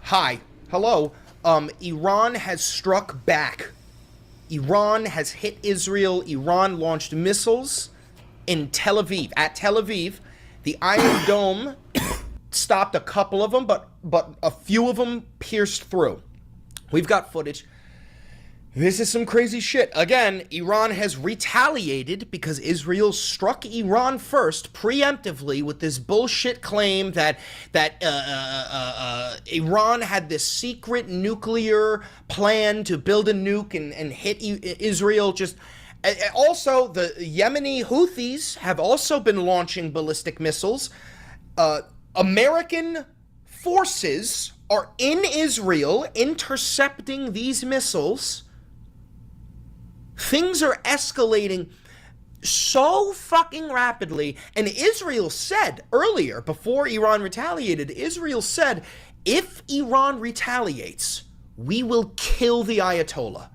Hi. Hello. Iran has struck back. Iran has hit Israel. Iran launched missiles in Tel Aviv. At Tel Aviv, the Iron Dome stopped a couple of them, but a few of them pierced through. We've got footage. This is some crazy shit. Again, Iran has retaliated because Israel struck Iran first, preemptively, with this bullshit claim that Iran had this secret nuclear plan to build a nuke and hit Israel. Also, the Yemeni Houthis have also been launching ballistic missiles. American forces are in Israel intercepting these missiles. Things are escalating so fucking rapidly. And Israel said earlier, before Iran retaliated, Israel said, if Iran retaliates, we will kill the Ayatollah.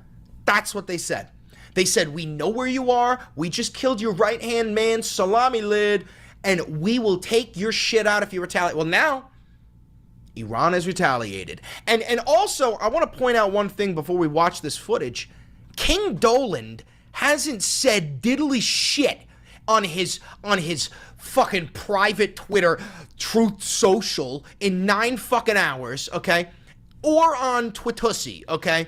That's what they said. They said, we know where you are. We just killed your right-hand man, salami lid, and we will take your shit out if you retaliate. Well, now, Iran has retaliated. And also, I want to point out one thing before we watch this footage. King Doland hasn't said diddly shit on his fucking private Twitter, Truth Social, in 9 fucking hours, okay? Or on Twitussy, okay?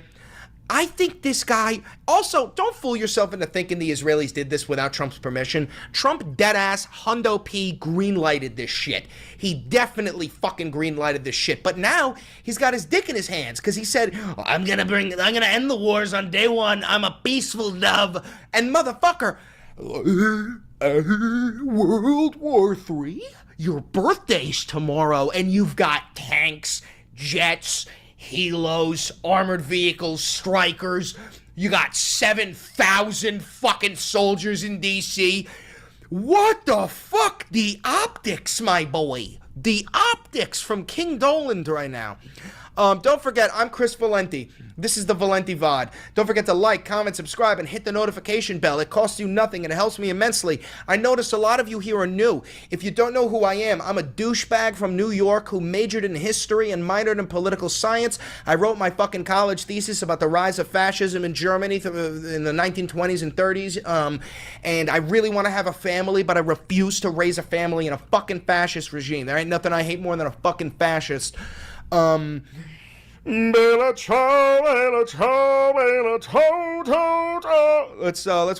I think this guy... Also, don't fool yourself into thinking the Israelis did this without Trump's permission. Trump deadass Hundo P greenlighted this shit. He definitely fucking greenlighted this shit. But now, he's got his dick in his hands because he said, I'm gonna end the wars on day one. I'm a peaceful dove. And motherfucker, World War III? Your birthday's tomorrow and you've got tanks, jets, helos, armored vehicles, strikers. You got 7,000 fucking soldiers in DC. What the fuck? The optics, my boy. The optics from King Doland right now. Don't forget, I'm Chris Valenti. This is the Valenti VOD. Don't forget to like, comment, subscribe, and hit the notification bell. It costs you nothing and it helps me immensely. I notice a lot of you here are new. If you don't know who I am, I'm a douchebag from New York who majored in history and minored in political science. I wrote my fucking college thesis about the rise of fascism in Germany in the 1920s and 30s. And I really want to have a family, but I refuse to raise a family in a fucking fascist regime. There ain't nothing I hate more than a fucking fascist. Let's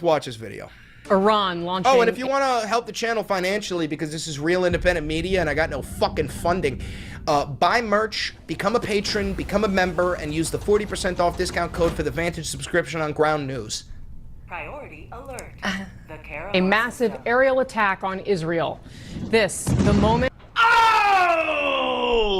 watch this video. Iran launching... Oh, and if you want to help the channel financially, because this is real independent media and I got no fucking funding, buy merch, become a patron, become a member, and use the 40% off discount code for the Vantage subscription on Ground News. Priority alert. A massive aerial attack on Israel. The moment...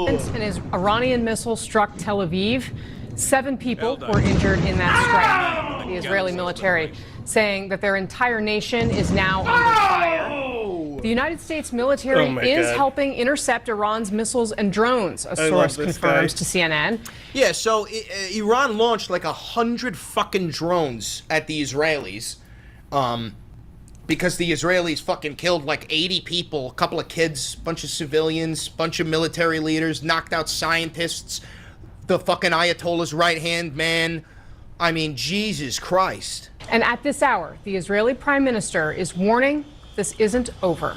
And his Iranian missile struck Tel Aviv. 7 people were injured in that strike. The Israeli military saying that their entire nation is now under fire. The United States military is helping intercept Iran's missiles and drones, a source confirms to CNN. Yeah, so Iran launched like 100 fucking drones at the Israelis. Because the Israelis fucking killed like 80 people, a couple of kids, bunch of civilians, bunch of military leaders, knocked out scientists, the fucking Ayatollah's right-hand man. I mean, Jesus Christ. And at this hour, the Israeli Prime Minister is warning this isn't over.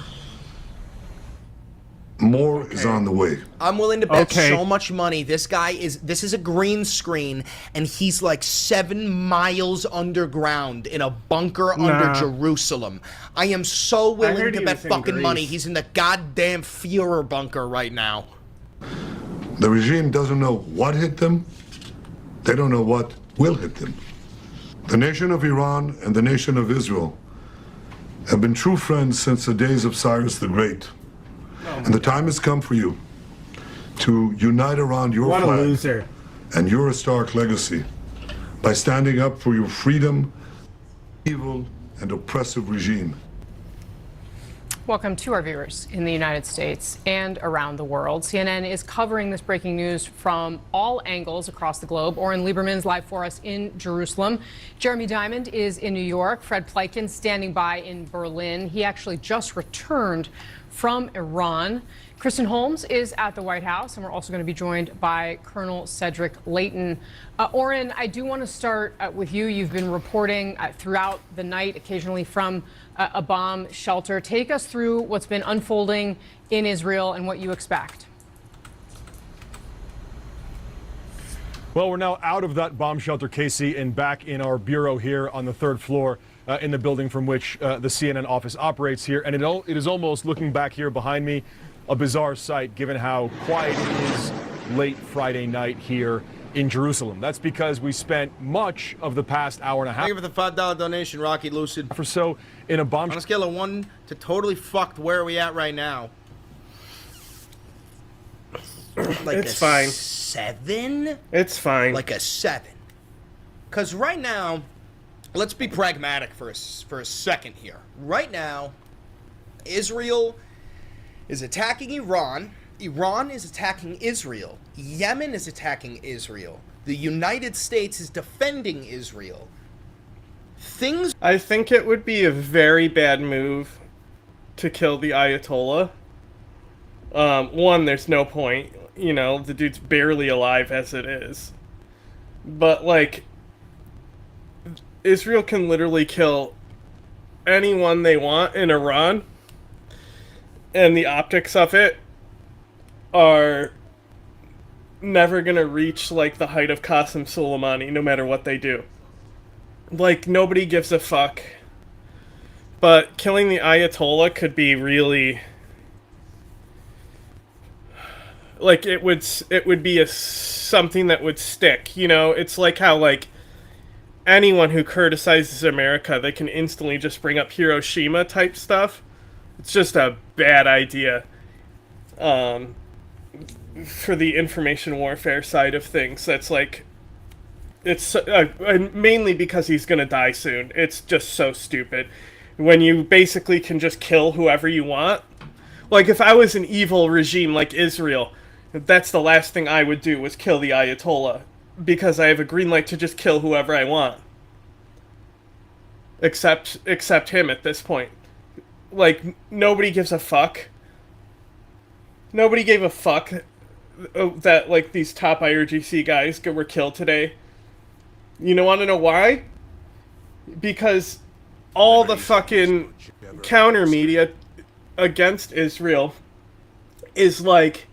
More is on the way. I'm willing to bet so much money. This is a green screen, and he's like 7 miles underground in a bunker under Jerusalem. I am so willing to bet fucking money he's in the goddamn Führer bunker right now. The regime doesn't know what hit them. They don't know what will hit them. The nation of Iran and the nation of Israel have been true friends since the days of Cyrus the Great. And the time has come for you to unite around your flag and your historic legacy by standing up for your freedom, evil, and oppressive regime. Welcome to our viewers in the United States and around the world. CNN is covering this breaking news from all angles across the globe. Oren Lieberman's live for us in Jerusalem. Jeremy Diamond is in New York. Fred Pleitgen standing by in Berlin. He actually just returned from Iran. Kristen Holmes is at the White House, and we're also going to be joined by Colonel Cedric Layton. Oren, I do want to start with you. You've been reporting throughout the night, occasionally from a bomb shelter. Take us through what's been unfolding in Israel and what you expect. Well, we're now out of that bomb shelter, Casey, and back in our bureau here on the 3rd floor in the building from which the CNN office operates here. And it is almost, looking back here behind me, a bizarre sight given how quiet it is late Friday night here in Jerusalem. That's because we spent much of the past hour and a half. Thank you for the $5 donation, Rocky Lucid. Or so in a bomb. On a scale of 1 to totally fucked, where are we at right now? Like it's fine. 7? It's fine. Like a 7. Because right now, let's be pragmatic for a second here. Right now, Israel is attacking Iran. Iran is attacking Israel. Yemen is attacking Israel. The United States is defending Israel. I think it would be a very bad move to kill the Ayatollah. One, there's no point. You know, the dude's barely alive as it is. But, like, Israel can literally kill anyone they want in Iran. And the optics of it are never gonna reach, like, the height of Qasem Soleimani, no matter what they do. Like, nobody gives a fuck. But killing the Ayatollah could be really... like, it would be something that would stick, you know? It's like how, like, anyone who criticizes America, they can instantly just bring up Hiroshima type stuff. It's just a bad idea for the information warfare side of things. That's like, it's mainly because he's gonna die soon. It's just so stupid. When you basically can just kill whoever you want. Like, if I was an evil regime like Israel, that's the last thing I would do, was kill the Ayatollah. Because I have a green light to just kill whoever I want. Except him at this point. Like, nobody gives a fuck. Nobody gave a fuck that, like, these top IRGC guys were killed today. You want to know why? Because all the fucking counter media against Israel is like,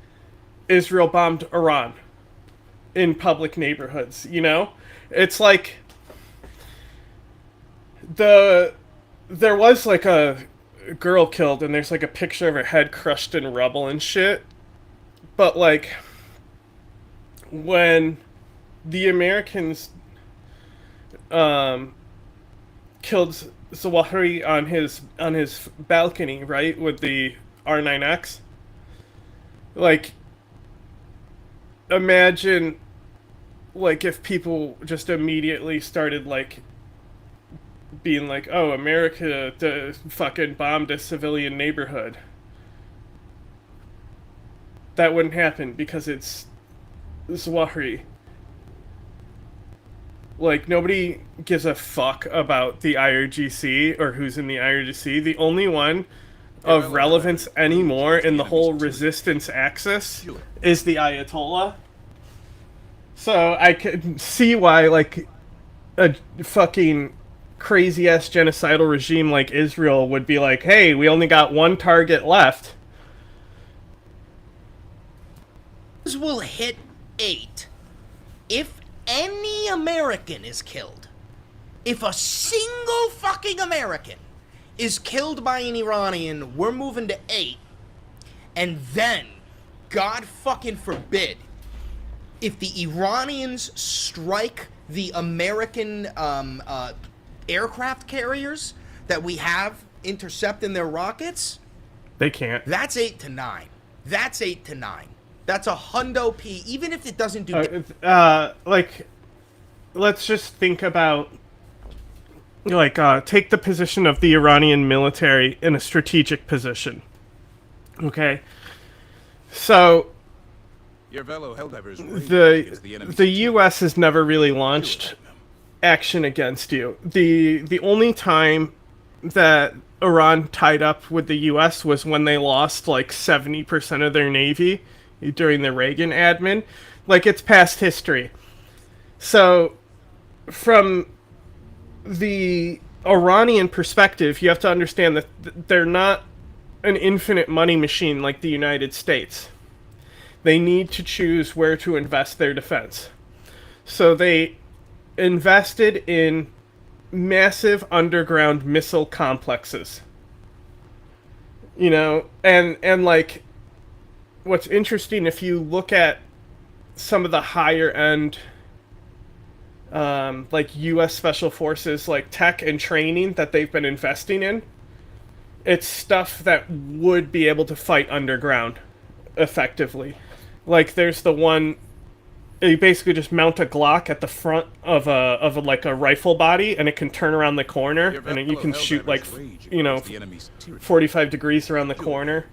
Israel bombed Iran in public neighborhoods, you know? It's like, there was, like, a girl killed, and there's, like, a picture of her head crushed in rubble and shit. But, like, when the Americans killed Zawahiri on his balcony, right, with the R9X, like, imagine, like, if people just immediately started, like, being like, oh, America fucking bombed a civilian neighborhood. That wouldn't happen because it's Zawahiri. Like, nobody gives a fuck about the IRGC or who's in the IRGC. The only one of relevance anymore in the whole resistance axis is the Ayatollah. So I could see why, like, a fucking crazy-ass genocidal regime like Israel would be like, hey, we only got one target left. Will hit 8 if any American is killed. If a single fucking American is killed by an Iranian, we're moving to 8. And then, God fucking forbid, if the Iranians strike the American aircraft carriers that we have intercepting their rockets, they can't. That's 8 to 9. That's 8 to 9. That's a hundo P, even if it doesn't do... like, let's just think about, like, take the position of the Iranian military in a strategic position. Okay? So, the U.S. has never really launched action against you. The only time that Iran tied up with the U.S. was when they lost like 70% of their navy during the Reagan admin. Like, it's past history. So, from the Iranian perspective, you have to understand that they're not an infinite money machine like the United States. They need to choose where to invest their defense. So they invested in massive underground missile complexes. You know, and like, what's interesting, if you look at some of the higher end like U.S. Special Forces, like tech and training that they've been investing in, it's stuff that would be able to fight underground effectively. Like, there's the one, you basically just mount a Glock at the front of a like a rifle body, and it can turn around the corner, and you can shoot like, you know, 45 degrees around the corner,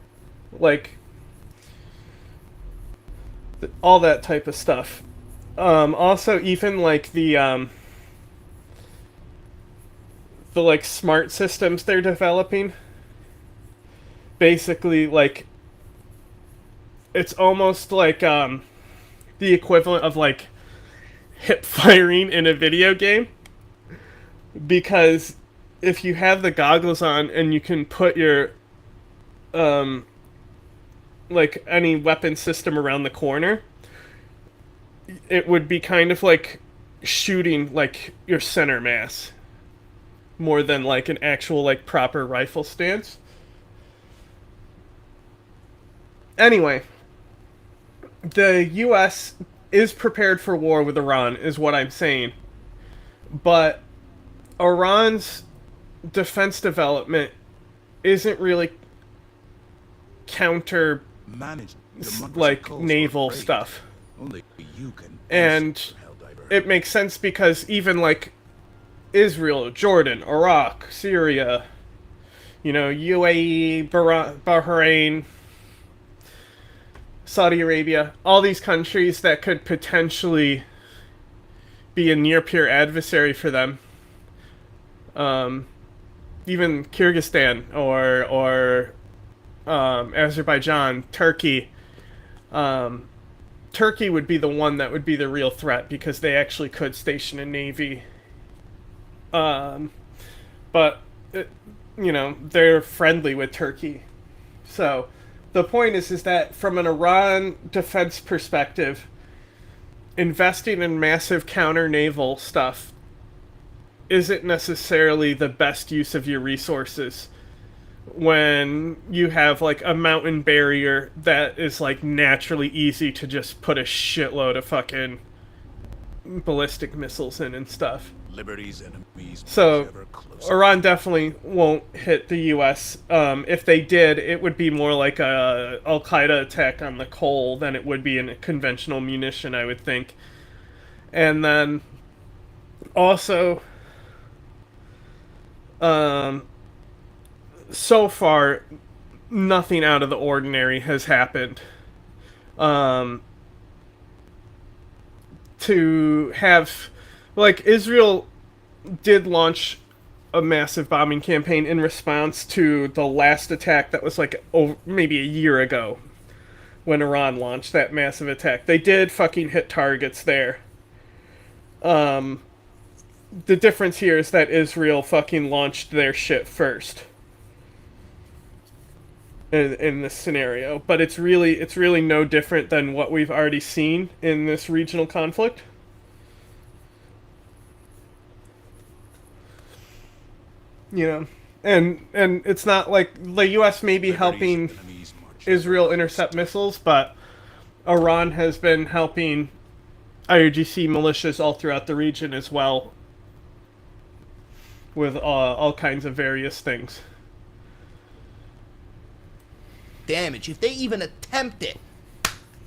like all that type of stuff. Also, even like the like smart systems they're developing, basically, like, it's almost like the equivalent of like hip firing in a video game, because if you have the goggles on and you can put your like any weapon system around the corner, it would be kind of like shooting like your center mass more than like an actual like proper rifle stance. Anyway, the US is prepared for war with Iran, is what I'm saying. But Iran's defense development isn't really counter like naval stuff. And it makes sense because even like Israel, Jordan, Iraq, Syria, you know, UAE, Bahrain, Saudi Arabia, all these countries that could potentially be a near peer adversary for them. Even Kyrgyzstan or Azerbaijan, Turkey. Turkey would be the one that would be the real threat because they actually could station a navy. But, you know, they're friendly with Turkey. So the point is that from an Iran defense perspective, investing in massive counter-naval stuff isn't necessarily the best use of your resources when you have like a mountain barrier that is like naturally easy to just put a shitload of fucking ballistic missiles in and stuff. Liberty's enemies. So Iran definitely won't hit the US. If they did, it would be more like a Al-Qaeda attack on the coal than it would be in a conventional munition, I would think. And then also so far, nothing out of the ordinary has happened. To have, like, Israel did launch a massive bombing campaign in response to the last attack that was like maybe a year ago when Iran launched that massive attack. They did fucking hit targets there. The difference here is that Israel fucking launched their shit first in this scenario, but it's really no different than what we've already seen in this regional conflict. You know, and it's not like the U.S. may be helping Israel intercept missiles, but Iran has been helping IRGC militias all throughout the region as well with all kinds of various things. Damage, if they even attempt it,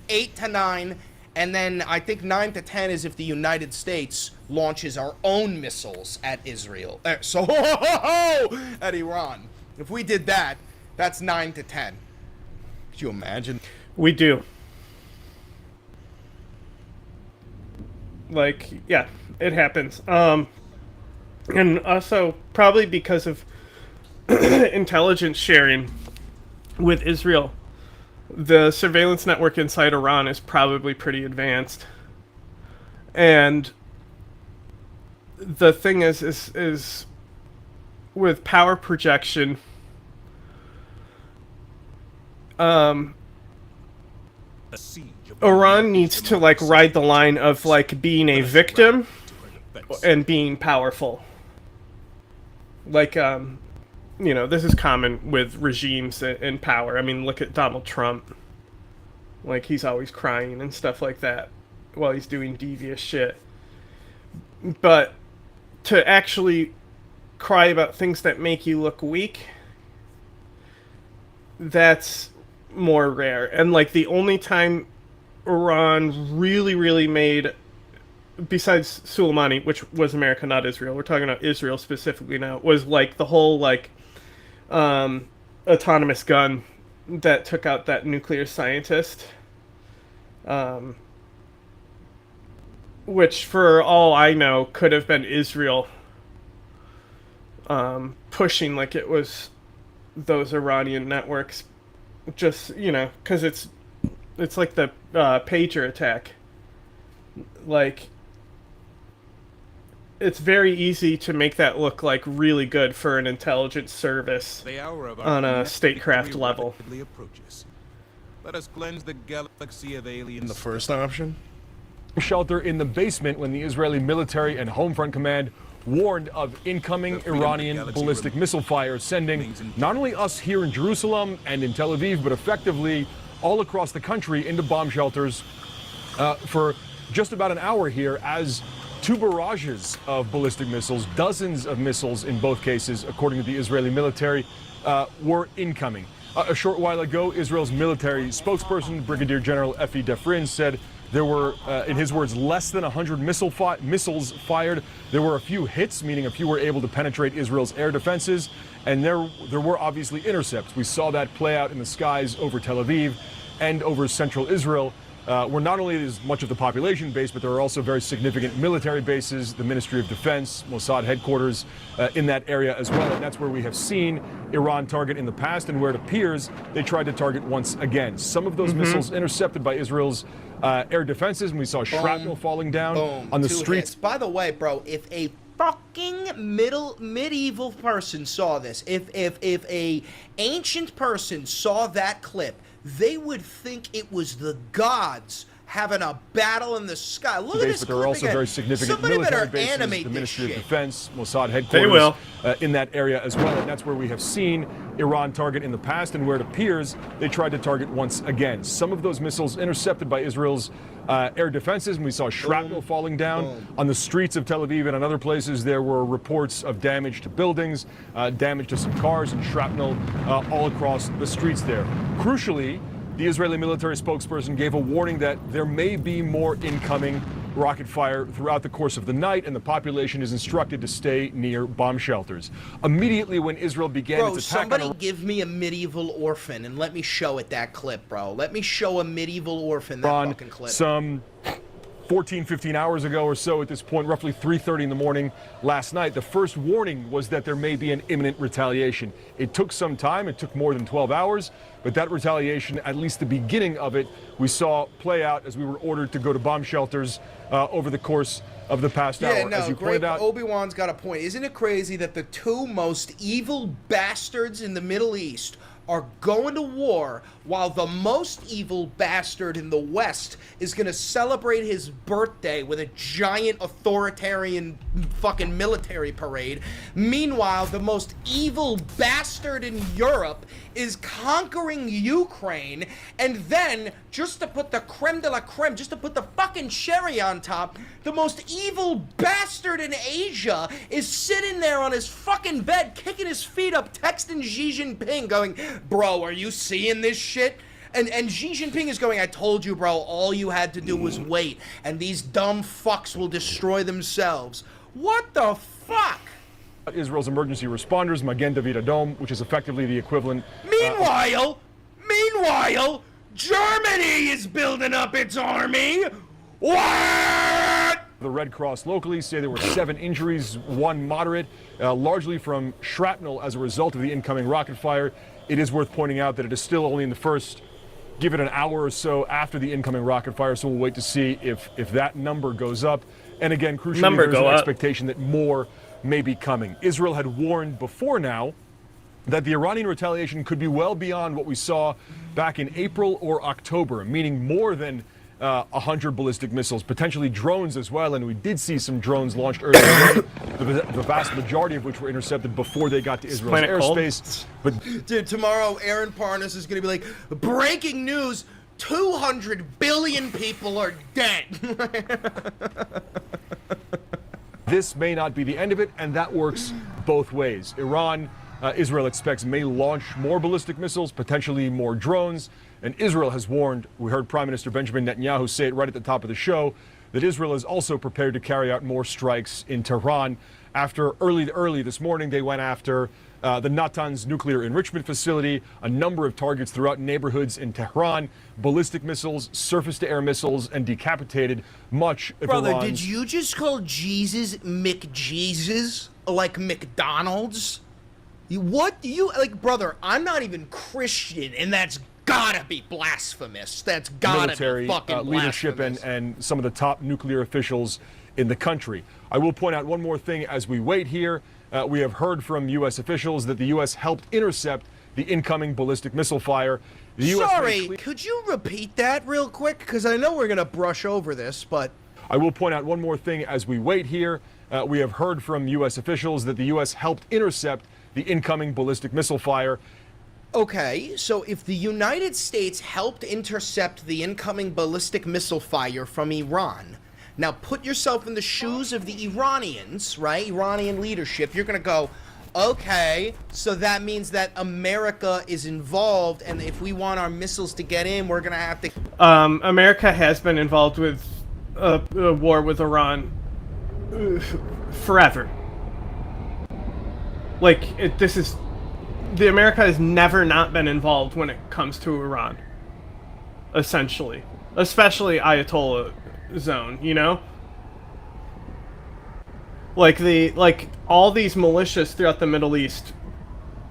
8 to 9, and then I think 9 to 10 is if the United States launches our own missiles at Israel. At Iran. If we did that, that's 9 to 10. Could you imagine? We do. Like, yeah, it happens. And also, probably because of intelligence sharing with Israel, the surveillance network inside Iran is probably pretty advanced. And the thing is with power projection, Iran needs to like ride the line of like being a victim and being powerful. Like, you know, this is common with regimes in power. I mean, look at Donald Trump. Like, he's always crying and stuff like that while he's doing devious shit. But to actually cry about things that make you look weak, that's more rare. And, like, the only time Iran really made, besides Soleimani, which was America, not Israel, we're talking about Israel specifically now, was, like, the whole, like, autonomous gun that took out that nuclear scientist. Which, for all I know, could have been Israel pushing like it was those Iranian networks. Just, you know, because it's like the pager attack. Like, it's very easy to make that look like really good for an intelligence service on a statecraft level. Let us cleanse the galaxy of aliens. The first option? Shelter in the basement when the Israeli military and Home Front Command warned of incoming Iranian ballistic missile fire, sending not only us here in Jerusalem and in Tel Aviv, but effectively all across the country into bomb shelters for just about an hour here, as two barrages of ballistic missiles, dozens of missiles in both cases, according to the Israeli military, were incoming. A short while ago, Israel's military spokesperson, Brigadier General Efi Defrin, said there were, in his words, less than 100 missiles fired. There were a few hits, meaning a few were able to penetrate Israel's air defenses, and there were obviously intercepts. We saw that play out in the skies over Tel Aviv and over central Israel, where not only is much of the population based, but there are also very significant military bases, the Ministry of Defense, Mossad headquarters in that area as well. And that's where we have seen Iran target in the past, and where it appears they tried to target once again. Some of those missiles intercepted by Israel's air defenses, and we saw shrapnel falling down on the streets. Hits. By the way, bro, if a fucking medieval person saw this, if a ancient person saw that clip, they would think it was the gods having a battle in the sky. Look at this But there are also very significant military bases, the Ministry of Defense, Mossad headquarters in that area as well. And that's where we have seen Iran target in the past, and where it appears they tried to target once again. Some of those missiles intercepted by Israel's air defenses, and we saw shrapnel falling down on the streets of Tel Aviv, and in other places there were reports of damage to buildings, damage to some cars, and shrapnel all across the streets there. Crucially, the Israeli military spokesperson gave a warning that there may be more incoming rocket fire throughout the course of the night, and the population is instructed to stay near bomb shelters. Immediately when Israel began its attack somebody give me a medieval orphan and let me show it that clip, bro. Let me show a medieval orphan that fucking clip. Some 14, 15 hours ago or so at this point, roughly 3:30 in the morning last night, the first warning was that there may be an imminent retaliation. It took some time. It took more than 12 hours. But that retaliation, at least the beginning of it, we saw play out as we were ordered to go to bomb shelters over the course of the past hour. Yeah, As you pointed out, Obi-Wan's got a point. Isn't it crazy that the two most evil bastards in the Middle East are going to war while the most evil bastard in the West is going to celebrate his birthday with a giant authoritarian fucking military parade? Meanwhile, the most evil bastard in Europe is conquering Ukraine, and then, just to put the creme de la creme, just to put the fucking cherry on top, the most evil bastard in Asia is sitting there on his fucking bed, kicking his feet up, texting Xi Jinping, going, bro, are you seeing this shit? And Xi Jinping is going, I told you, bro, all you had to do was wait, and these dumb fucks will destroy themselves. What the fuck? Israel's emergency responders, Magen David Adom, which is effectively the equivalent. Meanwhile, Germany is building up its army. What? The Red Cross locally say there were 7 injuries, 1 moderate, largely from shrapnel as a result of the incoming rocket fire. It is worth pointing out that it is still only in the first, give it an hour or so after the incoming rocket fire, so we'll wait to see if that number goes up. And again, crucially, there's an expectation that more may be coming. Israel had warned before now that the Iranian retaliation could be well beyond what we saw back in April or October, meaning more than 100 ballistic missiles, potentially drones as well, and we did see some drones launched earlier today, the vast majority of which were intercepted before they got to Israel's airspace. But dude, tomorrow Aaron Parnas is going to be like, breaking news, 200 billion people are dead. This may not be the end of it, and that works both ways. Iran, Israel expects, may launch more ballistic missiles, potentially more drones. And Israel has warned, we heard Prime Minister Benjamin Netanyahu say it right at the top of the show, that Israel is also prepared to carry out more strikes in Tehran. After early this morning, they went after the Natanz nuclear enrichment facility, a number of targets throughout neighborhoods in Tehran, ballistic missiles, surface-to-air missiles, and decapitated much of Brother, Iran's... did you just call Jesus McJesus? Like McDonald's? Brother, I'm not even Christian, and that's gotta be blasphemous. That's gotta military, be fucking leadership blasphemous. and some of the top nuclear officials in the country. I will point out one more thing as we wait here. We have heard from U.S. officials that the U.S. helped intercept the incoming ballistic missile fire. The US Sorry, could you repeat that real quick? Because I know we're gonna brush over this, but... I will point out one more thing as we wait here. We have heard from U.S. officials that the U.S. helped intercept the incoming ballistic missile fire. Okay, so if the United States helped intercept the incoming ballistic missile fire from Iran, now put yourself in the shoes of the Iranians, right? Iranian leadership, you're gonna go, okay, so that means that America is involved, and if we want our missiles to get in, we're gonna have to... America has been involved with a war with Iran forever. Like, the America has never not been involved when it comes to Iran. Essentially. Especially Ayatollah zone, you know? Like all these militias throughout the Middle East,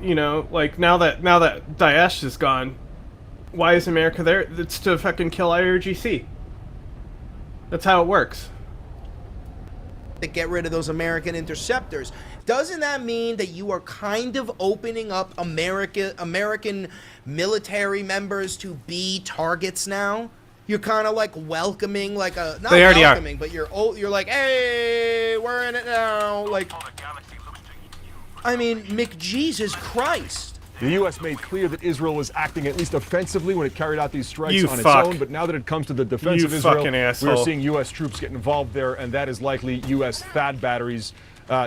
you know, like now that Daesh is gone, why is America there? It's to fucking kill IRGC. That's how it works. To get rid of those American interceptors. Doesn't that mean that you are kind of opening up American military members to be targets now? You're kind of like welcoming, like a not they already welcoming, are. But you're like, hey, we're in it now. Like, I mean, McJesus Christ. The U.S. made clear that Israel was acting at least offensively when it carried out these strikes on its fuck. own, but now that it comes to the defense of Israel, we're seeing U.S. troops get involved there, and that is likely U.S. THAAD batteries,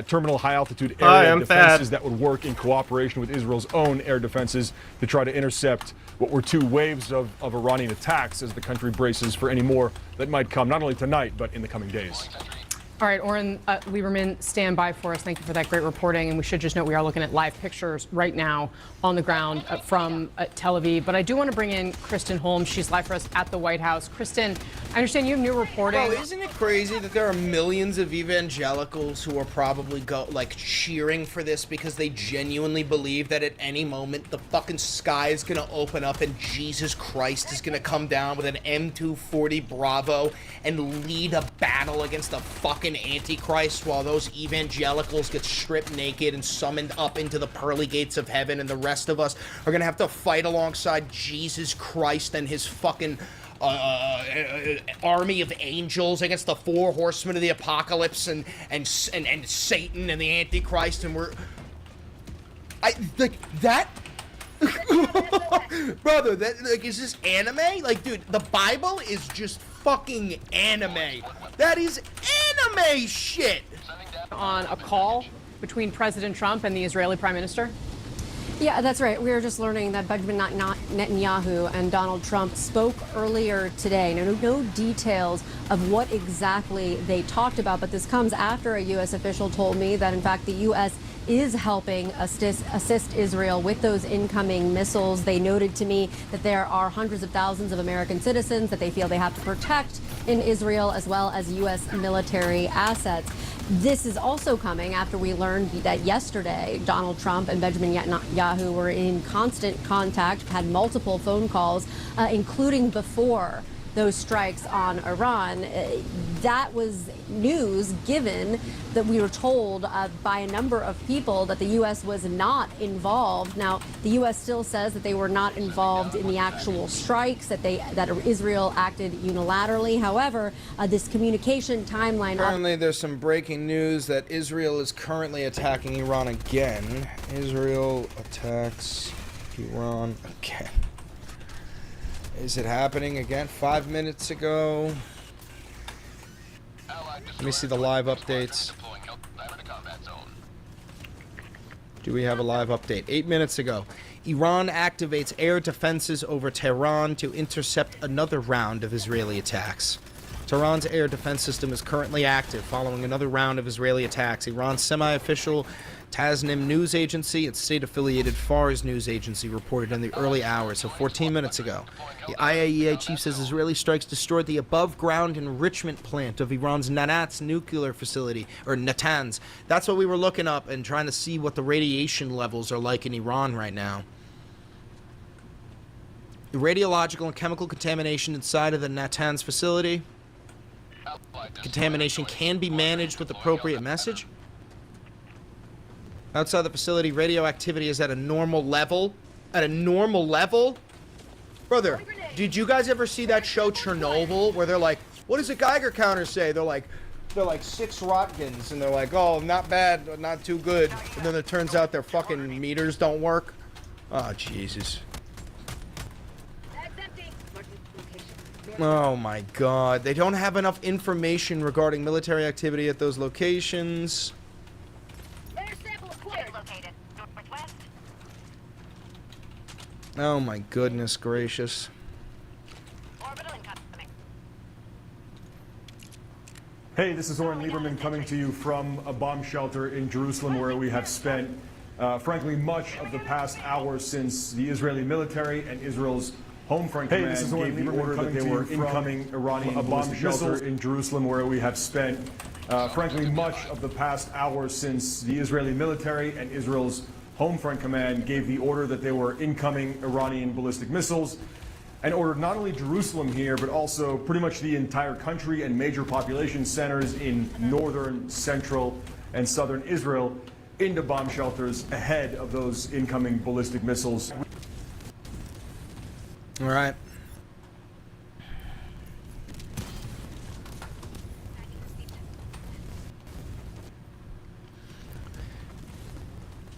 terminal high-altitude area defenses that would work in cooperation with Israel's own air defenses to try to intercept what were 2 waves of Iranian attacks as the country braces for any more that might come, not only tonight, but in the coming days. All right, Oren Lieberman, stand by for us. Thank you for that great reporting. And we should just note we are looking at live pictures right now on the ground from Tel Aviv. But I do want to bring in Kristen Holmes. She's live for us at the White House. Kristen, I understand you have new reporting. Bro, isn't it crazy that there are millions of evangelicals who are probably cheering for this because they genuinely believe that at any moment the fucking sky is gonna open up and Jesus Christ is gonna come down with an M240 Bravo and lead a battle against the fucking Antichrist while those evangelicals get stripped naked and summoned up into the pearly gates of heaven, and the rest of us are gonna have to fight alongside Jesus Christ and his fucking army of angels against the 4 horsemen of the apocalypse and Satan and the Antichrist, and we're brother, that is this anime? Like, dude, the Bible is just fucking anime. That is anime shit. On a call between President Trump and the Israeli Prime Minister? Yeah, that's right. We were just learning that Benjamin Netanyahu and Donald Trump spoke earlier today. No details of what exactly they talked about, but this comes after a U.S. official told me that, in fact, the U.S. is helping assist Israel with those incoming missiles. They noted to me that there are hundreds of thousands of American citizens that they feel they have to protect in Israel, as well as U.S. military assets. This is also coming after we learned that yesterday Donald Trump and Benjamin Netanyahu were in constant contact, had multiple phone calls, including before those strikes on Iran. That was news given that we were told by a number of people that the U.S. was not involved. Now, the U.S. still says that they were not involved in the actual strikes, that Israel acted unilaterally. However, this communication timeline... Apparently, there's some breaking news that Israel is currently attacking Iran again. Israel attacks Iran again. Is it happening again? 5 minutes ago. Let me see the live updates. Do we have a live update? 8 minutes ago. Iran activates air defenses over Tehran to intercept another round of Israeli attacks. Tehran's air defense system is currently active following another round of Israeli attacks. Iran's semi-official Tasnim news agency and state-affiliated Fars news agency reported in the early hours of 14 minutes ago. The IAEA chief says Israeli strikes destroyed the above-ground enrichment plant of Iran's Natanz nuclear facility, or Natanz. That's what we were looking up and trying to see what the radiation levels are like in Iran right now. The radiological and chemical contamination inside of the Natanz facility. Contamination can be managed with appropriate message. Outside the facility, radioactivity is at a normal level. At a normal level? Brother, did you guys ever see that show Chernobyl where they're like, what does the Geiger counter say? They're like 6 Roentgens, and they're like, oh, not bad, not too good. And then it turns out their fucking meters don't work. Oh, Jesus. Oh my God. They don't have enough information regarding military activity at those locations. Oh my goodness gracious. Hey, this is Oren Lieberman coming to you from a bomb shelter in Jerusalem where we have spent, frankly, much of the past hour since the Israeli military and Israel's Home Front Command gave the order that they were incoming Iranian bomb shelter in Jerusalem where we have spent, frankly, much of the past hour since the Israeli military and Israel's Home Front Command gave the order that they were incoming Iranian ballistic missiles and ordered not only Jerusalem here, but also pretty much the entire country and major population centers in northern, central, and southern Israel into bomb shelters ahead of those incoming ballistic missiles. All right.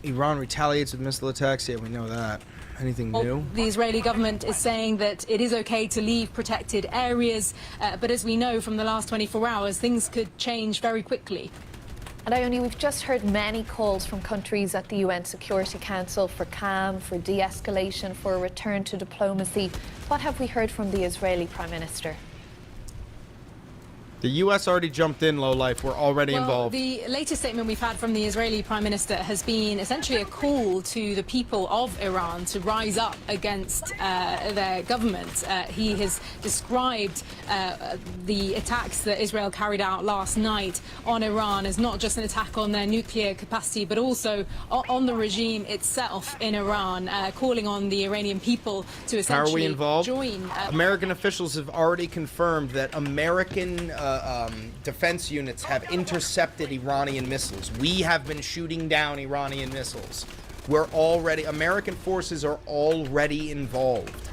Iran retaliates with missile attacks. Yeah, we know that. Anything new? The Israeli government is saying that it is okay to leave protected areas, but as we know from the last 24 hours, things could change very quickly. And Ione, we've just heard many calls from countries at the UN Security Council for calm, for de-escalation, for a return to diplomacy. What have we heard from the Israeli Prime Minister? The U.S. already jumped in, lowlife. We're already involved. The latest statement we've had from the Israeli Prime Minister has been essentially a call to the people of Iran to rise up against their government. He has described the attacks that Israel carried out last night on Iran as not just an attack on their nuclear capacity, but also on the regime itself in Iran, calling on the Iranian people to essentially How are we involved? Join. American officials have already confirmed that American defense units have intercepted Iranian missiles. We have been shooting down Iranian missiles. American forces are already involved.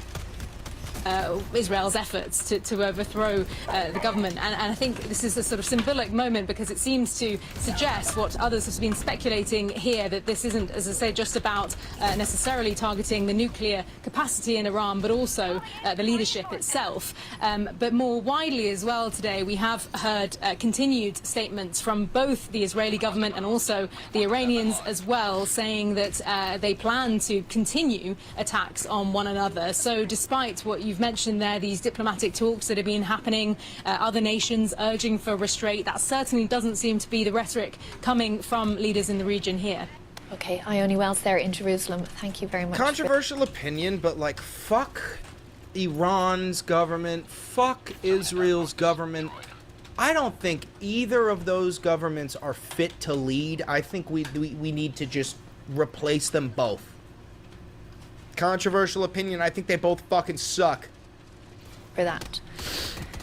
Israel's efforts to overthrow the government. And I think this is a sort of symbolic moment because it seems to suggest what others have been speculating here, that this isn't, as I say, just about necessarily targeting the nuclear capacity in Iran, but also the leadership itself. But more widely as well today, we have heard continued statements from both the Israeli government and also the Iranians as well, saying that they plan to continue attacks on one another. So despite what you've mentioned there, these diplomatic talks that have been happening, other nations urging for restraint, that certainly doesn't seem to be the rhetoric coming from leaders in the region here. Okay, Ione Wells there in Jerusalem. Thank you very much. Controversial opinion, but like, fuck Iran's government, fuck Israel's government. I don't think either of those governments are fit to lead. I think we need to just replace them both. Controversial opinion, I think they both fucking suck. For that.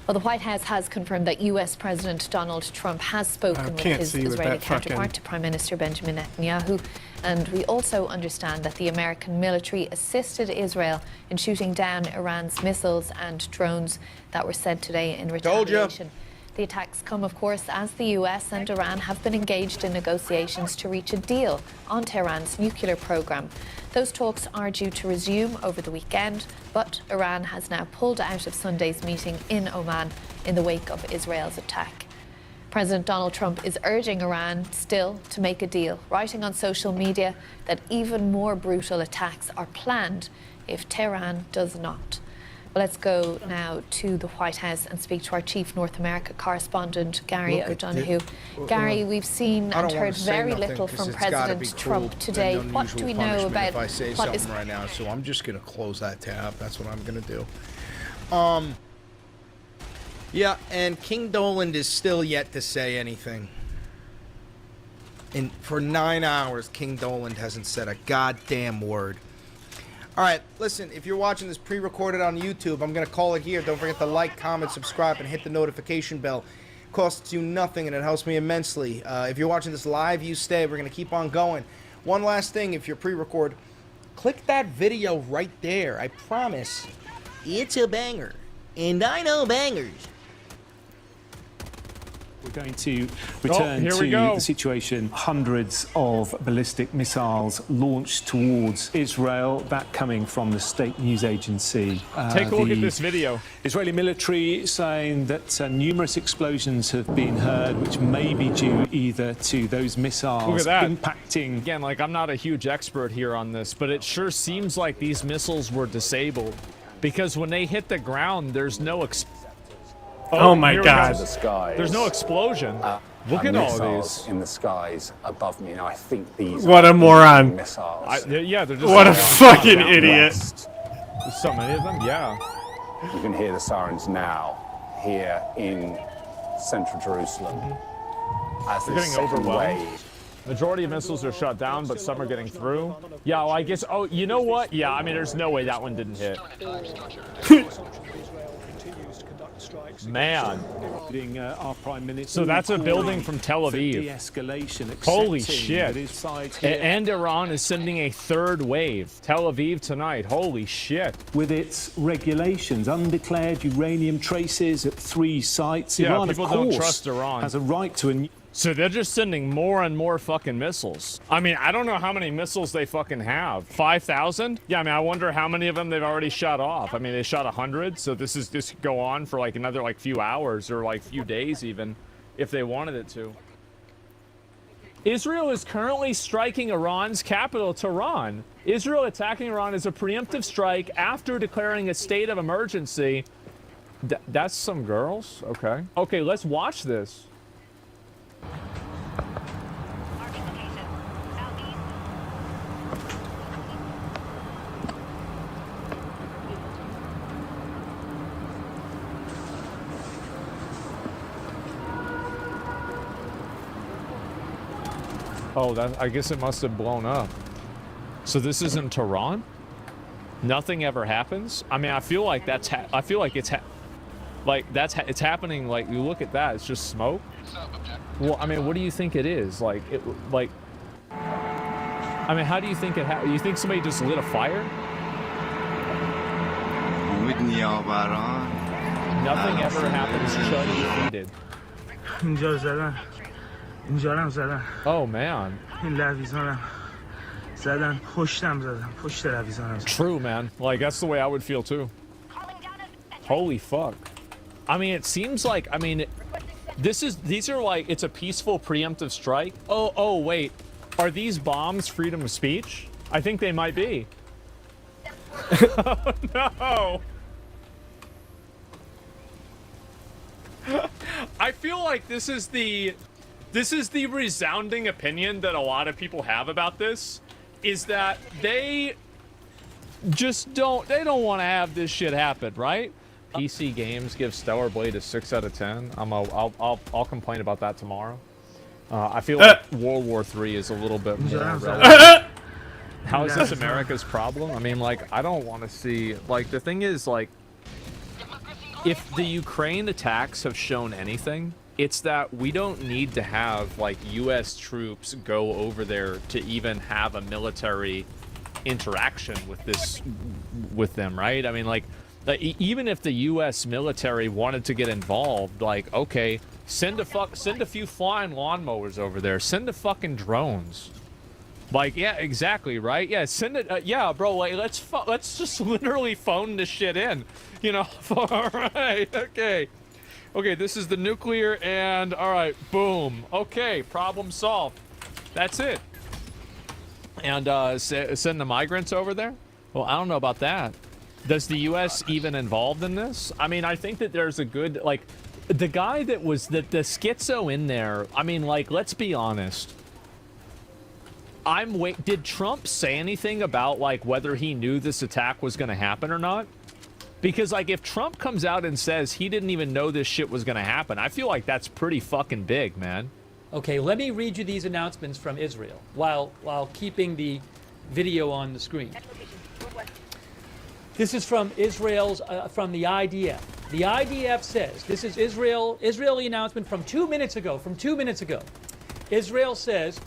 Well, the White House has confirmed that U.S. President Donald Trump has spoken with his Israeli counterpart, to Prime Minister Benjamin Netanyahu. And we also understand that the American military assisted Israel in shooting down Iran's missiles and drones that were sent today in retaliation. The attacks come, of course, as the US and Iran have been engaged in negotiations to reach a deal on Tehran's nuclear program. Those talks are due to resume over the weekend, but Iran has now pulled out of Sunday's meeting in Oman in the wake of Israel's attack. President Donald Trump is urging Iran still to make a deal, writing on social media that even more brutal attacks are planned if Tehran does not. Let's go now to the White House and speak to our chief North America correspondent, Gary O'Donoghue. Gary, we've seen and heard very little from President Trump today. What do we know about if I say what something right now? So I'm just going to close that tab. That's what I'm going to do. Yeah, and King Doland is still yet to say anything. And for 9 hours, King Doland hasn't said a goddamn word. All right, listen, if you're watching this pre-recorded on YouTube, I'm going to call it here. Don't forget to like, comment, subscribe, and hit the notification bell. It costs you nothing, and it helps me immensely. If you're watching this live, you stay. We're going to keep on going. One last thing, if you're pre-record, click that video right there. I promise it's a banger, and I know bangers. We're going to return to the situation. Hundreds of ballistic missiles launched towards Israel, that coming from the state news agency. Take a look at this video. Israeli military saying that numerous explosions have been heard, which may be due either to those missiles impacting. Again, like, I'm not a huge expert here on this, but it sure seems like these missiles were disabled because when they hit the ground, there's no Oh my God! There's no explosion. Look at all of these in the skies above me. Now I think these. What a moron! Missiles. Yeah, they're just. What a fucking idiot! There's so many of them. Yeah. You can hear the sirens now here in central Jerusalem. As they're getting overwhelmed. Majority of missiles are shot down, but some are getting through. Yeah, well, I guess. Oh, you know what? Yeah, I mean, there's no way that one didn't hit. Man. Our Prime Minister so that's a building from Tel Aviv. Holy shit. And Iran is sending a third wave. Tel Aviv tonight. Holy shit. With its regulations, undeclared uranium traces at 3 sites. Yeah, Iran, people of course, don't trust Iran. has a right to a... So they're just sending more and more fucking missiles. I mean, I don't know how many missiles they fucking have. 5,000? Yeah, I mean, I wonder how many of them they've already shot off. I mean, they shot 100, so this could go on for like another like few hours or like few days even, if they wanted it to. Israel is currently striking Iran's capital, Tehran. Israel attacking Iran is a preemptive strike after declaring a state of emergency. That's some girls? Okay. Okay, let's watch this. Oh, I guess it must have blown up. So this is in Tehran? Nothing ever happens? I mean, I feel like it's happening. Like, you look at that, it's just smoke. Well, I mean, what do you think it is? I mean, how do you think it happened? You think somebody just lit a fire? Nothing ever happens. Chud defeated. Oh man. True, man. Like, that's the way I would feel too. Holy fuck. I mean, it seems like, I mean, these are like, it's a peaceful preemptive strike. Oh, wait. Are these bombs freedom of speech? I think they might be. Oh, no. I feel like this is the resounding opinion that a lot of people have about this, is that they just don't want to have this shit happen, right? PC Games gives Stellar Blade a 6 out of 10. I'll complain about that tomorrow. I feel like World War III is a little bit more relevant. How is this America's problem? I mean, like, I don't want to see, like, the thing is, like, if the Ukraine attacks have shown anything, it's that we don't need to have, like, U.S. troops go over there to even have a military interaction with them, right? I mean, like, even if the U.S. military wanted to get involved, like, okay, send a few flying lawnmowers over there, send the fucking drones. Like, yeah, exactly, right? Yeah, send it. Yeah, bro. Like, let's just literally phone this shit in, you know. All right, okay, this is the nuclear, and all right, boom. Okay, problem solved. That's it. And send the migrants over there. Well, I don't know about that. Does the U.S. even involved in this? I mean, I think that there's a good, like, the guy that was the schizo in there. I mean, like, let's be honest. Did Trump say anything about, like, whether he knew this attack was going to happen or not? Because, like, if Trump comes out and says he didn't even know this shit was going to happen, I feel like that's pretty fucking big, man. Okay, let me read you these announcements from Israel while keeping the video on the screen. This is from Israel's, from the IDF. The IDF says, this is Israeli announcement from 2 minutes ago, Israel says,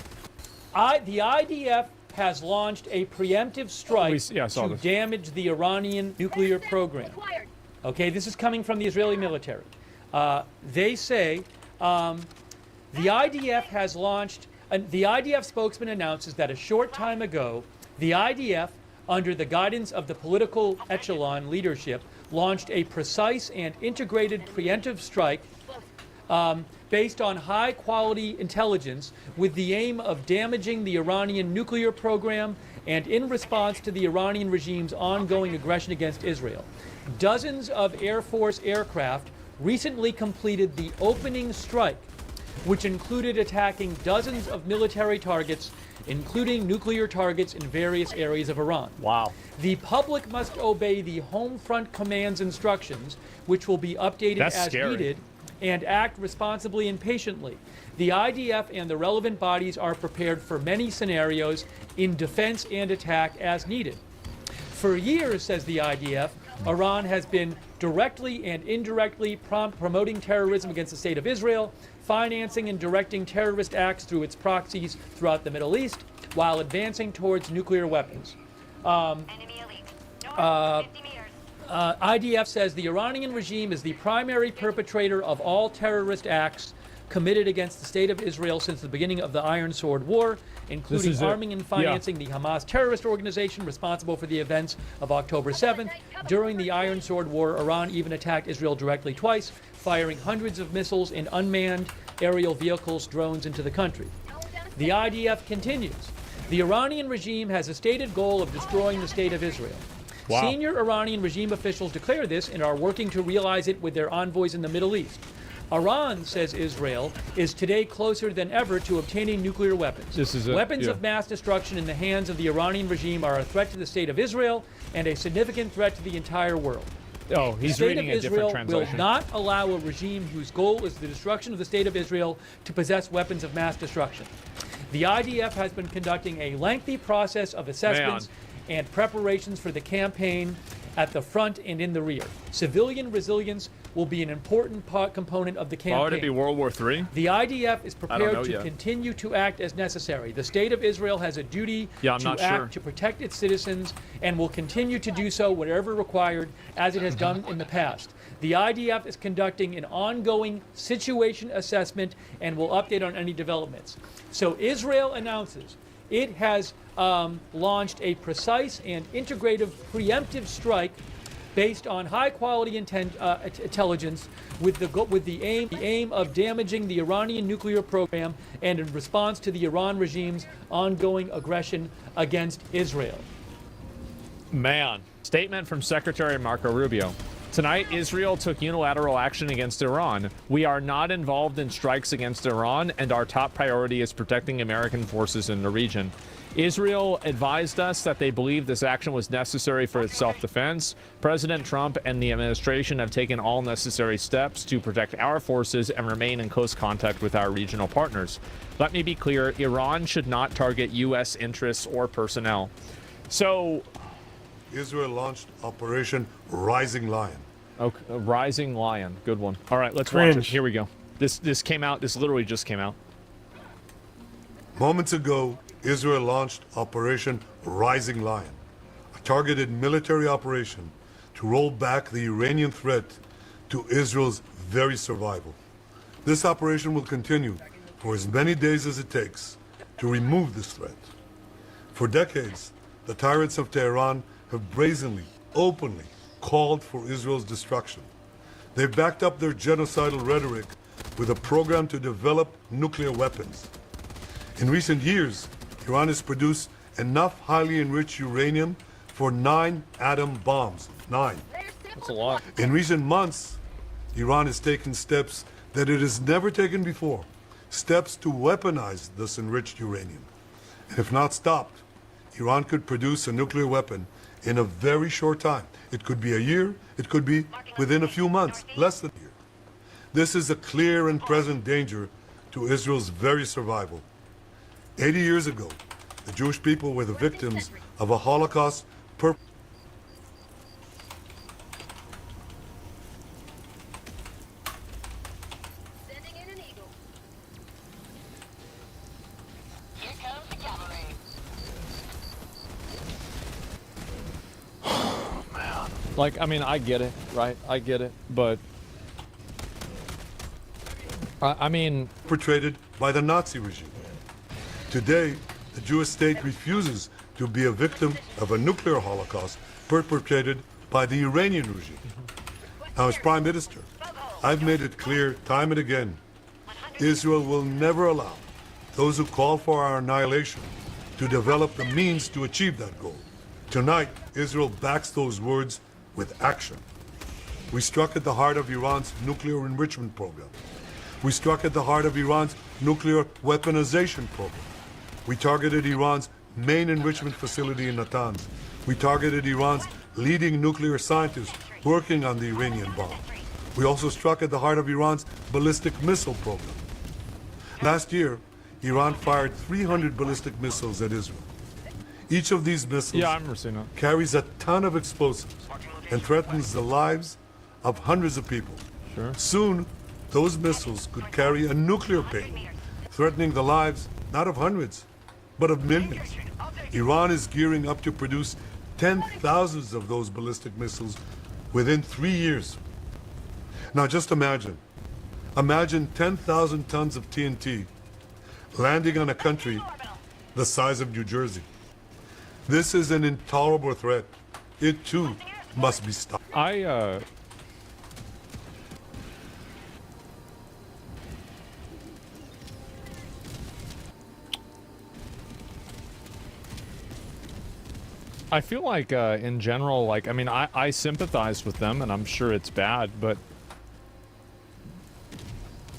the IDF has launched a preemptive strike to damage the Iranian nuclear program. Okay, this is coming from the Israeli military. They say the IDF has launched, the IDF spokesman announces that a short time ago, the IDF, under the guidance of the political echelon leadership, launched a precise and integrated preemptive strike based on high-quality intelligence with the aim of damaging the Iranian nuclear program and in response to the Iranian regime's ongoing aggression against Israel. Dozens of Air Force aircraft recently completed the opening strike, which included attacking dozens of military targets, including nuclear targets in various areas of Iran. Wow. The public must obey the Home Front Command's instructions, which will be updated as needed, and act responsibly and patiently. The IDF and the relevant bodies are prepared for many scenarios in defense and attack as needed. For years, says the IDF, Iran has been directly and indirectly promoting terrorism against the state of Israel, financing and directing terrorist acts through its proxies throughout the Middle East, while advancing towards nuclear weapons. IDF says the Iranian regime is the primary perpetrator of all terrorist acts committed against the state of Israel since the beginning of the Iron Sword War, including arming and financing the Hamas terrorist organization responsible for the events of October 7th. During the Iron Sword War, Iran even attacked Israel directly twice, firing hundreds of missiles and unmanned aerial vehicles, drones into the country. The IDF continues. The Iranian regime has a stated goal of destroying the state of Israel. Wow. Senior Iranian regime officials declare this and are working to realize it with their envoys in the Middle East. Iran, says Israel, is today closer than ever to obtaining nuclear weapons. Weapons of mass destruction in the hands of the Iranian regime are a threat to the state of Israel and a significant threat to the entire world. Oh, he's reading a different translation. The state of Israel will not allow a regime whose goal is the destruction of the state of Israel to possess weapons of mass destruction. The IDF has been conducting a lengthy process of assessments and preparations for the campaign at the front and in the rear. Civilian resilience will be an important component of the campaign. Why would it be World War III? The IDF is prepared to continue to act as necessary. The state of Israel has a duty to act to protect its citizens and will continue to do so wherever required, as it has done in the past. The IDF is conducting an ongoing situation assessment and will update on any developments. So Israel announces it has launched a precise and integrative preemptive strike based on high-quality intelligence with the aim of damaging the Iranian nuclear program and in response to the Iran regime's ongoing aggression against Israel. Man. Statement from Secretary Marco Rubio. Tonight, Israel took unilateral action against Iran. We are not involved in strikes against Iran, and our top priority is protecting American forces in the region. Israel advised us that they believe this action was necessary for its self-defense. President Trump and the administration have taken all necessary steps to protect our forces and remain in close contact with our regional partners. Let me be clear, Iran should not target U.S. interests or personnel. So... Israel launched Operation Rising Lion. Okay, Rising Lion. Good one. All right, let's Cringe. watch it. Here we go. This came out. This literally just came out. Moments ago, Israel launched Operation Rising Lion, a targeted military operation to roll back the Iranian threat to Israel's very survival. This operation will continue for as many days as it takes to remove this threat. For decades, the tyrants of Tehran have brazenly, openly called for Israel's destruction. They've backed up their genocidal rhetoric with a program to develop nuclear weapons. In recent years, Iran has produced enough highly enriched uranium for 9 atom bombs. 9. That's a lot. In recent months, Iran has taken steps that it has never taken before, steps to weaponize this enriched uranium. And if not stopped, Iran could produce a nuclear weapon in a very short time. It could be a year, it could be within a few months, less than a year. This is a clear and present danger to Israel's very survival. 80 years ago, the Jewish people were the victims of a Holocaust Like, I mean, I get it, right? I get it, but... I mean... perpetrated by the Nazi regime. Today, the Jewish state refuses to be a victim of a nuclear holocaust perpetrated by the Iranian regime. Now, as Prime Minister, I've made it clear time and again, Israel will never allow those who call for our annihilation to develop the means to achieve that goal. Tonight, Israel backs those words with action. We struck at the heart of Iran's nuclear enrichment program. We struck at the heart of Iran's nuclear weaponization program. We targeted Iran's main enrichment facility in Natanz. We targeted Iran's leading nuclear scientists working on the Iranian bomb. We also struck at the heart of Iran's ballistic missile program. Last year, Iran fired 300 ballistic missiles at Israel. Each of these missiles carries a ton of explosives and threatens the lives of hundreds of people. Sure. Soon, those missiles could carry a nuclear payload, threatening the lives not of hundreds, but of millions. Iran is gearing up to produce 10,000s of those ballistic missiles within 3 years. Now just imagine 10,000 tons of TNT landing on a country the size of New Jersey. This is an intolerable threat. It too must be stopped. I feel like, in general, like, I mean, I sympathize with them, and I'm sure it's bad, but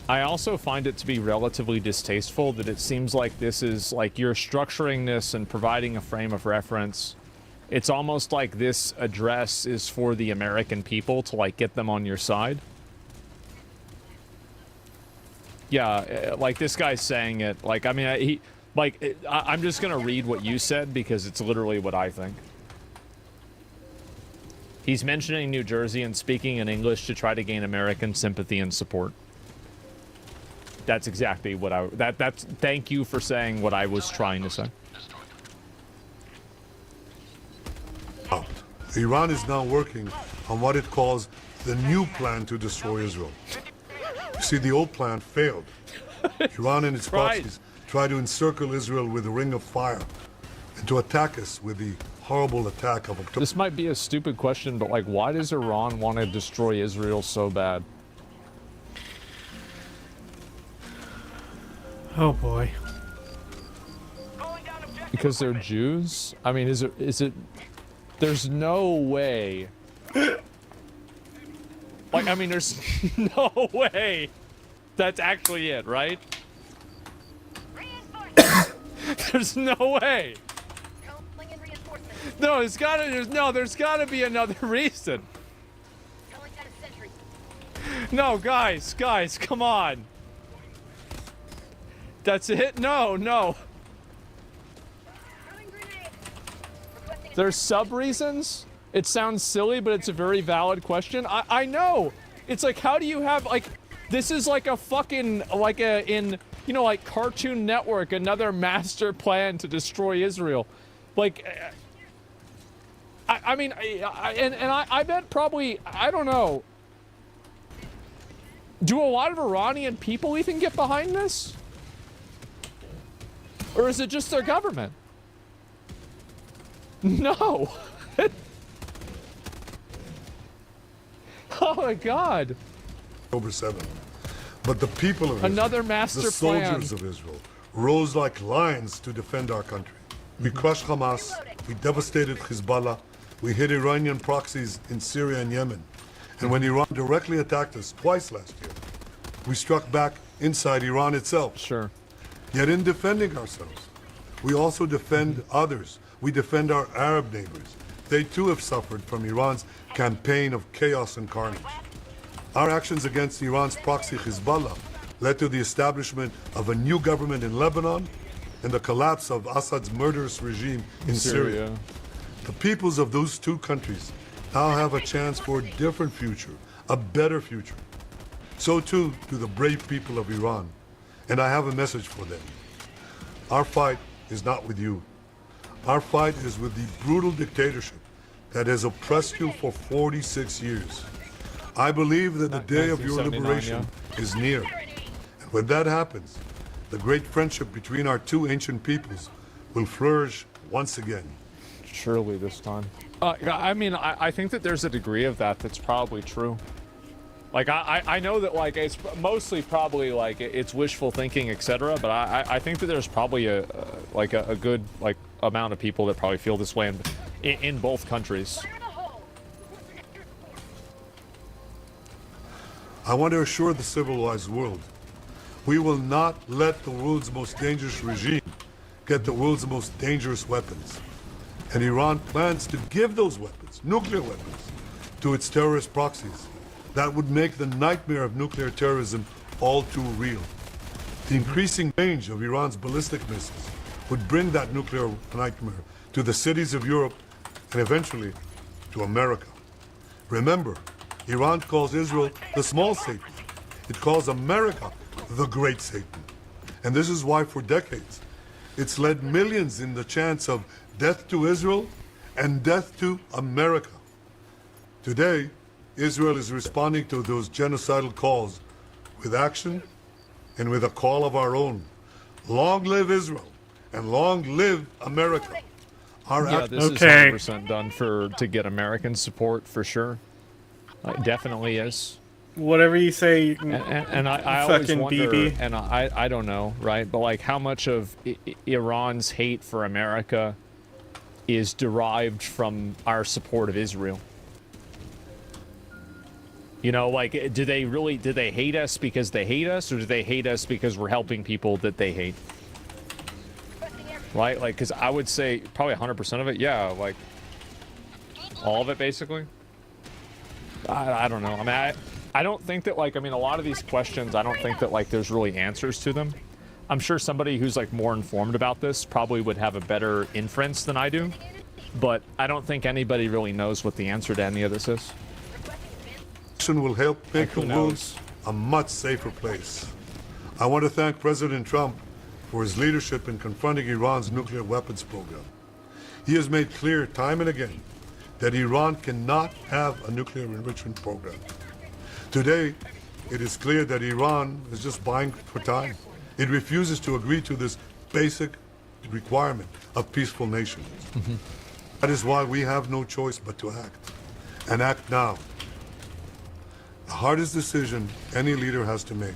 I also find it to be relatively distasteful that it seems like this is, like, you're structuring this and providing a frame of reference. It's almost like this address is for the American people to, like, get them on your side. Yeah, like, this guy's saying it, like, I mean, I'm just gonna read what you said because it's literally what I think. He's mentioning New Jersey and speaking in English to try to gain American sympathy and support. That's exactly what thank you for saying what I was trying to say. Iran is now working on what it calls the new plan to destroy Israel. You see, the old plan failed. Iran and its proxies try to encircle Israel with a ring of fire and to attack us with the horrible attack of October. This might be a stupid question, but like, why does Iran want to destroy Israel so bad? Oh boy. Because they're Jews? I mean, is it there's no way Like, I mean, there's no way that's actually it, right? There's no way. No, there's gotta be another reason. No, guys, come on. That's it? No. There's sub-reasons? It sounds silly, but it's a very valid question. I know. It's like, how do you have, like, this is like a fucking, like like Cartoon Network, another master plan to destroy Israel. Like, I mean, I bet probably, I don't know. Do a lot of Iranian people even get behind this? Or is it just their government? No. Oh my God. October 7th. But the people of Israel, another master the soldiers of Israel, rose like lions to defend our country. We crushed Hamas, we devastated Hezbollah, we hit Iranian proxies in Syria and Yemen. And when Iran directly attacked us twice last year, we struck back inside Iran itself. Sure. Yet in defending ourselves, we also defend others. We defend our Arab neighbors. They too have suffered from Iran's campaign of chaos and carnage. Our actions against Iran's proxy Hezbollah led to the establishment of a new government in Lebanon and the collapse of Assad's murderous regime in Syria. The peoples of those two countries now have a chance for a different future, a better future. So too do the brave people of Iran. And I have a message for them. Our fight is not with you. Our fight is with the brutal dictatorship that has oppressed you for 46 years. I believe that the day of your liberation is near. And when that happens, the great friendship between our two ancient peoples will flourish once again. Surely this time. I mean, I think that there's a degree of that that's probably true. Like, I know that, like, it's mostly probably, like, it's wishful thinking, etc. But I think that there's probably a good, like, amount of people that probably feel this way in both countries. I want to assure the civilized world, we will not let the world's most dangerous regime get the world's most dangerous weapons. And Iran plans to give those weapons, nuclear weapons, to its terrorist proxies. That would make the nightmare of nuclear terrorism all too real. The increasing range of Iran's ballistic missiles would bring that nuclear nightmare to the cities of Europe and eventually to America. Remember, Iran calls Israel the small Satan. It calls America the great Satan. And this is why for decades, it's led millions in the chants of death to Israel and death to America. Today, Israel is responding to those genocidal calls with action and with a call of our own. Long live Israel and long live America. This is 100% done to get American support for sure. It definitely is. Whatever you say, and I always wonder, BB. And I don't know, right? But like, how much of Iran's hate for America is derived from our support of Israel? You know, like, do they hate us because they hate us, or do they hate us because we're helping people that they hate? Right? Like, because I would say probably 100% of it, yeah, like, all of it, basically. I don't know. I mean, I don't think that, like, I mean, a lot of these questions, I don't think that, like, there's really answers to them. I'm sure somebody who's, like, more informed about this probably would have a better inference than I do. But I don't think anybody really knows what the answer to any of this is. Action will help make the world a much safer place. I want to thank President Trump for his leadership in confronting Iran's nuclear weapons program. He has made clear time and again that Iran cannot have a nuclear enrichment program. Today, it is clear that Iran is just buying for time. It refuses to agree to this basic requirement of peaceful nations. That is why we have no choice but to act, and act now. The hardest decision any leader has to make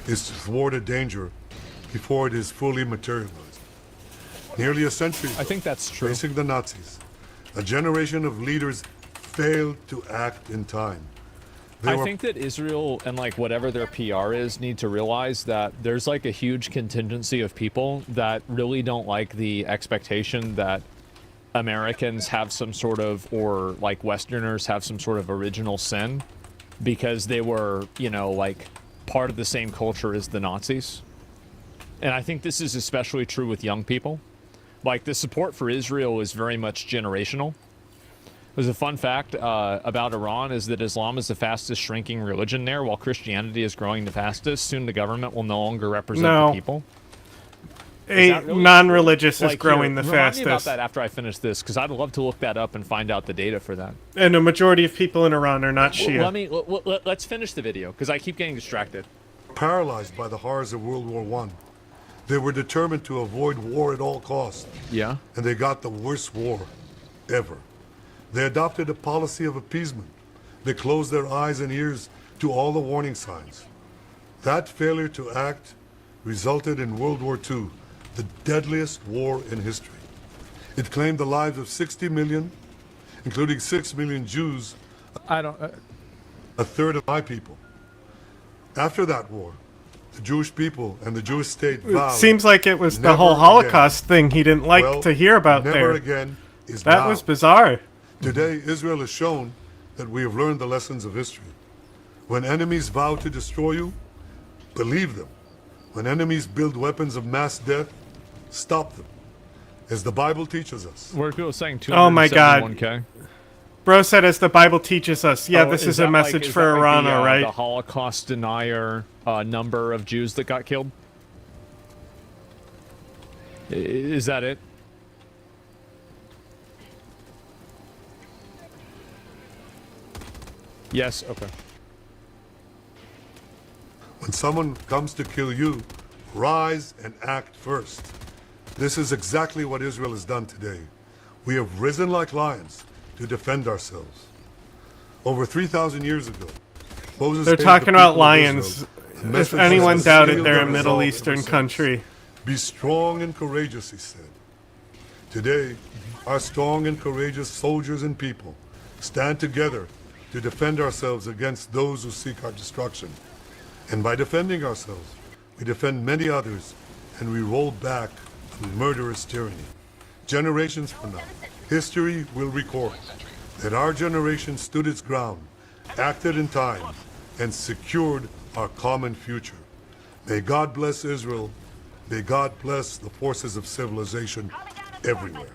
is to thwart a danger before it is fully materialized. Nearly a century ago, I think that's true. Facing the Nazis, a generation of leaders failed to act in time. I think that Israel and like whatever their PR is need to realize that there's like a huge contingency of people that really don't like the expectation that Americans have some sort of, or like Westerners have some sort of original sin because they were, you know, like part of the same culture as the Nazis. And I think this is especially true with young people. Like, the support for Israel is very much generational. There's a fun fact about Iran is that Islam is the fastest shrinking religion there, while Christianity is growing the fastest. Soon the government will no longer represent the people. Really non-religious is growing the fastest. Remind me about that after I finish this, because I'd love to look that up and find out the data for that. And a majority of people in Iran are not Shia. Let's finish the video, because I keep getting distracted. Paralyzed by the horrors of World War I, they were determined to avoid war at all costs. Yeah. And they got the worst war ever. They adopted a policy of appeasement. They closed their eyes and ears to all the warning signs. That failure to act resulted in World War II, the deadliest war in history. It claimed the lives of 60 million, including 6 million Jews, a third of my people. After that war, the Jewish people and the Jewish state vowed. It seems like it was the whole Holocaust thing he didn't like to hear about never there. Again is that now. Was bizarre. Today, Israel has shown that we have learned the lessons of history. When enemies vow to destroy you, believe them. When enemies build weapons of mass death, stop them. As the Bible teaches us. Where people saying 271K? Oh my God. Bro said, as the Bible teaches us. Yeah, this is a message for Iran, all right? The Holocaust denier number of Jews that got killed? Is that it? Yes, okay. When someone comes to kill you, rise and act first. This is exactly what Israel has done today. We have risen like lions to defend ourselves. Over 3,000 years ago, Moses they're talking about lions. If anyone doubted they're a Middle Eastern country. Be strong and courageous, he said. Today, our strong and courageous soldiers and people stand together to defend ourselves against those who seek our destruction. And by defending ourselves, we defend many others, and we roll back a murderous tyranny. Generations from now, history will record that our generation stood its ground, acted in time, and secured our common future. May God bless Israel. May God bless the forces of civilization everywhere.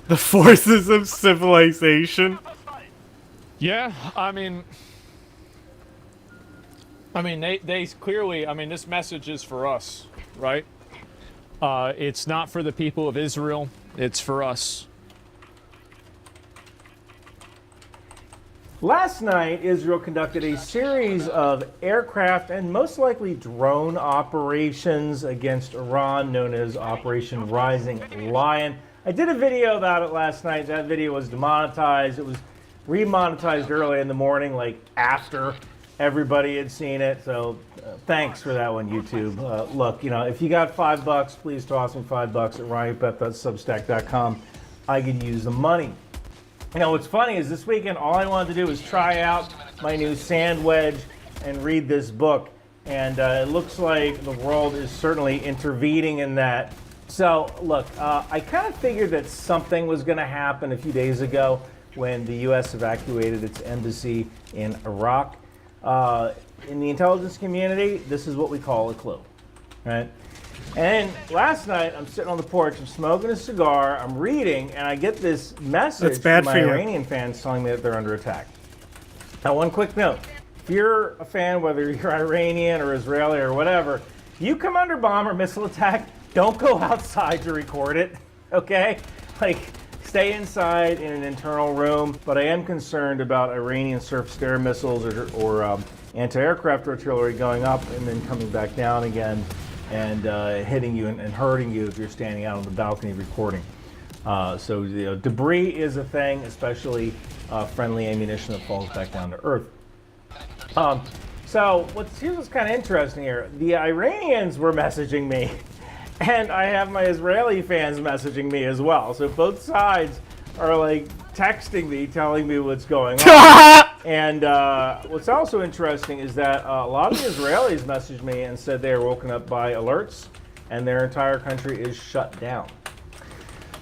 The forces of civilization? Yeah, I mean, they clearly, this message is for us, right? It's not for the people of Israel, it's for us. Last night, Israel conducted a series of aircraft and most likely drone operations against Iran, known as Operation Rising Lion. I did a video about it last night. That video was demonetized. It was remonetized early in the morning, like after everybody had seen it. So thanks for that one, YouTube. Look, if you got $5, please toss me $5 at ryanpep.substack.com. I could use the money. What's funny is this weekend, all I wanted to do was try out my new sand wedge and read this book. And it looks like the world is certainly intervening in that. So, look, I kind of figured that something was going to happen a few days ago when the U.S. evacuated its embassy in Iraq. In the intelligence community, this is what we call a clue, right? And last night, I'm sitting on the porch, I'm smoking a cigar, I'm reading, and I get this message from my Iranian fans telling me that they're under attack. Now, one quick note. If you're a fan, whether you're Iranian or Israeli or whatever, you come under bomb or missile attack, don't go outside to record it, okay? Stay inside in an internal room. But I am concerned about Iranian surface-to-air missiles or anti-aircraft artillery going up and then coming back down again and hitting you and hurting you if you're standing out on the balcony recording. So debris is a thing, especially friendly ammunition that falls back down to earth. So here's what's kind of interesting here. The Iranians were messaging me, and I have my Israeli fans messaging me as well. So both sides are texting me, telling me what's going on. And what's also interesting is that a lot of the Israelis messaged me and said they are woken up by alerts and their entire country is shut down.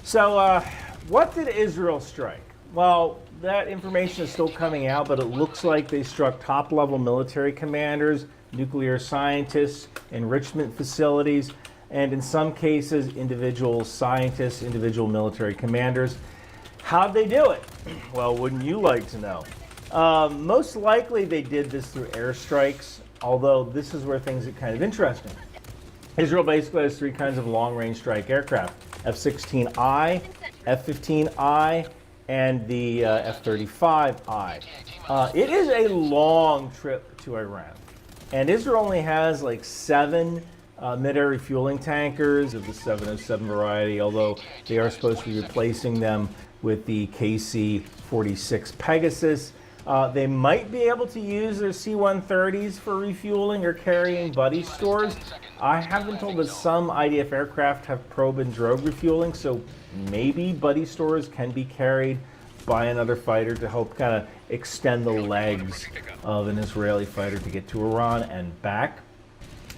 So what did Israel strike? Well, that information is still coming out, but it looks like they struck top-level military commanders, nuclear scientists, enrichment facilities, and in some cases, individual scientists, individual military commanders. How'd they do it? Well, wouldn't you like to know? Most likely they did this through airstrikes, although this is where things get kind of interesting. Israel basically has three kinds of long-range strike aircraft: F-16I, F-15I, and the F-35I. It is a long trip to Iran, and Israel only has like 7 mid-air refueling tankers of the 707 variety, although they are supposed to be replacing them with the KC-46 Pegasus. They might be able to use their C-130s for refueling or carrying buddy stores. I have been told that some IDF aircraft have probe and drogue refueling, so maybe buddy stores can be carried by another fighter to help kind of extend the legs of an Israeli fighter to get to Iran and back.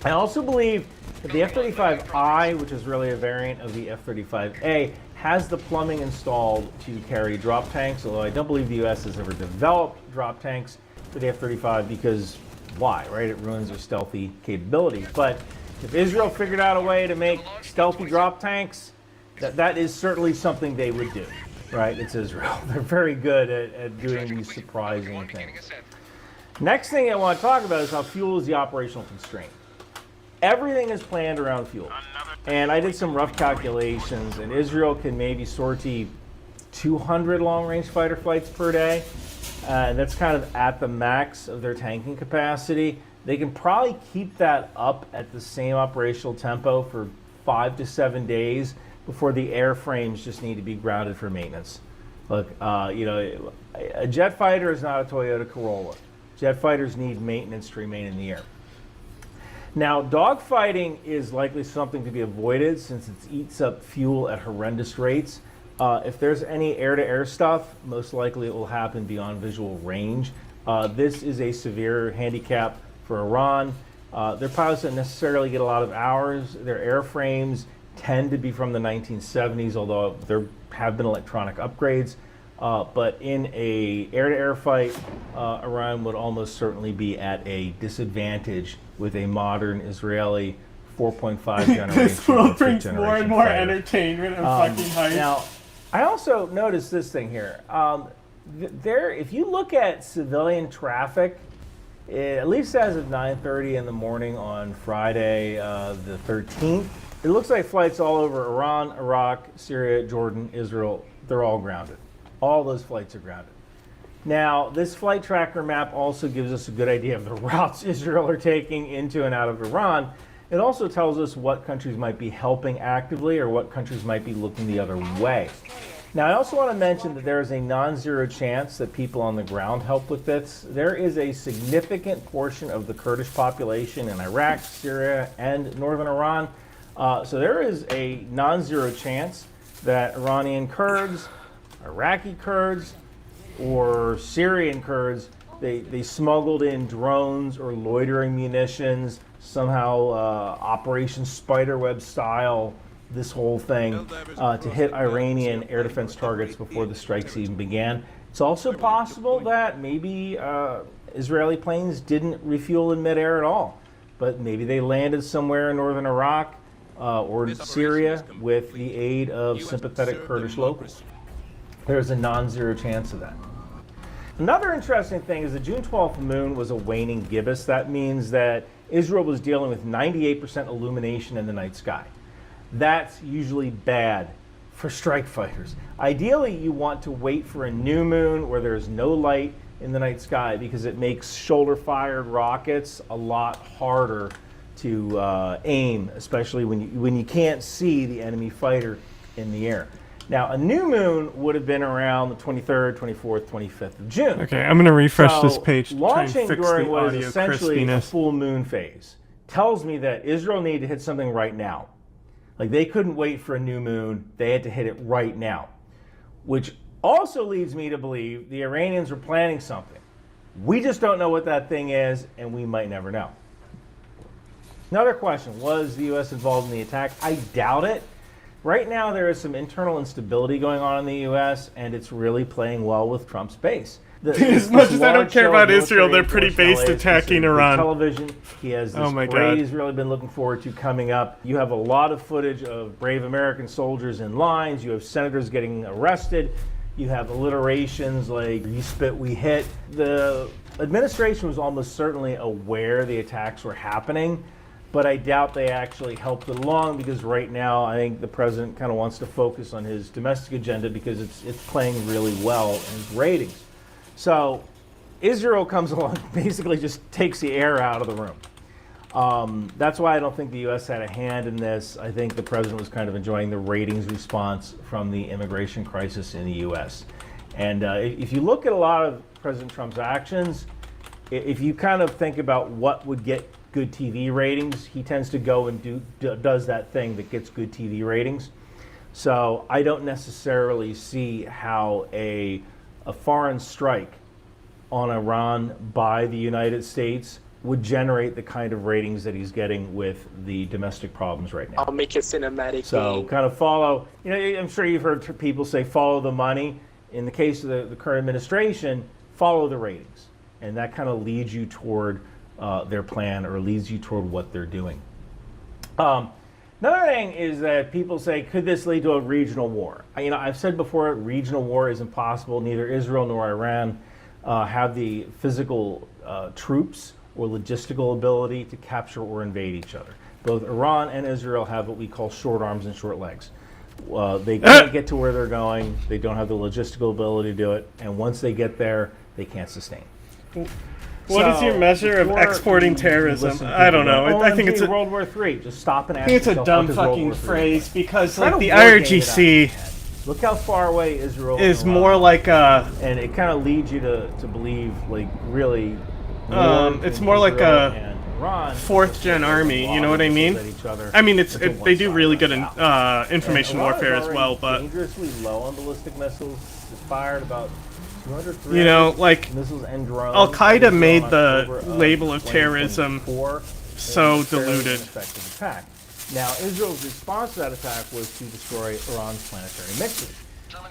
I also believe that the F-35I, which is really a variant of the F-35A, has the plumbing installed to carry drop tanks, although I don't believe the U.S. has ever developed drop tanks for the F-35 because why, right? It ruins their stealthy capabilities. But if Israel figured out a way to make stealthy drop tanks, that is certainly something they would do, right? It's Israel. They're very good at doing these surprising things. Next thing I want to talk about is how fuel is the operational constraint. Everything is planned around fuel. And I did some rough calculations, and Israel can maybe sortie 200 long-range fighter flights per day. And that's kind of at the max of their tanking capacity. They can probably keep that up at the same operational tempo for 5 to 7 days before the airframes just need to be grounded for maintenance. Look, a jet fighter is not a Toyota Corolla. Jet fighters need maintenance to remain in the air. Now, dogfighting is likely something to be avoided since it eats up fuel at horrendous rates. If there's any air-to-air stuff, most likely it will happen beyond visual range. This is a severe handicap for Iran. Their pilots don't necessarily get a lot of hours. Their airframes tend to be from the 1970s, although there have been electronic upgrades. But in a air-to-air fight, Iran would almost certainly be at a disadvantage with a modern Israeli 4.5 generation. This world brings more and more entertainment and fucking hype. Now, I also noticed this thing here. If you look at civilian traffic, at least as of 9:30 in the morning on Friday, the 13th, it looks like flights all over Iran, Iraq, Syria, Jordan, Israel, they're all grounded. All those flights are grounded. Now, this flight tracker map also gives us a good idea of the routes Israel are taking into and out of Iran. It also tells us what countries might be helping actively or what countries might be looking the other way. Now, I also want to mention that there is a non-zero chance that people on the ground help with this. There is a significant portion of the Kurdish population in Iraq, Syria, and northern Iran. So there is a non-zero chance that Iranian Kurds, Iraqi Kurds, or Syrian Kurds, they smuggled in drones or loitering munitions, somehow Operation Spiderweb style, this whole thing, to hit Iranian air defense targets before the strikes even began. It's also possible that maybe Israeli planes didn't refuel in midair at all, but maybe they landed somewhere in northern Iraq or Syria with the aid of sympathetic Kurdish locals. There's a non-zero chance of that. Another interesting thing is the June 12th moon was a waning gibbous. That means that Israel was dealing with 98% illumination in the night sky. That's usually bad for strike fighters. Ideally, you want to wait for a new moon where there's no light in the night sky because it makes shoulder-fired rockets a lot harder to aim, especially when you can't see the enemy fighter in the air. Now, a new moon would have been around the 23rd, 24th, 25th of June. Okay, I'm going to refresh this page to try and launching fix during the what audio is essentially a crispiness. full moon phase tells me that Israel needed to hit something right now. Like, they couldn't wait for a new moon. They had to hit it right now, which Also leads me to believe the Iranians were planning something. We just don't know what that thing is, and we might never know. Another question, was the U.S. involved in the attack? I doubt it. Right now, there is some internal instability going on in the U.S., and it's really playing well with Trump's base. As much as I don't care about Israel, they're pretty based attacking Iran. Television. He has this parade he's really been looking forward to coming up. You have a lot of footage of brave American soldiers in lines. You have senators getting arrested. You have alliterations like, you spit, we hit. The administration was almost certainly aware the attacks were happening, but I doubt they actually helped it along, because right now I think the president kind of wants to focus on his domestic agenda because it's playing really well in his ratings. So Israel comes along, basically just takes the air out of the room. That's why I don't think the U.S. had a hand in this. I think the president was kind of enjoying the ratings response from the immigration crisis in the U.S. And if you look at a lot of President Trump's actions, if you kind of think about what would get good TV ratings, he tends to go and does that thing that gets good TV ratings. So I don't necessarily see how a foreign strike on Iran by the United States would generate the kind of ratings that he's getting with the domestic problems right now. I'll make a cinematic. So kind of follow, I'm sure you've heard people say follow the money. In the case of the current administration, follow the ratings. And that kind of leads you toward their plan, or leads you toward what they're doing. Another thing is that people say, could this lead to a regional war? I've said before, regional war is impossible. Neither Israel nor Iran have the physical troops or logistical ability to capture or invade each other. Both Iran and Israel have what we call short arms and short legs. They can't get to where they're going. They don't have the logistical ability to do it. And once they get there, they can't sustain. What is your measure of exporting terrorism? I don't know. I think it's World War III. Just stop and ask I think it's a dumb fucking phrase, because like the IRGC, look how far away Israel is more like a, and it kind of leads you to believe like really. It's more like a fourth-gen army. You know what I mean? I mean, they do really good in information warfare as well, but dangerously low on ballistic missiles. It's fired about. Like Al-Qaeda made the label of terrorism so diluted. Now, Israel's response to that attack was to destroy Iran's planetary mixers.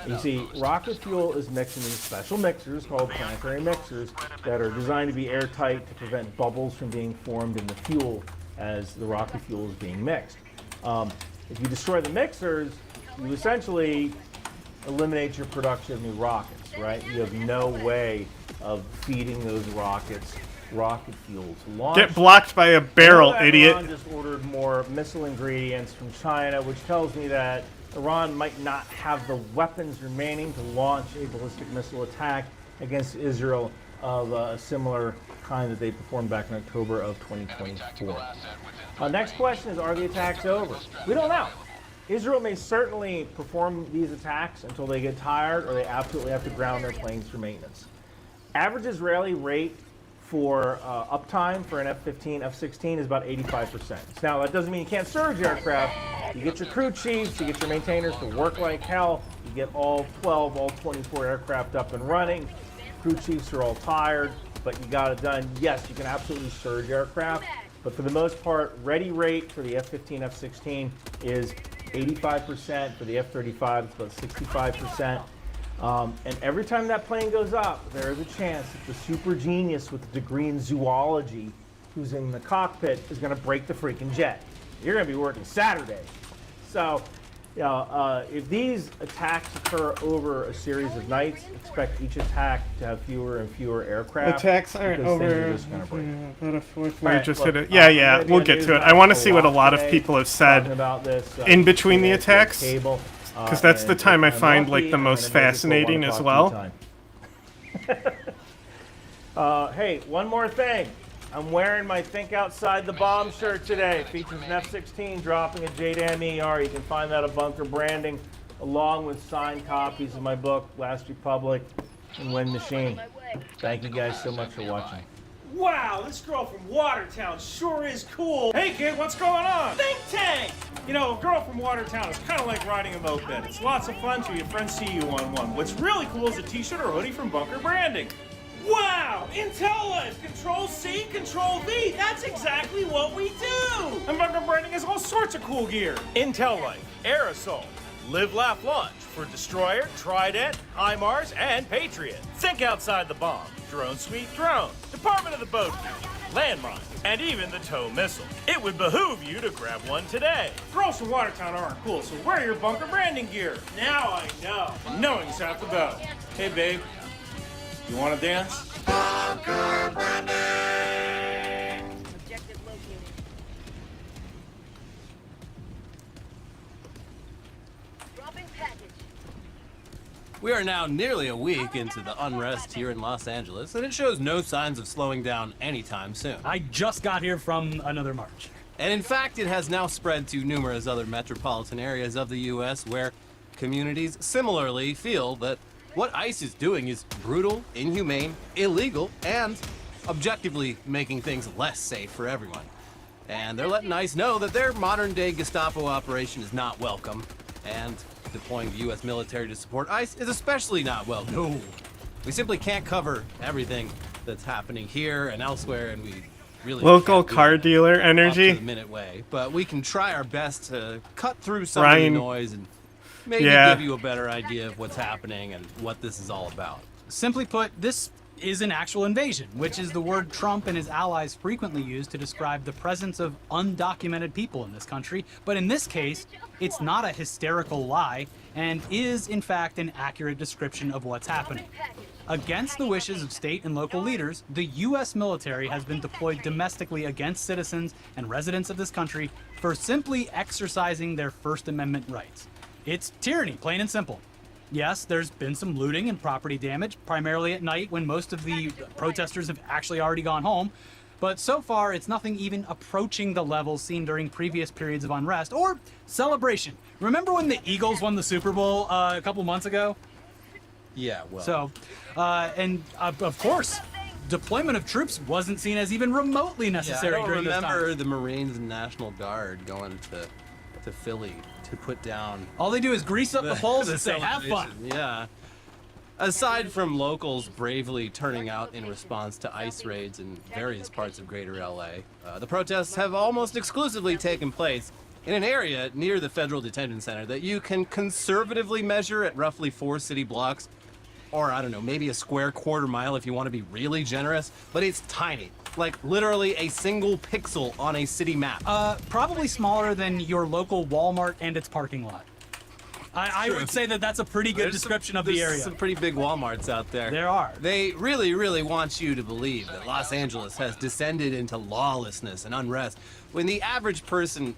You see, rocket fuel is mixed in these special mixers called planetary mixers that are designed to be airtight to prevent bubbles from being formed in the fuel as the rocket fuel is being mixed. If you destroy the mixers, you essentially eliminate your production of new rockets. Right? You have no way of feeding those rockets rocket fuel to launch. Get blocked by a barrel, idiot. Iran just ordered more missile ingredients from China, which tells me that Iran might not have the weapons remaining to launch a ballistic missile attack against Israel of a similar kind that they performed back in October of 2024. Next question is, are the attacks over? We don't know. Israel may certainly perform these attacks until they get tired, or they absolutely have to ground their planes for maintenance. Average Israeli rate for uptime for an F-15, F-16 is about 85%. Now, that doesn't mean you can't surge aircraft. You get your crew chiefs, you get your maintainers to work like hell, you get all 12, all 24 aircraft up and running. Crew chiefs are all tired, but you got it done. Yes, you can absolutely surge aircraft, but for the most part, ready rate for the F-15, F-16 is 85%. For the F-35, it's about 65%. And every time that plane goes up, there is a chance that the super genius with a degree in zoology who's in the cockpit is going to break the freaking jet. You're going to be working Saturday. So, if these attacks occur over a series of nights, expect each attack to have fewer and fewer aircraft. Attacks aren't over. Right, yeah, we'll get to it. I want to see what a lot of people have said in between the attacks, because that's the time I find like the most fascinating as well. Hey, one more thing. I'm wearing my Think Outside the Bomb shirt today. It features an F-16 dropping a JDAM ER. You can find that at Bunker Branding, along with signed copies of my book, Last Republic and When Machine. Thank you guys so much for watching. Wow, this girl from Watertown sure is cool. Hey kid, what's going on? Think tank! You know, a girl from Watertown is kind of like riding a moped. It's lots of fun till your friends see you on one. What's really cool is a t-shirt or hoodie from Bunker Branding. Wow! Intel Life! Control-C, Control-V! That's exactly what we do! And Bunker Branding has all sorts of cool gear. Intel Life, Aerosol, Live, Laugh, Launch for Destroyer, Trident, HIMARS, and Patriot. Think outside the bomb. Drone Suite Drone, Department of the Boat, Landmine, and even the tow missile. It would behoove you to grab one today. Girls from Watertown aren't cool, so wear your Bunker Branding gear. Now I know. Knowing's half the battle. Hey babe, you want to dance? Bunker Branding! Objective located. Dropping package. We are now nearly a week into the unrest here in Los Angeles, and it shows no signs of slowing down anytime soon. I just got here from another march. And in fact, it has now spread to numerous other metropolitan areas of the U.S. where communities similarly feel that what ICE is doing is brutal, inhumane, illegal, and objectively making things less safe for everyone. And they're letting ICE know that their modern-day Gestapo operation is not welcome, and deploying the U.S. military to support ICE is especially not welcome. No. We simply can't cover everything that's happening here and elsewhere, and we really local car dealer up energy. to the minute way. But we can try our best to cut through some of the noise and maybe give you a better idea of what's happening and what this is all about. Simply put, this is an actual invasion, which is the word Trump and his allies frequently use to describe the presence of undocumented people in this country. But in this case, it's not a hysterical lie and is, in fact, an accurate description of what's happening. Against the wishes of state and local leaders, the U.S. military has been deployed domestically against citizens and residents of this country for simply exercising their First Amendment rights. It's tyranny, plain and simple. Yes, there's been some looting and property damage, primarily at night when most of the protesters have actually already gone home. But so far, it's nothing even approaching the levels seen during previous periods of unrest or celebration. Remember when the Eagles won the Super Bowl a couple months ago? Yeah, well. So, and of course, deployment of troops wasn't seen as even remotely necessary during this time. I remember the Marines and National Guard going to Philly to put down. All they do is grease up the poles and say, have fun. Yeah. Aside from locals bravely turning out in response to ICE raids in various parts of greater LA, the protests have almost exclusively taken place in an area near the Federal Detention Center that you can conservatively measure at roughly 4 city blocks, or I don't know, maybe a square quarter mile if you want to be really generous, but it's tiny. Like literally a single pixel on a city map. Probably smaller than your local Walmart and its parking lot. I would say that that's a pretty good description of the area. There's some pretty big Walmarts out there. There are. They really, really want you to believe that Los Angeles has descended into lawlessness and unrest, when the average person,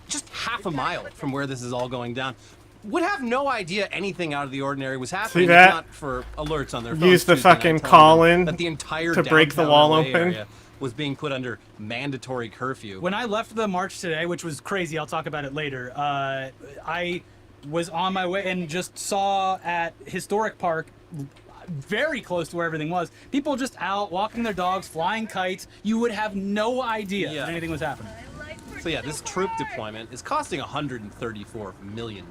just half a mile from where this is all going down, would have no idea anything out of the ordinary was happening, if not for alerts on their phones. Use the fucking call-in that the entire to break the wall open. Was being put under mandatory curfew. When I left the march today, which was crazy, I'll talk about it later, I was on my way and just saw at Historic Park, very close to where everything was, people just out walking their dogs, flying kites. You would have no idea that anything was happening. So yeah, this troop deployment is costing $134 million,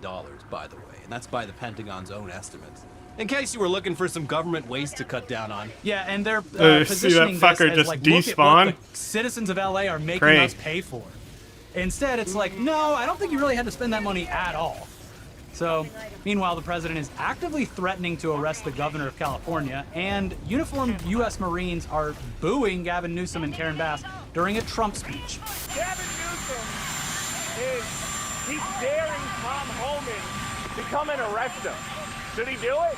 by the way, and that's by the Pentagon's own estimates. In case you were looking for some government waste to cut down on. Yeah, and they're positioning see that fucker this as just like, despawn? look at what the citizens of LA are making us pay for. Instead, it's like, no, I don't think you really had to spend that money at all. So, meanwhile, the president is actively threatening to arrest the governor of California, and uniformed U.S. Marines are booing Gavin Newsom and Karen Bass during a Trump speech. Gavin Newsom keeps daring Tom Homan to come and arrest him. Should he do it?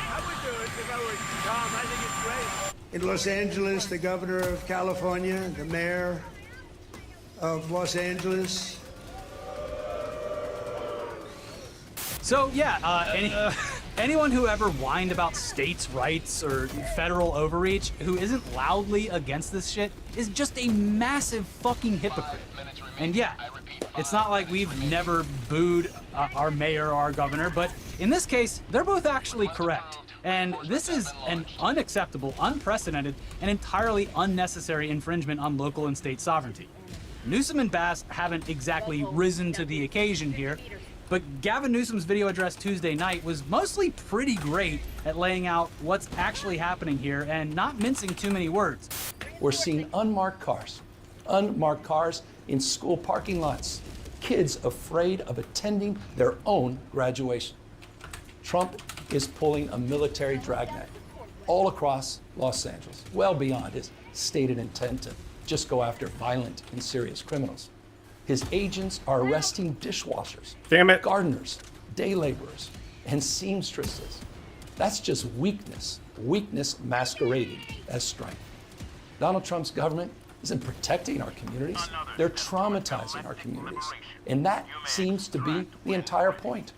I would do it if I were Tom. I think it's great. In Los Angeles, the governor of California, the mayor of Los Angeles. So yeah, anyone who ever whined about states' rights or federal overreach who isn't loudly against this shit is just a massive fucking hypocrite. And yeah, it's not like we've never booed our mayor or our governor, but in this case, they're both actually correct. And this is an unacceptable, unprecedented, and entirely unnecessary infringement on local and state sovereignty. Newsom and Bass haven't exactly risen to the occasion here, but Gavin Newsom's video address Tuesday night was mostly pretty great at laying out what's actually happening here and not mincing too many words. We're seeing unmarked cars in school parking lots, kids afraid of attending their own graduation. Trump is pulling a military dragnet all across Los Angeles, well beyond his stated intent to just go after violent and serious criminals. His agents are arresting dishwashers, gardeners, day laborers, and seamstresses. That's just weakness masquerading as strength. Donald Trump's government isn't protecting our communities, they're traumatizing our communities. And that seems to be the entire point.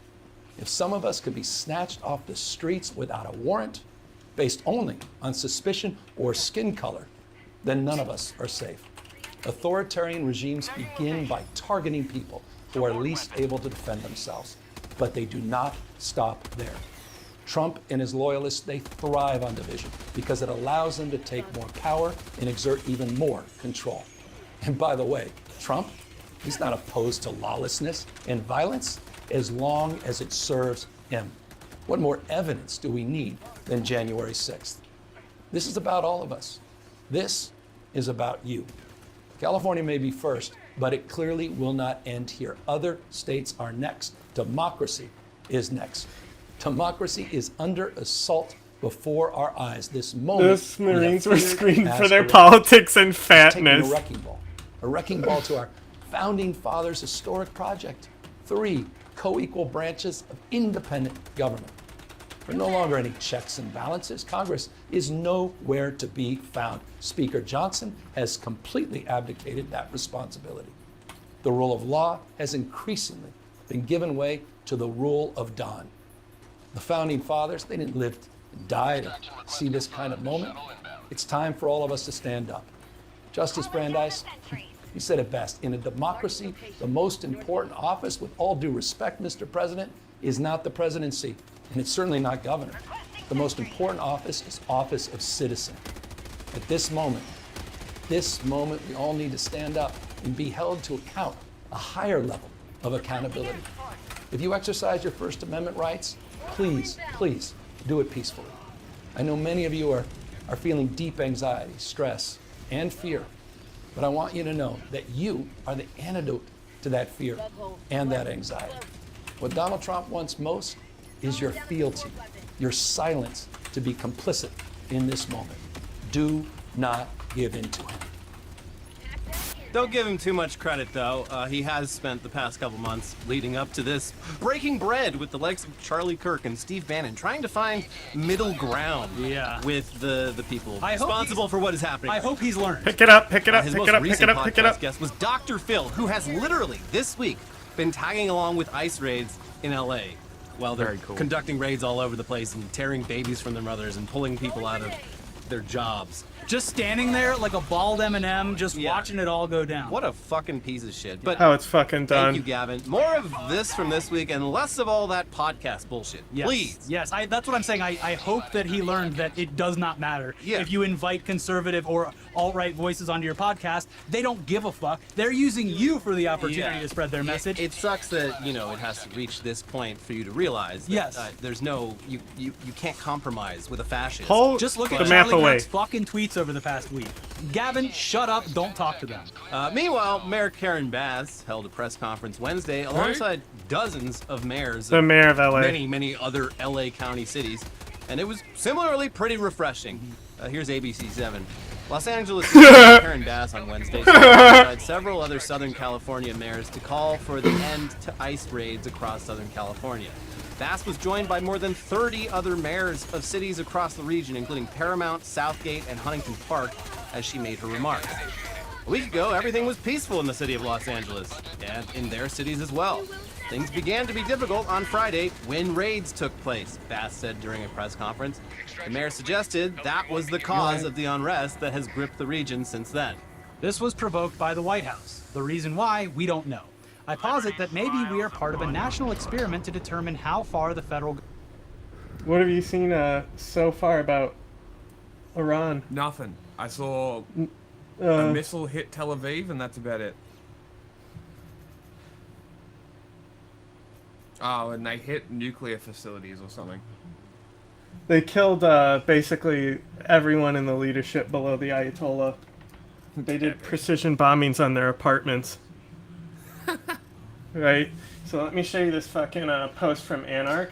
If some of us could be snatched off the streets without a warrant, based only on suspicion or skin color, then none of us are safe. Authoritarian regimes begin by targeting people who are least able to defend themselves, but they do not stop there. Trump and his loyalists, they thrive on division because it allows them to take more power and exert even more control. And by the way, Trump, he's not opposed to lawlessness and violence as long as it serves him. What more evidence do we need than January 6th? This is about all of us. This is about you. California may be first, but it clearly will not end here. Other states are next. Democracy is next. Democracy is under assault before our eyes. This moment, those Marines were screened for their politics and fatness. A wrecking ball to our founding fathers' historic project. 3 co-equal branches of independent government. There are no longer any checks and balances. Congress is nowhere to be found. Speaker Johnson has completely abdicated that responsibility. The rule of law has increasingly been given way to the rule of Don. The founding fathers, they didn't live and die to see this kind of moment. It's time for all of us to stand up. Justice Brandeis, he said it best. In a democracy, the most important office, with all due respect, Mr. President, is not the presidency, and it's certainly not governor. The most important office is office of citizen. At this moment, we all need to stand up and be held to account, a higher level of accountability. If you exercise your First Amendment rights, please do it peacefully. I know many of you are feeling deep anxiety, stress, and fear, but I want you to know that you are the antidote to that fear and that anxiety. What Donald Trump wants most is your fealty, your silence to be complicit in this moment. Do not give in to him. Don't give him too much credit, though. He has spent the past couple months leading up to this breaking bread with the likes of Charlie Kirk and Steve Bannon, trying to find middle ground with the people responsible for what is happening. I hope he's learned. Pick it up, pick it up, His pick most it up, recent pick it up, pick it up. guest was Dr. Phil, who has literally this week been tagging along with ICE raids in LA while they're conducting raids all over the place and tearing babies from their mothers and pulling people out of their jobs. Just standing there like a bald M&M, just watching it all go down. What a fucking piece of shit. But how it's fucking done. Thank you, Gavin. More of this from this week and less of all that podcast bullshit. Yes. Please. Yes, that's what I'm saying. I hope that he learned that it does not matter. If you invite conservative or alt-right voices onto your podcast, they don't give a fuck. They're using you for the opportunity to spread their message. It sucks that, it has to reach this point for you to realize that there's no, you can't compromise with a fascist. Just look at Charlie Kirk's fucking tweets over the past week. Gavin, shut up, don't talk to them. Meanwhile, Mayor Karen Bass held a press conference Wednesday alongside dozens of mayors The mayor of LA. many other LA County cities, and it was similarly pretty refreshing. Here's ABC 7. Los Angeles Mayor Karen Bass on Wednesday alongside several other Southern California mayors to call for the end to ICE raids across Southern California. Bass was joined by more than 30 other mayors of cities across the region, including Paramount, Southgate, and Huntington Park, as she made her remarks. A week ago, everything was peaceful in the city of Los Angeles, and in their cities as well. Things began to be difficult on Friday when raids took place, Bass said during a press conference. The mayor suggested that was the cause of the unrest that has gripped the region since then. This was provoked by the White House. The reason why, we don't know. I posit that maybe we are part of a national experiment to determine how far the federal... What have you seen so far about Iran? Nothing. I saw a missile hit Tel Aviv, and that's about it. Oh, and they hit nuclear facilities or something. They killed basically everyone in the leadership below the Ayatollah. They did precision bombings on their apartments. Right? So let me show you this fucking post from Anarch.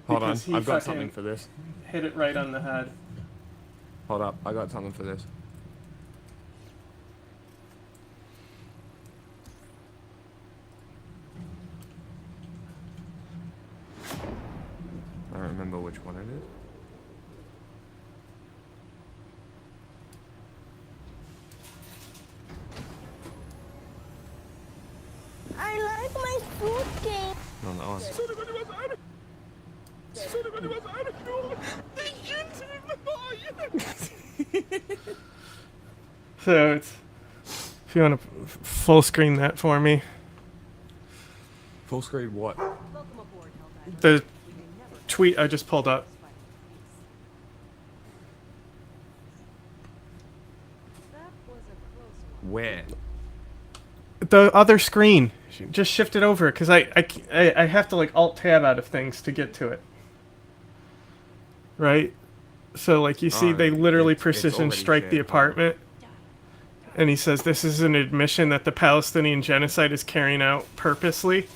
Hold on, I've got something for this. Hit it right on the head. Hold up, I got something for this. I don't remember which one it is. I like my food game. No, that one. So it's, if you want to full screen that for me. Full screen what? The tweet I just pulled up. Where? The other screen. Just shift it over, because I have to like Alt-Tab out of things to get to it. Right? So like you see they literally precision strike the apartment. And he says this is an admission that the Palestinian genocide is carrying out purposely.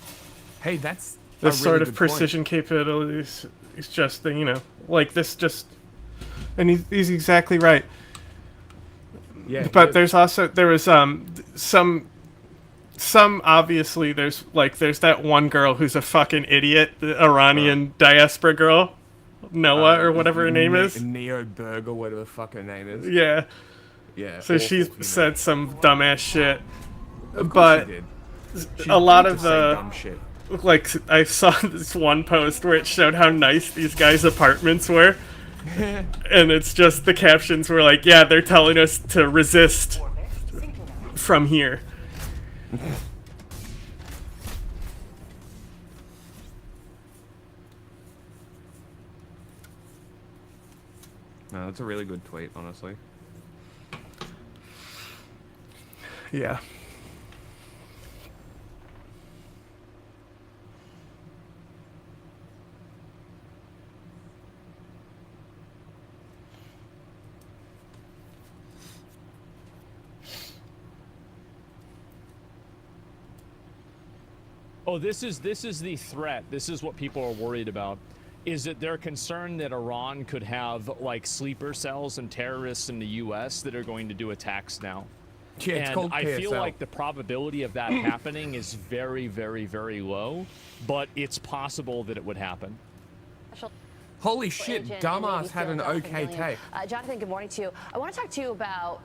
Hey, that's this sort of precision capabilities is just the, you know, like this just, and he's exactly right. Yeah. But there's also, there was some obviously there's that one girl who's a fucking idiot, the Iranian diaspora girl, Noah or whatever her name is. Neo Berg or whatever the fuck her name is. Yeah. Yeah. So she's said some dumbass shit. But a lot of the dumb shit. Like I saw this one post where it showed how nice these guys' apartments were. And it's just the captions were like, yeah, they're telling us to resist from here. No, that's a really good tweet, honestly. Yeah. Oh, this is the threat. This is what people are worried about. Is that they're concerned that Iran could have like sleeper cells and terrorists in the U.S. that are going to do attacks now. Yeah, it's called I feel PSL. like the probability of that happening is very, very, very low, but it's possible that it would happen. Holy shit, dumbass had an okay take. Jonathan, good morning to you. I want to talk to you about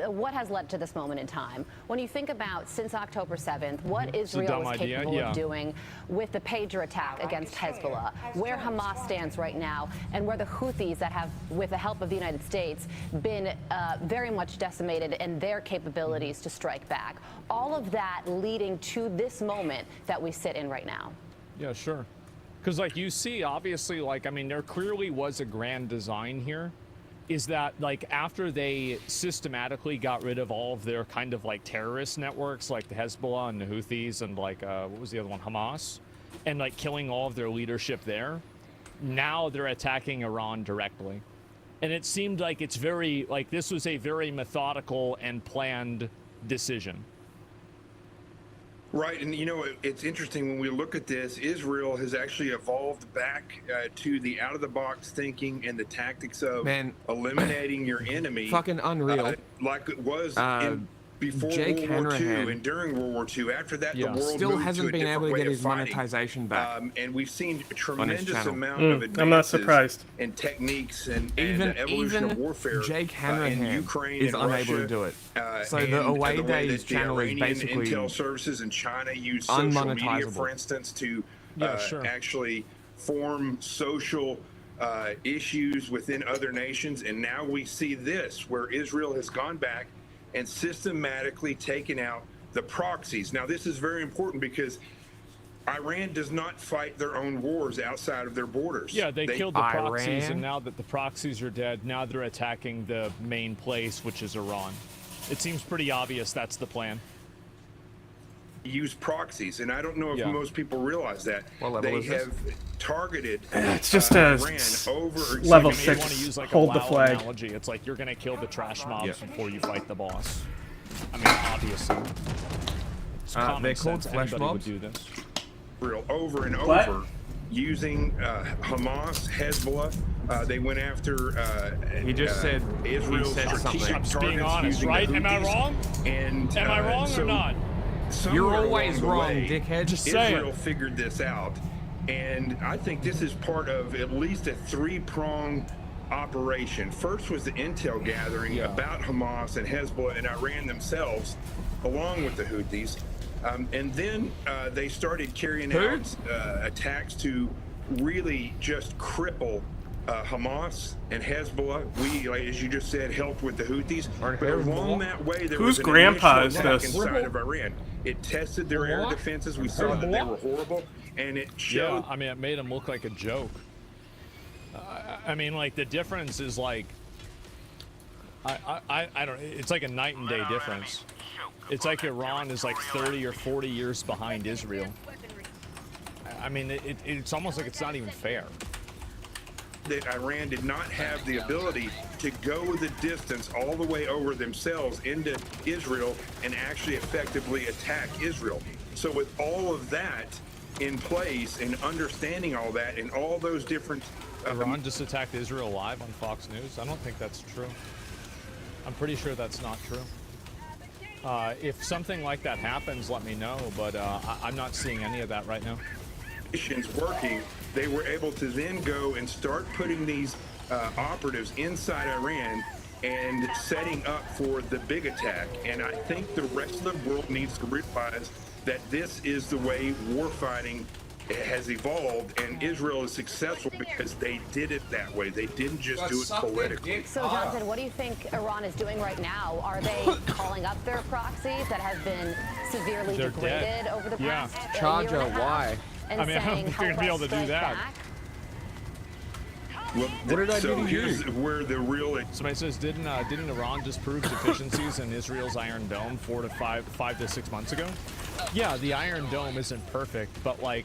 what has led to this moment in time. When you think about since October 7th, what Israel is capable of doing with the pager attack against Hezbollah, where Hamas stands right now, and where the Houthis that have, with the help of the United States, been very much decimated in their capabilities to strike back. All of that leading to this moment that we sit in right now. Yeah, sure. Because like you see, obviously, like, I mean, there clearly was a grand design here. Is that like after they systematically got rid of all of their kind of like terrorist networks like the Hezbollah and the Houthis and like what was the other one, Hamas, and like killing all of their leadership there, now they're attacking Iran directly. And it seemed like it's very like this was a very methodical and planned decision. Right, and you know, it's interesting when we look at this, Israel has actually evolved back to the out-of-the-box thinking and the tactics of eliminating your enemy. Fucking unreal. Like it was before Jake World War II Hanrahan and during World War II. After that, the world still moved hasn't to a been able different to way get of his fighting. monetization back. And we've seen a tremendous channel. amount of advances I'm not surprised. in techniques and Even evolution of warfare Jake in Hanrahan Ukraine is and unable Russia, to do it. So and the Away the way Days that the channel is Iranian basically intel services in China use social media, unmonetizable. for instance, to Yeah, sure. actually form social issues within other nations, and now we see this, where Israel has gone back and systematically taken out the proxies. Now, this is very important because Iran does not fight their own wars outside of their borders. Yeah, they killed the proxies, and now that the proxies are dead, now they're attacking the main place, which is Iran. It seems pretty obvious that's the plan. Use proxies, and I don't know if most people realize that. They have targeted it's just a Iran over level I mean, you want to 6 use like hold a the WoW flag. analogy. It's like you're going to kill the trash mobs before you fight the boss. I mean, obviously. It's common they're called sense. flesh Anybody mobs? would do this. Over and What? over, using Hamas, Hezbollah. They went after He just said Israel's he said strategic something. I'm just being targets honest, using right? the Am I Houthis. wrong? And Am I wrong or not? You're somewhere always along the wrong, way, dickhead. Just Israel saying. figured this out, and I think this is part of at least a 3-pronged operation. First was the intel gathering about Hamas and Hezbollah and Iran themselves, along with the Houthis, and then they started carrying out attacks to really just cripple Hamas and Hezbollah. We, like, as you just said, helped with the Houthis. But along that way, there Whose was an grandpa initial is attack this? inside of Iran. It tested their air defenses. We saw that they were horrible, and it showed. Yeah, I mean, it made him look like a joke. I mean, like, the difference is like, I don't. It's like a night and day difference. It's like Iran is like 30 or 40 years behind Israel. I mean, it's almost like it's not even fair. That Iran did not have the ability to go the distance all the way over themselves into Israel and actually effectively attack Israel. So with all of that in place and understanding all that and all those different... Iran just attacked Israel live on Fox News? I don't think that's true. I'm pretty sure that's not true. If something like that happens, let me know, but I'm not seeing any of that right now. Working, they were able to then go and start putting these operatives inside Iran and setting up for the big attack. And I think the rest of the world needs to realize that this is the way warfighting has evolved, and Israel is successful because they did it that way. They didn't just do it politically. So, Jonathan, what do you think Iran is doing right now? Are they calling up their proxies that have been severely degraded over the past year and a half? I mean, I don't think they're going to be able to do that. Well, what did I so do to here's you? where the real... Somebody says, didn't Iran just prove deficiencies in Israel's Iron Dome 5 to 6 months ago? Yeah, the Iron Dome isn't perfect, but like,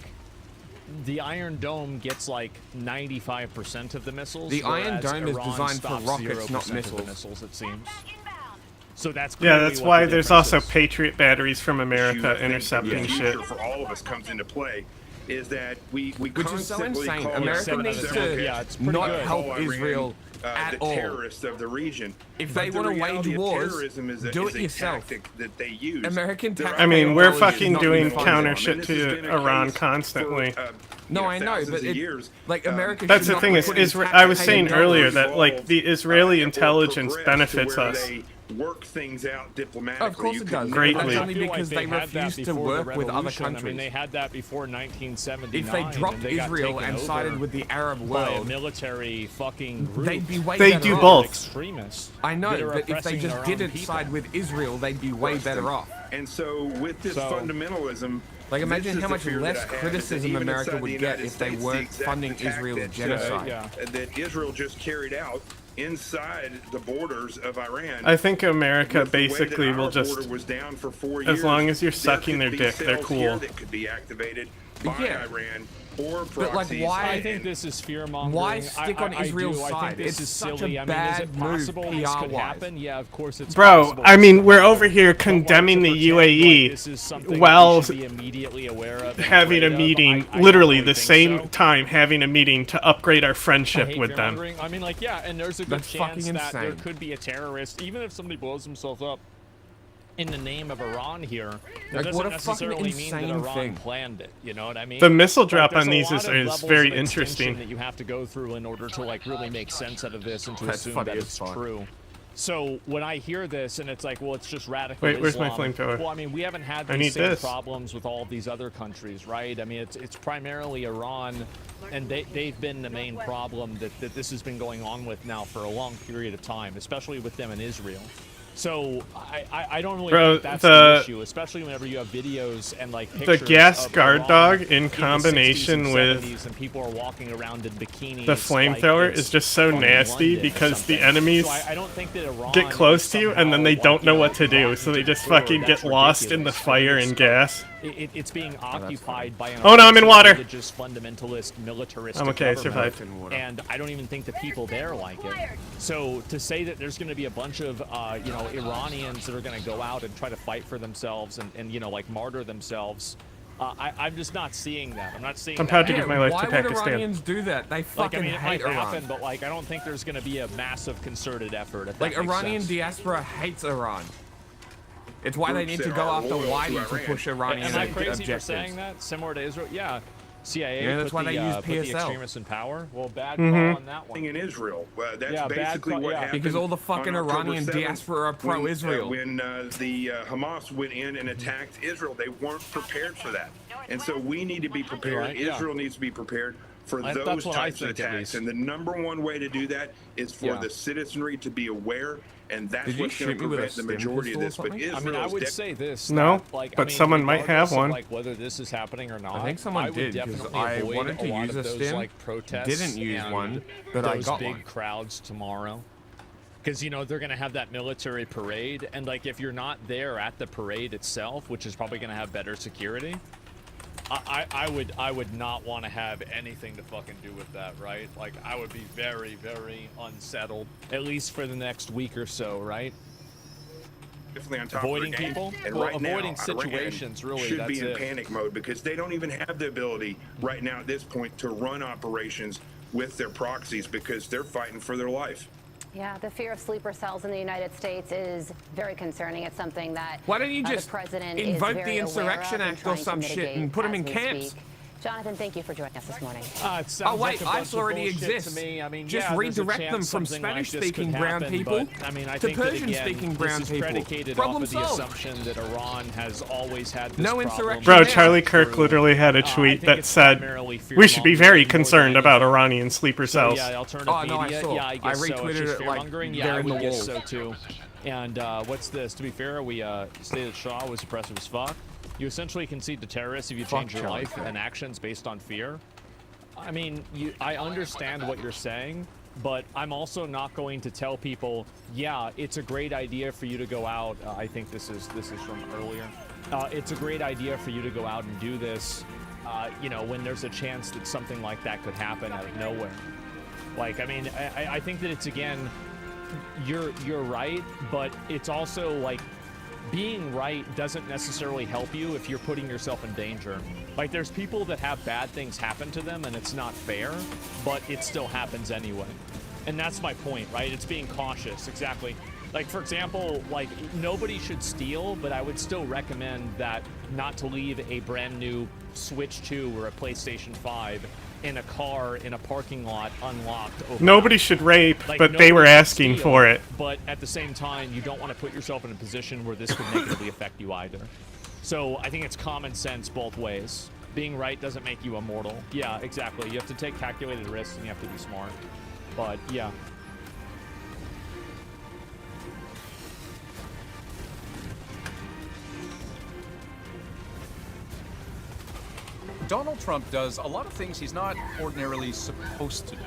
the Iron Dome gets like 95% of the missiles. The Iron Dome is Iran designed for stops rockets, not 0% of missiles. the missiles, it seems. So that's Yeah, that's why there's difference also is. Patriot batteries from America The intercepting shit. future for all of us comes into play is that we Which is so constantly insane. call America Iran needs several to occasions not call help Iran, Israel at the all. terrorists of the region. If But they the want to reality wage of wars, terrorism is do is it yourself. tactic that they use. American Their I mean, we're ideology is fucking not doing even counter fundamental. shit And this has to been a Iran case constantly. for, No, I know, thousands but of years. like America. That's should the not thing is, put I was taxpaying saying dollars earlier that like the Israeli intelligence progress benefits to where us. they work things out diplomatically. Of course You it can does. never- Greatly. That's only I feel because like they had that refuse to before the work with other revolution. I mean, countries. they had that before 1979. If they dropped and they got Israel taken and sided over with the Arab by a world, military fucking group. they'd be way They better do off. both. Extremists. I know, that are but if they oppressing just their own didn't people. side with Israel, they'd be way better off. And so with this fundamentalism, Like, imagine this is how the much fear less that I have, is that criticism even America inside would the get United if they States, the weren't exact funding attack Israel's that, genocide. that Israel just carried out inside the borders of Iran. I think America with the way that basically will our just, border was down for 4 as years, long as you're there sucking could their be dick, they're cells cool. here that could be activated by Yeah. Iran or But, like, proxies. why- I think this is fear mongering. Why stick on Israel's I side? think this It's is such silly. a I mean, is bad it move, possible this could PR-wise. happen? Yeah, of course it's Bro, possible. I mean, we're over here condemning the UAE This is something while we should be immediately aware of and having a afraid of. meeting, I literally don't the really same think so. time having a meeting to upgrade our I friendship hate with them. fear-mongering. I mean, like, yeah, and there's a good That's chance fucking that there insane. could be a terrorist, even if somebody blows himself up in the name of Iran here. That Like, what doesn't a fucking necessarily mean that insane Iran thing. planned it. You know what I mean? The missile Like, drop there's on a these lot is of levels very of extension interesting. that you have to go through in order to like really make sense out of this and to That's assume funny that as it's fuck. true. So when I hear this and it's like, well, it's just radical Wait, where's my Islam. flamethrower? Well, I mean, we haven't had I these need same this. problems with all of these other countries, right? I mean, it's primarily Iran, and they've been the main problem that this has been going on with now for a long period of time, especially with them in Israel. So I don't really think that's the issue, especially whenever you have videos and like pictures the gas of guard Iran dog in the combination 60s and with 70s and people are walking around in bikinis. the flamethrower is just so nasty because the enemies I don't think that Iran get close to you and then they don't know what to do, so they just fucking get lost in the fire and gas. It's being occupied by an oh no, I'm in water. religious, fundamentalist, militaristic I'm okay, I government, survived. and I don't even think the people there like it. So to say that there's going to be a bunch of you know, Iranians that are going to go out and try to fight for themselves and you know, like martyr themselves, I'm just not seeing that. I'm not seeing. I'm proud to give my life to Why would Pakistan. Iranians do that? They fucking I mean, it hate might Iran. happen, but like, I don't think there's going to be a massive concerted effort. If Like that makes Iranian sense. diaspora hates Iran. It's why they need to go after Whitey to push Iranian Am I crazy objectives. for saying that? Similar to Israel? Yeah. CIA Yeah, that's put why the, they use put the PSL. extremists in power. Well, bad call on that one. In Israel, that's Yeah, bad basically call, what yeah. happened. Because all the fucking on October Iranian 7th diaspora are pro-Israel. When the Hamas went in and attacked Israel, they weren't prepared for that, and so we need to be prepared. Right, yeah. Israel needs to be prepared for That's those what I types of think, at attacks. least. And the number one way to do that is for the citizenry to be aware, and that's Did you what's going shoot to me with a prevent the stem majority of pistol this. or But something? I Israel mean, I is would say this. No, that, like, but I mean, someone might regardless have of, one. like whether this is happening or not. I think someone would did, 'cause definitely I avoid wanted to a lot use of a those, stem, like, protests didn't use and one, but I those got big one. crowds tomorrow. Because, you know, they're going to have that military parade, and, like, if you're not there at the parade itself, which is probably going to have better security, I would not want to have anything to fucking do with that, right? Like, I would be very, very unsettled, at least for the next week or so, right? Definitely on top Avoiding of their game. people? And Well, right now, avoiding Iran situations, really, should that's be in it. panic mode because they don't even have the ability right now at this point to run operations with their proxies because they're fighting for their life. Yeah, the fear of sleeper cells in the United States is very concerning. It's something that Why don't you the just president invoke is the very Insurrection aware of Act or trying to some shit mitigate and put 'em as in we camps? speak. Jonathan, thank you for joining us this morning. It sounds Oh wait, like a bunch ICE of already bullshit exists. to me. I mean, just yeah, there's a redirect them chance from something like this could Spanish-speaking brown happen, people but, I mean, I to think that, again, Persian-speaking brown this is people. predicated Problem off of the solved. assumption that Iran has always had this No problem. insurrection. Bro, Charlie Kirk literally had a tweet that said, "We should be very concerned about Iranian sleeper cells." Yeah, alternative Oh, no, I media. saw. Yeah, I guess I so. It's retweeted just it, like, fear-mongering. Yeah, they're I in would the guess walls. so too. And what's this? To be fair, we stated Shah was oppressive as fuck. You essentially concede to terrorists if you change your Charlie life Kirk. and actions based on fear. I mean, I understand what you're saying, but I'm also not going to tell people, yeah, it's a great idea for you to go out. I think this is from earlier. It's a great idea for you to go out and do this, you know, when there's a chance that something like that could happen out of nowhere. Like, I mean, I think that it's, again, you're right, but it's also like being right doesn't necessarily help you if you're putting yourself in danger. Like, there's people that have bad things happen to them and it's not fair, but it still happens anyway. And that's my point, right? It's being cautious, exactly. Like, for example, like, nobody should steal, but I would still recommend that not to leave a brand new Switch 2 or a PlayStation 5 in a car in a parking lot unlocked. Nobody should rape, Like, but they were nobody should asking steal, for it. But at the same time, you don't want to put yourself in a position where this could negatively affect you either. So I think it's common sense both ways. Being right doesn't make you immortal. Yeah, exactly. You have to take calculated risks and you have to be smart. But yeah. Donald Trump does a lot of things he's not ordinarily supposed to do.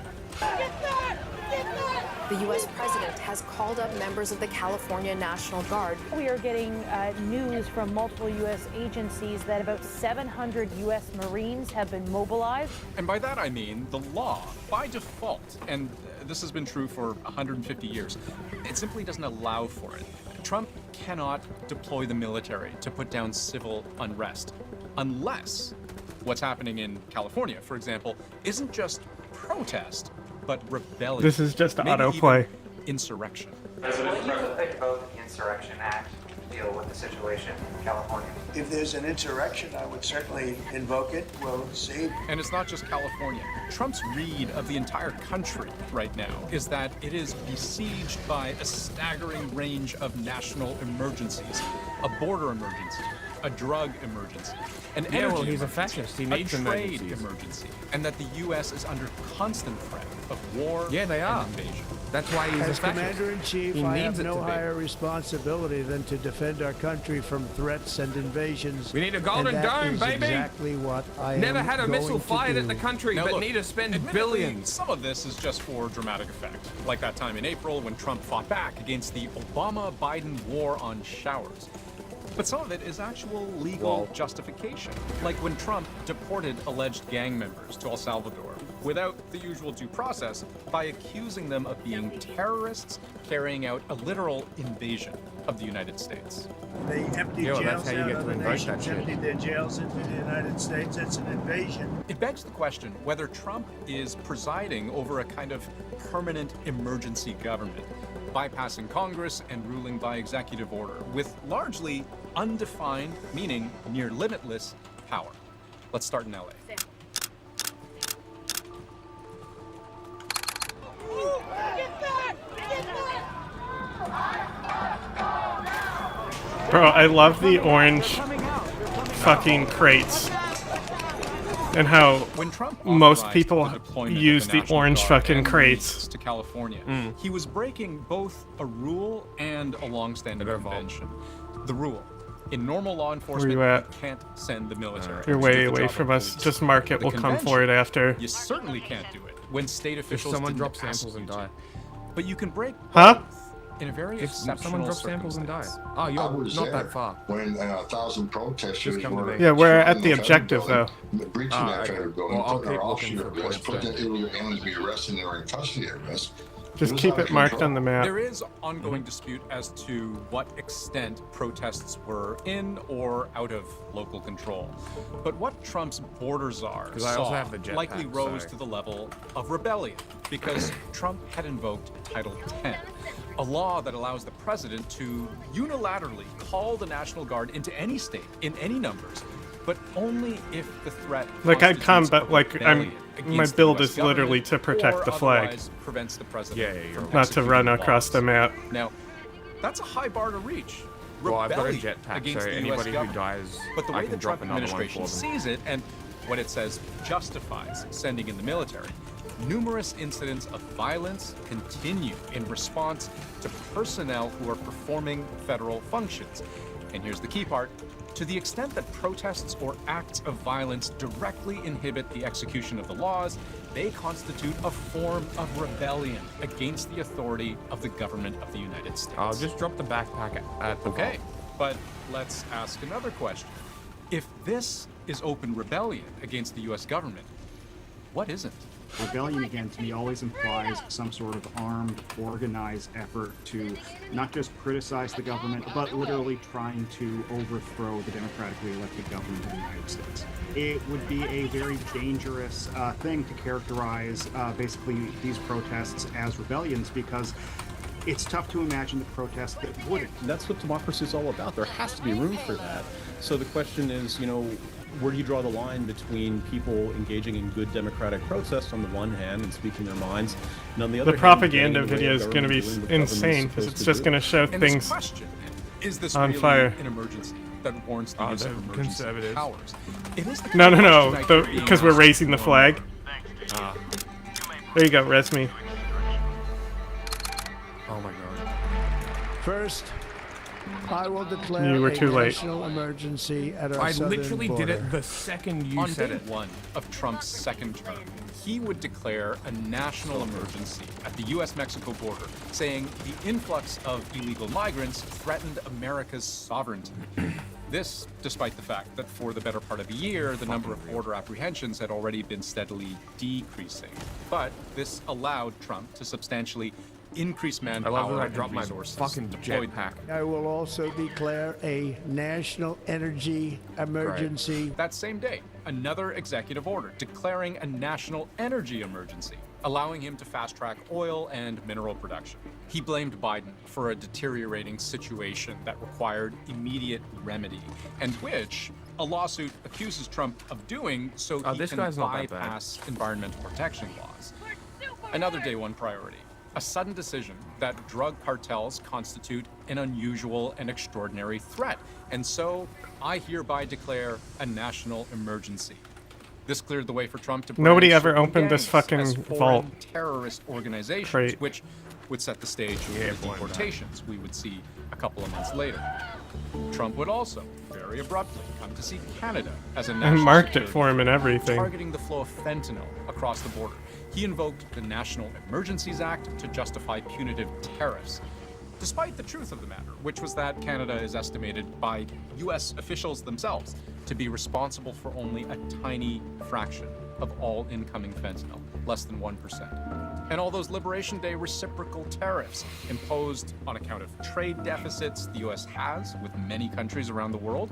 The U.S. president has called up members of the California National Guard. We are getting news from multiple U.S. agencies that about 700 U.S. Marines have been mobilized. And by that I mean the law, by default, and this has been true for 150 years, it simply doesn't allow for it. Trump cannot deploy the military to put down civil unrest unless what's happening in California, for example, isn't just protest, but rebellion. This is just maybe autoplay. even insurrection. What do you think about the Insurrection Act? deal with the situation in California? If there's an insurrection, I would certainly invoke it. We'll see. And it's not just California. Trump's read of the entire country right now is that it is besieged by a staggering range of national emergencies. A border emergency, a drug emergency, an energy well, he's a emergency, fascist. He needs a trade emergencies. emergency, and that the U.S. is under constant threat of war Yeah, they are. and invasion. That's why he's a As fascist. Commander-in-Chief, He I needs have it no to be. higher responsibility than to defend our country from threats and invasions. We need a golden and that dome, is baby. Exactly what I Never am had a missile going to fired at do. the country, Now but look, need to spend admittedly, billions. Some of this is just for dramatic effect, like that time in April when Trump fought back against the Obama-Biden war on showers. But some of it is actual legal justification, like when Trump deported alleged gang members to El Salvador without the usual due process by accusing them of being terrorists carrying out a literal invasion of the United States. They empty Yo, that's jails how you out. get to Other invoke that nations shit. empty their jails into the United States. It's an invasion. It begs the question whether Trump is presiding over a kind of permanent emergency government, bypassing Congress and ruling by executive order, with largely undefined, meaning near limitless, power. Let's start in LA. Bro, I love the orange fucking crates. And how When Trump most authorized people the deployment of use the the National orange Guard fucking and crates. police to California, Mm. he was breaking both a rule and a long-standing convention. The rule: in normal law enforcement, you at? can't send the military. You're to way do the away job from of us. police. Just mark it. The We'll come for it convention, after. You certainly can't do it when state If officials someone didn't drops ask samples you and to. die. But you can break Huh? both in a very If exceptional someone drops samples and die. circumstance. Oh, I you're was not there that far. when 1,000 protesters Just come to were me. Yeah, we're shot at in the federal objective, building, though. breaching Ah, that okay. federal building, Well, I'll putting our keep officers looking at for risk, put points the illegal aliens to be arrested and they were in custody at risk. Just was keep out of it marked control. on the map. There is ongoing dispute as to what extent protests were in or out of local control. But what Trump's border czar 'Cause I also saw have the jetpack, likely rose so- to the level of rebellion because Trump had invoked Title 10, a law that allows the president to unilaterally call the National Guard into any state in any numbers, but only if the threat Like, I'd come, constitutes but, a like, rebellion my against the build US is literally government to protect or the flag. otherwise prevents the president from Not to run executing across the laws. map. Now, that's a high bar to reach. Well, I've got a Rebellion jetpack, against so the US anybody who government. dies, But the I way can the drop Trump another one administration for them. sees it, and what it says justifies sending in the military, numerous incidents of violence continue in response to personnel who are performing federal functions. And here's the key part. To the extent that protests or acts of violence directly inhibit the execution of the laws, they constitute a form of rebellion against the authority of the government of the United States. I'll just drop the backpack at the Okay, but let's ask another question. If this is open rebellion against the U.S. government, what isn't? Rebellion, again, to me, always implies some sort of armed, organized effort to not just criticize the government, but literally trying to overthrow the democratically elected government of the United States. It would be a very dangerous thing to characterize basically these protests as rebellions, because it's tough to imagine the protests that wouldn't. That's what democracy is all about. There has to be room for that. So the question is, where do you draw the line between people engaging in good democratic protests on the one hand and speaking their minds, and on the other The hand, propaganda getting in the way video of is going to be government doing what insane government's because supposed it's to just do? going to show And things this question, is this on really fire. an emergency that warrants the Oh, use of the emergency conservatives. powers? It is the No, kind no, of no. question I keep Because being we're raising the asked. flag. Ah. There you go, Resmi. Oh my god. First, I will declare You were a too late. national emergency at our I southern literally border. did it the second you On said day it. one of Trump's second term, he would declare a national emergency at the U.S.-Mexico border, saying the influx of illegal migrants threatened America's sovereignty. This, despite the fact that for the better part of a year, the number of border apprehensions had already been steadily decreasing. But this allowed Trump to substantially increased manpower I love that I and dropped my resources fucking deployed. jetpack. I will also declare a national energy emergency. That same day, another executive order declaring a national energy emergency, allowing him to fast-track oil and mineral production. He blamed Biden for a deteriorating situation that required immediate remedy, and which a lawsuit accuses Trump of doing so he this can guy's not that bad. bypass environmental protection laws. Another day one priority, a sudden decision that drug cartels constitute an unusual and extraordinary threat, and so I hereby declare a national emergency. This cleared the way for Trump to Nobody brand ever certain opened this gangs fucking as foreign vault. terrorist organizations, Great. which would set the stage for the deportations we would see a couple of months later. Trump would also, very abruptly, come to see Canada as a I national marked it security for him and threat, everything. targeting the flow of fentanyl across the border. He invoked the National Emergencies Act to justify punitive tariffs, despite the truth of the matter, which was that Canada is estimated by U.S. officials themselves to be responsible for only a tiny fraction of all incoming fentanyl, less than 1%. And all those Liberation Day reciprocal tariffs imposed on account of trade deficits the U.S. has with many countries around the world.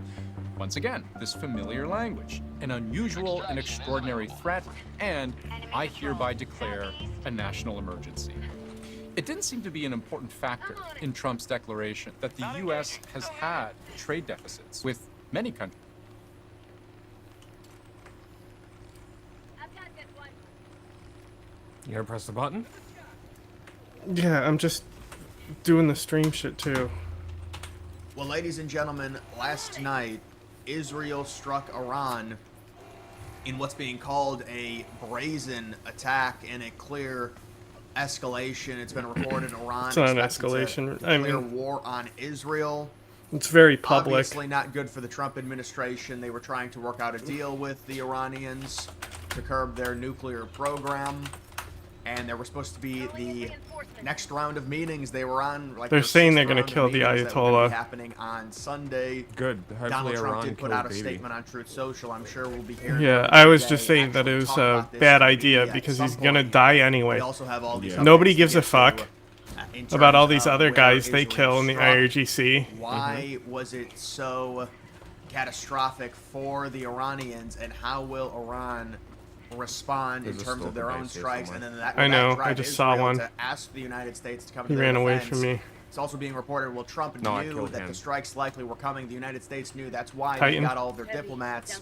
Once again, this familiar language, an unusual and extraordinary threat, and I hereby declare a national emergency. It didn't seem to be an important factor in Trump's declaration that the U.S. has had trade deficits with many countries. You gotta press the button? Yeah, I'm just doing the stream shit too. Well, ladies and gentlemen, last night, Israel struck Iran in what's being called a brazen attack and a clear escalation. It's been reported Iran It's not an expects escalation. to I declare mean, war on Israel. it's very public. Obviously not good for the Trump administration. They were trying to work out a deal with the Iranians to curb their nuclear program. And there was supposed to be the next round of meetings they were on. Like They're saying they're going gonna to kill the Ayatollah. Ayatollah. Happening on Sunday. Good. Hopefully Donald Trump Iran did put killed out a baby. statement on Truth Social. I'm sure we'll be hearing. Yeah, from I him was today just saying that it was talk a about this bad on idea media at because some he's gonna point. die anyway. We also have all these Nobody updates gives to a get to, fuck in about all terms these of other where guys they Israel kill in the struck. IRGC. Why was it so catastrophic for the Iranians, and how will Iran respond in There's a terms of their stalker own base here strikes? And then that I know, will drive I just saw Israel one. to ask the United States to come He to their ran away defense. from me. It's also being reported, well, Trump No, I knew killed that him. the strikes likely were coming. The United States knew. That's why Titan. they got all of their diplomats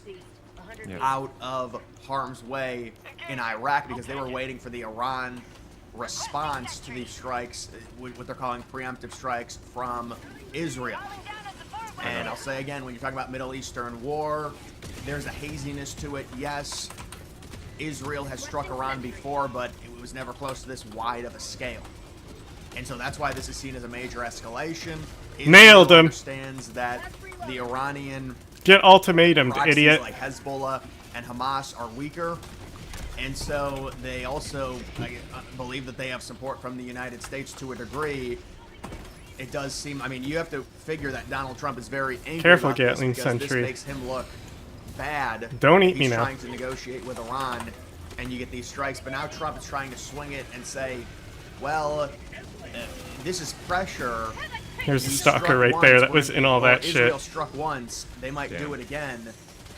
Yep. out of harm's way in Iraq, because they were waiting for the Iran response to these strikes, what they're calling preemptive strikes from Israel. And I'll say again, when you're talking about Middle Eastern war, there's a haziness to it. Yes, Israel has struck Iran before, but it was never close to this wide of a scale. And so that's why this is seen as a major escalation. Israel Nailed him. understands that the Iranian Get ultimatumed, proxies idiot. like Hezbollah and Hamas are weaker. And so they also believe that they have support from the United States to a degree. It does seem, I mean, you have to figure that Donald Trump is very angry Careful, about this, Gatling because Sentry. this makes him look bad. Don't eat He's me now. trying to negotiate with Iran, and you get these strikes. But now Trump is trying to swing it and say, well, this is pressure. There's a We stalker struck right once, there that we're was gonna in do- all well, that Israel shit. struck once. They might do it again.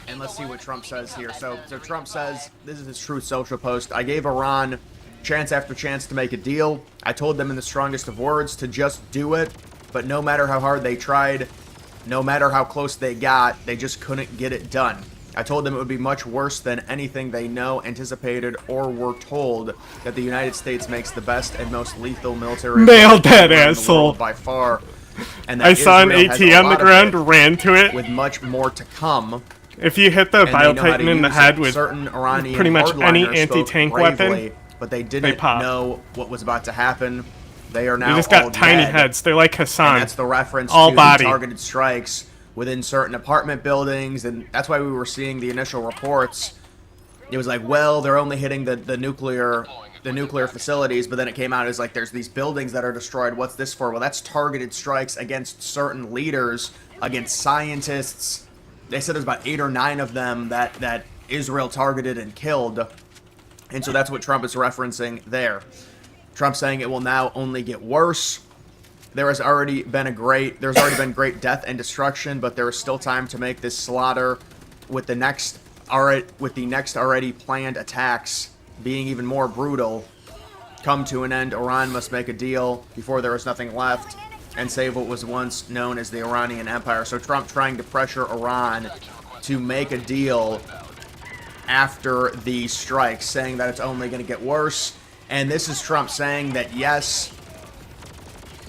And let's see what Trump says here. So Trump says, this is his Truth Social post. I gave Iran chance after chance to make a deal. I told them in the strongest of words to just do it. But no matter how hard they tried, no matter how close they got, they just couldn't get it done. I told them it would be much worse than anything they know, anticipated, or were told, that the United States makes the best and most lethal military Nailed that in the asshole. world by far. And that I saw an Israel has AT a on the lot of ground, it, ran to it. with much more to come. If you hit the And they Bile know how to Titan in the use head it. with certain Iranian pretty much any hardliners anti-tank spoke bravely, weapon, but they they didn't pop. know what was about to happen. They are now They just got all tiny dead. heads. They're like Hassan. And that's the reference All to body. the targeted strikes within certain apartment buildings, and that's why we were seeing the initial reports. It was like, well, they're only hitting the nuclear facilities, but then it came out as like there's these buildings that are destroyed. What's this for? Well, that's targeted strikes against certain leaders, against scientists. They said there's about 8 or 9 of them that Israel targeted and killed, and so that's what Trump is referencing there. Trump saying it will now only get worse. There's already been great death and destruction, but there is still time to make this slaughter with the next already planned attacks being even more brutal come to an end. Iran must make a deal before there is nothing left and save what was once known as the Iranian Empire. So Trump trying to pressure Iran to make a deal after the strikes, saying that it's only going to get worse. And this is Trump saying that, yes,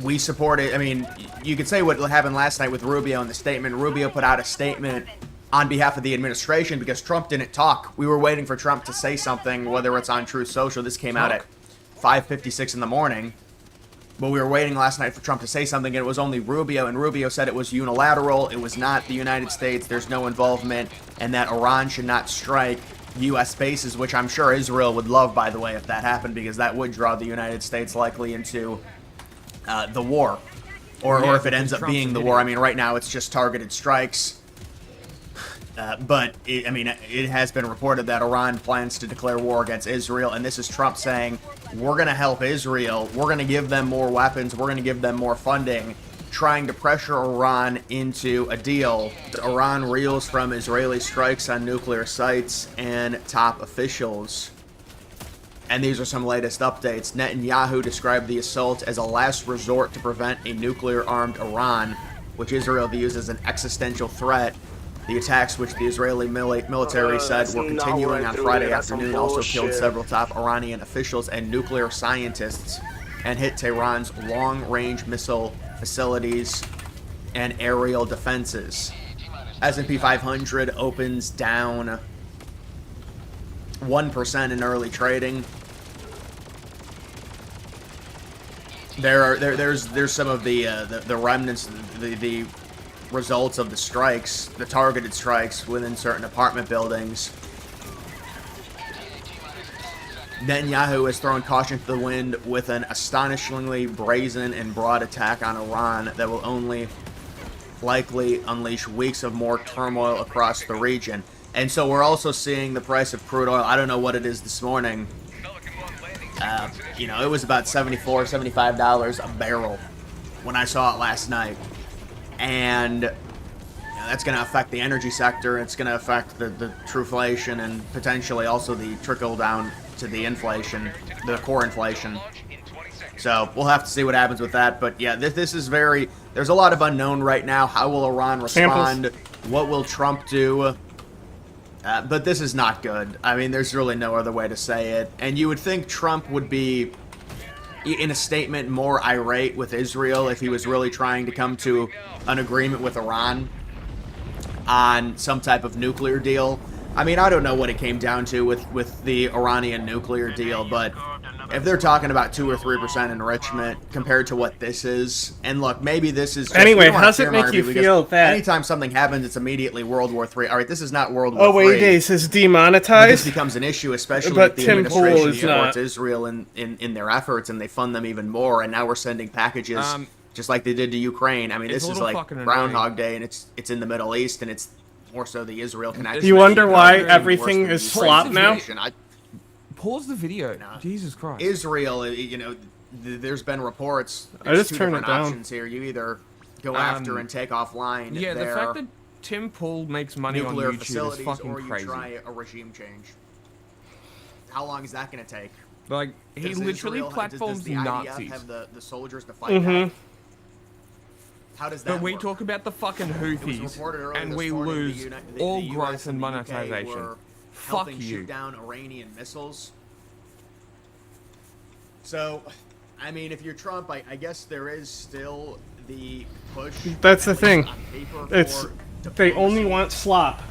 we support it. I mean, you could say what happened last night with Rubio in the statement. Rubio put out a statement on behalf of the administration because Trump didn't talk. We were waiting for Trump to say something, whether it's on Truth Social. This came out at 5:56 in the morning. But we were waiting last night for Trump to say something, and it was only Rubio, and Rubio said it was unilateral, it was not the United States, there's no involvement, and that Iran should not strike U.S. bases, which I'm sure Israel would love, by the way, if that happened, because that would draw the United States likely into the war. Or if it ends up being the war. I mean, right now it's just targeted strikes. But, it has been reported that Iran plans to declare war against Israel, and this is Trump saying, we're going to help Israel, we're going to give them more weapons, we're going to give them more funding, trying to pressure Iran into a deal. Iran reels from Israeli strikes on nuclear sites and top officials. And these are some latest updates. Netanyahu described the assault as a last resort to prevent a nuclear-armed Iran, which Israel views as an existential threat. The attacks, which the Israeli military said were continuing on Friday afternoon, also killed several top Iranian officials and nuclear scientists and hit Tehran's long-range missile facilities and aerial defenses. S&P 500 opens down 1% in early trading. There's some of the remnants, the results of the strikes, the targeted strikes within certain apartment buildings. Netanyahu has thrown caution to the wind with an astonishingly brazen and broad attack on Iran that will only likely unleash weeks of more turmoil across the region. And so we're also seeing the price of crude oil. I don't know what it is this morning. It was about $74, $75 a barrel when I saw it last night. And that's going to affect the energy sector. It's going to affect the truflation and potentially also the trickle down to the inflation, the core inflation. So we'll have to see what happens with that. But yeah, this is there's a lot of unknown right now. How will Iran respond? What will Trump do? But this is not good. I mean, there's really no other way to say it. And you would think Trump would be, in a statement, more irate with Israel if he was really trying to come to an agreement with Iran on some type of nuclear deal. I mean, I don't know what it came down to with the Iranian nuclear deal, but if they're talking about 2 or 3% enrichment compared to what this is, and look, maybe this is just, anyway, how's it make you feel that anytime something happens, it's immediately World War III? All right, this is not World War III. Oh wait, this is demonetized. This becomes an issue, especially if the administration supports Israel in their efforts, and they fund them even more. And now we're sending packages just like they did to Ukraine. I mean, this is like Groundhog Day, and it's in the Middle East, and it's more so the Israel connection. You wonder why everything is slop now? Pause the video. Jesus Christ. Israel, there's been reports. I just two turned different it down. Options here. You either go after and take offline. Yeah, the fact that Tim Pool makes money on nuclear YouTube facilities, is fucking or you crazy. try a regime change. How long is that going to take? Like, he literally platforms does the IDF Nazis. have the soldiers to fight back? How does that But we work? talk about the fucking Houthis, and we lose all growth and monetization. Fuck helping you. shoot down Iranian missiles. So, I mean, if you're Trump, I guess there is still the push. That's the thing. on paper It's for they only want slop.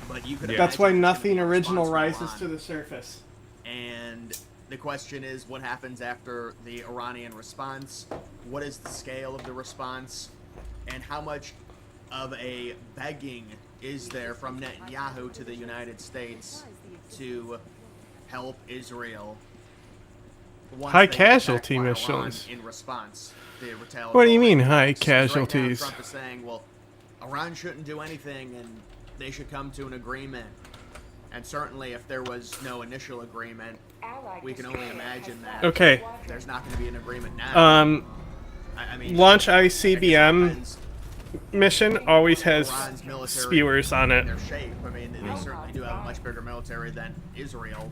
But you could That's why imagine nothing a original response rises from to the surface. And the question is, what happens after the Iranian response? What is the scale of the response? And how much of a begging is there from Netanyahu to the United States to help Israel? High casualty missions. In response to retaliatory. What do you mean, high Right now, casualties? Trump is saying, well, Iran shouldn't do anything and they should come to an agreement. And certainly if there was no initial agreement, we can only imagine that Okay. there's not going to be an agreement now. I mean, Launch ICBM mission always has Iran's military spewers on it. in their shape. I mean, they certainly do have a much bigger military than Israel.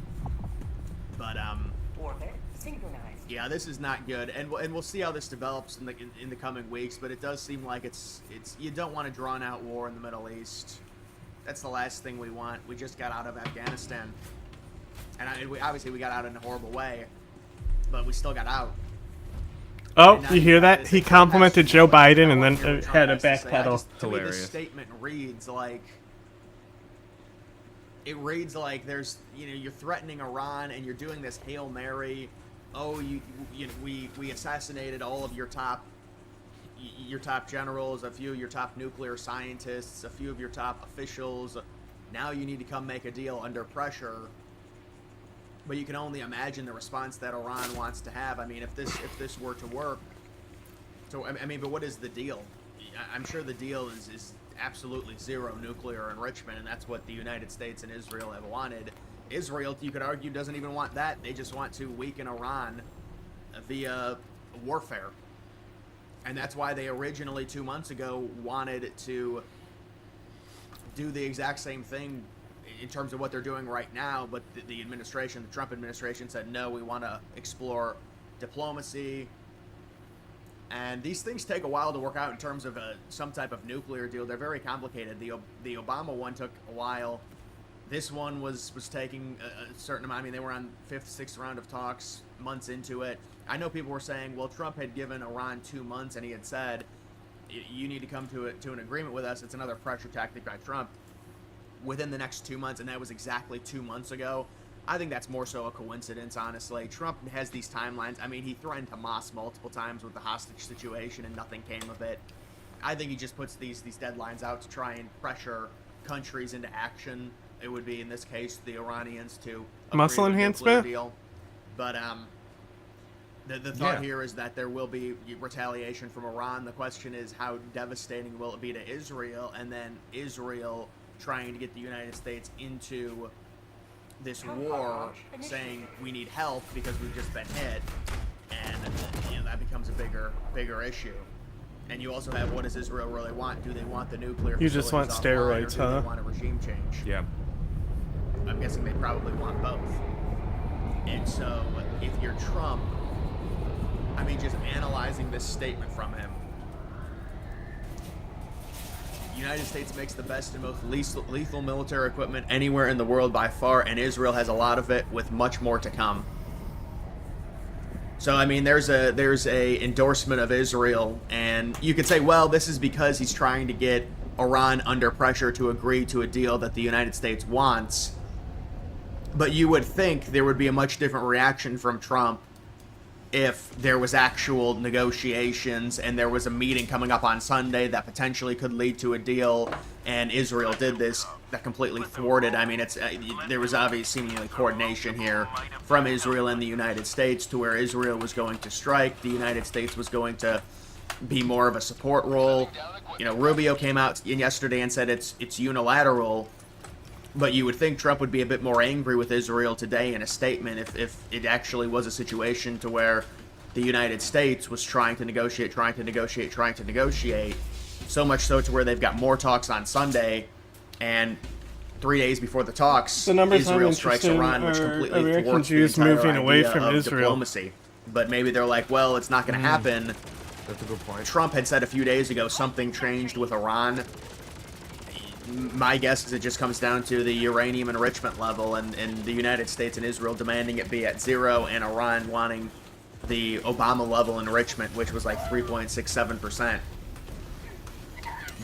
But yeah, this is not good, and we'll see how this develops in the coming weeks. But it does seem like it's you don't want a drawn out war in the Middle East. That's the last thing we want. We just got out of Afghanistan, and obviously we got out in a horrible way, but we still got out. Oh, you hear that? He complimented Joe Biden and then had a backpedal. To me, this statement reads like there's, you're threatening Iran and you're doing this Hail Mary. Oh, we assassinated all of your top generals, a few of your top nuclear scientists, a few of your top officials. Now you need to come make a deal under pressure. But you can only imagine the response that Iran wants to have. I mean, if this were to work, so I mean, but what is the deal? I'm sure the deal is absolutely zero nuclear enrichment, and that's what the United States and Israel have wanted. Israel, you could argue, doesn't even want that. They just want to weaken Iran via warfare. And that's why they originally 2 months ago wanted to do the exact same thing in terms of what they're doing right now, but the administration, the Trump administration, said no, we want to explore diplomacy. And these things take a while to work out in terms of some type of nuclear deal. They're very complicated. The Obama one took a while. This one was taking a certain amount. I mean, they were on 5th, 6th round of talks, months into it. I know people were saying, well, Trump had given Iran 2 months, and he had said, you need to come to an agreement with us. It's another pressure tactic by Trump within the next 2 months, and that was exactly 2 months ago. I think that's more so a coincidence, honestly. Trump has these timelines. I mean, he threatened Hamas multiple times with the hostage situation, and nothing came of it. I think he just puts these deadlines out to try and pressure countries into action. It would be, in this case, the Iranians to muscle enhancement deal. But the thought here is that there will be retaliation from Iran. The question is, how devastating will it be to Israel, and then Israel trying to get the United States into this war, saying we need help because we've just been hit, and that becomes a bigger issue. And you also have, what does Israel really want? Do they want the nuclear? You just want steroids, huh? huh? Do they want a regime change? Yeah. I'm guessing they probably want both. And so, if you're Trump, I mean, just analyzing this statement from him, the United States makes the best and most lethal military equipment anywhere in the world by far, and Israel has a lot of it, with much more to come. So, I mean, there's a endorsement of Israel, and you could say, well, this is because he's trying to get Iran under pressure to agree to a deal that the United States wants. But you would think there would be a much different reaction from Trump if there was actual negotiations and there was a meeting coming up on Sunday that potentially could lead to a deal, and Israel did this that completely thwarted. I mean, there was obviously seemingly coordination here from Israel and the United States to where Israel was going to strike, the United States was going to be more of a support role. Rubio came out yesterday and said it's unilateral. But you would think Trump would be a bit more angry with Israel today in a statement if it actually was a situation to where the United States was trying to negotiate. So much so to where they've got more talks on Sunday, and 3 days before the talks, Israel strikes Iran, which completely thwarts the entire moving away idea from of Israel. Diplomacy. But maybe they're like, well, it's not going to happen. That's a good point. Trump had said a few days ago something changed with Iran. My guess is it just comes down to the uranium enrichment level, and the United States and Israel demanding it be at 0, and Iran wanting the Obama level enrichment, which was like 3.67%.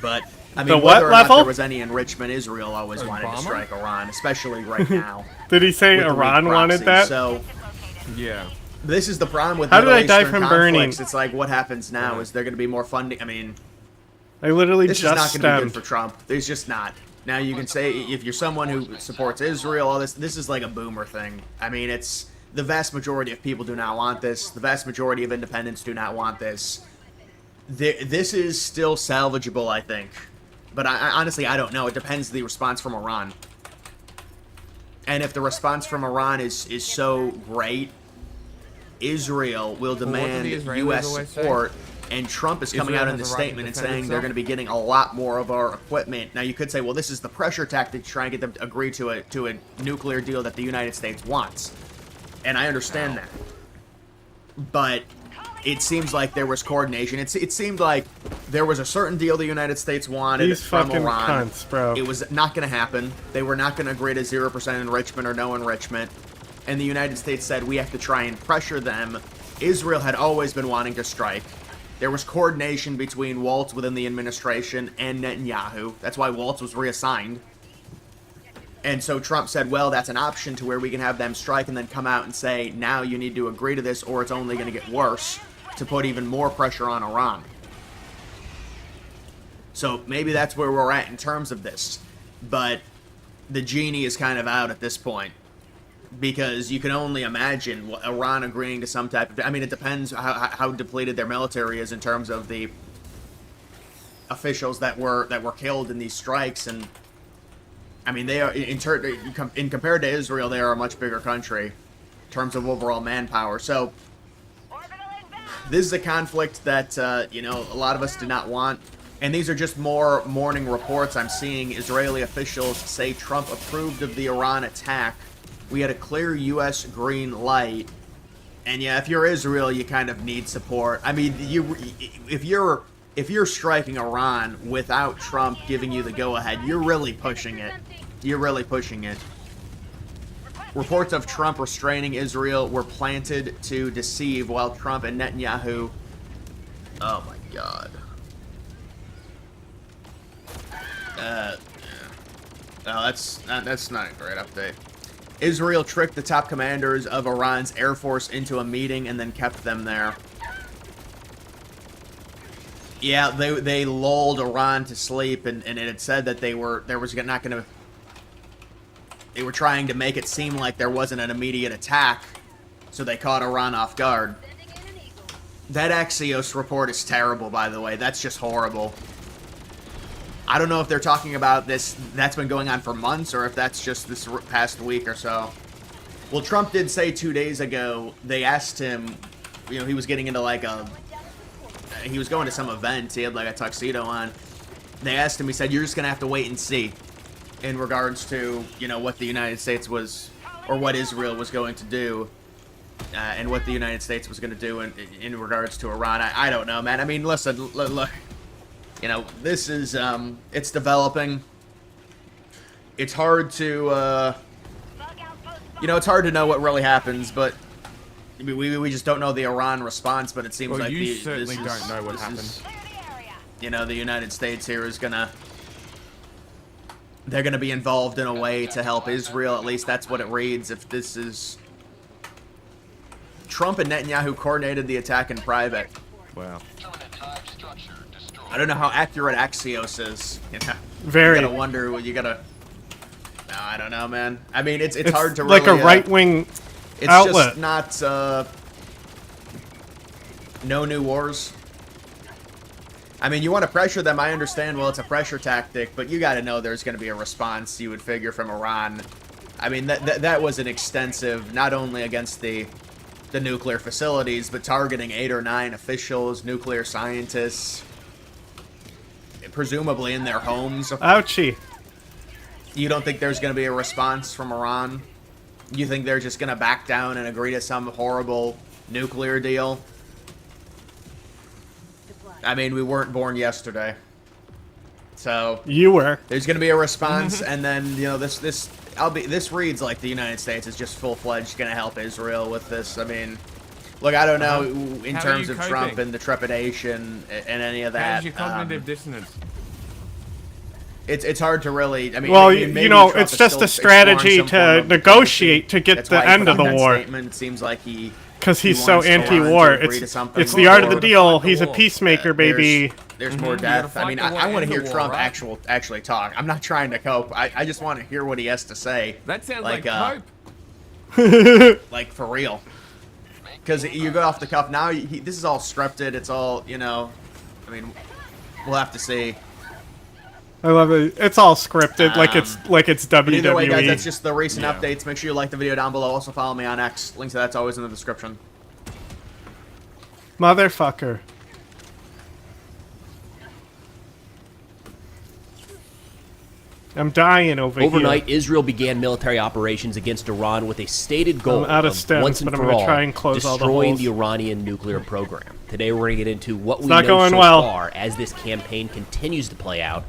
But I mean, whether or not there was any enrichment, Israel always wanted to strike Iran, especially right now. Did he say Iran wanted that? So yeah. This is the problem with How did I die Eastern from burning? conflicts. It's like, what happens now? Is there going to be more funding? I mean, I literally this just is not going to be good for Trump. There's just not. Now you can say, if you're someone who supports Israel, all this is like a boomer thing. I mean, it's the vast majority of people do not want this. The vast majority of independents do not want this. This is still salvageable, I think. But I honestly, I don't know. It depends on the response from Iran. And if the response from Iran is so great, Israel will demand U.S. support. And Trump is coming out in this statement and saying they're going to be getting a lot more of our equipment. Now, you could say, well, this is the pressure tactic to try and get them to agree to a nuclear deal that the United States wants. And I understand that. But it seems like there was coordination. It seemed like there was a certain deal the United States wanted from Iran. Cunts, bro. It was not going to happen. They were not going to agree to 0% enrichment or no enrichment. And the United States said, we have to try and pressure them. Israel had always been wanting to strike. There was coordination between Waltz within the administration and Netanyahu. That's why Waltz was reassigned. And so Trump said, well, that's an option to where we can have them strike and then come out and say, now you need to agree to this or it's only going to get worse, to put even more pressure on Iran. So maybe that's where we're at in terms of this. But the genie is kind of out at this point. Because you can only imagine Iran agreeing to some type of... I mean, it depends how depleted their military is in terms of the officials that were killed in these strikes. And I mean, they are in compared to Israel, they are a much bigger country in terms of overall manpower. So this is a conflict that a lot of us do not want. And these are just more morning reports I'm seeing. Israeli officials say Trump approved of the Iran attack. We had a clear U.S. green light, and yeah, if you're Israel, you kind of need support. I mean, if you're striking Iran without Trump giving you the go-ahead, you're really pushing it. You're really pushing it. Reports of Trump restraining Israel were planted to deceive, while Trump and Netanyahu... Oh my God. No, that's not a great update. Israel tricked the top commanders of Iran's Air Force into a meeting and then kept them there. Yeah, they lulled Iran to sleep, and it had said that they were trying to make it seem like there wasn't an immediate attack, so they caught Iran off guard. That Axios report is terrible, by the way. That's just horrible. I don't know if they're talking about this, that's been going on for months, or if that's just this past week or so. Well, Trump did say 2 days ago, they asked him, he was getting into he was going to some event, he had like a tuxedo on. They asked him, he said, you're just going to have to wait and see in regards to, what the United States was, or what Israel was going to do, and what the United States was going to do in regards to Iran. I don't know, man. I mean, listen, look. This is, it's developing. It's hard to, it's hard to know what really happens, but we just don't know the Iran response, but it seems like you certainly don't know what happens. The United States here is they're gonna be involved in a way to help Israel, at least that's what it reads. If this is... Trump and Netanyahu coordinated the attack in private. Wow. I don't know how accurate Axios is. Very. You gotta wonder. No, I don't know, man. I mean, it's hard to like really, a right-wing it's outlet. Just not no new wars. I mean, you want to pressure them. I understand. Well, it's a pressure tactic, but you got to know there's going to be a response. You would figure from Iran. I mean, that was an extensive, not only against the nuclear facilities, but targeting 8 or 9 officials, nuclear scientists. Presumably in their homes. Ouchie. You don't think there's going to be a response from Iran? You think they're just going to back down and agree to some horrible nuclear deal? I mean, we weren't born yesterday. So... You were. There's going to be a response, and then, this reads like the United States is just full-fledged going to help Israel with this. I mean... Look, I don't know in terms of Trump and the trepidation and any of that. How's your cognitive dissonance? It's hard to really. I mean, well, maybe it's just a strategy to negotiate to get the end of the war. It seems like because he's so anti-war. It's the art of the deal. He's a peacemaker, baby. There's more death. I mean, I want to hear Trump actually talk. I'm not trying to cope. I just want to hear what he has to say. That sounds like cope. Like for real. Because you go off the cuff now. This is all scripted. It's all, I mean, we'll have to see. I love it. It's all scripted, like it's WWE. But either way, guys, that's just the recent updates. Make sure you like the video down below. Also follow me on X. Links to that's always in the description. Motherfucker. I'm dying over here. Overnight, Israel began military operations against Iran with a stated goal I'm out of of stems, once and but I'm for gonna all try and close all the destroying holes. the Iranian nuclear program. Today, we're going to get into what we not know going so well. far as this campaign continues to play out,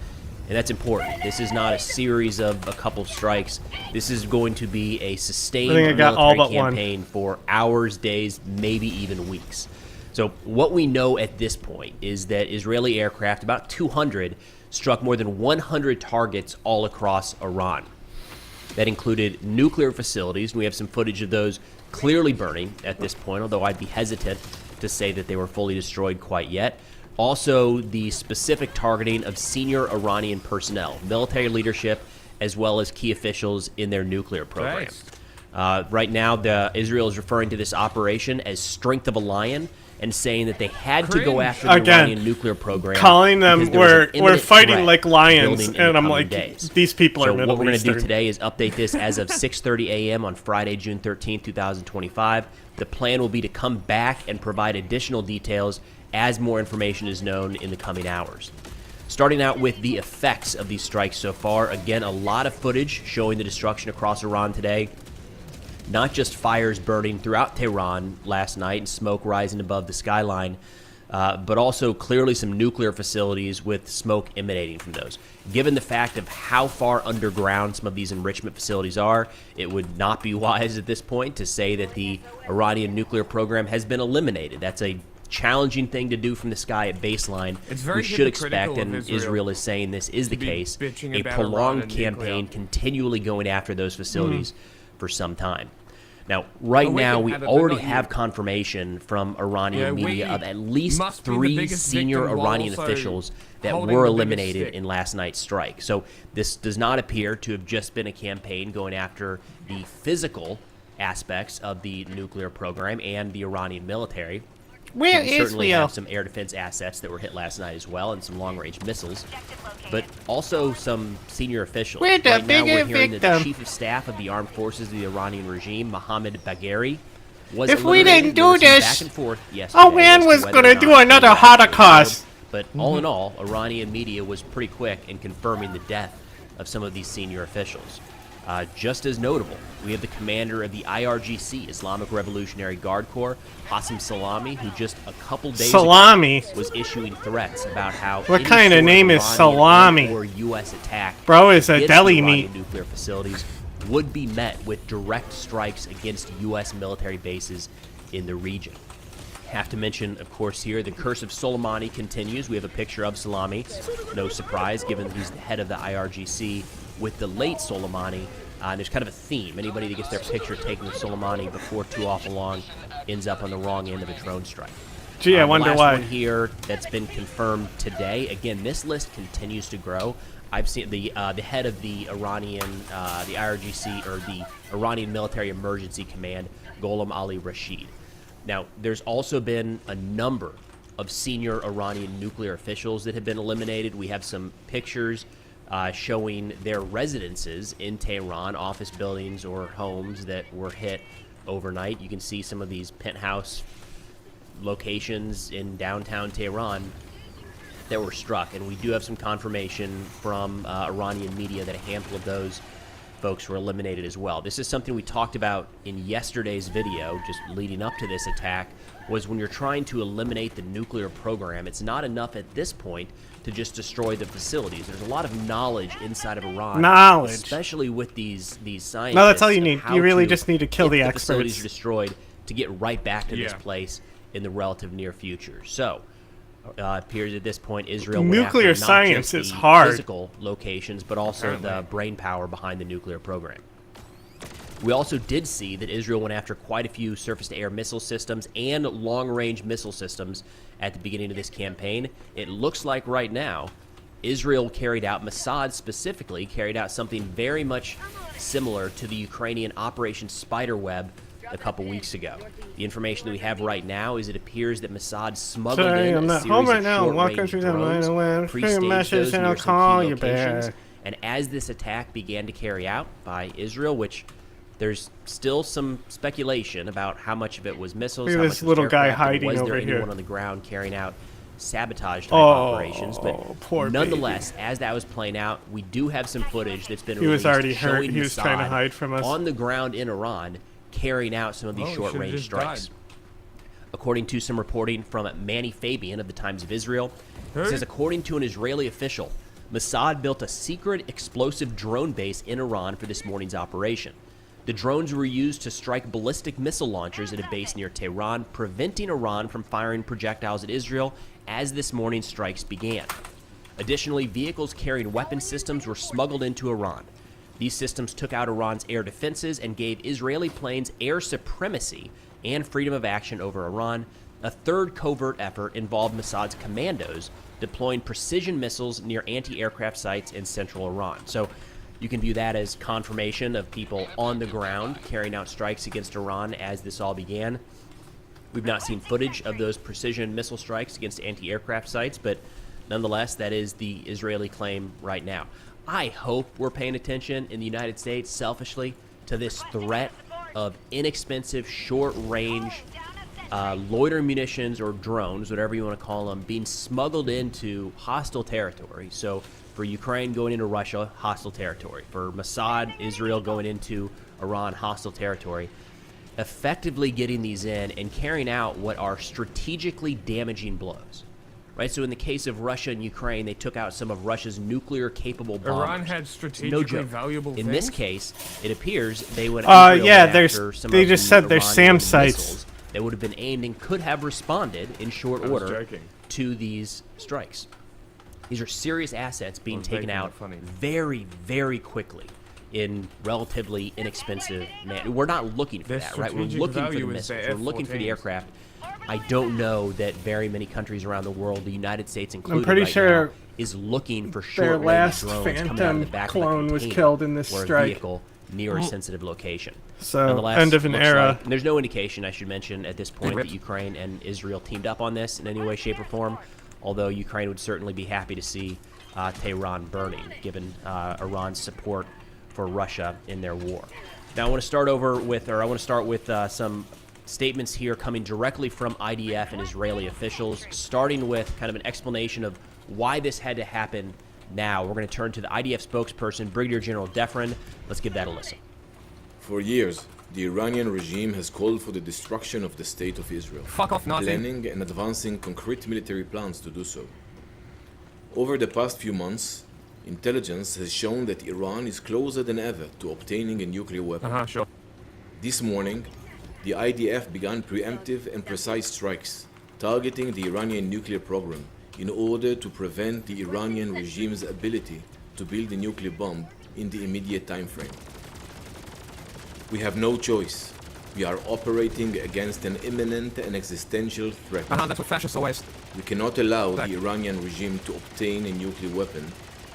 and that's important. This is not a series of a couple strikes. This is going to be a sustained military campaign for hours, days, maybe even weeks. So what we know at this point is that Israeli aircraft, about 200, struck more than 100 targets all across Iran. That included nuclear facilities, and we have some footage of those clearly burning at this point, although I'd be hesitant to say that they were fully destroyed quite yet. Also, the specific targeting of senior Iranian personnel, military leadership, as well as key officials in their nuclear program. Right now, Israel is referring to this operation as Strength of a Lion, and saying that they had to go after the Iranian nuclear program. Calling them, we're fighting like lions, and I'm like, these people are Middle Eastern. What we're going to do Eastern. today is update this as of 6:30 a.m. on Friday, June 13th, 2025. The plan will be to come back and provide additional details as more information is known in the coming hours. Starting out with the effects of these strikes so far, again, a lot of footage showing the destruction across Iran today. Not just fires burning throughout Tehran last night and smoke rising above the skyline, but also clearly some nuclear facilities with smoke emanating from those. Given the fact of how far underground some of these enrichment facilities are, it would not be wise at this point to say that the Iranian nuclear program has been eliminated. That's a challenging thing to do from the sky at baseline. We should expect, and Israel is saying this is the case, a prolonged campaign continually going after those facilities for some time. Now, right now, we already have confirmation from Iranian media of at least 3 senior Iranian officials that were eliminated in last night's strike. So this does not appear to have just been a campaign going after the physical aspects of the nuclear program and the Iranian military. We certainly have some air defense assets that were hit last night as well, and some long-range missiles, but also some senior officials. Right now, we're hearing that the chief of staff of the armed forces of the Iranian regime, Mohammad Bagheri, was If we didn't do this, back and forth our man was gonna do another Holocaust. But all in all, Iranian media was pretty quick in confirming the death of some of these senior officials. Just as notable, we have the commander of the IRGC, Islamic Revolutionary Guard Corps, Qasem Salami, who just a couple days ago was issuing threats about how what kind of name is Salami? Or U.S. attack Bro, is a deli meat. Nuclear facilities would be met with direct strikes against U.S. military bases in the region. Have to mention, of course, here the curse of Soleimani continues. We have a picture of Salami. No surprise, given that he's the head of the IRGC with the late Soleimani. There's kind of a theme. Anybody that gets their picture taken with Soleimani before too awful long ends up on the wrong end of a drone strike. Gee, I wonder why. One here that's been confirmed today. Again, this list continues to grow. I've seen the head of the Iranian, the IRGC, or the Iranian Military Emergency Command, Gholam Ali Rashid. Now, there's also been a number of senior Iranian nuclear officials that have been eliminated. We have some pictures showing their residences in Tehran, office buildings or homes that were hit overnight. You can see some of these penthouse locations in downtown Tehran that were struck, and we do have some confirmation from Iranian media that a handful of those folks were eliminated as well. This is something we talked about in yesterday's video, just leading up to this attack, was when you're trying to eliminate the nuclear program, it's not enough at this point to just destroy the facilities. There's a lot of knowledge inside of Iran, especially with these scientists. No, that's all you need. You really just need to kill the experts. Facilities are destroyed to get right back to this place in the relative near future. So, appears at this point Israel nuclear science is hard. Physical locations, but also the brain power behind the nuclear program. We also did see that Israel went after quite a few surface-to-air missile systems and long-range missile systems at the beginning of this campaign. It looks like right now Israel carried out, Mossad specifically, carried out something very much similar to the Ukrainian Operation Spiderweb a couple weeks ago. The information that we have right now is it appears that Mossad smuggled Sorry, in I'm a not series home right of now. Walk short-range through the line drones, away. pre-staged Message those and near I'll some call key you locations. back. And as this attack began to carry out by Israel, which there's still some speculation about how much of it was missiles, Look at how this much was little guy aircraft, and hiding was there over anyone here. on the ground carrying out sabotage type Oh, operations. But poor nonetheless, as that was playing out, we do have some footage that's been He was released already hurt. showing He was trying to Mossad hide from us. on the ground in Iran carrying out some of these Oh, he should've short-range just strikes. died. According to some reporting from Manny Fabian of the Times of Israel, it says according to an Israeli official, Mossad built a secret explosive drone base in Iran for this morning's operation. The drones were used to strike ballistic missile launchers at a base near Tehran, preventing Iran from firing projectiles at Israel as this morning's strikes began. Additionally, vehicles carrying weapon systems were smuggled into Iran. These systems took out Iran's air defenses and gave Israeli planes air supremacy and freedom of action over Iran. A third covert effort involved Mossad's commandos deploying precision missiles near anti-aircraft sites in central Iran. So you can view that as confirmation of people on the ground carrying out strikes against Iran as this all began. We've not seen footage of those precision missile strikes against anti-aircraft sites, but nonetheless, that is the Israeli claim right now. I hope we're paying attention in the United States, selfishly, to this threat of inexpensive, short-range loitering munitions or drones, whatever you want to call them, being smuggled into hostile territory. So for Ukraine going into Russia, hostile territory. For Mossad, Israel going into Iran, hostile territory. Effectively getting these in and carrying out what are strategically damaging blows. Right? So in the case of Russia and Ukraine, they took out some of Russia's nuclear-capable bombers. Iran had strategically no joke. valuable In things? this case, it appears they would Israel yeah, went there's after some they of just the said they're Iranian SAM sites. missiles that would have been aimed and could have responded in short I was order joking. to these strikes. These are serious assets being was taken making out it funny. very, very quickly in relatively inexpensive manner. We're not looking for Their that, right? We're strategic looking for the value is the missiles. We're looking for the F-14s. aircraft. I don't know that very many countries around the world, the United States included, pretty right sure now, is looking for their short-range last drones coming out of the Phantom back clone of a was container killed in this or a strike. vehicle near a sensitive location. So, Nonetheless, end of an looks era. like- and there's no indication, I should mention, at this point that Ukraine and Israel teamed up on this in any way, shape, or form, although Ukraine would certainly be happy to see Tehran burning, given Iran's support for Russia in their war. Now, I want to start with some statements here coming directly from IDF and Israeli officials, starting with kind of an explanation of why this had to happen now. We're going to turn to the IDF spokesperson, Brigadier General Defrin. Let's give that a listen. For years, the Iranian regime has called for the destruction of the State of Israel, Fuck off, Nazi. planning and advancing concrete military plans to do so. Over the past few months, intelligence has shown that Iran is closer than ever to obtaining a nuclear weapon. Sure. This morning, the IDF began preemptive and precise strikes, targeting the Iranian nuclear program in order to prevent the Iranian regime's ability to build a nuclear bomb in the immediate time frame. We have no choice. We are operating against an imminent and existential threat. That's what fascists always. We cannot allow the Iranian regime to obtain a nuclear weapon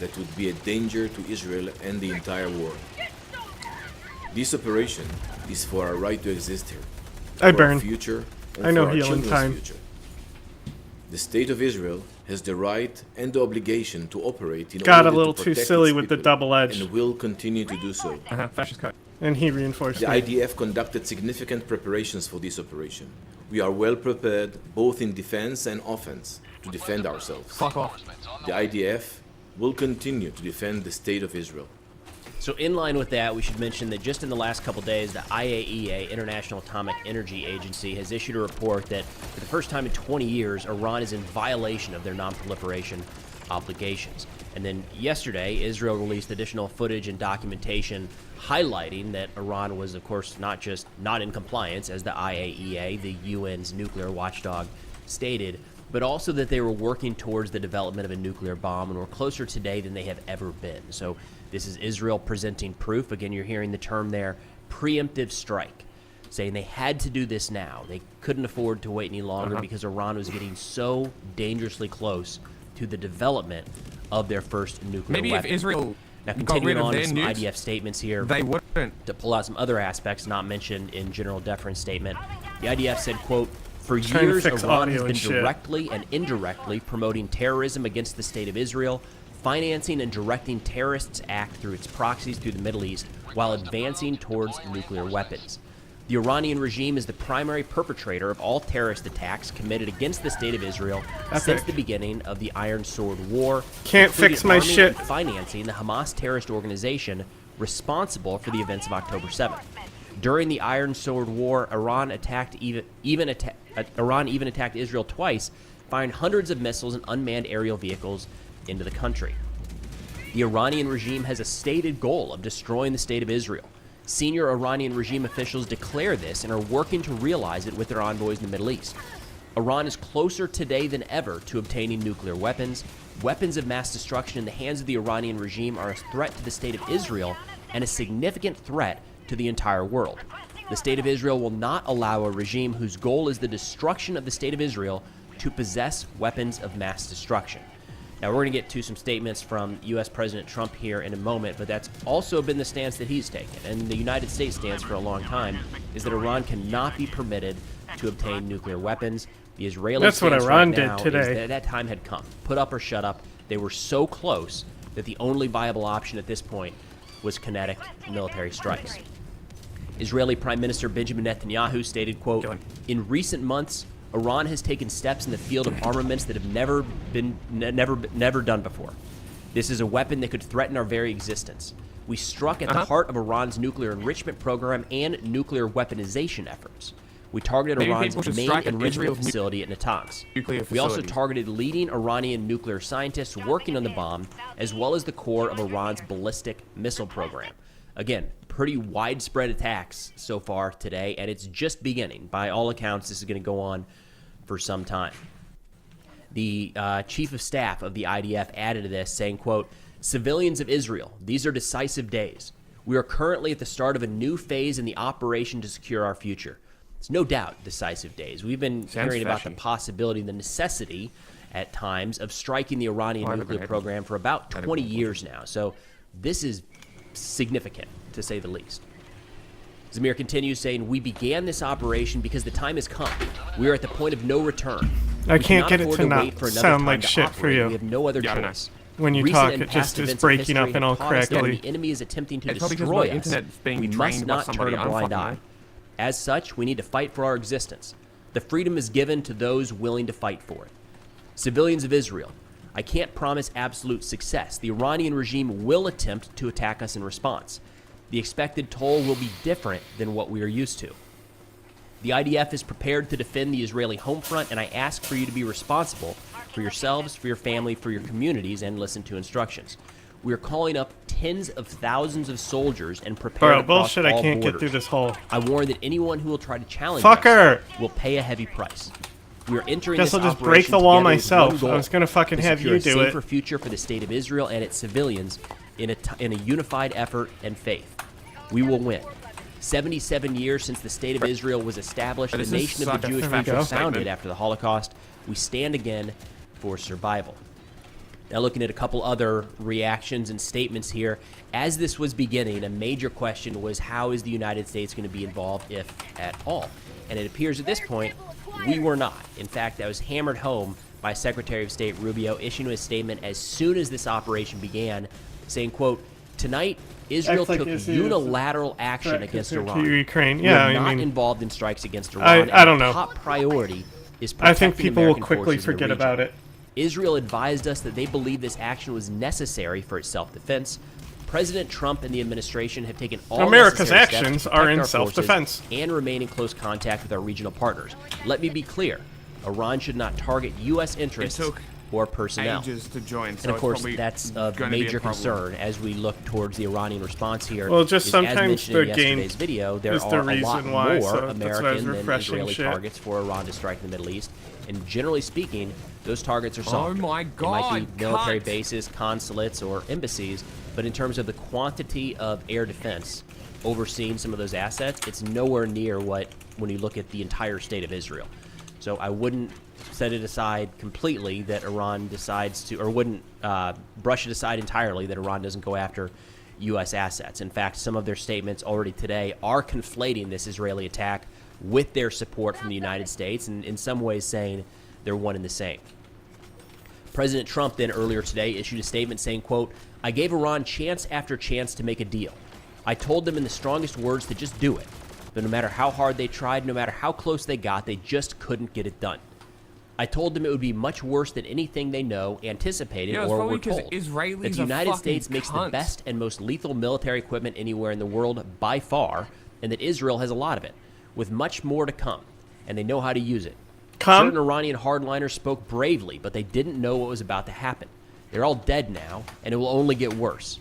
that would be a danger to Israel and the entire world. This operation is for our right to exist here, I for burn. our future, and I know for our healing children's time. future. The State of Israel has the right and the obligation to operate in Got a order little to too protect silly its with the people, double edge. and will continue to do so. Fascist cut. And he reinforced The me. IDF conducted significant preparations for this operation. We are well prepared, both in defense and offense, to defend ourselves. Fuck off. The IDF will continue to defend the State of Israel. So in line with that, we should mention that just in the last couple days, the IAEA, International Atomic Energy Agency, has issued a report that for the first time in 20 years, Iran is in violation of their non-proliferation obligations. And then yesterday, Israel released additional footage and documentation highlighting that Iran was, of course, not just not in compliance, as the IAEA, the UN's nuclear watchdog, stated, but also that they were working towards the development of a nuclear bomb and were closer today than they have ever been. So this is Israel presenting proof. Again, you're hearing the term there, preemptive strike, saying they had to do this now. They couldn't afford to wait any longer because Iran was getting so dangerously close to the development of their first nuclear Maybe weapon. if Israel Now, got continuing rid of on their with some nukes, IDF statements here, they wouldn't. to pull out some other aspects not mentioned in General Deference statement, the IDF said, quote, "For Trying to years, fix Iran audio has been and shit. directly and indirectly promoting terrorism against the State of Israel, financing and directing terrorists act through its proxies through the Middle East, while advancing towards nuclear weapons. The Iranian regime is the primary perpetrator of all terrorist attacks committed against the State of Israel since the beginning of the Iron Sword War. Can't including fix my arming shit. and financing the Hamas terrorist organization responsible for the events of October 7th. During the Iron Sword War, Iran even attacked Israel twice, firing hundreds of missiles and unmanned aerial vehicles into the country. The Iranian regime has a stated goal of destroying the State of Israel. Senior Iranian regime officials declare this and are working to realize it with their envoys in the Middle East. Iran is closer today than ever to obtaining nuclear weapons. Weapons of mass destruction in the hands of the Iranian regime are a threat to the State of Israel and a significant threat to the entire world. The State of Israel will not allow a regime whose goal is the destruction of the State of Israel to possess weapons of mass destruction." Now, we're going to get to some statements from U.S. President Trump here in a moment, but that's also been the stance that he's taken. And the United States stance for a long time is that Iran cannot be permitted to obtain nuclear weapons. The Israeli That's what stance Iran right did now today. is that time had come. Put up or shut up. They were so close that the only viable option at this point was kinetic military strikes. Israeli Prime Minister Benjamin Netanyahu stated, quote, "In recent months, Iran has taken steps in the field of armaments that have never done before. This is a weapon that could threaten our very existence. We struck at the heart of Iran's nuclear enrichment program and nuclear weaponization efforts. We targeted Maybe Iran's people should main strike at enrichment Israel's facility at Natanz. nuclear We also facilities. targeted leading Iranian nuclear scientists working on the bomb, as well as the core of Iran's ballistic missile program." Again, pretty widespread attacks so far today, and it's just beginning. By all accounts, this is going to go on for some time. The chief of staff of the IDF added to this, saying, quote, "Civilians of Israel, these are decisive days. We are currently at the start of a new phase in the operation to secure our future." It's no doubt decisive days. We've been hearing about the possibility, the necessity at times of striking the Iranian nuclear program for about 20 years now. So this is significant, to say the least. Zamir continues saying, "We began this operation because the time has come. We are at the point of no return. I We can't cannot get it afford to not wait for another sound time like to shit for operate. you. We have no other Yeah, I know. choice. When you Recent talk, and it past just is events of breaking up history and all have taught us that when crackly. the enemy is attempting to It's probably because destroy my us, internet's being we drained must by not somebody. turn a I don't blind fucking eye. know. As such, we need to fight for our existence. The freedom is given to those willing to fight for it. Civilians of Israel, I can't promise absolute success. The Iranian regime will attempt to attack us in response. The expected toll will be different than what we are used to. The IDF is prepared to defend the Israeli home front, and I ask for you to be responsible for yourselves, for your family, for your communities, and listen to instructions. We are calling up tens of thousands of soldiers and prepared across bullshit, I all can't get borders. through this whole... I warn that anyone who will try to challenge Fucker! us will pay a heavy price. We are entering Guess this I'll just break operation the wall together with myself. one goal, I was gonna fucking to have secure you do a it. safer future for the State of Israel and its civilians in a unified effort and faith. We will win. 77 years since the State of Israel was established, the This is nation of such the a Jewish factual people founded statement. after the Holocaust. We stand again for survival. Now, looking at a couple other reactions and statements here, as this was beginning, a major question was how is the United States going to be involved, if at all? And it appears at this point, we were not. In fact, that was hammered home by Secretary of State Rubio, issuing a statement as soon as this operation began, saying, quote, "Tonight, Israel Acts like took this is unilateral action threat against to Iran. Ukraine. We Yeah, are I not mean- involved in strikes against Iran. I and don't know. Top priority is I think protecting people will American quickly forces in the forget region. about it. Israel advised us that they believe this action was necessary for its self-defense. President Trump and the administration have taken all America's necessary steps actions to are protect in our forces self-defense. and remain in close contact with our regional partners. Let me be clear. Iran should not target U.S. interests or personnel. ages to join, so and of it's course, probably that's of gonna be a major problem. concern as we look towards the Iranian response here. Well, just is, sometimes as mentioned the in game yesterday's video, there is the are a lot reason why, more so that's why I was American than refreshing Israeli shit. targets for Iran to strike in the Middle East. And generally speaking, those targets are soft. Oh my It might God, be military cut. bases, consulates, or embassies, but in terms of the quantity of air defense overseeing some of those assets, it's nowhere near what when you look at the entire state of Israel. So I wouldn't set it aside completely that Iran decides to, or wouldn't brush it aside entirely that Iran doesn't go after U.S. assets. In fact, some of their statements already today are conflating this Israeli attack with their support from the United States, and in some ways saying they're one and the same. President Trump then earlier today issued a statement saying, quote, "I gave Iran chance after chance to make a deal. I told them in the strongest words to just do it. But no matter how hard they tried, no matter how close they got, they just couldn't get it done. I told them it would be much worse than anything they know, anticipated, or were told. Israelis That the United States makes the best and most lethal military equipment anywhere in the world by far, and that Israel has a lot of it, with much more to come, and they know how to use it. Certain Iranian hardliners spoke bravely, but they didn't know what was about to happen. They're all dead now, and it will only get worse.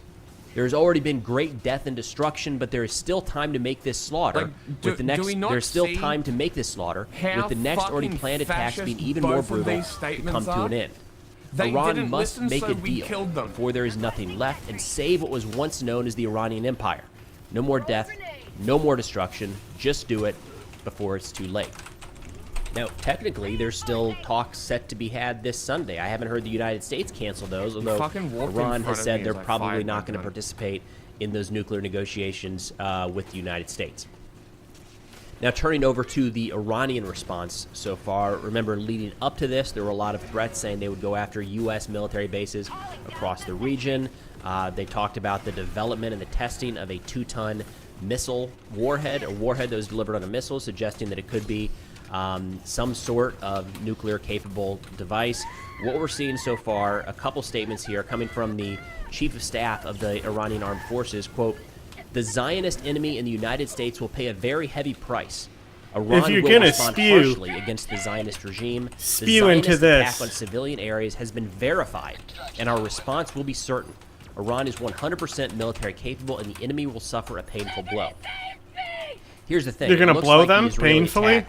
There has already been great death and destruction, but there is still time to make this slaughter. There's still time to make this slaughter, with the next already planned attacks being even more brutal to come to an end. Iran must make a deal before there is nothing left and save what was once known as the Iranian Empire. No more death, no more destruction. Just do it before it's too late." Now, technically, there's still talks set to be had this Sunday. I haven't heard the United States cancel those, although Iran has said they're probably not going to participate in those nuclear negotiations with the United States. Now, turning over to the Iranian response so far, remember, leading up to this, there were a lot of threats saying they would go after U.S. military bases across the region. They talked about the development and the testing of a 2-ton missile warhead, a warhead that was delivered on a missile, suggesting that it could be some sort of nuclear-capable device. What we're seeing so far, a couple statements here coming from the Chief of Staff of the Iranian Armed Forces, quote, "The Zionist enemy in the United States will pay a very heavy price. Iran will respond harshly against the Zionist regime. The Zionist attack on civilian areas has been verified, and our response will be certain. Iran is 100% military capable, and the enemy will suffer a painful blow." Here's the thing. You're going to blow them painfully?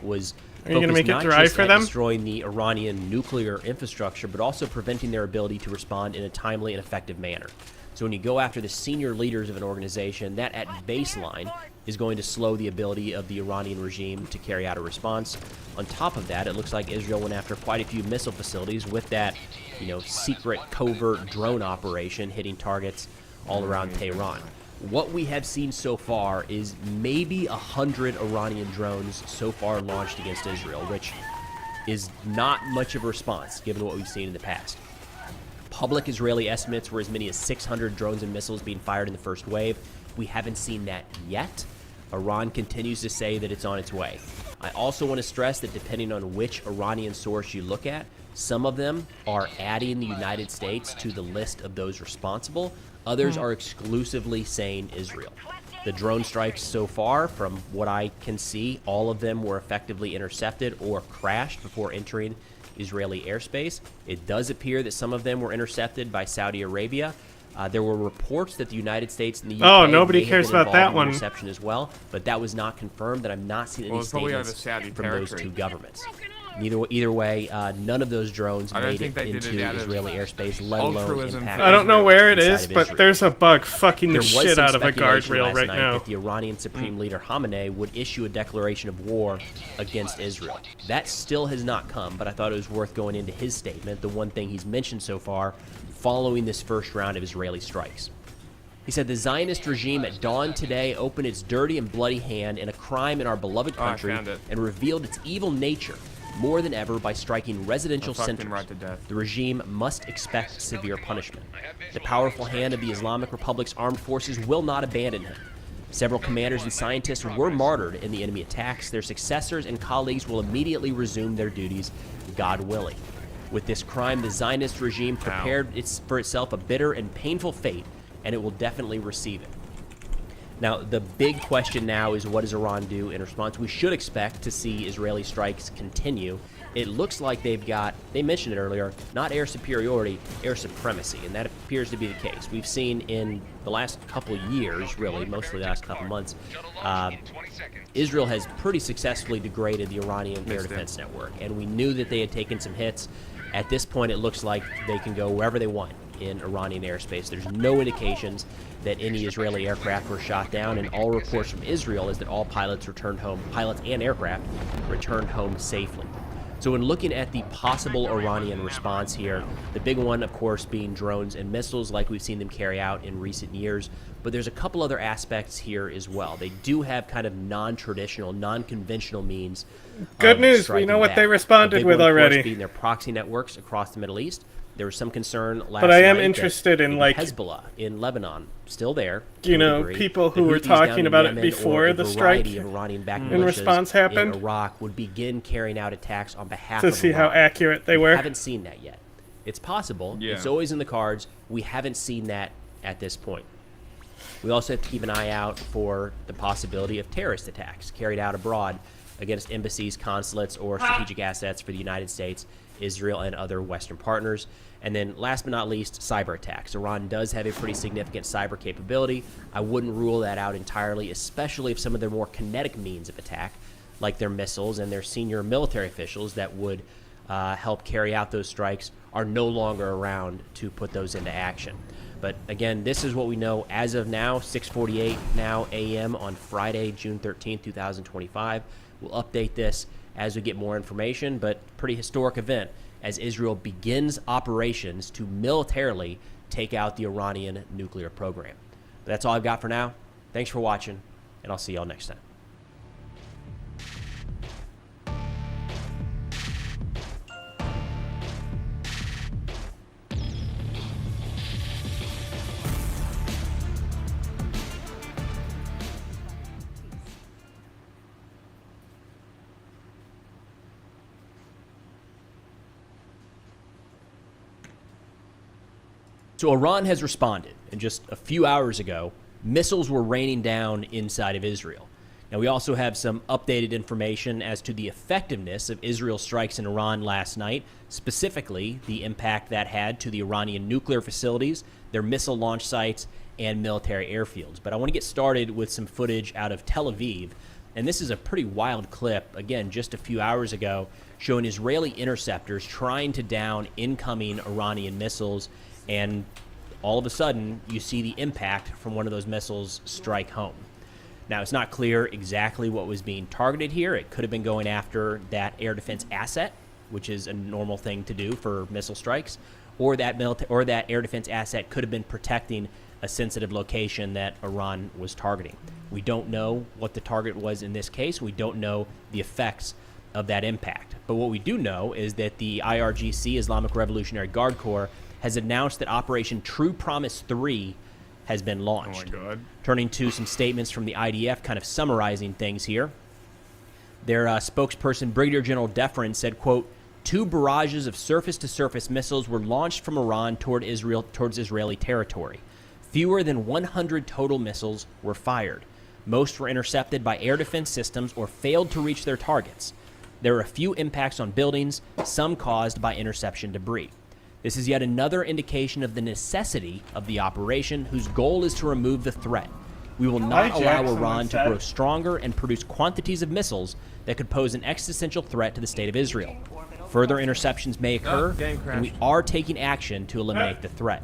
Are you going to make it dry for them? Destroying the Iranian nuclear infrastructure, but also preventing their ability to respond in a timely and effective manner. So when you go after the senior leaders of an organization, that at baseline is going to slow the ability of the Iranian regime to carry out a response. On top of that, it looks like Israel went after quite a few missile facilities with that, secret covert drone operation hitting targets all around Tehran. What we have seen so far is maybe 100 Iranian drones so far launched against Israel, which is not much of a response given what we've seen in the past. Public Israeli estimates were as many as 600 drones and missiles being fired in the first wave. We haven't seen that yet. Iran continues to say that it's on its way. I also want to stress that depending on which Iranian source you look at, some of them are adding the United States to the list of those responsible. Others are exclusively saying Israel. The drone strikes so far, from what I can see, all of them were effectively intercepted or crashed before entering Israeli airspace. It does appear that some of them were intercepted by Saudi Arabia. There were reports that the United States and the UK nobody cares about that one. Interception as well, but that was not confirmed. That I'm not seeing any statements from those two governments. Either way, none of those drones made it into Israeli airspace, let alone impact. I don't know where it is, but there's a bug fucking the shit out of a guardrail right now. That the Iranian Supreme Leader Khamenei would issue a declaration of war against Israel. That still has not come, but I thought it was worth going into his statement, the one thing he's mentioned so far, following this first round of Israeli strikes. He said, "The Zionist regime at dawn today opened its dirty and bloody hand in a crime in our beloved country and revealed its evil nature more than ever by striking residential centers. The regime must expect severe punishment. The powerful hand of the Islamic Republic's armed forces will not abandon him. Several commanders and scientists were martyred in the enemy attacks. Their successors and colleagues will immediately resume their duties, God willing. With this crime, the Zionist regime prepared for itself a bitter and painful fate, and it will definitely receive it." Now, the big question now is, what does Iran do in response? We should expect to see Israeli strikes continue. It looks like they mentioned it earlier, not air superiority, air supremacy, and that appears to be the case. We've seen in the last couple years, really, mostly the last couple months, Israel has pretty successfully degraded the Iranian air defense network, and we knew that they had taken some hits. At this point, it looks like they can go wherever they want in Iranian airspace. There's no indications that any Israeli aircraft were shot down, and all reports from Israel is that all pilots returned home, pilots and aircraft returned home safely. So in looking at the possible Iranian response here, the big one, of course, being drones and missiles like we've seen them carry out in recent years. But there's a couple other aspects here as well. They do have kind of non-traditional, non-conventional means. Good news, we know what they responded with already. Being their proxy networks across the Middle East. There was some concern last night. But I am interested in, like, Hezbollah in Lebanon, still there. You know, people who were talking about it before the strike in response happened in Iraq would begin carrying out attacks on behalf to of see Iran. how accurate they were. We haven't seen that yet. It's possible. Yeah. It's always in the cards. We haven't seen that at this point. We also have to keep an eye out for the possibility of terrorist attacks carried out abroad against embassies, consulates, or strategic assets for the United States, Israel, and other Western partners. And then last but not least, cyber attacks. Iran does have a pretty significant cyber capability. I wouldn't rule that out entirely, especially if some of their more kinetic means of attack, like their missiles and their senior military officials that would help carry out those strikes, are no longer around to put those into action. But again, this is what we know as of now, 6:48 now a.m. on Friday, June 13th, 2025. We'll update this as we get more information, but pretty historic event as Israel begins operations to militarily take out the Iranian nuclear program. But that's all I've got for now. Thanks for watching, and I'll see y'all next time. So Iran has responded, and just a few hours ago, missiles were raining down inside of Israel. Now, we also have some updated information as to the effectiveness of Israel's strikes in Iran last night, specifically the impact that had to the Iranian nuclear facilities, their missile launch sites, and military airfields. But I want to get started with some footage out of Tel Aviv, and this is a pretty wild clip, again, just a few hours ago, showing Israeli interceptors trying to down incoming Iranian missiles, and all of a sudden, you see the impact from one of those missiles strike home. Now, it's not clear exactly what was being targeted here. It could have been going after that air defense asset, which is a normal thing to do for missile strikes, or that air defense asset could have been protecting a sensitive location that Iran was targeting. We don't know what the target was in this case. We don't know the effects of that impact. But what we do know is that the IRGC, Islamic Revolutionary Guard Corps, has announced that Operation True Promise 3 has been launched. Oh my God. Turning to some statements from the IDF, kind of summarizing things here. Their spokesperson, Brigadier General Defrin, said, quote, 2 barrages of surface-to-surface missiles were launched from Iran towards Israeli territory. Fewer than 100 total missiles were fired. Most were intercepted by air defense systems or failed to reach their targets. There were a few impacts on buildings, some caused by interception debris. This is yet another indication of the necessity of the operation, whose goal is to remove the threat. We will not allow Iran to grow stronger and produce quantities of missiles that could pose an existential threat to the state of Israel. Further interceptions may occur, and we are taking action to eliminate the threat.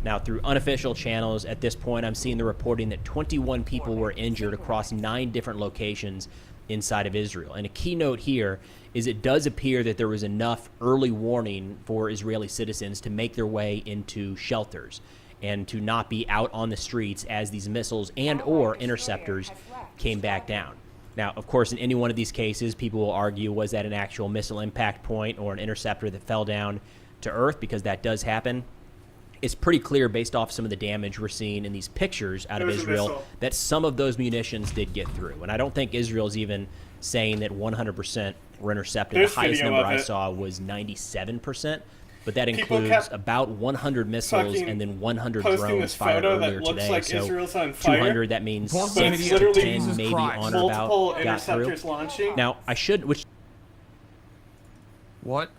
Now, through unofficial channels, at this point, I'm seeing the reporting that 21 people were injured across 9 different locations inside of Israel. And a key note here is it does appear that there was enough early warning for Israeli citizens to make their way into shelters and to not be out on the streets as these missiles and or interceptors came back down. Now, of course, in any one of these cases, people will argue, was that an actual missile impact point or an interceptor that fell down to Earth? Because that does happen. It's pretty clear based off some of the damage we're seeing in these pictures out of Israel that some of those munitions did get through. And I don't think Israel's even saying that 100% were intercepted. The highest number I saw was 97%, but that includes about 100 missiles and then 100 drones fired earlier today. Like so Israel's on fire. 200, that means 6 to 10 maybe on or about got through. Launching. Now, I should... What?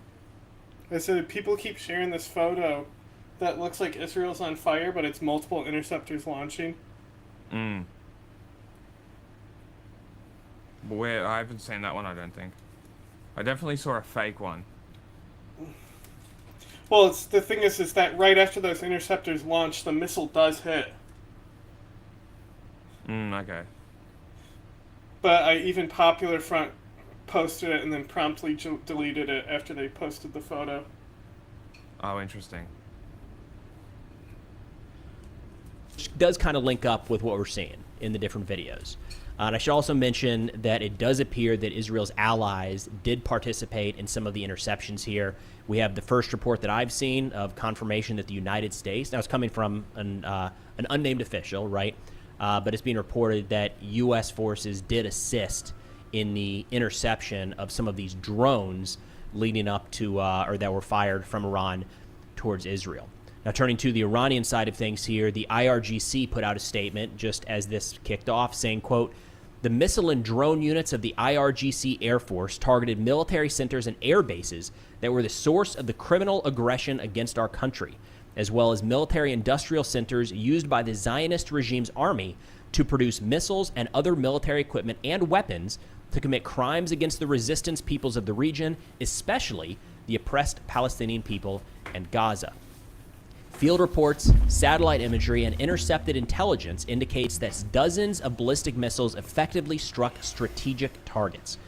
I said people keep sharing this photo that looks like Israel's on fire, but it's multiple interceptors launching. Wait, I haven't seen that one, I don't think. I definitely saw a fake one. Well, the thing is that right after those interceptors launch, the missile does hit. Okay. But even Popular Front posted it and then promptly deleted it after they posted the photo. Oh, interesting. Which does kind of link up with what we're seeing in the different videos. And I should also mention that it does appear that Israel's allies did participate in some of the interceptions here. We have the first report that I've seen of confirmation that the United States, now it's coming from an unnamed official, right? But it's being reported that U.S. forces did assist in the interception of some of these drones leading up to, or that were fired from Iran towards Israel. Now, turning to the Iranian side of things here, the IRGC put out a statement just as this kicked off saying, quote, "The missile and drone units of the IRGC Air Force targeted military centers and air bases that were the source of the criminal aggression against our country, as well as military industrial centers used by the Zionist regime's army to produce missiles and other military equipment and weapons to commit crimes against the resistance peoples of the region, especially the oppressed Palestinian people and Gaza. Field reports, satellite imagery, and intercepted intelligence indicates that dozens of ballistic missiles effectively struck strategic targets.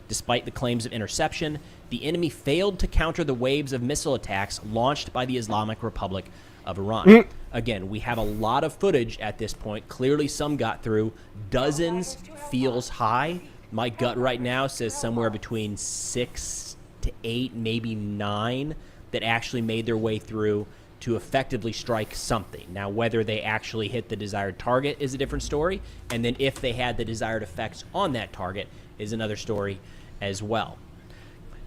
Despite the claims of interception, the enemy failed to counter the waves of missile attacks launched by the Islamic Republic of Iran." Again, we have a lot of footage at this point. Clearly some got through. Dozens feels high. My gut right now says somewhere between 6 to 8, maybe 9 that actually made their way through to effectively strike something. Now, whether they actually hit the desired target is a different story, and then if they had the desired effects on that target is another story as well.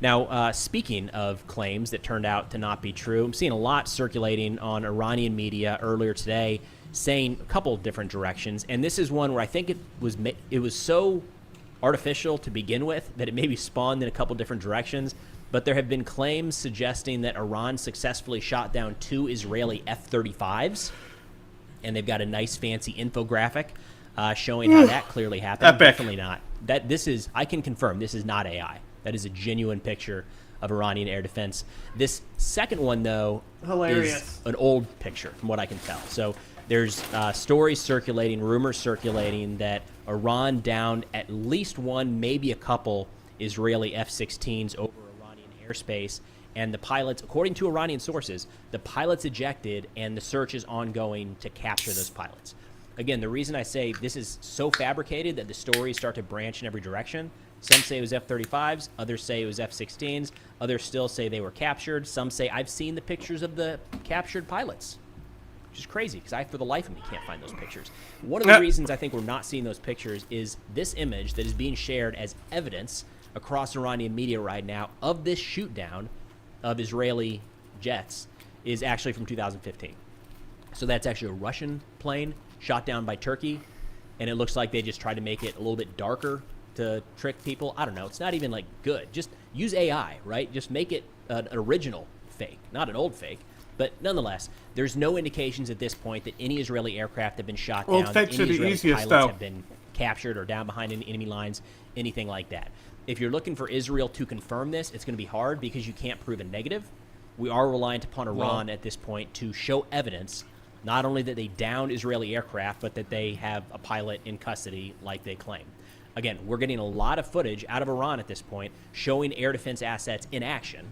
Now, speaking of claims that turned out to not be true, I'm seeing a lot circulating on Iranian media earlier today saying a couple of different directions, and this is one where I think it was so artificial to begin with that it maybe spawned in a couple different directions. But there have been claims suggesting that Iran successfully shot down 2 Israeli F-35s, and they've got a nice fancy infographic showing how that clearly happened. Epic. Definitely not. I can confirm this is not AI. That is a genuine picture of Iranian air defense. This second one, though, is an old picture from what I can tell. So there's stories circulating, rumors circulating that Iran downed at least one, maybe a couple Israeli F-16s over airspace, and the pilots, according to Iranian sources, the pilots ejected and the search is ongoing to capture those pilots. Again, the reason I say this is so fabricated that the stories start to branch in every direction. Some say it was F-35s, others say it was F-16s, others still say they were captured. Some say I've seen the pictures of the captured pilots, which is crazy because I, for the life of me, can't find those pictures. One of the reasons I think we're not seeing those pictures is this image that is being shared as evidence across Iranian media right now of this shoot down of Israeli jets is actually from 2015. So that's actually a Russian plane shot down by Turkey, and it looks like they just tried to make it a little bit darker to trick people. I don't know. It's not even like good. Just use AI, right? Just make it an original fake, not an old fake. But nonetheless, there's no indications at this point that any Israeli aircraft have been shot down, any Israeli pilots have been captured or down behind any enemy lines, anything like that. If you're looking for Israel to confirm this, it's going to be hard because you can't prove a negative. We are reliant upon Iran at this point to show evidence, not only that they downed Israeli aircraft, but that they have a pilot in custody like they claim. Again, we're getting a lot of footage out of Iran at this point showing air defense assets in action.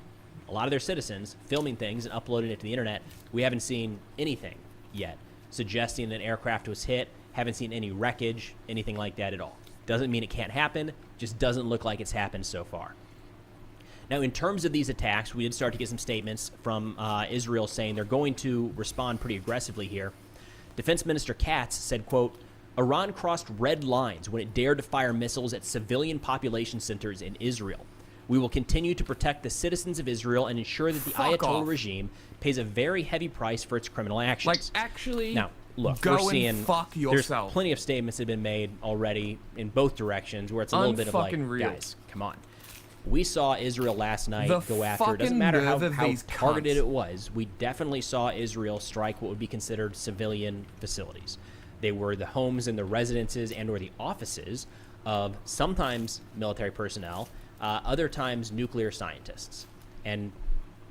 A lot of their citizens filming things and uploading it to the internet. We haven't seen anything yet suggesting an aircraft was hit. Haven't seen any wreckage, anything like that at all. Doesn't mean it can't happen, just doesn't look like it's happened so far. Now, in terms of these attacks, we did start to get some statements from Israel saying they're going to respond pretty aggressively here. Defense Minister Katz said, quote, "Iran crossed red lines when it dared to fire missiles at civilian population centers in Israel. We will continue to protect the citizens of Israel and ensure that the Ayatollah regime pays a very heavy price for its criminal actions." Like, actually, now, look, go we're seeing and fuck there's yourself. plenty of statements that have been made already in both directions where it's a little bit of like, real. guys, come on. We saw Israel last night The go after, it doesn't fucking matter nerve how of these targeted cunts. it was, we definitely saw Israel strike what would be considered civilian facilities. They were the homes and the residences and or the offices of sometimes military personnel, other times nuclear scientists. And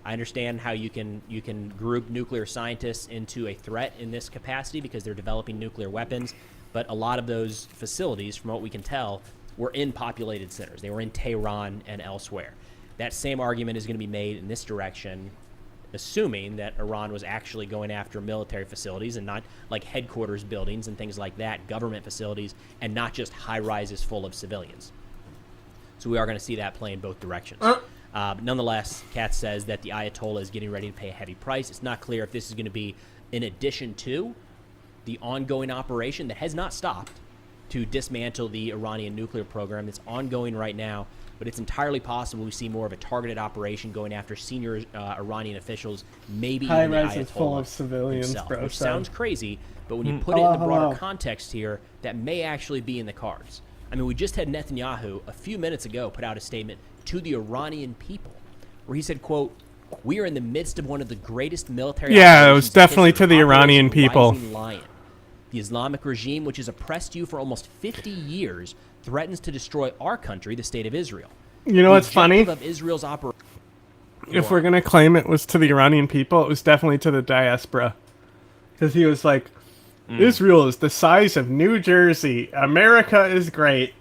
I understand how you can group nuclear scientists into a threat in this capacity because they're developing nuclear weapons, but a lot of those facilities, from what we can tell, were in populated centers. They were in Tehran and elsewhere. That same argument is going to be made in this direction, assuming that Iran was actually going after military facilities and not like headquarters buildings and things like that, government facilities, and not just high-rises full of civilians. So we are going to see that play in both directions. Nonetheless, Katz says that the Ayatollah is getting ready to pay a heavy price. It's not clear if this is going to be in addition to the ongoing operation that has not stopped to dismantle the Iranian nuclear program that's ongoing right now, but it's entirely possible we see more of a targeted operation going after senior Iranian officials, maybe even the Ayatollah full of civilians, himself, bro, which so. sounds crazy, but when you put it in the broader context here, that may actually be in the cards. I mean, we just had Netanyahu a few minutes ago put out a statement to the Iranian people where he said, quote, "We are in the midst of one of the greatest military Yeah, it was definitely to the Iranian people. Lion. The Islamic regime, which has oppressed you for almost 50 years, threatens to destroy our country, the state of Israel." You know what's funny? Of Israel's If we're going to claim it was to the Iranian people, it was definitely to the diaspora. Because he was like, Israel is the size of New Jersey. America is great.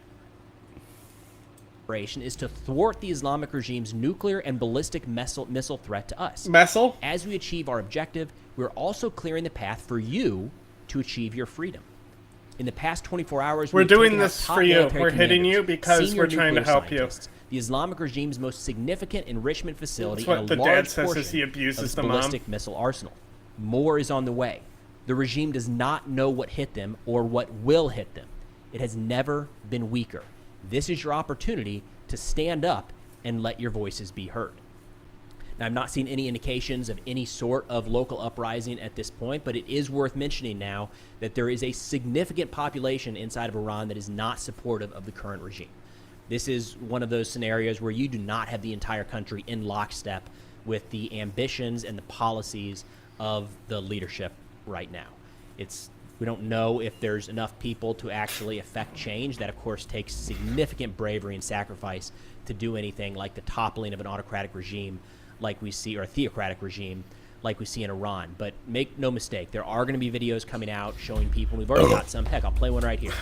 Is to thwart the Islamic regime's nuclear and ballistic missile threat to us. Missile? As we achieve our objective, we're also clearing the path for you to achieve your freedom. In the past 24 hours, we're doing this for you. We're hitting you because we're trying to help you. The Islamic regime's most significant enrichment facility That's what and the a large dad says portion as he abuses of its the mom. ballistic missile arsenal. More is on the way. The regime does not know what hit them or what will hit them. It has never been weaker. This is your opportunity to stand up and let your voices be heard. Now, I've not seen any indications of any sort of local uprising at this point, but it is worth mentioning now that there is a significant population inside of Iran that is not supportive of the current regime. This is one of those scenarios where you do not have the entire country in lockstep with the ambitions and the policies of the leadership right now. We don't know if there's enough people to actually affect change. That, of course, takes significant bravery and sacrifice to do anything like the toppling of an autocratic regime like we see, or a theocratic regime like we see in Iran. But make no mistake, there are going to be videos coming out showing people, we've already got some, heck, I'll play one right here,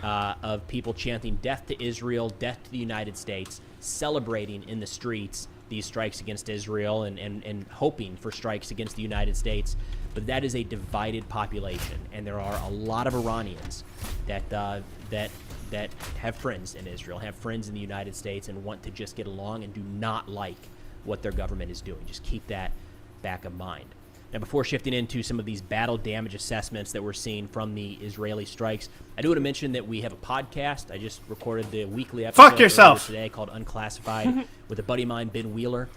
of people chanting death to Israel, death to the United States, celebrating in the streets these strikes against Israel and hoping for strikes against the United States. But that is a divided population, and there are a lot of Iranians that have friends in Israel, have friends in the United States, and want to just get along and do not like what their government is doing. Just keep that back of mind. Now, before shifting into some of these battle damage assessments that we're seeing from the Israeli strikes, I do want to mention that we have a podcast. I just recorded the weekly episode today called Unclassified with a buddy of mine, Ben Wheeler.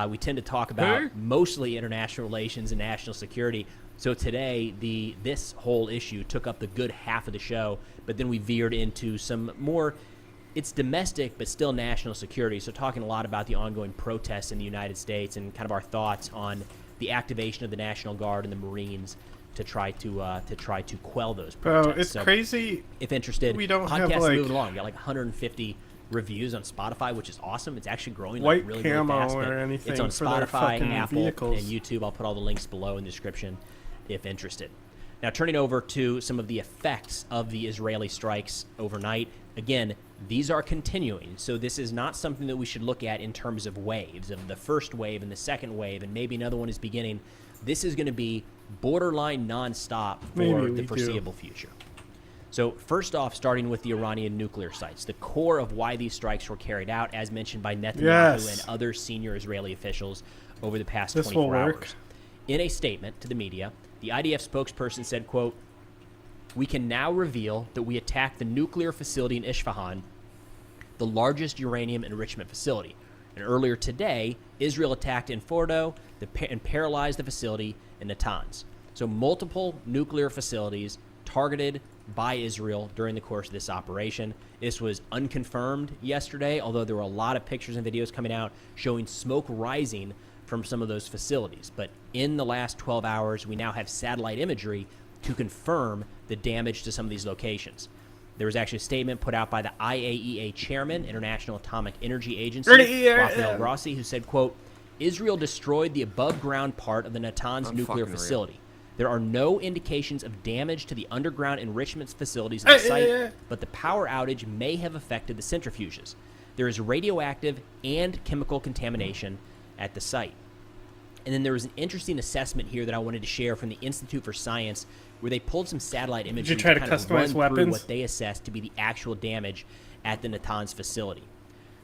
We tend to talk about mostly international relations and national security. So today, this whole issue took up the good half of the show, but then we veered into some more, it's domestic, but still national security. So talking a lot about the ongoing protests in the United States and kind of our thoughts on the activation of the National Guard and the Marines to try to quell those protests. Bro, it's crazy. If interested, we don't podcast have like moving along. We got like 150 reviews on Spotify, which is awesome. It's actually growing white like really, camo really fast. or anything it's on for their Spotify, fucking Apple, vehicles. and YouTube. I'll put all the links below in the description if interested. Now, turning over to some of the effects of the Israeli strikes overnight. Again, these are continuing, so this is not something that we should look at in terms of waves, of the first wave and the second wave, and maybe another one is beginning. This is going to be borderline nonstop for the foreseeable future. So first off, starting with the Iranian nuclear sites, the core of why these strikes were carried out, as mentioned by Netanyahu and other senior Israeli officials over the past 24 hours. In a statement to the media, the IDF spokesperson said, quote, "We can now reveal that we attacked the nuclear facility in Isfahan, the largest uranium enrichment facility. And earlier today, Israel attacked in Fordo and paralyzed the facility in Natanz." So multiple nuclear facilities targeted by Israel during the course of this operation. This was unconfirmed yesterday, although there were a lot of pictures and videos coming out showing smoke rising from some of those facilities. But in the last 12 hours, we now have satellite imagery to confirm the damage to some of these locations. There was actually a statement put out by the IAEA chairman, International Atomic Energy Agency, Rafael Grossi, who said, quote, "Israel destroyed the above-ground part of the Natanz nuclear facility. There are no indications of damage to the underground enrichment facilities at the site, but the power outage may have affected the centrifuges. There is radioactive and chemical contamination at the site. And then there was an interesting assessment here that I wanted to share from the Institute for Science, where they pulled some satellite imagery Did you try to kind of customize run through weapons? what they assessed to be the actual damage at the Natanz facility.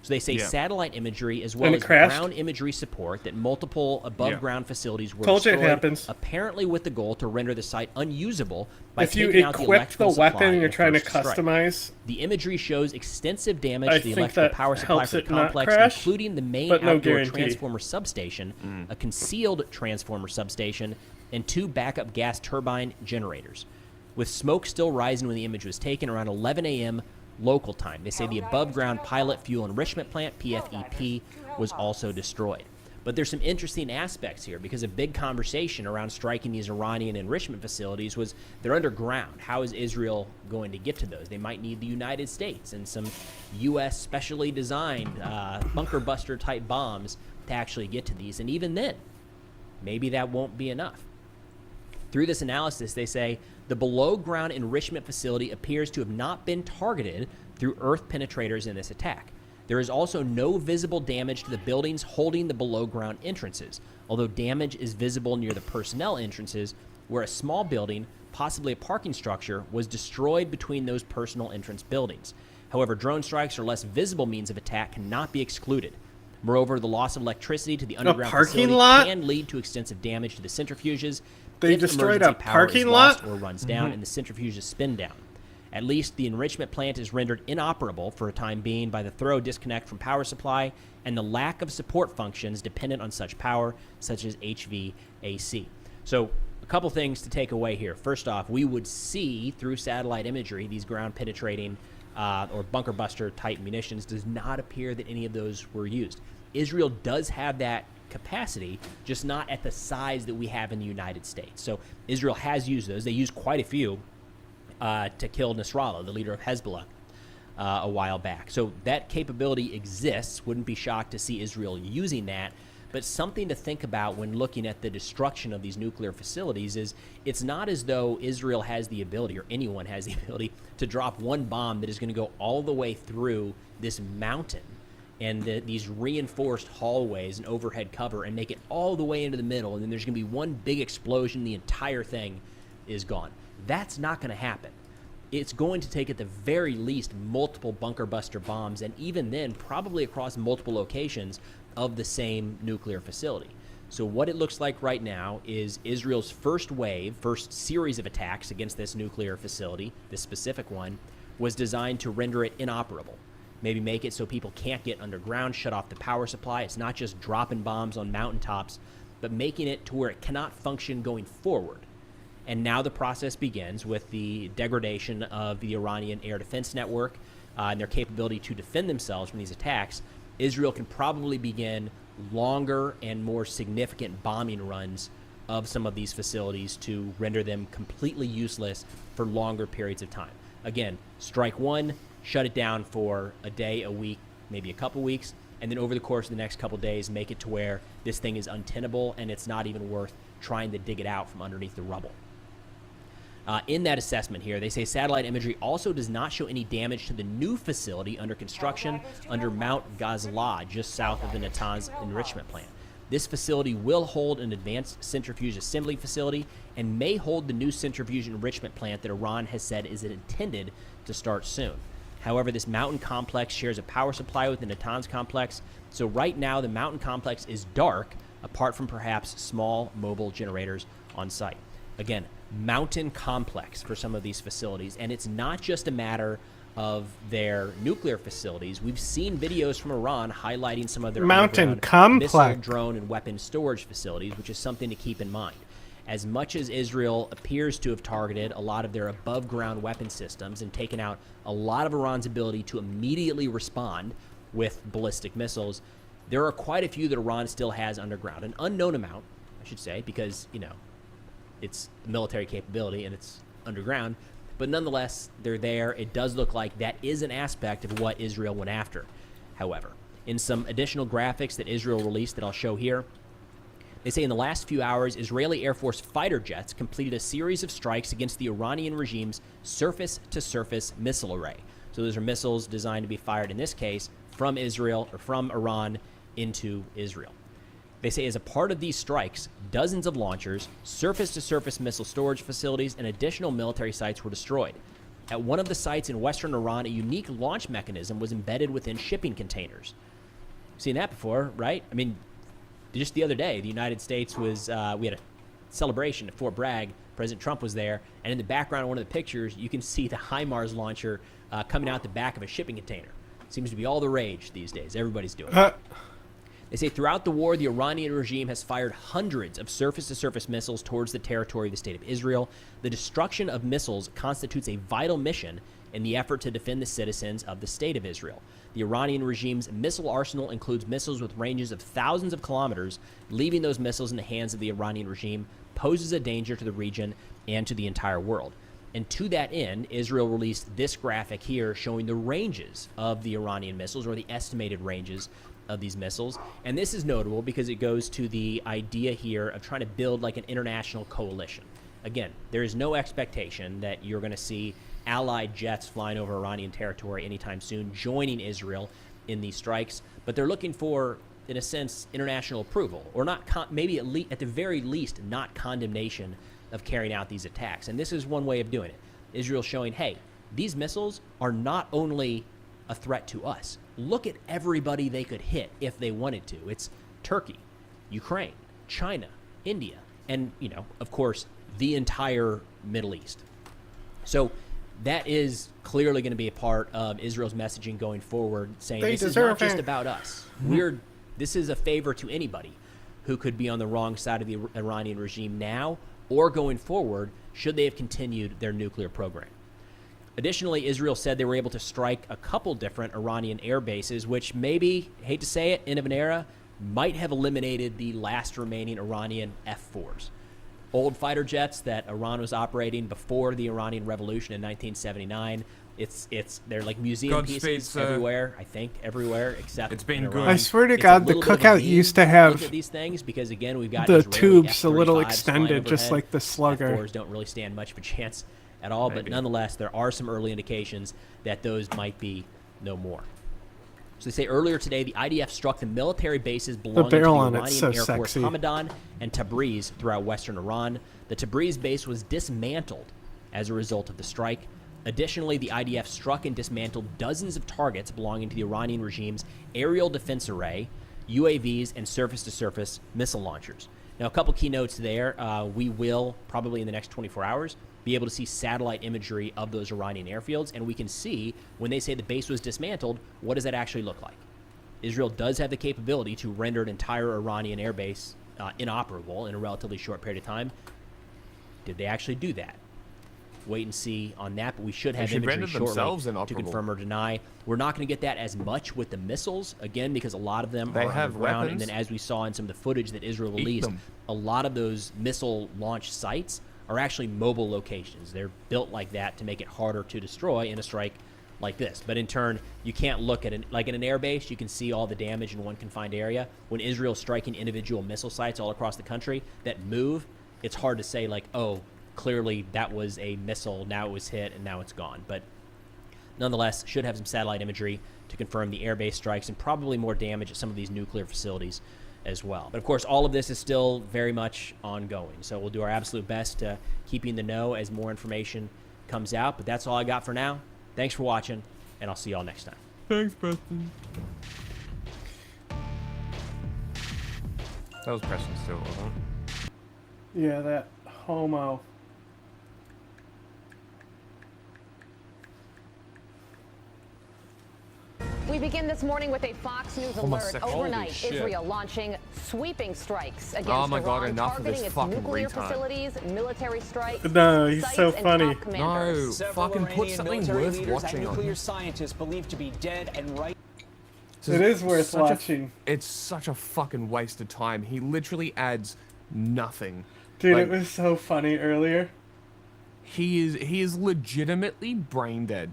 So they say Yeah. satellite imagery as well And as it crashed? ground imagery support that multiple above-ground facilities were Told you it destroyed, happens. apparently with the goal to render the site unusable by If you taking out the equip the electrical weapon supply you're in trying to first strike. customize, The imagery shows extensive damage I to the think electrical that power supply helps for the it not complex, crash, including the main but no outdoor guarantee. transformer substation, a concealed transformer substation, and 2 backup gas turbine generators. With smoke still rising when the image was taken around 11 a.m. local time. They say the above-ground pilot fuel enrichment plant, PFEP, was also destroyed. But there's some interesting aspects here, because a big conversation around striking these Iranian enrichment facilities was they're underground. How is Israel going to get to those? They might need the United States and some U.S. specially designed bunker buster type bombs to actually get to these. And even then, maybe that won't be enough. Through this analysis, they say the below-ground enrichment facility appears to have not been targeted through earth penetrators in this attack. There is also no visible damage to the buildings holding the below-ground entrances, although damage is visible near the personnel entrances, where a small building, possibly a parking structure, was destroyed between those personal entrance buildings. However, drone strikes or less visible means of attack cannot be excluded. Moreover, the loss of electricity to the underground parking facility lot? can lead to extensive damage to the centrifuges. They if destroyed emergency a power is parking lost lot? or runs down and the centrifuges spin down. At least the enrichment plant is rendered inoperable for a time being by the thorough disconnect from power supply and the lack of support functions dependent on such power, such as HVAC. So a couple things to take away here. First off, we would see through satellite imagery these ground penetrating or bunker buster type munitions. Does not appear that any of those were used. Israel does have that capacity, just not at the size that we have in the United States. So Israel has used those. They used quite a few to kill Nasrallah, the leader of Hezbollah, a while back. So that capability exists. Wouldn't be shocked to see Israel using that. But something to think about when looking at the destruction of these nuclear facilities is it's not as though Israel has the ability, or anyone has the ability, to drop one bomb that is going to go all the way through this mountain and these reinforced hallways and overhead cover and make it all the way into the middle, and then there's going to be one big explosion, the entire thing is gone. That's not going to happen. It's going to take, at the very least, multiple bunker buster bombs, and even then, probably across multiple locations of the same nuclear facility. So what it looks like right now is Israel's first series of attacks against this nuclear facility, this specific one, was designed to render it inoperable. Maybe make it so people can't get underground, shut off the power supply. It's not just dropping bombs on mountaintops, but making it to where it cannot function going forward. And now the process begins with the degradation of the Iranian air defense network and their capability to defend themselves from these attacks. Israel can probably begin longer and more significant bombing runs of some of these facilities to render them completely useless for longer periods of time. Again, strike one, shut it down for a day, a week, maybe a couple weeks, and then over the course of the next couple days, make it to where this thing is untenable and it's not even worth trying to dig it out from underneath the rubble. In that assessment here, they say satellite imagery also does not show any damage to the new facility under construction under Mount Ghazala, just south of the Natanz enrichment plant. This facility will hold an advanced centrifuge assembly facility and may hold the new centrifuge enrichment plant that Iran has said is intended to start soon. However, this mountain complex shares a power supply with the Natanz complex, so right now the mountain complex is dark, apart from perhaps small mobile generators on site. Again, mountain complex for some of these facilities, and it's not just a matter of their nuclear facilities. We've seen videos from Iran highlighting some of their mountain complex missile, complex drone, and weapon storage facilities, which is something to keep in mind. As much as Israel appears to have targeted a lot of their above-ground weapon systems and taken out a lot of Iran's ability to immediately respond with ballistic missiles, there are quite a few that Iran still has underground. An unknown amount, I should say, because, you know, it's military capability and it's underground, but nonetheless, they're there. It does look like that is an aspect of what Israel went after. However, in some additional graphics that Israel released that I'll show here, They say in the last few hours, Israeli Air Force fighter jets completed a series of strikes against the Iranian regime's surface-to-surface missile array. So those are missiles designed to be fired, in this case, from Israel or from Iran into Israel. They say as a part of these strikes, dozens of launchers, surface-to-surface missile storage facilities, and additional military sites were destroyed. At one of the sites in western Iran, a unique launch mechanism was embedded within shipping containers. Seen that before, right? I mean, just the other day, the United States was, we had a celebration at Fort Bragg. President Trump was there, and in the background of one of the pictures, you can see the HIMARS launcher coming out the back of a shipping container. Seems to be all the rage these days. Everybody's doing it. They say throughout the war, the Iranian regime has fired hundreds of surface-to-surface missiles towards the territory of the State of Israel. The destruction of missiles constitutes a vital mission in the effort to defend the citizens of the State of Israel. The Iranian regime's missile arsenal includes missiles with ranges of thousands of kilometers. Leaving those missiles in the hands of the Iranian regime poses a danger to the region and to the entire world. And to that end, Israel released this graphic here showing the ranges of the Iranian missiles, or the estimated ranges of these missiles. And this is notable because it goes to the idea here of trying to build like an international coalition. Again, there is no expectation that you're going to see allied jets flying over Iranian territory anytime soon, joining Israel in these strikes, but they're looking for, in a sense, international approval, or not, maybe at the very least, not condemnation of carrying out these attacks. And this is one way of doing it. Israel showing, hey, these missiles are not only a threat to us. Look at everybody they could hit if they wanted to. It's Turkey, Ukraine, China, India, and, you know, of course, the entire Middle East. So that is clearly going to be a part of Israel's messaging going forward, saying this is not just about us. This is a favor to anybody who could be on the wrong side of the Iranian regime now or going forward should they have continued their nuclear program. Additionally, Israel said they were able to strike a couple different Iranian air bases, which maybe, hate to say it, end of an era, might have eliminated the last remaining Iranian F-4s. Old fighter jets that Iran was operating before the Iranian Revolution in 1979. They're like museum pieces everywhere, I think, everywhere except it's been in good. Iran. I swear to God, the cookout used to have these things because, again, we've got the Israeli tubes a F-35s little flying extended, just overhead. like the Slugger. F-4s don't really stand much of a chance at all, but nonetheless, there are some early indications that those might be no more. So they say earlier today, the IDF struck the military bases belonging to the Iranian Air Force Hamadan and Tabriz throughout western Iran. The Tabriz base was dismantled as a result of the strike. Additionally, the IDF struck and dismantled dozens of targets belonging to the Iranian regime's aerial defense array, UAVs, and surface-to-surface missile launchers. Now, a couple key notes there. We will, probably in the next 24 hours, be able to see satellite imagery of those Iranian airfields, and we can see, when they say the base was dismantled, what does that actually look like? Israel does have the capability to render an entire Iranian airbase inoperable in a relatively short period of time. Did they actually do that? Wait and see on that, but we should have imagery shortly to confirm or deny. We're not going to get that as much with the missiles, again, because a lot of them are on the ground, and then as we saw in some of the footage that Israel released, a lot of those missile launch sites are actually mobile locations. They're built like that to make it harder to destroy in a strike like this. But in turn, you can't look at like in an air base, you can see all the damage in one confined area. When Israel's striking individual missile sites all across the country that move, it's hard to say like, oh, clearly that was a missile, now it was hit, and now it's gone. But nonetheless, should have some satellite imagery to confirm the airbase strikes and probably more damage at some of these nuclear facilities as well. But of course, all of this is still very much ongoing. So we'll do our absolute best to keep you in the know as more information comes out. But that's all I got for now. Thanks for watching, and I'll see y'all next time. Thanks, Preston. That was Preston still, wasn't it? Yeah, that homo. We begin this morning with a Fox News alert. Homosexual. Overnight, Holy shit. Israel launching sweeping strikes against Oh my God, Iran, enough of this targeting its fucking nuclear retard. facilities, military strikes. No, he's sites, so and funny. top commanders. No, Several fucking put Iranian something military worth leaders watching and on. nuclear scientists believed to be dead and right. It is worth watching. It's such a fucking waste of time. He literally adds nothing. Dude, Like, it was so funny earlier. He is legitimately brain dead.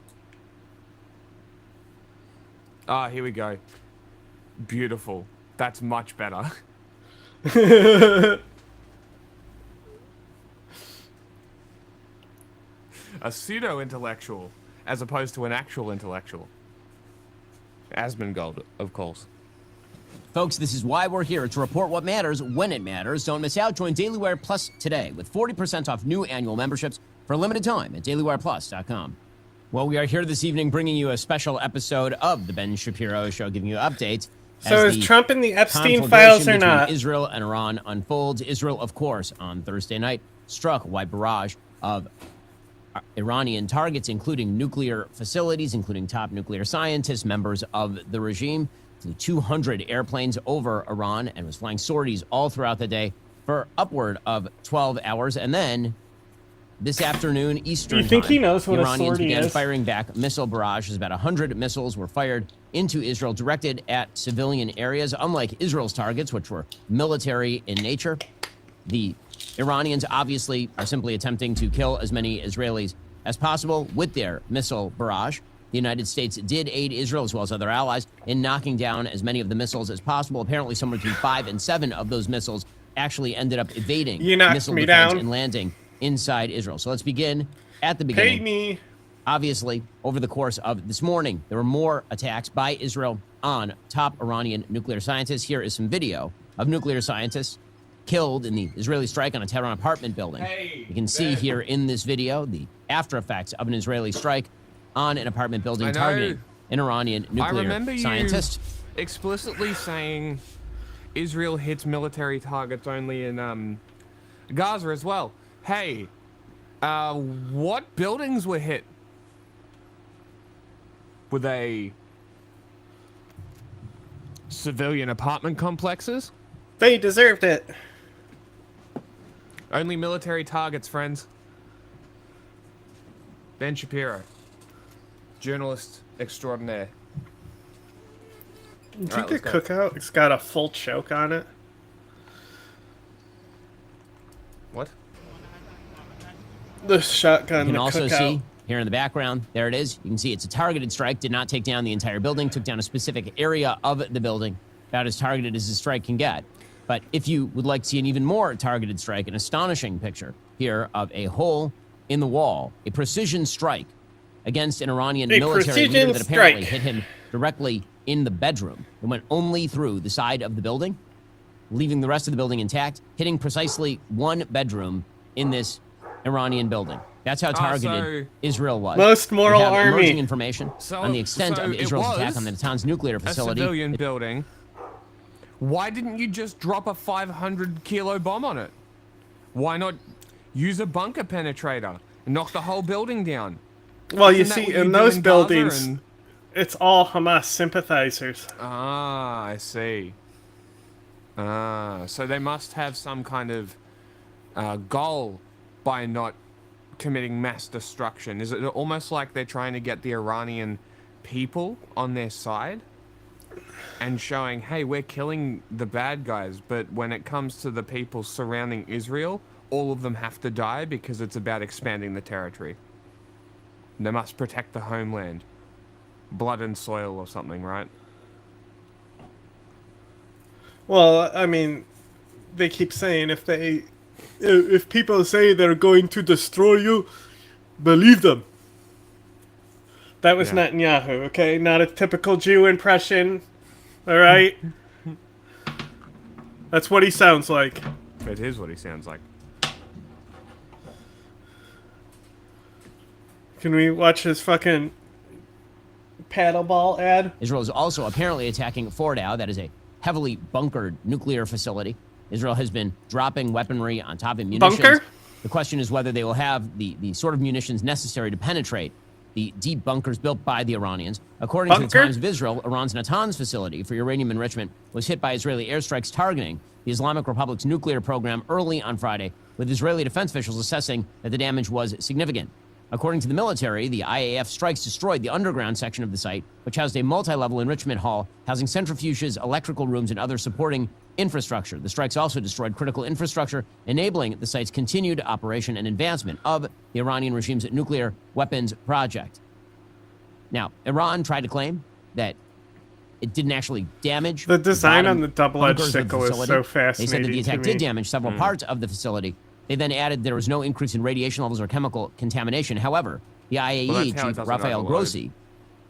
Ah, here we go. Beautiful. That's much better. A pseudo-intellectual, as opposed to an actual intellectual. Asmongold, of course. Folks, this is why we're here, to report what matters when it matters. Don't miss out. Join Daily Wire Plus today with 40% off new annual memberships for a limited time at dailywireplus.com. Well, we are here this evening bringing you a special episode of The Ben Shapiro Show, giving you updates. So is Trump in the Epstein files or not? Israel and Iran unfolds. Israel, of course, on Thursday night, struck a wide barrage of Iranian targets, including nuclear facilities, including top nuclear scientists, members of the regime. Flew 200 airplanes over Iran and was flying sorties all throughout the day for upward of 12 hours. And then this afternoon, Eastern You think time, he knows what the a Iranians sortie began is? firing back missile barrages. About 100 missiles were fired into Israel, directed at civilian areas. Unlike Israel's targets, which were military in nature, the Iranians obviously are simply attempting to kill as many Israelis as possible with their missile barrage. The United States did aid Israel, as well as other allies, in knocking down as many of the missiles as possible. Apparently, somewhere between 5 and 7 of those missiles actually ended up evading missile defense and landing inside Israel. So let's begin at the beginning. Pay me. Obviously, over the course of this morning, there were more attacks by Israel on top Iranian nuclear scientists. Here is some video of nuclear scientists killed in the Israeli strike on a Tehran apartment building. You can see here in this video the after effects of an Israeli strike on an apartment building targeting an Iranian nuclear scientist. You explicitly saying Israel hits military targets only in Gaza as well. Hey, what buildings were hit? Were they civilian apartment complexes? They deserved it. Only military targets, friends. Ben Shapiro, journalist extraordinaire. Do you think the cookout's got a full choke on it? What? The shotgun. You can also cookout. see here in the background, there it is. You can see it's a targeted strike. Did not take down the entire building, took down a specific area of the building. About as targeted as a strike can get. But if you would like to see an even more targeted strike, an astonishing picture here of a hole in the wall, a precision strike against an Iranian military leader that apparently hit him directly in the bedroom. It went only through the side of the building, leaving the rest of the building intact, hitting precisely one bedroom in this Iranian building. That's how targeted Israel was. Most moral we have army. emerging information on the extent of Israel's attack on the Natanz nuclear facility. A civilian building. Why didn't you just drop a 500-kilo bomb on it? Why not use a bunker penetrator and knock the whole building down? Well, you see, in those buildings, it's all Hamas sympathizers. Ah, I see. So they must have some kind of goal by not committing mass destruction. Is it almost like they're trying to get the Iranian people on their side and showing, hey, we're killing the bad guys, but when it comes to the people surrounding Israel, all of them have to die because it's about expanding the territory. They must protect the homeland. Blood and soil or something, right? Well, I mean, they keep saying if people say they're going to destroy you, believe them. That was Netanyahu, okay? Not a typical Jew impression, all right? That's what he sounds like. It is what he sounds like. Can we watch his fucking paddleball ad? Israel is also apparently attacking Fordow, that is a heavily bunkered nuclear facility. Israel has been dropping weaponry on top of munitions. Bunker? The question is whether they will have the sort of munitions necessary to penetrate the deep bunkers built by the Iranians. According to the Times of Israel, Iran's Natanz facility for uranium enrichment was hit by Israeli airstrikes targeting the Islamic Republic's nuclear program early on Friday, with Israeli defense officials assessing that the damage was significant. According to the military, the IAF strikes destroyed the underground section of the site, which housed a multi-level enrichment hall housing centrifuges, electrical rooms, and other supporting infrastructure. The strikes also destroyed critical infrastructure, enabling the site's continued operation and advancement of the Iranian regime's nuclear weapons project. Now, Iran tried to claim that it didn't actually damage the design bottom on the double-edged bunkers of the sickle is facility. so They said that the fascinating attack to did me. damage several parts of the facility. They then added there was no increase in radiation levels or chemical contamination. However, the IAEA chief Rafael Grossi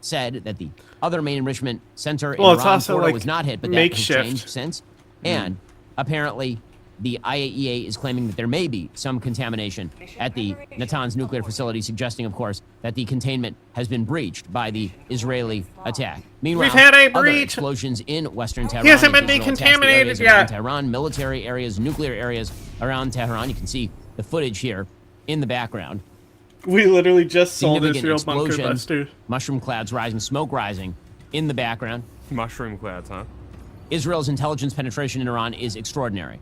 said that the other main enrichment center in Iran, Florida, was not hit, but that has changed since. And apparently, the IAEA is claiming that there may be some contamination at the Natanz nuclear facility, suggesting, of course, that the containment has been breached by the Israeli attack. Meanwhile, We've had a other breach. explosions in western Tehran. He hasn't been Israel attacks the decontaminated areas yet. around Tehran, military areas, nuclear areas around Tehran. You can see the footage here in the background. We literally just sold Significant Israel bunker explosions, busters. mushroom clouds rising, smoke rising in the background. Mushroom clouds, huh? Israel's intelligence penetration in Iran is extraordinary.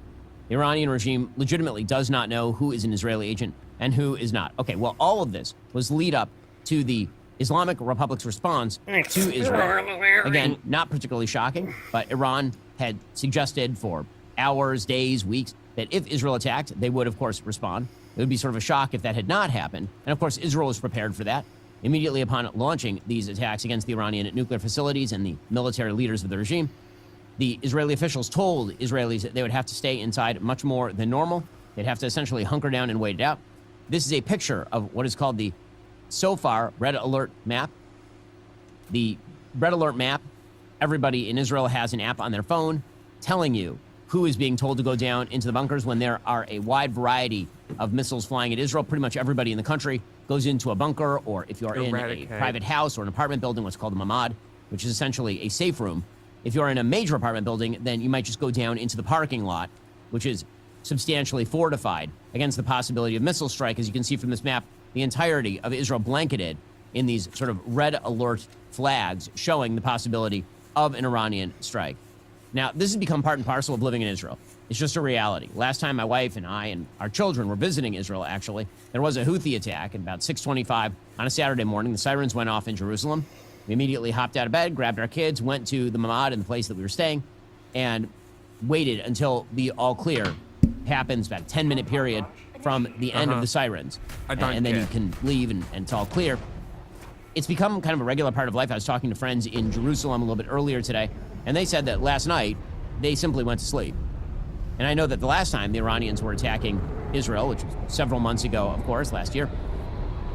The Iranian regime legitimately does not know who is an Israeli agent and who is not. Okay, well, all of this was lead up to the Islamic Republic's response to Israel. Again, not particularly shocking, but Iran had suggested for hours, days, weeks, that if Israel attacked, they would, of course, respond. It would be sort of a shock if that had not happened. And, of course, Israel was prepared for that. Immediately upon launching these attacks against the Iranian nuclear facilities and the military leaders of the regime, the Israeli officials told Israelis that they would have to stay inside much more than normal. They'd have to essentially hunker down and wait it out. This is a picture of what is called the SOFAR Red Alert map. The Red Alert map, everybody in Israel has an app on their phone telling you who is being told to go down into the bunkers when there are a wide variety of missiles flying at Israel. Pretty much everybody in the country goes into a bunker, or if you're in a private house or an apartment building, what's called a mamad, which is essentially a safe room. If you're in a major apartment building, then you might just go down into the parking lot, which is substantially fortified against the possibility of missile strike. As you can see from this map, the entirety of Israel blanketed in these sort of red alert flags showing the possibility of an Iranian strike. Now, this has become part and parcel of living in Israel. It's just a reality. Last time my wife and I and our children were visiting Israel, actually, there was a Houthi attack at about 6:25 on a Saturday morning. The sirens went off in Jerusalem. We immediately hopped out of bed, grabbed our kids, went to the mamad in the place that we were staying, and waited until the all clear happens, about a 10-minute period from the end of the sirens. And then you can leave and it's all clear. It's become kind of a regular part of life. I was talking to friends in Jerusalem a little bit earlier today, and they said that last night they simply went to sleep. And I know that the last time the Iranians were attacking Israel, which was several months ago, of course, last year,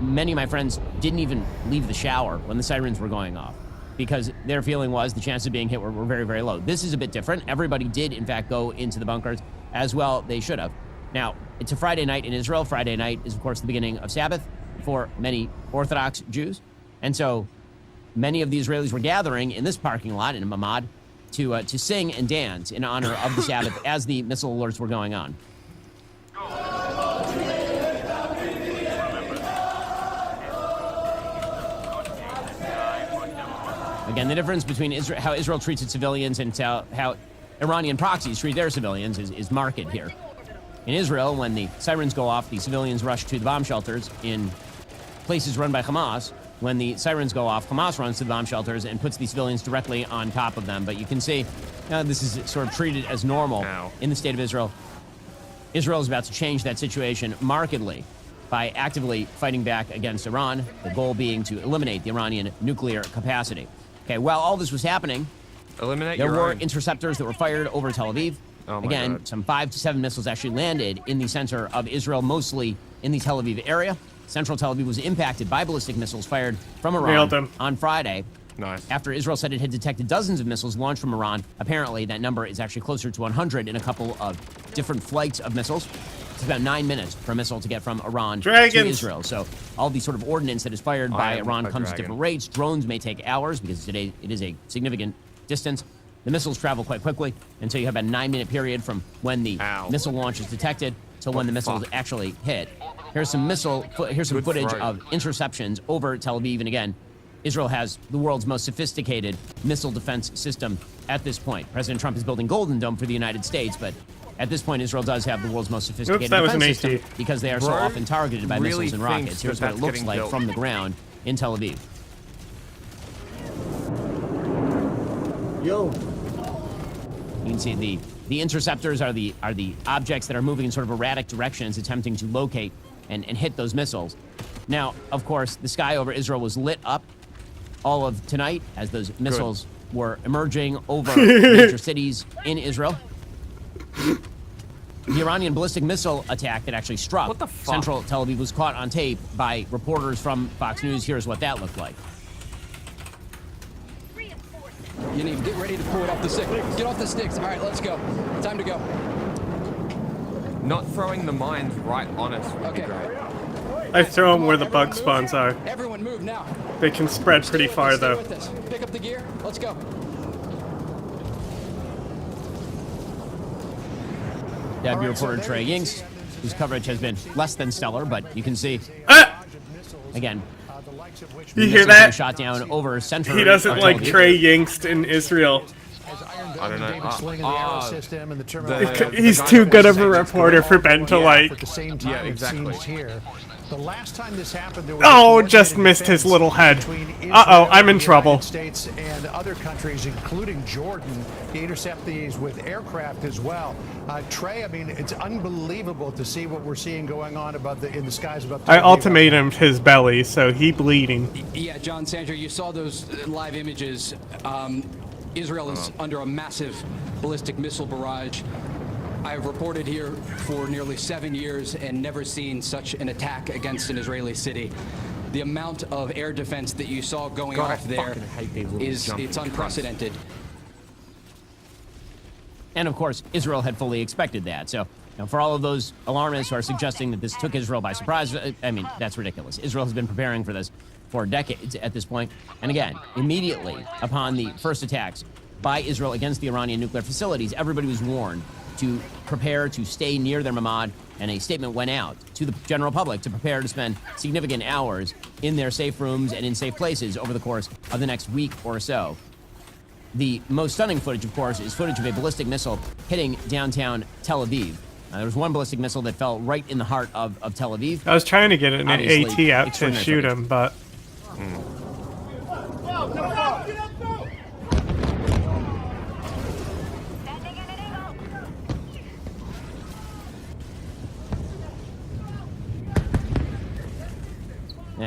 many of my friends didn't even leave the shower when the sirens were going off because their feeling was the chances of being hit were very, very low. This is a bit different. Everybody did, in fact, go into the bunkers as well. They should have. Now, it's a Friday night in Israel. Friday night is, of course, the beginning of Sabbath for many Orthodox Jews. And so many of the Israelis were gathering in this parking lot in a mamad to sing and dance in honor of the Sabbath as the missile alerts were going on. Again, the difference between how Israel treats its civilians and how Iranian proxies treat their civilians is marked here. In Israel, when the sirens go off, the civilians rush to the bomb shelters in places run by Hamas. When the sirens go off, Hamas runs to the bomb shelters and puts the civilians directly on top of them. But you can see this is sort of treated as normal in the state of Israel. Israel is about to change that situation markedly by actively fighting back against Iran, the goal being to eliminate the Iranian nuclear capacity. Okay, while all this was happening, there were interceptors that were fired over Tel Aviv. Again, some 5 to 7 missiles actually landed in the center of Israel, mostly in the Tel Aviv area. Central Tel Aviv was impacted by ballistic missiles fired from Iran on Friday. Nice. After Israel said it had detected dozens of missiles launched from Iran, apparently that number is actually closer to 100 in a couple of different flights of missiles. It's about 9 minutes for a missile to get from Iran to Israel. So all the sort of ordnance that is fired by Iran comes at different rates. Drones may take hours because today it is a significant distance. The missiles travel quite quickly, and so you have a 9-minute period from when the missile launch is detected to when the missiles actually hit. Here's some footage of interceptions over Tel Aviv, and again, Israel has the world's most sophisticated missile defense system at this point. President Trump is building Golden Dome for the United States, but at this point, Israel does have the world's most sophisticated defense system because they are so often targeted by missiles and rockets. Here's what it looks like from the ground in Tel Aviv. Yo. You can see the interceptors are the objects that are moving in sort of erratic directions, attempting to locate and hit those missiles. Now, of course, the sky over Israel was lit up all of tonight as those missiles were emerging over major cities in Israel. The Iranian ballistic missile attack that actually struck central Tel Aviv was caught on tape by reporters from Fox News. Here's what that looked like. Yaniv, get ready to pull it off the stick. Get off the sticks. All right, let's go. Time to go. Not throwing the mines right on us would be great. I throw them where the bug spawns are. Everyone move now. They can spread pretty far, though. With us. Pick up the gear. Let's go. WB reporter Trey Yingst, whose coverage has been less than stellar, but you can see, again, you hear that? Shot down over center. He doesn't like Trey Yingst in Israel. I don't know. He's too good of a reporter for Ben to like. Yeah, exactly. The last time this happened, there was just missed his little head. Uh-oh, I'm in trouble. States and other countries, including Jordan, to intercept these with aircraft as well. Trey, I mean, it's unbelievable to see what we're seeing going on in the skies above. I ultimatumed his belly, so he bleeding. Yeah, John Sandra, you saw those live images. Israel is under a massive ballistic missile barrage. I've reported here for nearly 7 years and never seen such an attack against an Israeli city. The amount of air defense that you saw going off there it's unprecedented. And of course, Israel had fully expected that. So, for all of those alarmists who are suggesting that this took Israel by surprise, I mean, that's ridiculous. Israel has been preparing for this for decades at this point. And again, immediately upon the first attacks by Israel against the Iranian nuclear facilities, everybody was warned to prepare to stay near their mamad, and a statement went out to the general public to prepare to spend significant hours in their safe rooms and in safe places over the course of the next week or so. The most stunning footage, of course, is footage of a ballistic missile hitting downtown Tel Aviv. There was one ballistic missile that fell right in the heart of Tel Aviv. I was trying to get an AT out to shoot him, but...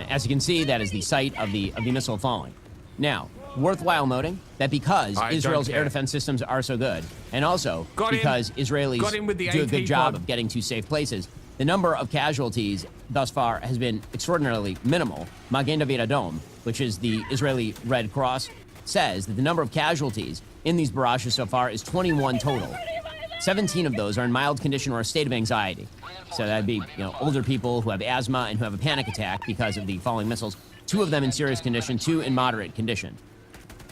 As you can see, that is the site of the missile falling. Now, worthwhile noting that because Israel's air defense systems are so good, and also because Israelis do a good job of getting to safe places, the number of casualties thus far has been extraordinarily minimal. Magen David Adom, which is the Israeli Red Cross, says that the number of casualties in these barrages so far is 21 total. 17 of those are in mild condition or a state of anxiety. So that'd be, older people who have asthma and who have a panic attack because of the falling missiles. 2 of them in serious condition, 2 in moderate condition.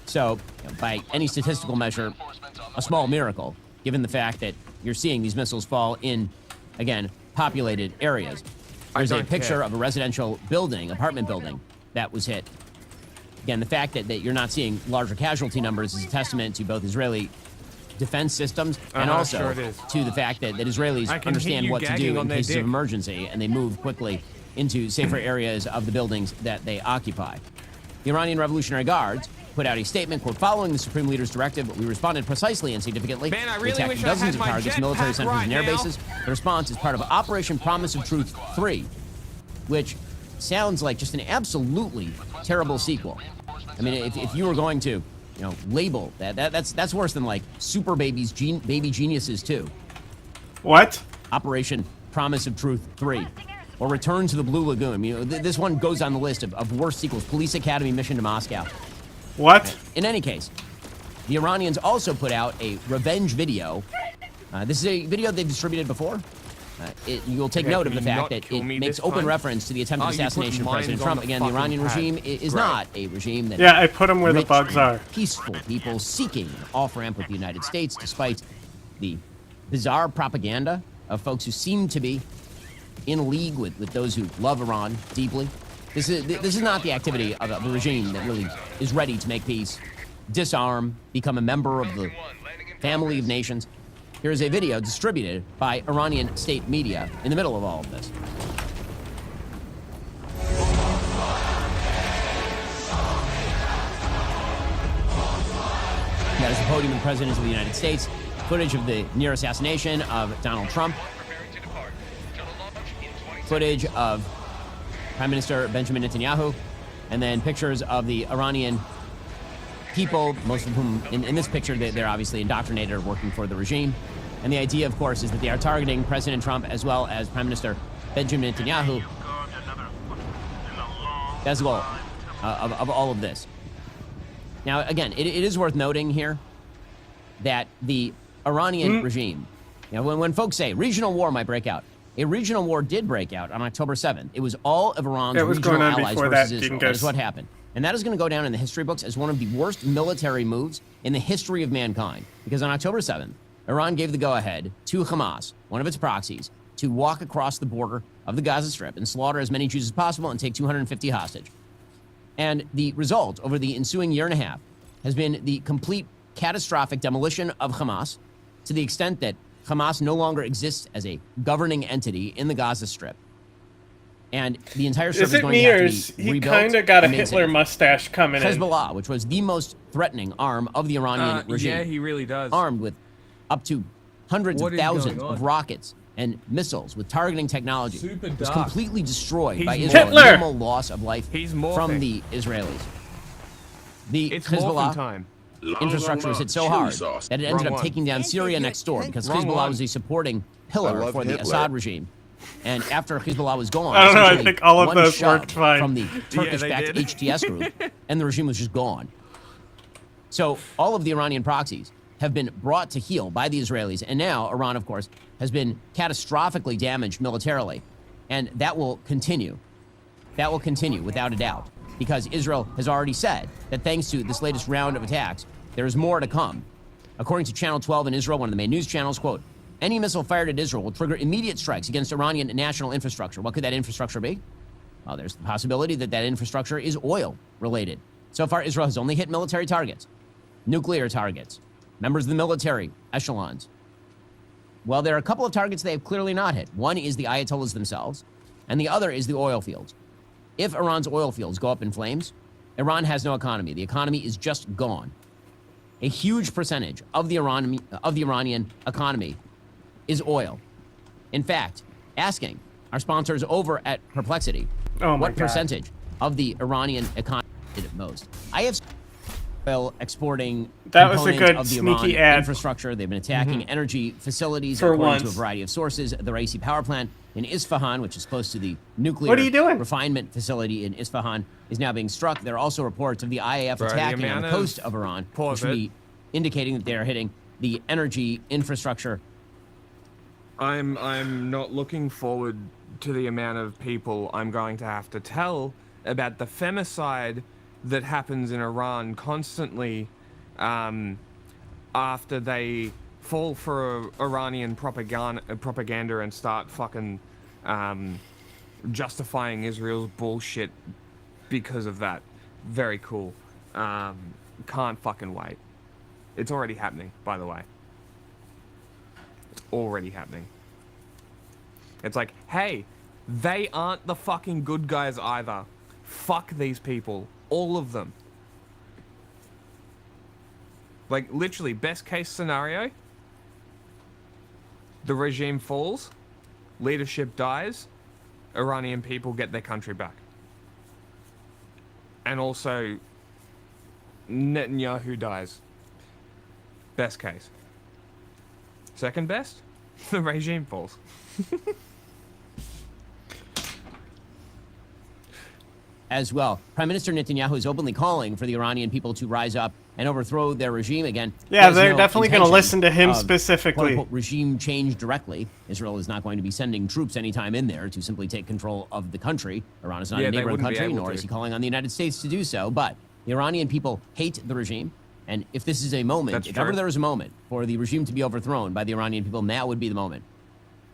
So, by any statistical measure, a small miracle, given the fact that you're seeing these missiles fall in, again, populated areas. There's a picture of a residential building, apartment building, that was hit. Again, the fact that you're not seeing larger casualty numbers is a testament to both Israeli defense systems and also to the fact that Israelis understand what to do in cases of emergency, and they move quickly into safer areas of the buildings that they occupy. The Iranian Revolutionary Guards put out a statement, quote, following the Supreme Leader's directive, we responded precisely and significantly. Man, I we really attacked wish dozens I of had my targets, jetpack military centers, right and air now. bases. The response is part of Operation Promise of Truth 3, which sounds like just an absolutely terrible sequel. I mean, if you were going to, label that's worse than like Super Baby Geniuses 2. What? Operation Promise of Truth 3. Or Return to the Blue Lagoon. This one goes on the list of worst sequels. Police Academy Mission to Moscow. What? In any case, the Iranians also put out a revenge video. This is a video they've distributed before. You'll take note of the fact that it makes open reference to the attempted assassination of President Trump. Again, the Iranian regime is not a regime that... Yeah, I put them where the bugs are. Peaceful people seeking an off-ramp with the United States, despite the bizarre propaganda of folks who seem to be in league with those who love Iran deeply. This is not the activity of a regime that really is ready to make peace, disarm, become a member of the family of nations. Here is a video distributed by Iranian state media in the middle of all of this. That is the podium of the President of the United States, footage of the near assassination of Donald Trump, footage of Prime Minister Benjamin Netanyahu, and then pictures of the Iranian people, most of whom, in this picture, they're obviously indoctrinated or working for the regime. And the idea, of course, is that they are targeting President Trump as well as Prime Minister Benjamin Netanyahu. That's the goal of all of this. Now, again, it is worth noting here that the Iranian regime, when folks say regional war might break out, a regional war did break out on October 7th. It was all of Iran's regional allies versus Israel. That is what happened. And that is going to go down in the history books as one of the worst military moves in the history of mankind. Because on October 7th, Iran gave the go-ahead to Hamas, one of its proxies, to walk across the border of the Gaza Strip and slaughter as many Jews as possible and take 250 hostage. And the result over the ensuing year and a half has been the complete catastrophic demolition of Hamas, to the extent that Hamas no longer exists as a governing entity in the Gaza Strip. And the entire strip is going to have to be rebuilt. He kind of got a Hitler mustache coming in. Hezbollah, which was the most threatening arm of the Iranian regime. Yeah, he really does. Armed with up to hundreds of thousands of rockets and missiles with targeting technology, was completely destroyed by Israel. Minimal loss of life from the Israelis. The Hezbollah infrastructure was hit so hard that it ended up taking down Syria next door, because Hezbollah was a supporting pillar for the Assad regime. And after Hezbollah was gone, I don't know, I think all of those worked fine from the Turkish-backed HTS group, and the regime was just gone. So all of the Iranian proxies have been brought to heel by the Israelis, and now Iran, of course, has been catastrophically damaged militarily, and that will continue. That will continue without a doubt, because Israel has already said that thanks to this latest round of attacks, there is more to come. According to Channel 12 in Israel, one of the main news channels, quote, "Any missile fired at Israel will trigger immediate strikes against Iranian national infrastructure." What could that infrastructure be? Well, there's the possibility that that infrastructure is oil-related. So far, Israel has only hit military targets, nuclear targets, members of the military echelons. Well, there are a couple of targets they have clearly not hit. One is the Ayatollahs themselves, and the other is the oil fields. If Iran's oil fields go up in flames, Iran has no economy. The economy is just gone. A huge percentage of the Iranian economy is oil. In fact, asking our sponsors over at Perplexity what percentage of the Iranian economy did it most. I have oil exporting components of the Iran infrastructure. They've been attacking energy facilities according to a variety of sources. The Raisi power plant in Isfahan, which is close to the nuclear refinement facility in Isfahan, is now being struck. There are also reports of the IAF attacking on the coast of Iran, which would be indicating that they are hitting the energy infrastructure. I'm not looking forward to the amount of people I'm going to have to tell about the femicide that happens in Iran constantly after they fall for Iranian propaganda and start fucking justifying Israel's bullshit because of that. Very cool. Can't fucking wait. It's already happening, by the way. It's already happening. It's like, hey, they aren't the fucking good guys either. Fuck these people. All of them. Like, literally, best case scenario, the regime falls, leadership dies, Iranian people get their country back. And also, Netanyahu dies. Best case. Second best, the regime falls. As well, Prime Minister Netanyahu is openly calling for the Iranian people to rise up and overthrow their regime again. Yeah, they're definitely going to listen to him specifically. Quote, regime change directly. Israel is not going to be sending troops anytime in there to simply take control of the country. Iran is not a neighboring country, nor is he calling on the United States to do so. But the Iranian people hate the regime. And if this is a moment, if ever there is a moment for the regime to be overthrown by the Iranian people, now would be the moment.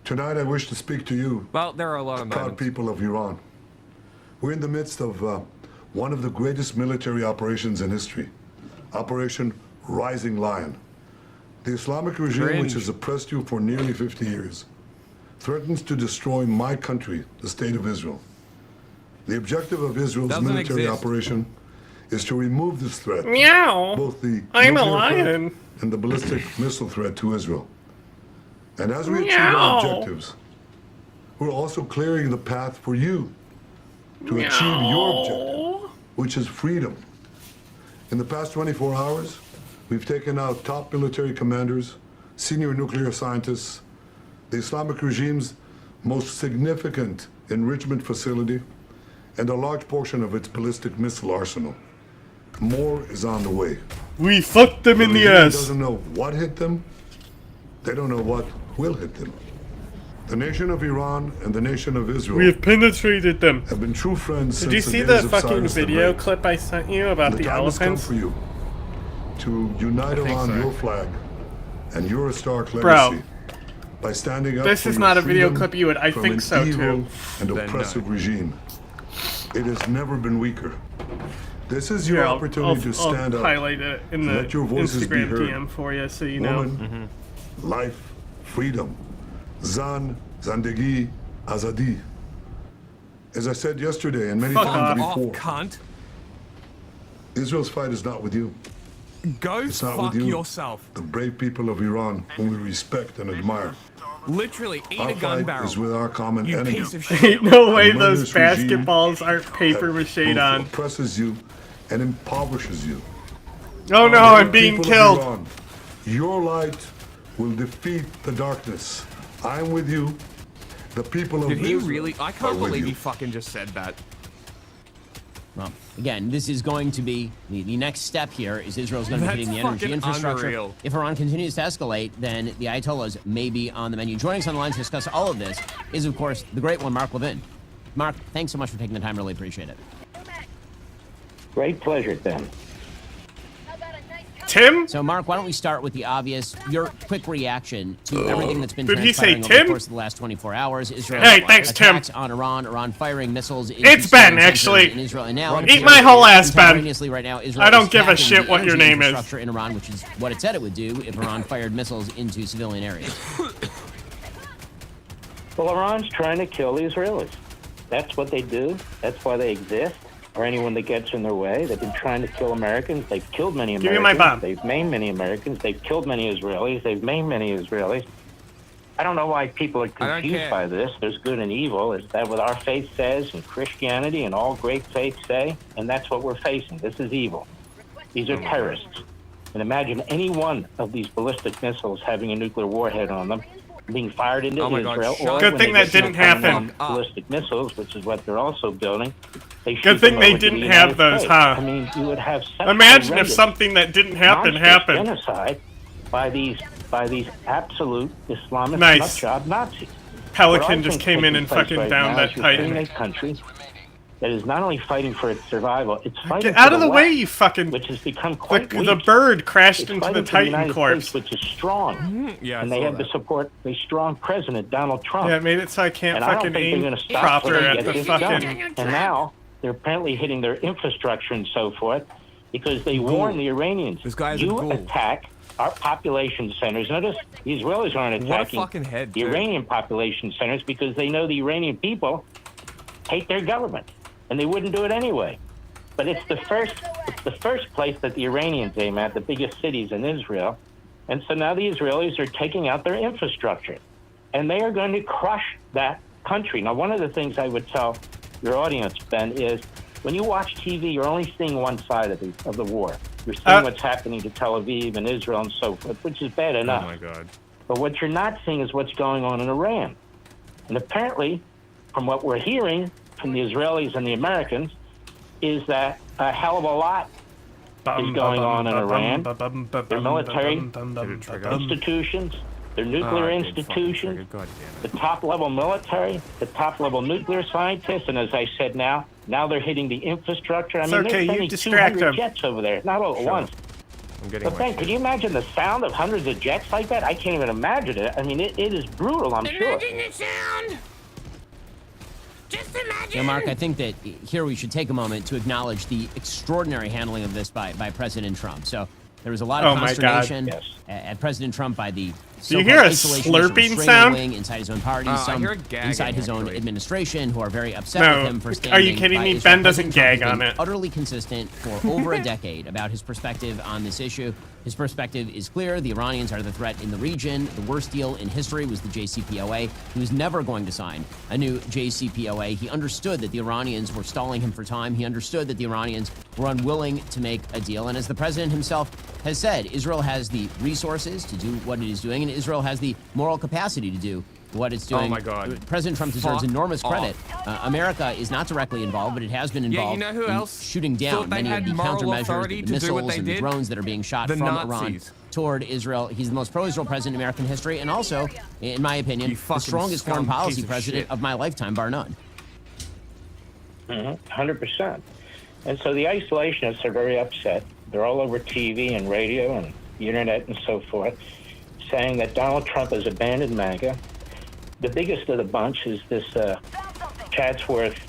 Tonight I wish to speak to you, well, there are a lot of proud people of Iran. We're in the midst of one of the greatest military operations in history, Operation Rising Lion. The Islamic regime, which has oppressed you for nearly 50 years, threatens to destroy my country, the State of Israel. The objective of Israel's military operation is to remove this threat, both the nuclear threat and the ballistic missile threat to Israel. And as we achieve our objectives, we're also clearing the path for you to achieve your objective, which is freedom. In the past 24 hours, we've taken out top military commanders, senior nuclear scientists, the Islamic regime's most significant enrichment facility, and a large portion of its ballistic missile arsenal. More is on the way. We fucked them in the regime ass. Doesn't know what hit them. They don't know what will hit them. The nation of Iran and the nation of Israel. We have penetrated them. Have been true friends. Did you since see the days the of fucking Cyrus the video Great. clip I sent you about the time has come elephants? for you to unite around your flag and your historic Bro. legacy by standing up. This for is your not a video freedom clip you would. I from think an so evil too. and oppressive regime. It has never been weaker. This is your opportunity to stand I'll up. highlight it in and the let your voices be Instagram heard. DM for you, so you know. Woman, life, freedom, zan, zandegi, azadi. As I said yesterday and many Fuck times off. before, Cunt. Israel's fight is not with you. Go It's not fuck with you, yourself. the brave people of Iran, whom we respect and admire. Literally, eat Our a gun fight barrel. is with our common You enemy. piece of shit. Ain't no way The those murderous regime basketballs aren't paper that mache both on. oppresses you and impoverishes you. Oh no, Brave I'm being people of killed. Iran, your light will defeat the darkness. I'm with you. The people of Did he Israel really? I are can't with believe you. he fucking just said that. Well, again, this is going to be the next step here is Israel's going to be That's hitting the energy fucking infrastructure. unreal. If Iran continues to escalate, then the Ayatollahs may be on the menu. Joining us on the line to discuss all of this is, of course, the great one, Mark Levin. Mark, thanks so much for taking the time. Really appreciate it. Great pleasure, Tim. Tim? So, Mark, why don't we start with the obvious, your quick reaction to everything that's been Did he say transpiring over the Tim? course of the last 24 hours. Israel Hey, thanks, Tim. attacks on Iran firing missiles into It's Ben, civilian centers actually. in Israel. And now, Eat my whole ass, Ben. contemporaneously right now, Israel I don't is give a attacking shit the what your energy name is. infrastructure in Iran, which is what it said it would do if Iran fired missiles into civilian areas. Well, Iran's trying to kill the Israelis. That's what they do. That's why they exist. Or anyone that gets in their way. They've been trying to kill Americans. They've killed many Give me Americans. my bomb. They've maimed many Americans. They've killed many Israelis. They've maimed many Israelis. I don't know why people are confused by this. There's good and evil. Is that what our faith says, and Christianity and all great faiths say? And that's what we're facing. This is evil. These are terrorists. And imagine any one of these ballistic missiles having a nuclear warhead on them, being fired into Israel. Or Good when thing they that get didn't some kind of happen. ballistic missiles, which is what they're also building. They Good shoot thing them they over to the didn't have United those, States. huh? I mean, you would have such Imagine if horrendous, something that didn't happen monstrous happened. genocide by these absolute Islamist Nice. nutjob Nazis. Pelican What I just think came in taking and place fucking right downed now that is you're seeing Titan. a country that is not only fighting for its survival, it's fighting Get out for of the way, West, you fucking. which has become quite The weak. bird crashed It's into the fighting for Titan United corpse. States, which is strong. Yeah, and they have the support of a strong president, Donald Trump. Yeah, it made it so I can't and I don't fucking think they're aim going to stop proper till they at get the this fucking. done. And now they're apparently hitting their infrastructure and so forth because they warn the Iranians. This guy's a you ghoul. attack our population centers. Notice the Israelis aren't What a attacking fucking head, the dude. Iranian population centers because they know the Iranian people hate their government, and they wouldn't do it anyway. But it's the first place that the Iranians aim at, the biggest cities in Israel. And so now the Israelis are taking out their infrastructure, and they are going to crush that country. Now, one of the things I would tell your audience, Ben, is when you watch TV, you're only seeing one side of the war. You're seeing what's happening to Tel Aviv and Israel and so forth, which is bad enough. Oh my God. But what you're not seeing is what's going on in Iran. And apparently, from what we're hearing from the Israelis and the Americans, is that a hell of a lot is going on in Iran. Their military institutions, their nuclear institutions, the top-level military, the top-level nuclear scientists, and as I said now they're hitting the infrastructure. I It's mean, okay, they're you sending distract 200 them. jets over there, not all at once. I'm getting But Ben, can you imagine the sound of hundreds of jets like that? I can't even imagine it. I mean, it is brutal, I'm sure. the sound. Just imagine. Mark, I think that here we should take a moment to acknowledge the extraordinary handling of this by President Trump. So there was a lot of Oh my God. consternation at President Trump by the Do you hear a slurping sound? Inside his own party, some inside his own administration who are very upset No. with him for standing. Are you kidding me? Ben doesn't gag on it. Utterly consistent for over a decade about his perspective on this issue. His perspective is clear. The Iranians are the threat in the region. The worst deal in history was the JCPOA. He was never going to sign a new JCPOA. He understood that the Iranians were stalling him for time. He understood that the Iranians were unwilling to make a deal. And as the president himself has said, Israel has the resources to do what it is doing, and Israel has the moral capacity to do what it's doing. Oh my God. President Trump deserves enormous credit. America is not directly involved, but it has been involved you know who in else shooting down many of the countermeasures, the missiles and the drones that are being shot from Iran toward Israel. He's the most pro-Israel president in American history, and also, in my opinion, the strongest foreign policy president of my lifetime, bar none. 100%. And so the isolationists are very upset. They're all over TV and radio and the internet and so forth, saying that Donald Trump has abandoned MAGA. The biggest of the bunch is this Chatsworth,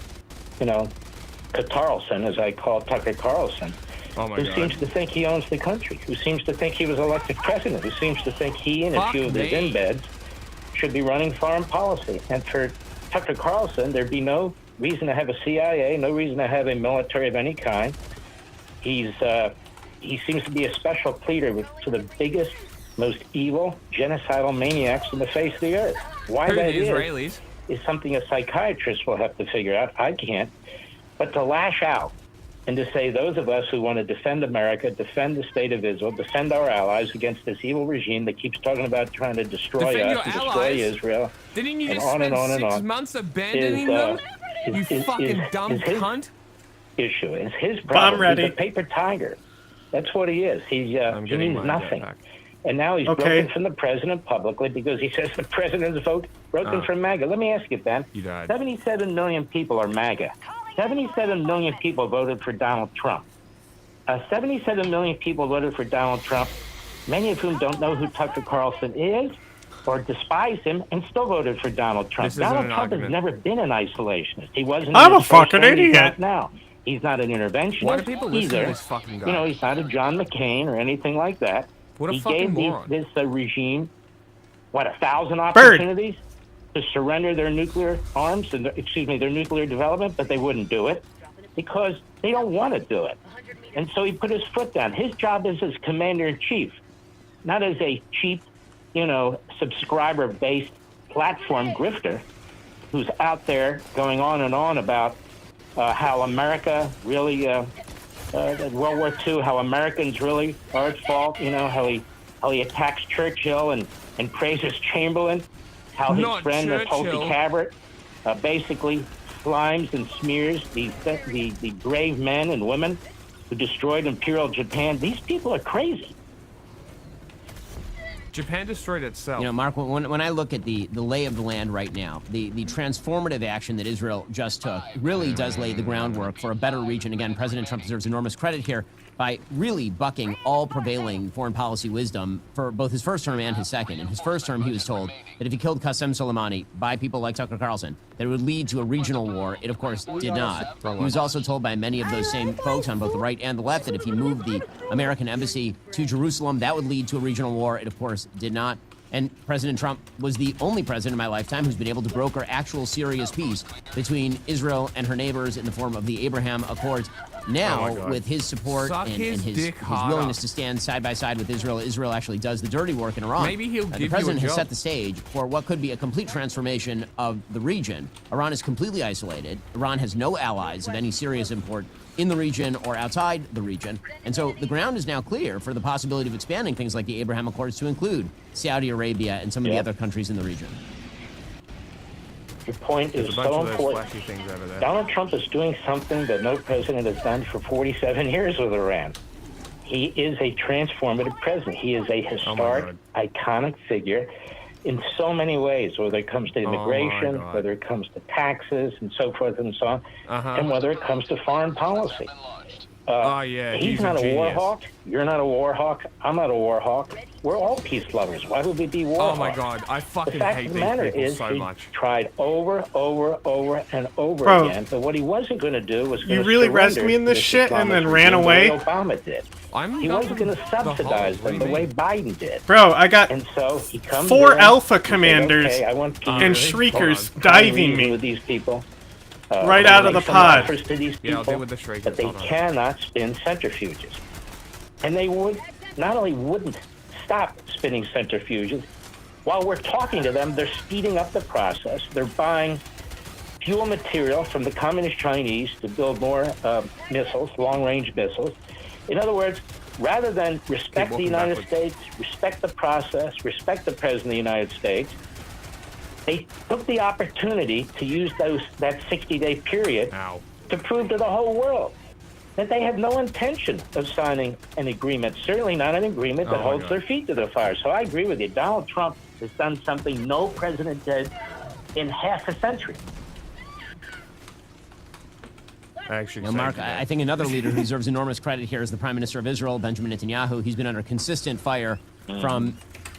Carlson, as I call Tucker Carlson, who seems to think he owns the country, who seems to think he was elected president, who seems to think he and a few of his embeds should be running foreign policy. And for Tucker Carlson, there'd be no reason to have a CIA, no reason to have a military of any kind. He seems to be a special pleader to the biggest, most evil, genocidal maniacs on the face of the earth. Why that is something a psychiatrist will have to figure out. I can't. But to lash out and to say those of us who want to defend America, defend the state of Israel, defend our allies against this evil regime that keeps talking about trying to destroy us and destroy Israel, didn't you and just on spend and on and 6 on, months abandoning them? You fucking dumb cunt. Issue is his problem. He's a paper tiger. That's what he is. He means nothing. And now he's broken from the president publicly because he says the president's vote broken from MAGA. Let me ask you, Ben. 77 million people are MAGA. 77 million people voted for Donald Trump. 77 million people voted for Donald Trump, many of whom don't know who Tucker Carlson is or despise him and still voted for Donald Trump. Donald Trump has never been an isolationist. He wasn't. I'm a fucking idiot. He's not now. He's not an interventionist. Why do people listen either. to this fucking guy? He's not a John McCain or anything like that. What a he fucking gave moron. this regime, 1,000 opportunities to surrender their nuclear arms and their nuclear development, but they wouldn't do it because they don't want to do it. And so he put his foot down. His job is as commander-in-chief, not as a cheap, subscriber-based platform grifter who's out there going on and on about how America really, World War II, how Americans really are at fault. How he attacks Churchill and praises Chamberlain, how his friend Tulsi Gabbard basically slimes and smears the brave men and women who destroyed Imperial Japan. These people are crazy. Japan destroyed itself. Mark, when I look at the lay of the land right now, the transformative action that Israel just took really does lay the groundwork for a better region. Again, President Trump deserves enormous credit here by really bucking all prevailing foreign policy wisdom for both his first term and his second. In his first term, he was told that if he killed Qasem Soleimani by people like Tucker Carlson, that it would lead to a regional war. It, of course, did not. He was also told by many of those same folks on both the right and the left that if he moved the American embassy to Jerusalem, that would lead to a regional war. It, of course, did not. And President Trump was the only president in my lifetime who's been able to broker actual serious peace between Israel and her neighbors in the form of the Abraham Accords. Now, with his support and his willingness to stand side by side with Israel, Israel actually does the dirty work in Iran. Maybe he'll give the president you a has job. set the stage for what could be a complete transformation of the region. Iran is completely isolated. Iran has no allies of any serious import in the region or outside the region. And so the ground is now clear for the possibility of expanding things like the Abraham Accords to include Saudi Arabia and some of the other countries in the region. Your point is so important. Donald Trump is doing something that no president has done for 47 years with Iran. He is a transformative president. He is a historic, iconic figure in so many ways, whether it comes to immigration, whether it comes to taxes and so forth and so on, and whether it comes to foreign policy. Oh, yeah, he's he's not a war genius. hawk. You're not a war hawk. I'm not a war hawk. We're all peace lovers. Why would we be war hawks? Oh my god, I fucking The fact hate of these the matter people is, so he much. tried over and over Bro, again. But what he wasn't going to do was You really rescued me in this shit and then ran away? The way Obama did. He wasn't going to subsidize them the way Biden did. Bro, I got and so he comes 4 in, Alpha he said, commanders okay, I want peace. and Shriekers Hold on. diving me. With these people. Right out of the make some pod. offers to these Yeah, I'll people, deal with the Shriekers. but they Hold on. cannot spin centrifuges. And they would not only wouldn't stop spinning centrifuges, while we're talking to them, they're speeding up the process. They're buying fuel material from the communist Chinese to build more missiles, long-range missiles. In other words, rather than respect the United States, respect the process, respect the President of the United States, they took the opportunity to use that 60-day period to prove to the whole world that they had no intention of signing an agreement, certainly not an agreement that holds their feet to the fire. So I agree with you. Donald Trump has done something no president did in half a century. Now, Mark, I think another leader who deserves enormous credit here is the Prime Minister of Israel, Benjamin Netanyahu. He's been under consistent fire from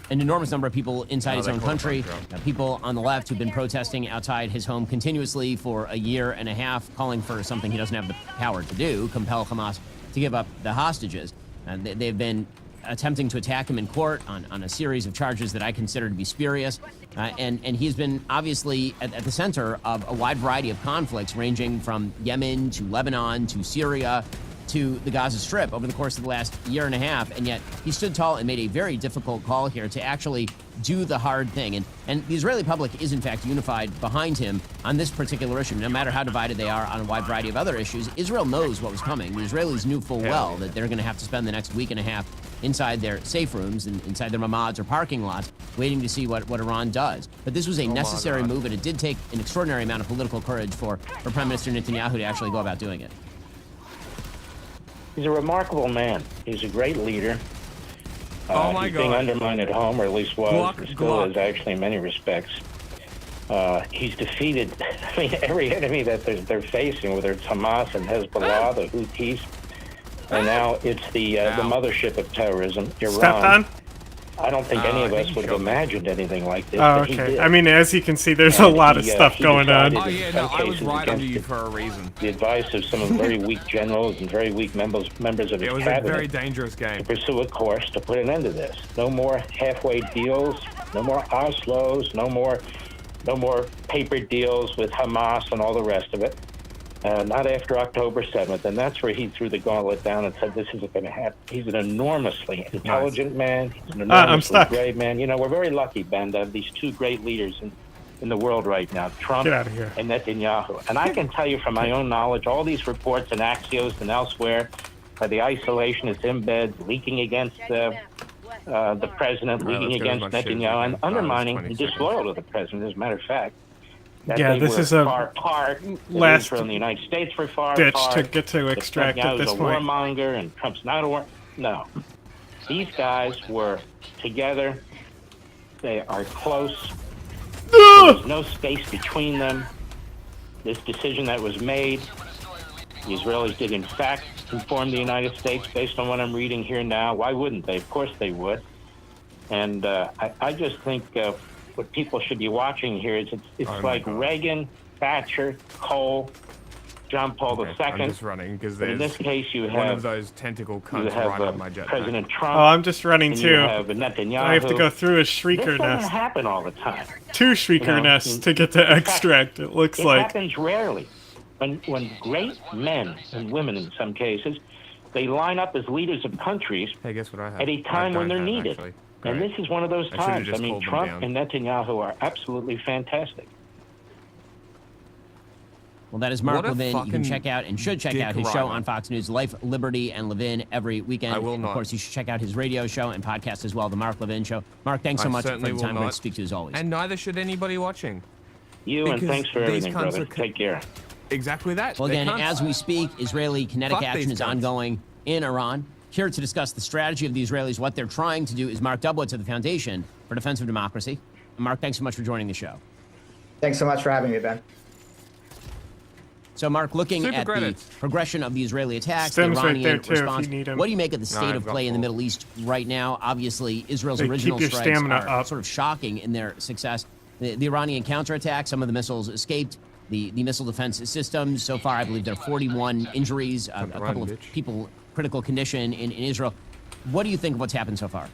an enormous number of people inside his own country, people on the left who've been protesting outside his home continuously for a year and a half, calling for something he doesn't have the power to do, compel Hamas to give up the hostages. They've been attempting to attack him in court on a series of charges that I consider to be spurious. And he's been obviously at the center of a wide variety of conflicts ranging from Yemen to Lebanon to Syria to the Gaza Strip over the course of the last year and a half, and yet he stood tall and made a very difficult call here to actually do the hard thing. And the Israeli public is, in fact, unified behind him on this particular issue. No matter how divided they are on a wide variety of other issues, Israel knows what was coming. The Israelis knew full well that they're going to have to spend the next week and a half inside their safe rooms and inside their mamads or parking lots waiting to see what Iran does. But this was a necessary move, and it did take an extraordinary amount of political courage for Prime Minister Netanyahu to actually go about doing it. He's a remarkable man. He's a great leader. Oh my he's being God. undermined at home, or at least was, and still is actually in many respects. He's defeated, I mean, every enemy that they're facing, whether it's Hamas and Hezbollah, the Houthis, and now it's the mothership of terrorism, Iran. Stepped on? I don't think any of us would have imagined anything like this. Oh, but he okay. did. I mean, as you can see, there's a lot of stuff he going on. decided Oh in yeah, some no, I was cases right under against you for a reason. the advice of some very weak generals and very weak members of his It was cabinet a very dangerous game. to pursue a course to put an end to this. No more halfway deals, no more Oslos, no more paper deals with Hamas and all the rest of it. Not after October 7th, and that's where he threw the gauntlet down and said, this isn't going to happen. He's an enormously intelligent man. He's an enormously brave man. You know, we're very lucky, Ben, to have these two great leaders in the world right now, Trump Get out of here. and Netanyahu. And I can tell you from my own knowledge, all these reports in Axios and elsewhere, the isolationist embeds leaking against the president, leaking against Netanyahu, and undermining and disloyal to the president, as a matter of fact. That Yeah, they this were is a far apart. last Israel and the United States were far ditch apart. to get to extract at this a point. warmonger and Trump's not a war. No, these guys were together. They are close. There's no space between them. This decision that was made, the Israelis did in fact inform the United States based on what I'm reading here now. Why wouldn't they? Of course they would. And I just think what people should be watching here is it's like Reagan, Thatcher, Cole, John Paul II. I'm just running because But in this case, you have one of those tentacle you cunts have right up my jet. President Trump. Oh, I'm just running and too. You have Netanyahu. I have to go through a This shrieker doesn't nest. happen all the time. 2 shrieker nests to get to extract, it looks It like. happens rarely. When great men and women, in some cases, they line up as leaders of countries Hey, guess what I have? at a time when they're have, needed. actually. And Great. this is one of those I should've times. I just mean, called them Trump down. and Netanyahu are absolutely fantastic. Well, that is Mark What a Levin. You can fucking check out and should check out his dick show rider. on Fox News, Life, Liberty, and Levin every weekend. I will Of not. course, you should check out his radio show and podcast as well, The Mark Levin Show. Mark, thanks so much for certainly the will time. Great not. to speak to you as always. And neither should anybody watching. You and Because thanks for these everything, cunts brother. are Take care. Exactly that. Well, They're again, cunts. as we speak, Israeli kinetic Fuck action these is cunts. ongoing in Iran. Here to discuss the strategy of the Israelis, what they're trying to do, is Mark Dubowitz of the Foundation for Defense of Democracy. Mark, thanks so much for joining the show. Thanks so much for having me, Ben. So, Mark, looking Super at credits. the progression of the Israeli attacks, Stem's the right Iranian there, too, if response, you need 'em. what do you make of the No, state I've of got play in the full. Middle East right now? Obviously, Israel's They keep original your strikes stamina are up. sort of shocking in their success. The Iranian counterattack, some of the missiles escaped the missile defense systems. So far, I believe there are 41 injuries, a couple of people critical condition in Israel. What do you think of what's happened so far?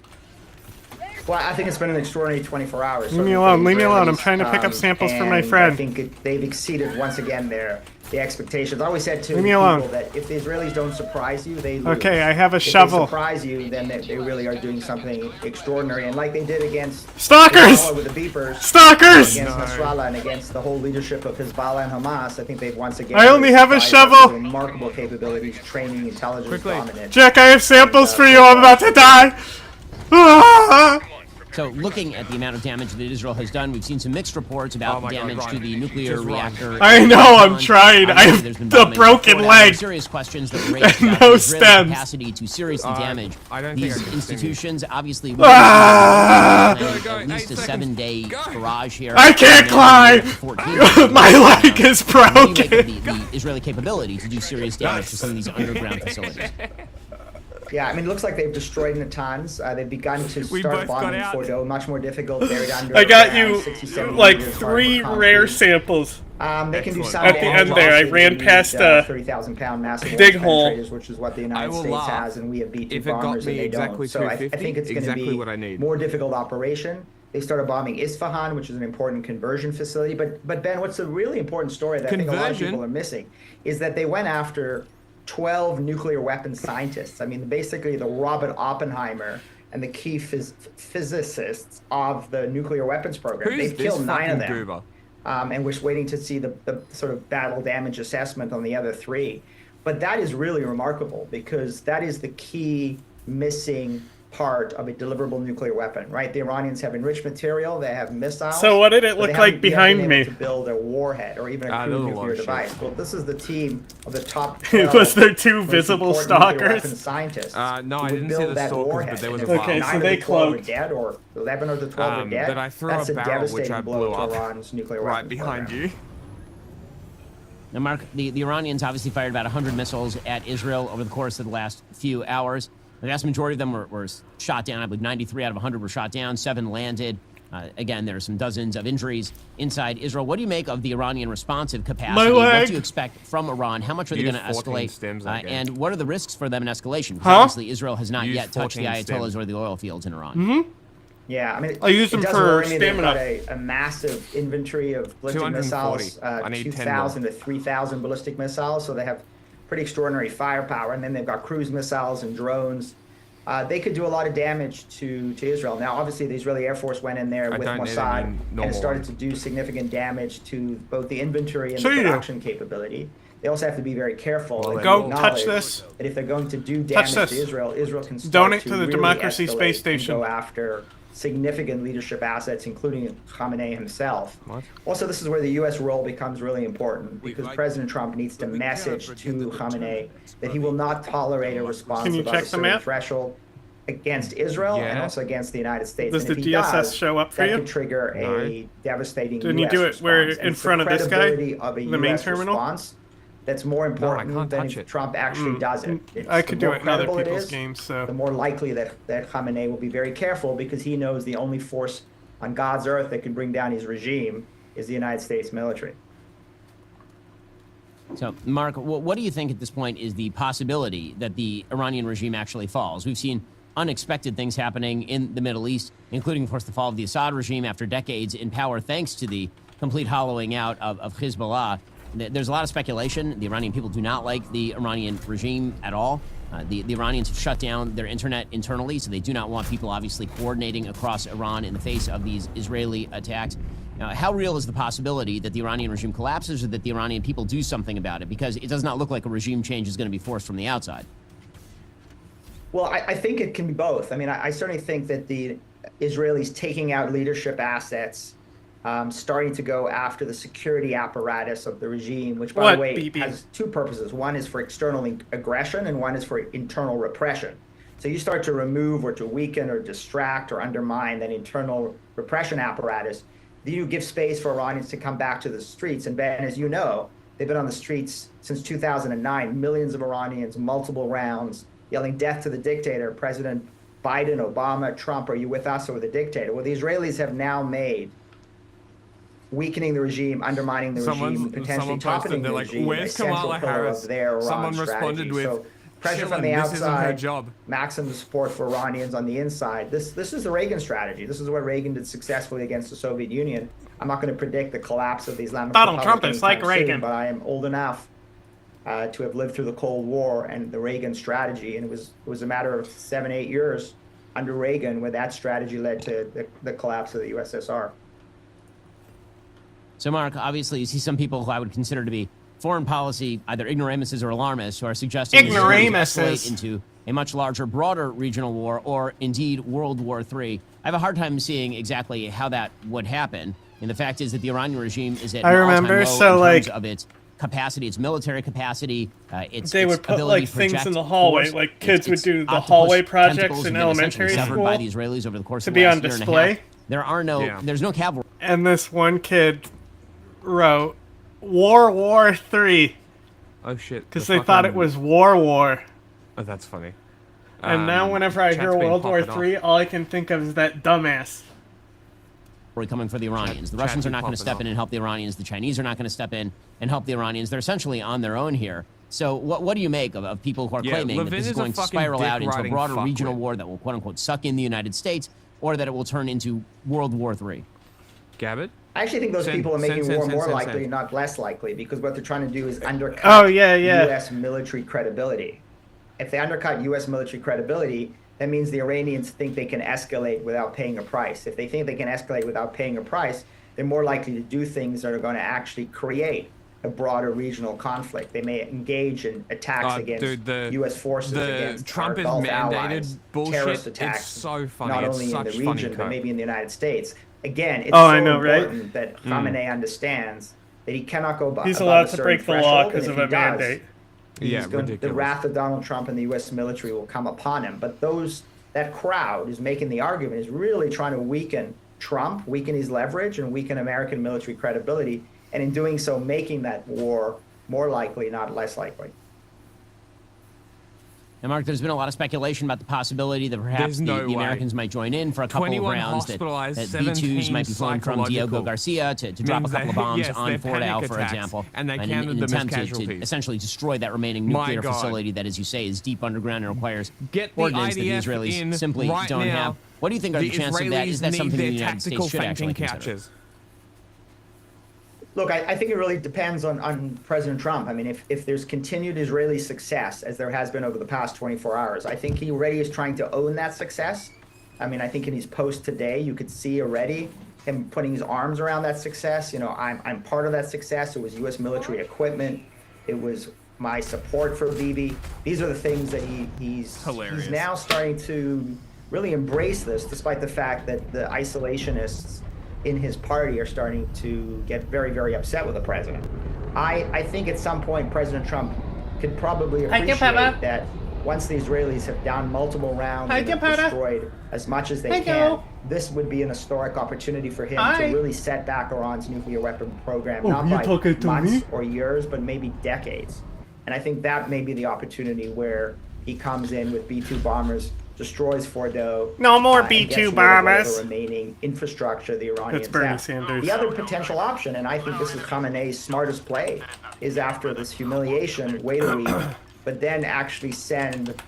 Well, I think it's been an extraordinary 24 hours. Leave me alone. Leave me alone. I'm trying to pick up samples for my and friend. I think they've exceeded once again the expectations. I always said to Leave me people alone. that if the Israelis don't surprise you, they lose. Okay, I have a if shovel. They surprise you, then they really are doing something extraordinary. And like they did against Stalkers! Hezbollah with the beepers, Stalkers! against No. Nasrallah and against the whole leadership of Hezbollah and Hamas, I think they've once again. I only have a surprised us shovel. with Remarkable capabilities, training, intelligence, dominance. Jack, I have samples for you. I'm about to die. Ah! So, looking at the amount of damage that Israel has done, we've seen some mixed reports about my God, damage Ryan. to the nuclear Just run. reactor. I know, I'm trying. I Obviously, have there's been the bombing broken before that. leg. There are serious questions that were raised about No the Israeli stems. capacity to seriously damage I don't think I these can institutions. Obviously, Ah! at least a 7-day barrage here. I can't And climb. 14 My leg is What do you make broken. of the Israeli capability to do serious damage to some of these underground facilities? Yeah, I mean, it looks like they've destroyed Natanz. They've begun to We start both got bombing out. Fordo, much more difficult, buried under. I got around you 60, 70 like meters 3 hard rare concrete. samples. They can do some At the damage. end there, I Obviously, ran they past need, a 30,000-pound massive dig launch hole. penetrators, which is what the I United will States laugh has, and we have B-2 if it got bombers me and they exactly don't. So I 250, think it's going to exactly be what I need. more difficult operation. They started bombing Isfahan, which is an important conversion facility. But Ben, what's a really important story that I think a lot of Conversion? people are missing is that they went after 12 nuclear weapons scientists. I mean, basically the Robert Oppenheimer and the key physicists of the nuclear weapons program. Who's They've this killed 9 of fucking them. goober? And we're waiting to see the sort of battle damage assessment on the other 3. But that is really remarkable because that is the key missing part of a deliverable nuclear weapon, right? The Iranians have enriched material, they have missiles. So what did it but look they like haven't yet behind been me? able to build a warhead or even a crude there's a lot nuclear of shit. device. Well, this is the team of the top 12 Was there 2 most visible important nuclear stalkers? weapons scientists. No, I who would didn't see build the that stalkers, warhead. but there was And a if Okay, nine so of they the 12 are cloaked. dead, or 11 of the 12 are dead. But I threw That's a a barrel which devastating I blow blew to up. Iran's nuclear Right weapons behind program. you. Now, Mark, the Iranians obviously fired about 100 missiles at Israel over the course of the last few hours. The vast majority of them were shot down. I believe 93 out of 100 were shot down. 7 landed. Again, there are some dozens of injuries inside Israel. What do you make of the Iranian responsive capacity? What do you expect from Iran? How much are they going to escalate? And what are the risks for them in escalation? Because obviously, Israel has not yet touched the Ayatollahs or the oil fields in Iran. Mm-hmm. Yeah, I mean, I'll use them it does for worry me. They've stamina. got a massive inventory of ballistic 240. missiles, I need 10 2,000 to 3,000 ballistic missiles, so they have pretty extraordinary firepower. And then they've got cruise missiles and drones. They could do a lot of damage to Israel. Now, obviously, the Israeli Air Force went in there with Mossad and started to do significant damage to both the inventory and the production capability. They also have to be very careful. Well, and go touch acknowledge this. That if they're going to do Touch damage to this. Israel can start Donate to to the really Democracy escalate Space and Station. go after significant leadership assets, including Khamenei himself. Also, this is where the U.S. role becomes really important because President Trump needs to message to Khamenei that he will not tolerate a response Can you above check a the certain map? threshold against Israel and Yeah. also against the United States. Does and if the he DSS does, show up for that you? could trigger a devastating Didn't U.S. you do it where response. And in it's front of this guy? credibility of a The main U.S. terminal? response that's more important can't than touch if it. Trump actually does it. It's I the could do more it in other credible it people's is, games, so. the more likely that Khamenei will be very careful because he knows the only force on God's earth that can bring down his regime is the United States military. So, Mark, what do you think at this point is the possibility that the Iranian regime actually falls? We've seen unexpected things happening in the Middle East, including, of course, the fall of the Assad regime after decades in power, thanks to the complete hollowing out of Hezbollah. There's a lot of speculation. The Iranian people do not like the Iranian regime at all. The Iranians have shut down their internet internally, so they do not want people obviously coordinating across Iran in the face of these Israeli attacks. Now, how real is the possibility that the Iranian regime collapses or that the Iranian people do something about it? Because it does not look like a regime change is going to be forced from the outside. Well, I think it can be both. I mean, I certainly think that the Israelis taking out leadership assets, starting to go after the security apparatus of the regime, which, by the way, has 2 purposes. One is for external aggression, and one is for internal repression. So you start to remove or to weaken or distract or undermine that internal repression apparatus. Then you give space for Iranians to come back to the streets. And Ben, as you know, They've been on the streets since 2009, millions of Iranians, multiple rounds, yelling death to the dictator, President Biden, Obama, Trump, are you with us or with the dictator? Well, the Israelis have now made weakening the regime, undermining the regime, potentially toppling the regime, a central pillar of their Iran Someone strategy. responded with, So pressure from the "This isn't her outside, job." maximum support for Iranians on the inside. This is the Reagan strategy. This is what Reagan did successfully against the Soviet Union. I'm not going to predict the collapse of the Islamic Donald Republic Trump is anytime like Reagan. soon, but I am old enough to have lived through the Cold War and the Reagan strategy, and it was a matter of 7-8 years under Reagan where that strategy led to the collapse of the USSR. So, Mark, obviously, you see some people who I would consider to be foreign policy, either ignoramuses or alarmists, who are suggesting this escalate into a much larger, broader regional war, or indeed World War III. I have a hard time seeing exactly how that would happen. And the fact is that the Iranian regime is at an all-time low in terms of its capacity, its military capacity, they would put like things in the hallway, force, like kids would do the octopus hallway projects tentacles in have been elementary essentially severed school by the Israelis over the course to of be the on last year and a display. half. There are no, there's no cavalry. And this one kid wrote War 3. Oh shit. Because they thought it was War. Oh, that's funny. And now whenever I hear World War 3, all I can think of is that dumbass. Coming for the Iranians. The Russians are not going to step in and help the Iranians. The Chinese are not going to step in and help the Iranians. They're essentially on their own here. So what do you make of people who are claiming that this is going to spiral out into a broader regional war that will, quote-unquote, suck in the United States, or that it will turn into World War III? Gabbard? I actually think those people are making war more likely, not less likely, because what they're trying to do is undercut U.S. military credibility. If they undercut U.S. military credibility, that means the Iranians think they can escalate without paying a price. If they think they can escalate without paying a price, they're more likely to do things that are going to actually create a broader regional conflict. They may engage in attacks against U.S. forces, against Trump our Gulf mandated allies, bullshit. terrorist attacks, It's so funny. not It's only in such the region, but funny maybe in the United States. Again, it's I know, important that Khamenei understands that he cannot go He's above allowed a to certain break the law threshold, because and of if a he does, mandate. the wrath of Donald Trump and the U.S. military will come upon him. But that crowd is making the argument, is really trying to weaken Trump, weaken his leverage, and weaken American military credibility, and in doing so, making that war more likely, not less likely. And Mark, there's been a lot of speculation about the possibility that perhaps the Americans might join in for a couple of rounds, that B-2s might be flown from Diego Garcia to drop a couple of bombs on Fort Al, for example, and they in an attempt to essentially destroy that remaining nuclear facility that, as you say, is deep underground and requires ordnance that the Israelis simply don't have. What do you think are the chances of that? Is that something the United States should actually consider? Look, I think it really depends on President Trump. I mean, if there's continued Israeli success, as there has been over the past 24 hours, I think he already is trying to own that success. I mean, I think in his post today, you could see already him putting his arms around that success. You know, I'm part of that success. It was U.S. military equipment. It was my support for Bibi. These are the things that he's now starting to really embrace this, despite the fact that the isolationists in his party are starting to get very, very upset with the president. I think at some point President Trump could probably appreciate that once the Israelis have done multiple rounds and have destroyed as much as they can, this would be an historic opportunity for him to really set back Iran's nuclear weapon program, not by months or years, but maybe decades. And I think that may be the opportunity where he comes in with B-2 bombers, destroys Fordo. No more B-2 bombers. The remaining infrastructure the Iranians That's Bernie have. Sanders. The other potential option, and I think this is Khamenei's smartest play, is after this humiliation, wait a week, but then actually send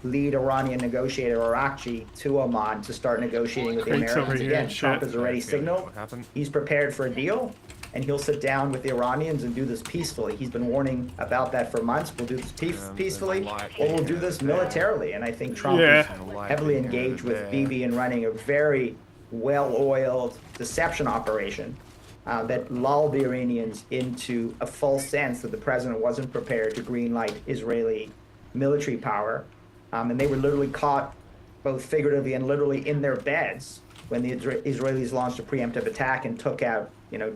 lead Iranian negotiator Arakchi to Oman to start negotiating with the Americans again. Trump has already signaled he's prepared for a deal, and he'll sit down with the Iranians and do this peacefully. He's been warning about that for months. We'll do this peacefully, or we'll do this militarily. And I think Trump is heavily engaged with Bibi in running a very well-oiled deception operation that lulled the Iranians into a false sense that the president wasn't prepared to greenlight Israeli military power. And they were literally caught, both figuratively and literally, in their beds when the Israelis launched a preemptive attack and took out,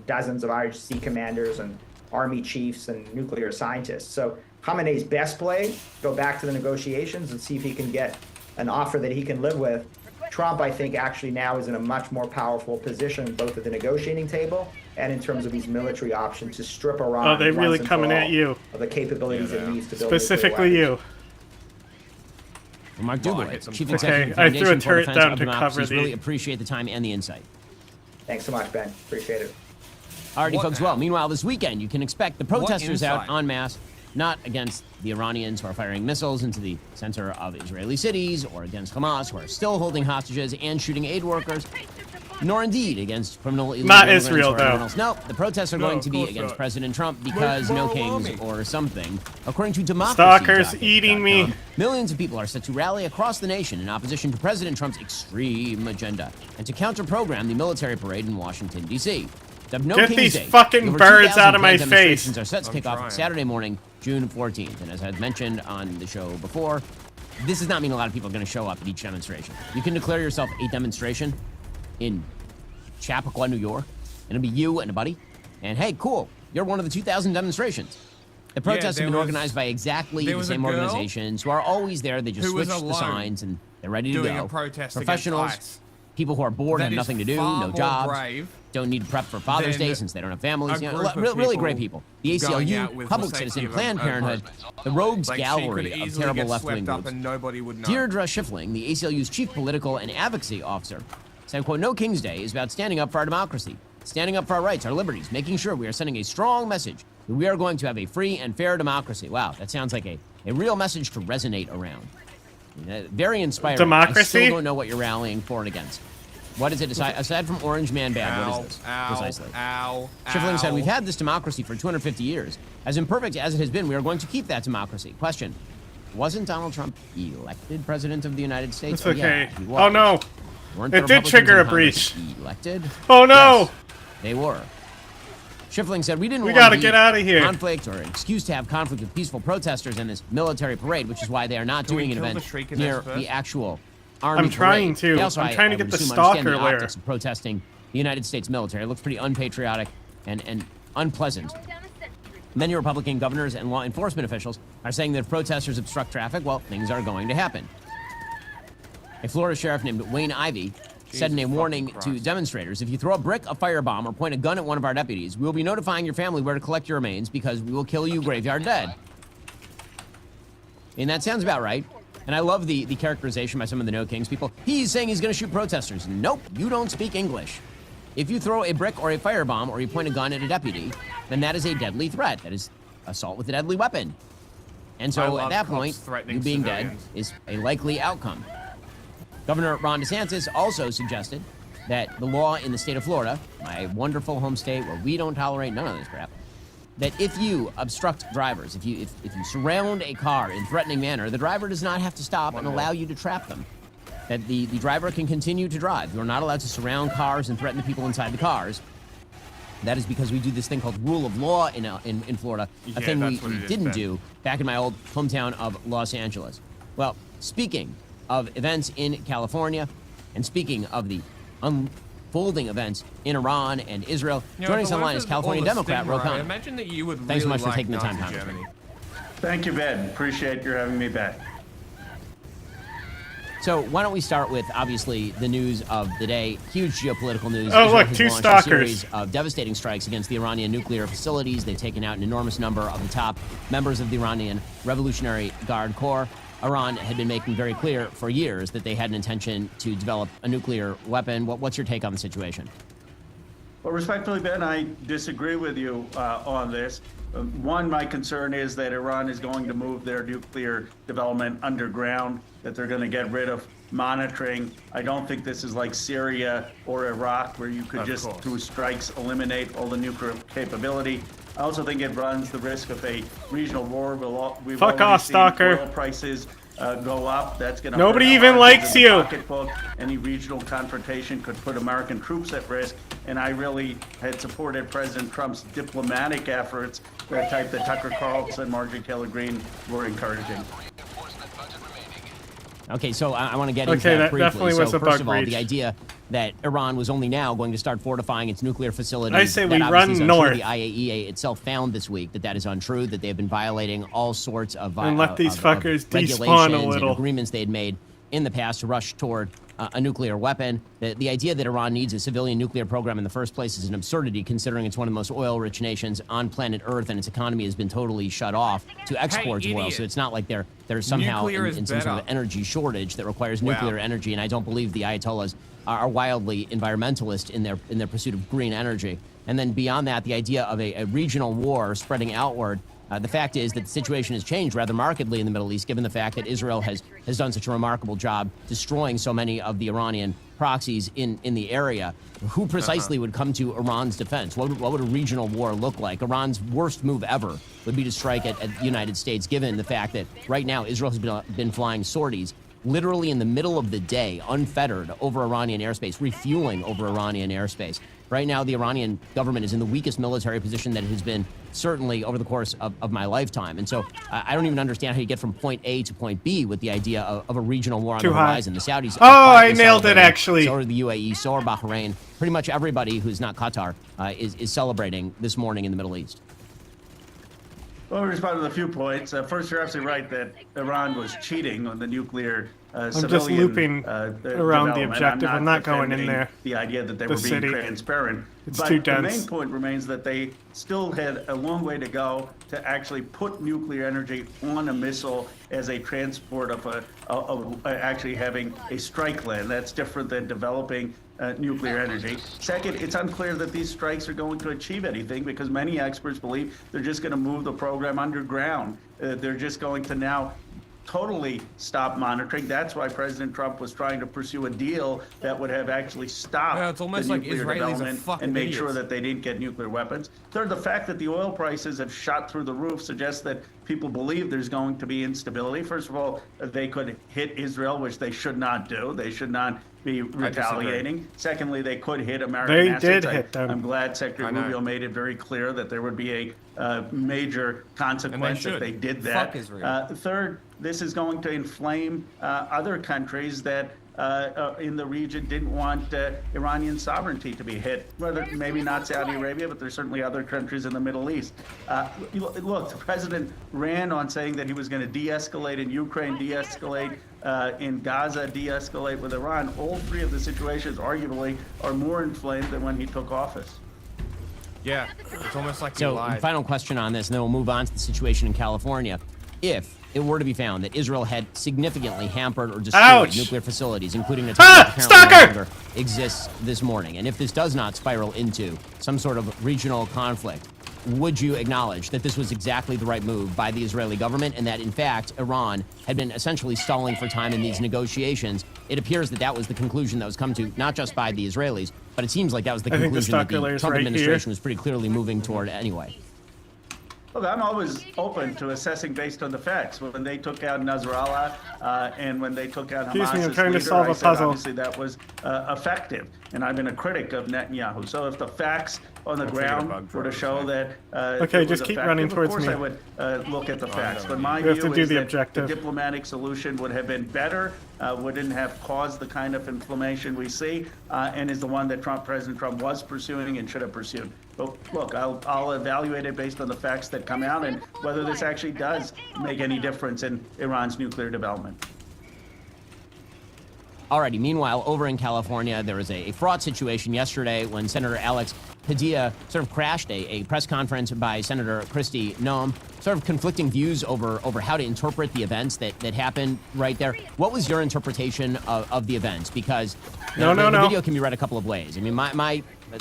dozens of IRGC commanders and army chiefs and nuclear scientists. So Khamenei's best play, go back to the negotiations and see if he can get an offer that he can live with, Trump, I think, actually now is in a much more powerful position, both at the negotiating table and in terms of these military options to strip Iran. Oh, they're really coming at you. Of the capabilities it needs to build. Specifically you. Mark Dubowitz, Chief Executive of the I threw a Foundation for turret Defense down of to cover Democracies. the... Really appreciate the time and the insight. Thanks so much, Ben. Appreciate it. Alrighty, folks. now? Well, meanwhile, this weekend you can expect the protesters out en masse, not against the Iranians who are firing missiles into the center of Israeli cities, or against Hamas who are still holding hostages and shooting aid workers, nor indeed against criminal illegal Not immigrants Israel, or anyone though. else. No, the protests are going to be against President Trump because no kings or something. According to Democracy. Stalkers eating me. Millions of people are set to rally across the nation in opposition to President Trump's extreme agenda and to counter-program the military parade in Washington, D.C. No Get King's these Day. fucking Over birds 2,000 out of my planned demonstrations face. are set to kick off Saturday morning, June 14th. And as I've mentioned on the show before, this does not mean a lot of people are going to show up at each demonstration. You can declare yourself a demonstration in Chappaqua, New York, and it'll be you and a buddy. And hey, cool, you're one of the 2,000 demonstrations. The protests have been organized by exactly the same organizations who are always there. They just switch the signs and they're ready to go. Professionals, people who are bored, have nothing to do, no jobs, don't need to prep for Father's Day since they don't have families. You know, really great people. The ACLU, Public Citizen, Planned Parenthood, the rogues gallery of terrible left-wing groups. Deirdre Schiffling, the ACLU's chief political and advocacy officer, said, quote, "No King's Day is about standing up for our democracy, standing up for our rights, our liberties, making sure we are sending a strong message that we are going to have a free and fair democracy." Wow, that sounds like a real message to resonate around. Very inspiring. Democracy? I still don't know what you're rallying for and against. What is it, aside from Orange Man Bad, what is this, precisely? Schiffling said, "We've had this democracy for 250 years. As imperfect as it has been, we are going to keep that democracy." Question, wasn't Donald Trump elected president of the United States? It's okay. Yeah, he was. Oh, no. Weren't the It did Republicans trigger in a Congress breach. Elected? Oh, no. Yes, they were. Schiffling said, "We didn't We want gotta to get out of here. conflict or an excuse to have conflict with peaceful protesters in this military parade, which is why they are not doing an event near the actual army I'm trying parade." to. They also, I'm trying to I get would the assume, understand stalker the layer. optics of protesting the United States military. It looks pretty unpatriotic and unpleasant. Many Republican governors and law enforcement officials are saying that if protesters obstruct traffic, well, things are going to happen. A Florida sheriff named Wayne Ivey said in a warning to demonstrators, "If you throw a brick, a firebomb, or point a gun at one of our deputies, we will be notifying your family where to collect your remains because we will kill you graveyard dead." And that sounds about right. And I love the characterization by some of the No Kings people. He's saying he's going to shoot protesters. Nope, you don't speak English. If you throw a brick or a firebomb or you point a gun at a deputy, then that is a deadly threat. That is assault with a deadly weapon. And so at that point, you being dead is a likely outcome. Governor Ron DeSantis also suggested that the law in the state of Florida, my wonderful home state where we don't tolerate none of this crap, that if you obstruct drivers, if you surround a car in threatening manner, the driver does not have to stop and allow you to trap them. That the driver can continue to drive. You're not allowed to surround cars and threaten the people inside the cars. That is because we do this thing called rule of law in Florida, a thing we didn't do back in my old hometown of Los Angeles. Well, speaking of events in California, and speaking of the unfolding events in Iran and Israel, joining us online is California Democrat Ro Khanna. I imagine that you would Thanks so much for like taking the time, Nazi Congressman. Germany. Thank you, Ben. Appreciate your having me back. So why don't we start with, obviously, the news of the day. Huge geopolitical news. Oh, Israel look, has two launched stalkers. a series of devastating strikes against the Iranian nuclear facilities. They've taken out an enormous number of the top members of the Iranian Revolutionary Guard Corps. Iran had been making very clear for years that they had an intention to develop a nuclear weapon. What's your take on the situation? Well, respectfully, Ben, I disagree with you on this. One, my concern is that Iran is going to move their nuclear development underground, that they're going to get rid of monitoring. I don't think this is like Syria or Iraq, where you could just, through strikes, eliminate all the nuclear capability. I also think it runs the risk of a regional war. We've Fuck already off, seen stalker. oil prices go up. That's going to Nobody even likes you. Pocketbook. Any regional confrontation could put American troops at risk. And I really had supported President Trump's diplomatic efforts, that type that Tucker Carlson, Marjorie Taylor Greene were encouraging. Okay, so I want to get into that that briefly. definitely So was a first bug of all, breach. the idea that Iran was only now going to start fortifying its nuclear facilities. I say that we obviously run is untrue. north. The IAEA itself found this week that is untrue, that they have been violating all sorts of And let these of fuckers despawn a regulations and little. agreements they had made in the past to rush toward a nuclear weapon. The idea that Iran needs a civilian nuclear program in the first place is an absurdity, considering it's one of the most oil-rich nations on planet Earth, and its economy has been totally shut off to export oil. So it's not like they're somehow in some sort of energy shortage that requires nuclear energy. And I don't believe the Ayatollahs are wildly environmentalist in their pursuit of green energy. And then beyond that, the idea of a regional war spreading outward. The fact is that the situation has changed rather markedly in the Middle East, given the fact that Israel has done such a remarkable job destroying so many of the Iranian proxies in the area. Who precisely would come to Iran's defense? What would a regional war look like? Iran's worst move ever would be to strike at the United States, given the fact that right now Israel has been flying sorties literally in the middle of the day, unfettered, over Iranian airspace, refueling over Iranian airspace. Right now, the Iranian government is in the weakest military position that it has been certainly over the course of my lifetime. And so I don't even understand how you get from point A to point B with the idea of a regional war on the horizon. The Saudis... Oh, I nailed it, actually. So are the UAE, so are Bahrain. Pretty much everybody who's not Qatar is celebrating this morning in the Middle East. Well, I'll respond to a few points. First, you're absolutely right that Iran was cheating on the nuclear I'm civilian just looping around the objective. I'm not going in there. The idea that they were being transparent. It's but too the dense. main point remains that they still had a long way to go to actually put nuclear energy on a missile as a transport of actually having a strike land. That's different than developing nuclear energy. Second, it's unclear that these strikes are going to achieve anything because many experts believe they're just going to move the program underground. They're just going to now totally stop monitoring. That's why President Trump was trying to pursue a deal that would have actually stopped the nuclear development and made sure that they didn't get nuclear weapons. Third, the fact that the oil prices have shot through the roof suggests that people believe there's going to be instability. First of all, they could hit Israel, which they should not do. They should not be retaliating. Secondly, they could hit American assets. They did hit them. I'm glad Secretary Rubio made it very clear that there would be a major consequence if they did that. Third, this is going to inflame other countries that in the region didn't want Iranian sovereignty to be hit. Whether maybe not Saudi Arabia, but there's certainly other countries in the Middle East. Look, the president ran on saying that he was going to de-escalate in Ukraine, de-escalate in Gaza, de-escalate with Iran. All three of the situations, arguably, are more inflamed than when he took office. Yeah, it's almost like So, final question on this, and then we'll move on to the situation in California. If it were to be found that Israel had significantly hampered or destroyed nuclear facilities, including Natanz apparently no longer exists this morning, and if this does not spiral into some sort of regional conflict, would you acknowledge that this was exactly the right move by the Israeli government and that, in fact, Iran had been essentially stalling for time in these negotiations? It appears that that was the conclusion that was come to not just by the Israelis, but it seems like that was the conclusion that the Trump administration was pretty clearly moving toward anyway. Look, I'm always open to assessing based on the facts. When they took out Nasrallah and when they took out Hamas's I'm trying to leader, solve I a said puzzle. obviously that was effective. And I've been a critic of Netanyahu. So if the facts on the ground were to show that okay, just keep running towards me. Of course I would look at the facts. But my We have view to do is the that objective. the diplomatic solution would have been better, wouldn't have caused the kind of inflammation we see, and is the one that President Trump was pursuing and should have pursued. But look, I'll evaluate it based on the facts that come out and whether this actually does make any difference in Iran's nuclear development. Alrighty, meanwhile, over in California, there was a fraught situation yesterday when Senator Alex Padilla sort of crashed a press conference by Senator Kristi Noem, sort of conflicting views over how to interpret the events that happened right there. What was your interpretation of the events? Because the video can be read a couple of ways. I mean,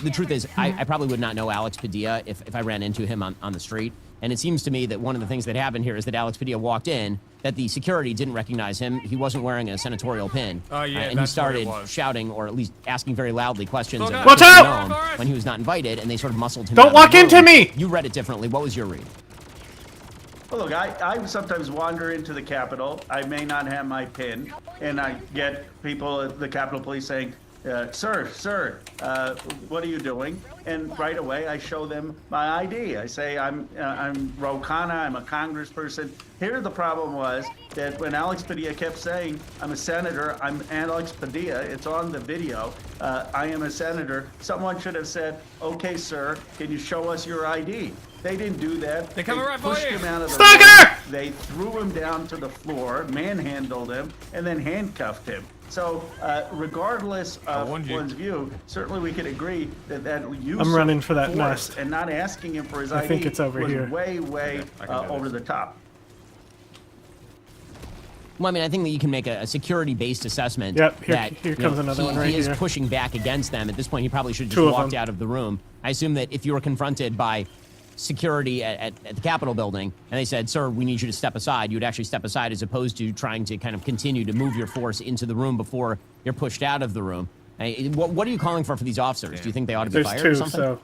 the truth is, I probably would not know Alex Padilla if I ran into him on the street. And it seems to me that one of the things that happened here is that Alex Padilla walked in, that the security didn't recognize him. He wasn't wearing a senatorial pin. And he started shouting, or at least asking very loudly questions of Watch out! when he was not invited, and they sort of muscled him Don't out walk of the room. into me! You read it differently. What was your read? Well, look, I sometimes wander into the Capitol. I may not have my pin, and I get people at the Capitol Police saying, sir, what are you doing? And right away, I show them my ID. I say, I'm Ro Khanna, I'm a congressperson. Here the problem was that when Alex Padilla kept saying, I'm a senator, I'm Alex Padilla, it's on the video, I am a senator, someone should have said, okay, sir, can you show us your ID? They didn't do that. They're coming right for pushed you. him out of the Stalker! room. They threw him down to the floor, manhandled him, and then handcuffed him. So, regardless of one's view, certainly we could agree that use I'm running of for that force nest. and not asking him for his ID I think it's over was here. way over the top. Well, I mean, I think that you can make a security-based assessment. Yep, here- that, here you comes know, another he, one right he is here. pushing back against them. At this point, he probably should have Two just of walked them. out of the room. I assume that if you were confronted by security at the Capitol building and they said, sir, we need you to step aside, you would actually step aside as opposed to trying to kind of continue to move your force into the room before you're pushed out of the room. What are you calling for these officers? Do you think they ought to be There's fired two, or something? so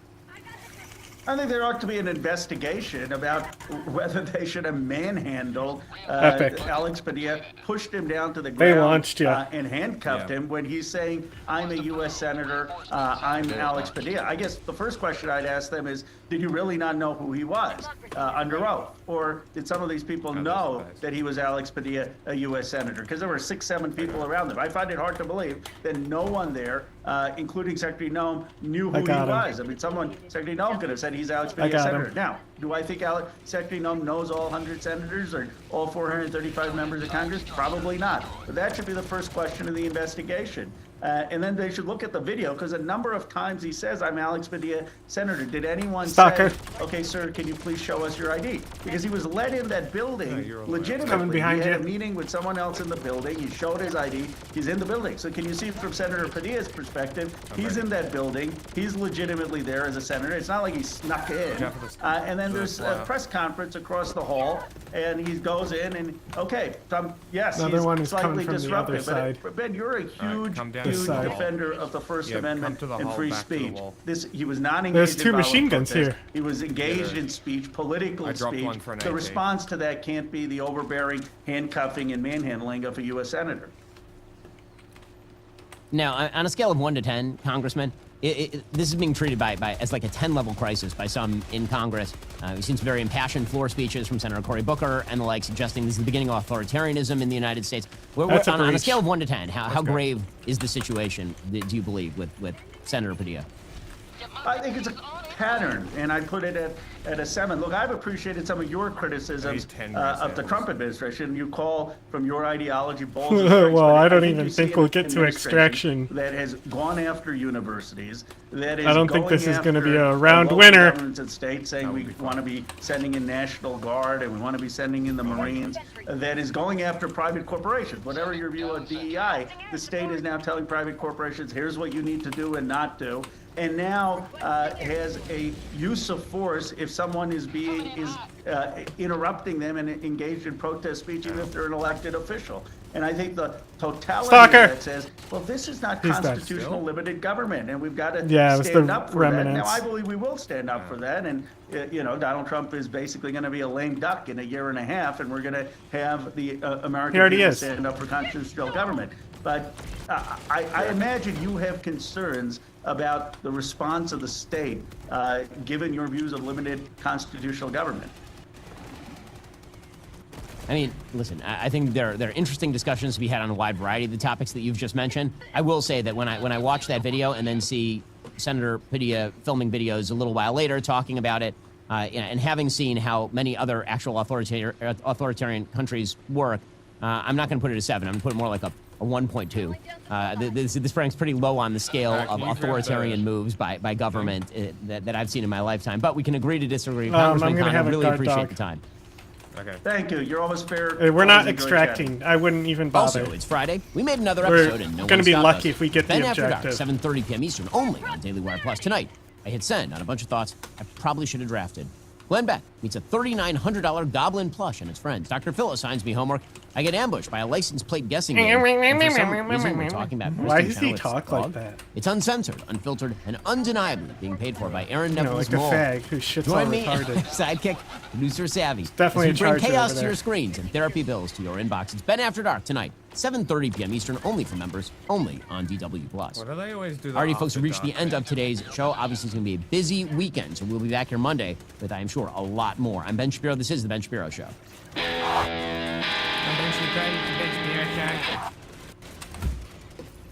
I think there ought to be an investigation about whether they should have manhandled Epic. Alex Padilla, pushed him down to the They ground, launched you. and handcuffed him when he's saying, I'm a U.S. Senator, I'm Alex Padilla. I guess the first question I'd ask them is, did you really not know who he was under oath? Or did some of these people know that he was Alex Padilla, a U.S. Senator? Because there were 6, 7 people around them. I find it hard to believe that no one there, including Secretary Noem, knew who he got him. was. I mean, Secretary Noem could have said he's Alex I Padilla, got Senator. him. Now, do I think Secretary Noem knows all 100 senators or all 435 members of Congress? Probably not. But that should be the first question of the investigation. And then they should look at the video, because a number of times he says, I'm Alex Padilla, Senator. Did anyone Stalker. say, okay, sir, can you please show us your ID? Because he was led in that building legitimately. Coming behind he had you. a meeting with someone else in the building. He showed his ID. He's in the building. So can you see from Senator Padilla's perspective, he's in that building. He's legitimately there as a senator. It's not like he snuck in. And then there's a press conference across the hall, and he goes in and, okay, yes, Another one he's is coming slightly from the other disruptive. side. But Ben, you're a huge, huge side. defender of the First Amendment come to the and hall, free back to the speech. wall. He was not engaged There's in two violent machine guns protest. here. He was engaged in speech, political I dropped speech. one for an The AK. response to that can't be the overbearing handcuffing and manhandling of a U.S. senator. Now, on a scale of 1 to 10, Congressman, this is being treated as like a 10-level crisis by some in Congress. We've seen some very impassioned floor speeches from Senator Cory Booker and the like, suggesting this is the beginning of authoritarianism in the United States. That's a on a breach. scale of 1 to 10, how grave is the situation, do you believe, with Senator Padilla? I think it's a pattern, and I put it at a 7. Look, I've appreciated some of your criticisms of the Trump administration. You call from your ideology balls and strikes, Well, but I don't think even you see think an we'll get to administration extraction. that has gone after universities. That is I don't think going this is gonna be after a round local winner. Governments and states saying we want to be sending in National Guard and we want to be sending in the Marines. That is going after private corporations. Whatever your view of DEI, the state is now telling private corporations, here's what you need to do and not do. And now has a use of force if someone is interrupting them and engaged in protest speech, even if they're an elected official. And I think the totality Stalker. of that says, well, this is not He's dead. constitutional limited government, and we've got to Yeah, it was stand the up for that. remnants. Now, I believe we will stand up for that, and Donald Trump is basically going to be a lame duck in a year and a half, and we're going to have the American He already people is. stand up for constitutional government. But I imagine you have concerns about the response of the state, given your views of limited constitutional government. I mean, listen, I think there are interesting discussions to be had on a wide variety of the topics that you've just mentioned. I will say that when I watch that video and then see Senator Padilla filming videos a little while later talking about it, and having seen how many other actual authoritarian countries work, I'm not going to put it at 7. I'm going to put it more like a 1.2. This ranks pretty low on the scale of authoritarian moves by government that I've seen in my lifetime. But we can agree to disagree. Congressman I'm gonna Khan, I have a really guard appreciate dog. the time. Okay. Thank you. You're always fair. We're not Always enjoy extracting. chatting. I wouldn't even bother. Also, it's Friday. We made another We're episode, and no gonna one be stopped lucky us. if we get the Ben After Dark, objective. 7:30 p.m. Eastern, only on Daily Wire Plus. Tonight, I hit send on a bunch of thoughts I probably should have drafted. Glenn Beck meets a $3,900 goblin plush and his friends. Dr. Phil assigns me homework. I get ambushed by a license plate guessing game. And for some reason, we're talking about Why Kristen does he Chenoweth's talk dog. like that? It's uncensored, unfiltered, and undeniably being paid for by Aaron Neville's like a Mole. fag who shits Join all me, retarded. sidekick, producer Savvy. definitely as we in bring charge chaos over to your there. screens and therapy bills to your inbox. It's Ben After Dark tonight, 7:30 p.m. Eastern, only for members, only on DW+. What do they always do? Alrighty, folks, we've reached the end of today's show. Obviously, it's going to be a busy weekend, so we'll be back here Monday with, I am sure, a lot more. I'm Ben Shapiro. This is The Ben Shapiro Show. the greatest against the USA.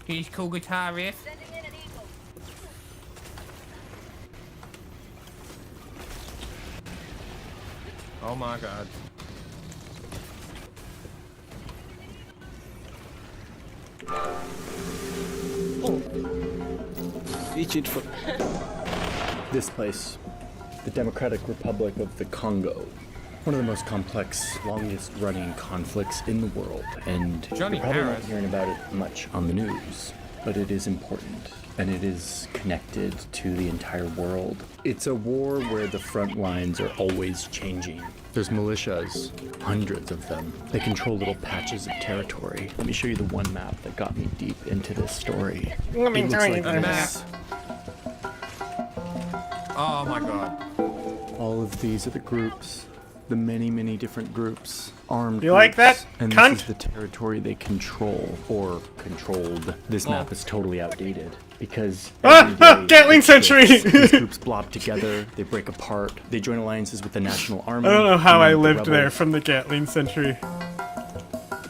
He's cool guitar riff. Oh my god. This place, the Democratic Republic of the Congo, one of the most complex, longest-running conflicts in the world, and Johnny you're probably not Harris. hearing about it much on the news, but it is important, and it is connected to the entire world. It's a war where the front lines are always changing. There's militias, hundreds of them. They control little patches of territory. Let me show you the one map that got me deep into this story. Let me It looks show you like the this. Oh my god. All of these are the groups, the many different groups, armed You like groups, that, and cunt? this is the territory they control, or controlled. This map is totally outdated, because every day Gatling it's Century! this. These groups blob together, they break apart, they join alliances with the National Army. I don't know how and I the lived there rebels. from the Gatling Century.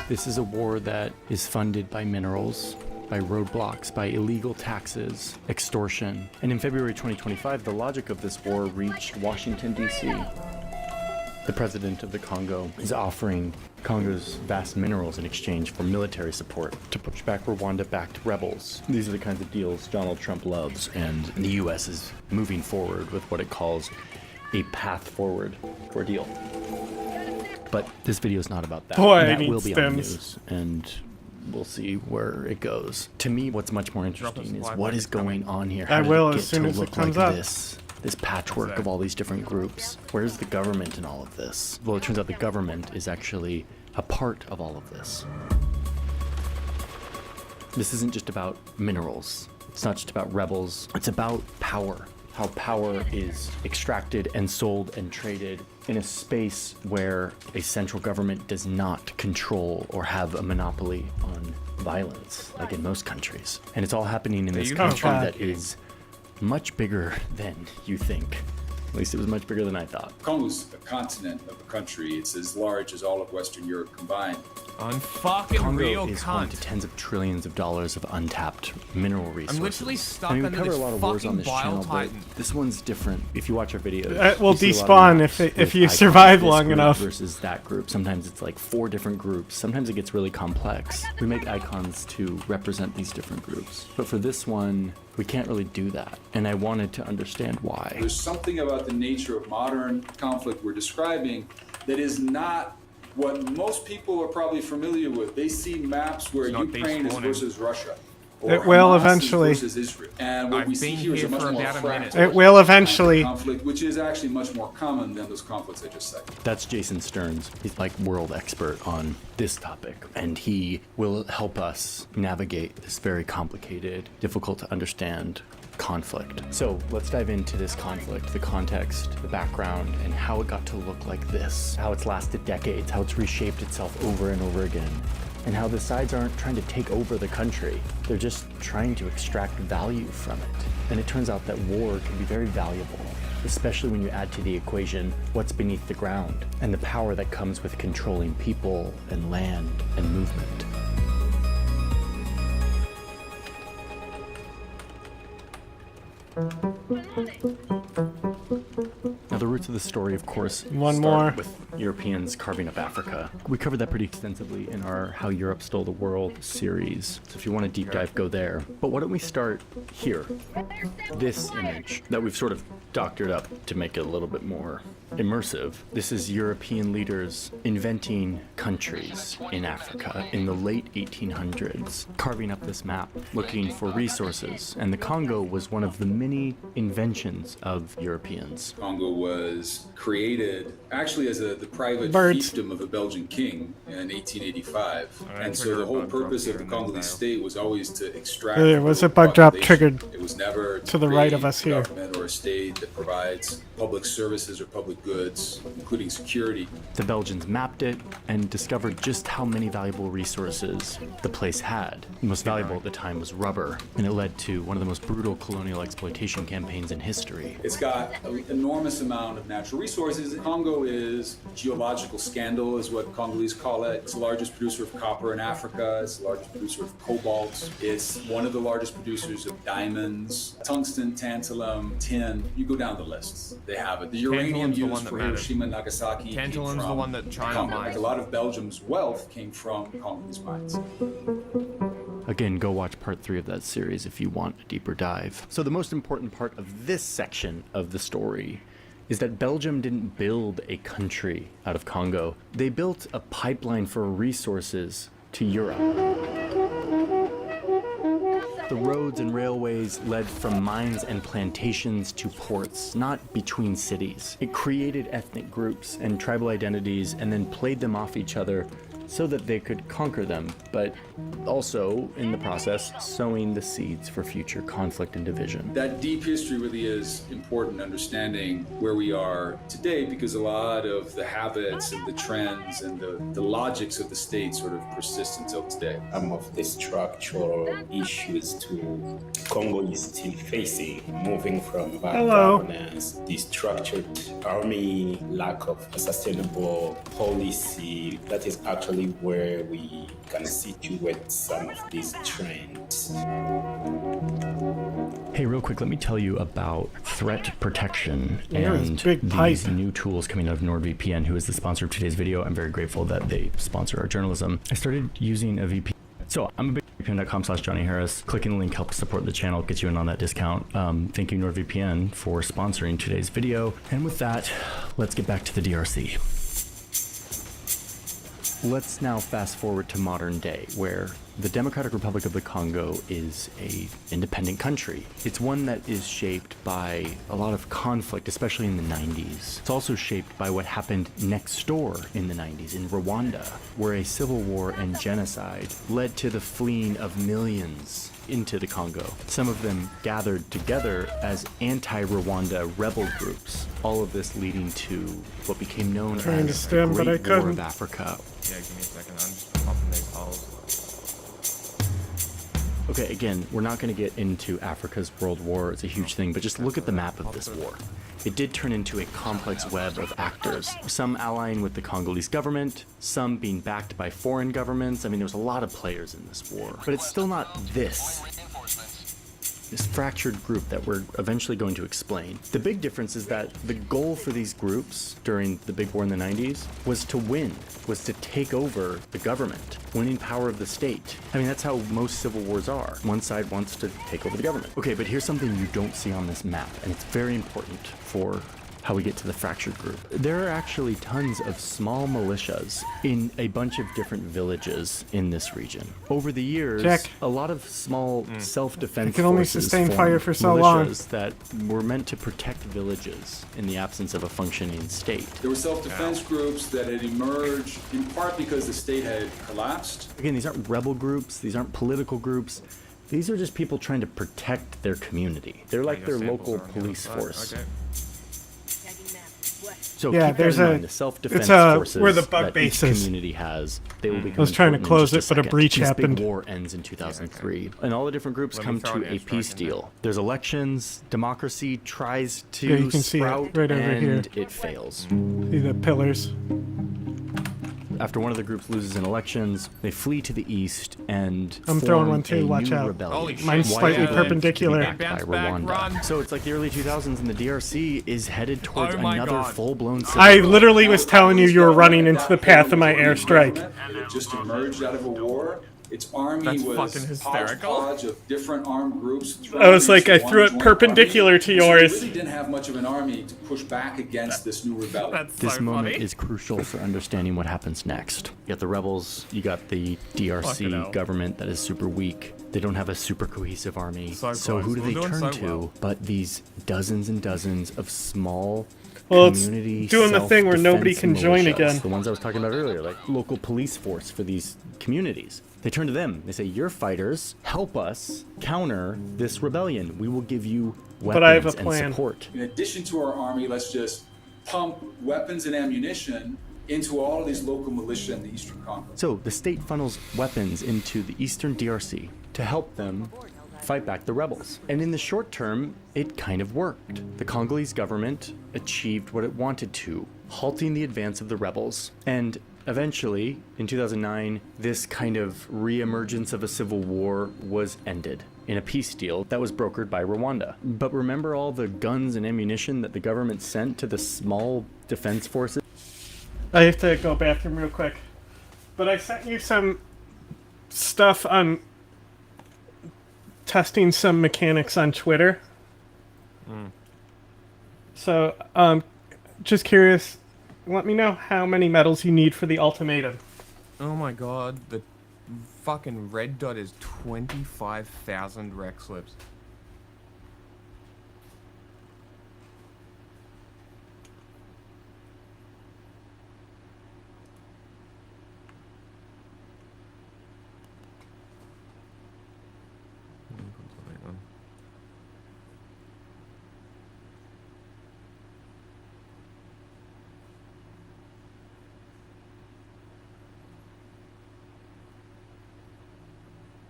This is a war that is funded by minerals, by roadblocks, by illegal taxes, extortion. And in February 2025, the logic of this war reached Washington, D.C. The president of the Congo is offering Congo's vast minerals in exchange for military support to push back Rwanda-backed rebels. These are the kinds of deals Donald Trump loves, and the U.S. is moving forward with what it calls a path forward for a deal. But this video is not about that. Boy, And I that need will be on the stems. news, and we'll see where it goes. To me, what's much more interesting is what is going on here. I How did will it as get soon to as it look comes like up. this patchwork of all these different groups? Where's the government in all of this? Well, it turns out the government is actually a part of all of this. This isn't just about minerals. It's not just about rebels. It's about power. How power is extracted and sold and traded in a space where a central government does not control or have a monopoly on violence, like in most countries. And it's all happening in this country that is much bigger than you think. At least it was much bigger than I thought. Congo's a continent of a country. It's as large as all of Western Europe combined. Unfucking Congo real is home cunt. to tens of trillions of dollars of untapped mineral resources. literally stuck I mean, we under cover this a lot of wars on fucking this bile channel, titan. but this one's different. If you watch our videos, It will you see a lot of despawn maps if with you icons survive of this long group enough. versus that group. Sometimes it's like 4 different groups. Sometimes it gets really complex. We make icons to represent these different groups, but for this one, we can't really do that. And I wanted to understand why. There's something about the nature of modern conflict we're describing that is not what most people are probably familiar with. They see maps where It's not Ukraine is despawning. versus Russia. Or It will Hamas is eventually. versus Israel. And what we see here is a much more fractal It will eventually. conflict, which is actually much more common than those conflicts I just cited. That's Jason Stearns. He's like world expert on this topic, and he will help us navigate this very complicated, difficult to understand conflict. So let's dive into this conflict, the context, the background, and how it got to look like this, how it's lasted decades, how it's reshaped itself over and over again, and how the sides aren't trying to take over the country. They're just trying to extract value from it. And it turns out that war can be very valuable, especially when you add to the equation what's beneath the ground and the power that comes with controlling people and land and movement. Now, the roots of the story, of course, One start more. with Europeans carving up Africa. We covered that pretty extensively in our How Europe Stole the World series, so if you want a deep dive, go there. But why don't we start here? This image that we've sort of doctored up to make it a little bit more immersive. This is European leaders inventing countries in Africa in the late 1800s, carving up this map, looking for resources, and the Congo was one of the many inventions of Europeans. Congo was created actually as the private Birds. fiefdom of a Belgian king in 1885. Alright, And so trigger the whole bug drop purpose here of the and then Congolese fail. state was always to extract. There was a from the bug drop population. triggered It was never to the right of create us a here. government or a state that provides public services or public of goods, including security. The Belgians mapped it and discovered just how many valuable resources the place had. The most valuable at the time was rubber, and it led to one of the most brutal colonial exploitation campaigns in history. It's got an enormous amount of natural resources. Congo is geological scandal, is what Congolese call it. It's the largest producer of copper in Africa. It's the largest producer of cobalt. It's one of the largest producers of diamonds, tungsten, tantalum, tin. You go down the lists. They have it. The uranium used for Hiroshima and Nagasaki came from the one that China Congo. mined. A lot of Belgium's wealth came from Congolese mines. Again, go watch part 3 of that series if you want a deeper dive. So the most important part of this section of the story is that Belgium didn't build a country out of Congo. They built a pipeline for resources to Europe. The roads and railways led from mines and plantations to ports, not between cities. It created ethnic groups and tribal identities and then played them off each other so that they could conquer them, but also, in the process, sowing the seeds for future conflict and division. That deep history really is important in understanding where we are today, because a lot of the habits and the trends and the logics of the state sort of persist until today. Some of the structural issues to Congo is still facing, moving from bad governance, the structured army, lack of a sustainable policy. That is actually where we can situate some of these trends. Hey, real quick, let me tell you about threat protection and big these new tools coming out of NordVPN, who is the sponsor of today's video. I'm very grateful that they sponsor our journalism. I started using a VPN. So I'm a big VPN.com/Johnny Harris. Clicking the link helps support the channel, gets you in on that discount. Thank you, NordVPN, for sponsoring today's video. And with that, let's get back to the DRC. Let's now fast forward to modern day, where the Democratic Republic of the Congo is an independent country. It's one that is shaped by a lot of conflict, especially in the 90s. It's also shaped by what happened next door in the 90s in Rwanda, where a civil war and genocide led to the fleeing of millions into the Congo. Some of them gathered together as anti-Rwanda rebel groups. All of this leading to what became known as the Great War of Africa. Yeah, give me a second. I'm just popping these holes. Okay, again, we're not going to get into Africa's world war. It's a huge thing, but just look at the map of this war. It did turn into a complex web of actors, some allying with the Congolese government, some being backed by foreign governments. I mean, there was a lot of players in this war, but it's still not this fractured group that we're eventually going to explain. The big difference is that the goal for these groups during the big war in the 90s was to win, was to take over the government, winning power of the state. I mean, that's how most civil wars are. One side wants to take over the government. Okay, but here's something you don't see on this map, and it's very important for how we get to the fractured group. There are actually tons of small militias in a bunch of different villages in this region. Over the years, a lot of small self-defense can only forces sustain formed fire for so long. militias that were meant to protect villages in the absence of a functioning state. There were self-defense groups that had emerged in part because the state had collapsed. Again, these aren't rebel groups, these aren't political groups. These are just people trying to protect their community. They're like their local police force. So yeah, keep there's that in a mind, the self-defense forces where the bug that base each is. community has. They will become I was trying to important in close just it, but a second. breach this happened. Big war ends in 2003, and all the different groups come to a peace deal. There's elections. Democracy tries to Yeah, you can see it sprout, right over and here. it fails. See the pillars. After one of the groups loses in elections, they flee to the east and I'm throwing form one too, a watch new out. rebellion. Holy shit. Mine's slightly perpendicular. Backed by Rwanda. So it's like the early 2000s, and the DRC is headed towards another full-blown civil I war. literally was telling you were running into the path of my airstrike. It just emerged out of a war. Its army That's was fucking hysterical. hodgepodge of different armed groups. I was like, I thrown threw into it one perpendicular army. to So yours. they really didn't have much of an army to push back against this new rebellion. This moment is crucial for understanding what happens next. You got the rebels, you got the DRC government that is super weak. They don't have a super cohesive army. So who do they turn to but these dozens and dozens of small community doing the thing where nobody self-defense can join militias, again. The ones I was talking about earlier, like local police force for these communities. They turn to them. They say, "You're fighters. Help us counter this rebellion. We will give you weapons But I have a and plan." support." In addition to our army, let's just pump weapons and ammunition into all of these local militia in the Eastern Congo. So the state funnels weapons into the Eastern DRC to help them fight back the rebels. And in the short term, it kind of worked. The Congolese government achieved what it wanted to, halting the advance of the rebels. And eventually, in 2009, this kind of re-emergence of a civil war was ended in a peace deal that was brokered by Rwanda. But remember all the guns and ammunition that the government sent to the small defense forces? I have to go bathroom real quick. But I sent you some stuff on testing some mechanics on Twitter. So, just curious, let me know how many medals you need for the ultimatum. Oh my god, the fucking red dot is 25,000 rec slips.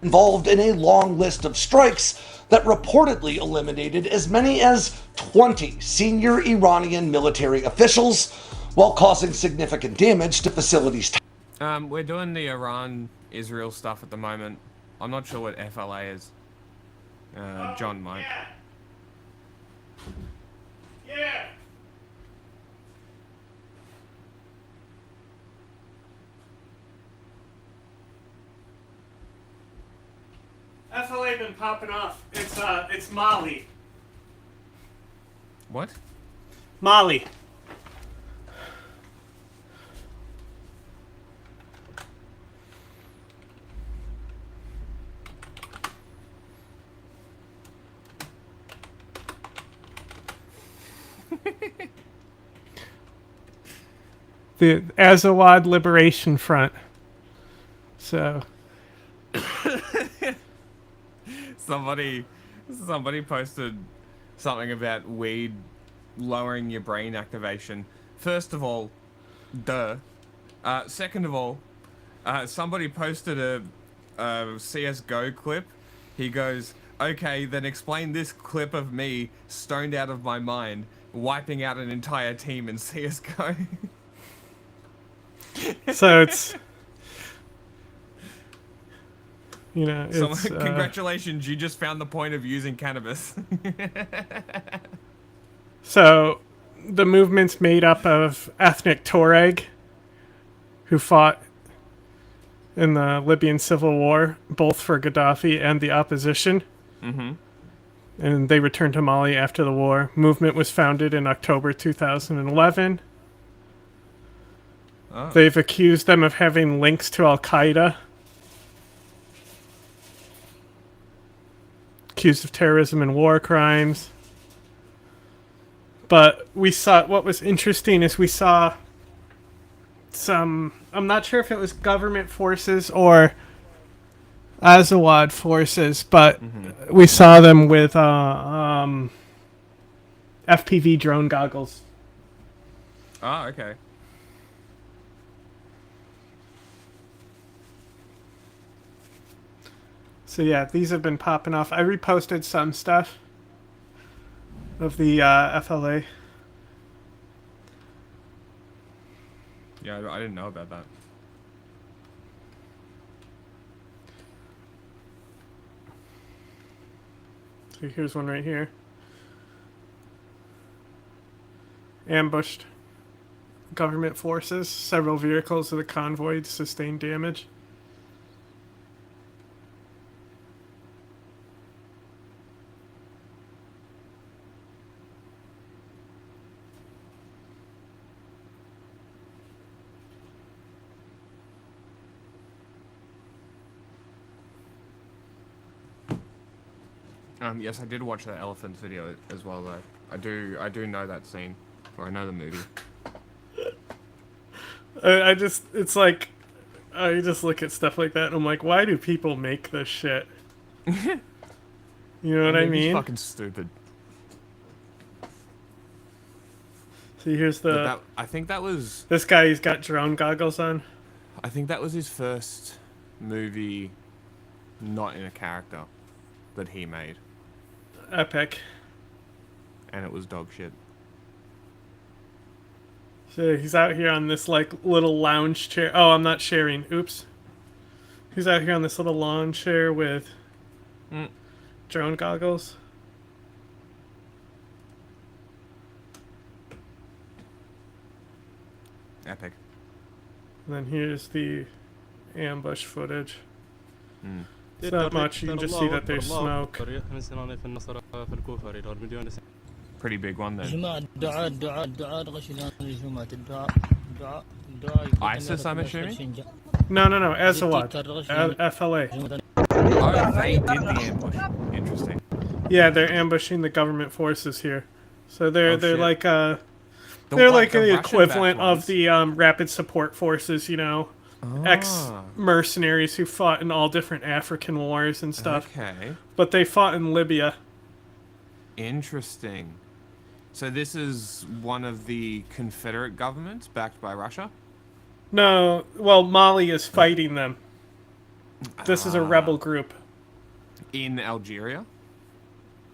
Involved in a long list of strikes that reportedly eliminated as many as 20 senior Iranian military officials while causing significant damage to facilities. We're doing the Iran-Israel stuff at the moment. I'm not sure what FLA is. John might. Yeah. FLA been popping off. It's Mali. What? Mali. The Azawad Liberation Front. So... Somebody posted something about weed lowering your brain activation. First of all, duh. Second of all, somebody posted a CSGO clip. He goes, okay, then explain this clip of me stoned out of my mind, wiping out an entire team in CSGO. So it's... You know, it's, congratulations, you just found the point of using cannabis. So, the movement's made up of ethnic Tuareg who fought in the Libyan civil war, both for Gaddafi and the opposition. Mm-hmm. And they returned to Mali after the war. Movement was founded in October 2011. Oh. They've accused them of having links to Al-Qaeda. Accused of terrorism and war crimes. But we saw, what was interesting is we saw some, I'm not sure if it was government forces or Azawad forces, but we saw them with FPV drone goggles. Oh, okay. So yeah, these have been popping off. I reposted some stuff of the FLA. Yeah, I didn't know about that. So here's one right here. Ambushed government forces. Several vehicles of the convoy sustained damage. Yes, I did watch that elephant video as well, though. I do know that scene, or I know the movie. I just look at stuff like that and I'm like, why do people make this shit? You know what I mean? It's fucking stupid. See, here's the. I think that was. This guy, he's got drone goggles on. I think that was his first movie, not in a character, that he made. Epic. And it was dog shit. So he's out here on this like little lounge chair. Oh, I'm not sharing. Oops. He's out here on this little lawn chair with drone goggles. Epic. And then here's the ambush footage. It's not much. You can just see that there's smoke. Pretty big one then. ISIS, I'm assuming? No, Azawad. FLA. Oh, they did the ambush. Interesting. Yeah, they're ambushing the government forces here. So they're shit. like The the Russian equivalent backed of the rapid support forces, you know, ex-mercenaries who fought in all different African wars and stuff. Okay. But they fought in Libya. Interesting. So this is one of the Confederate governments backed by Russia? No, well, Mali is fighting them. This is a rebel group. In Algeria?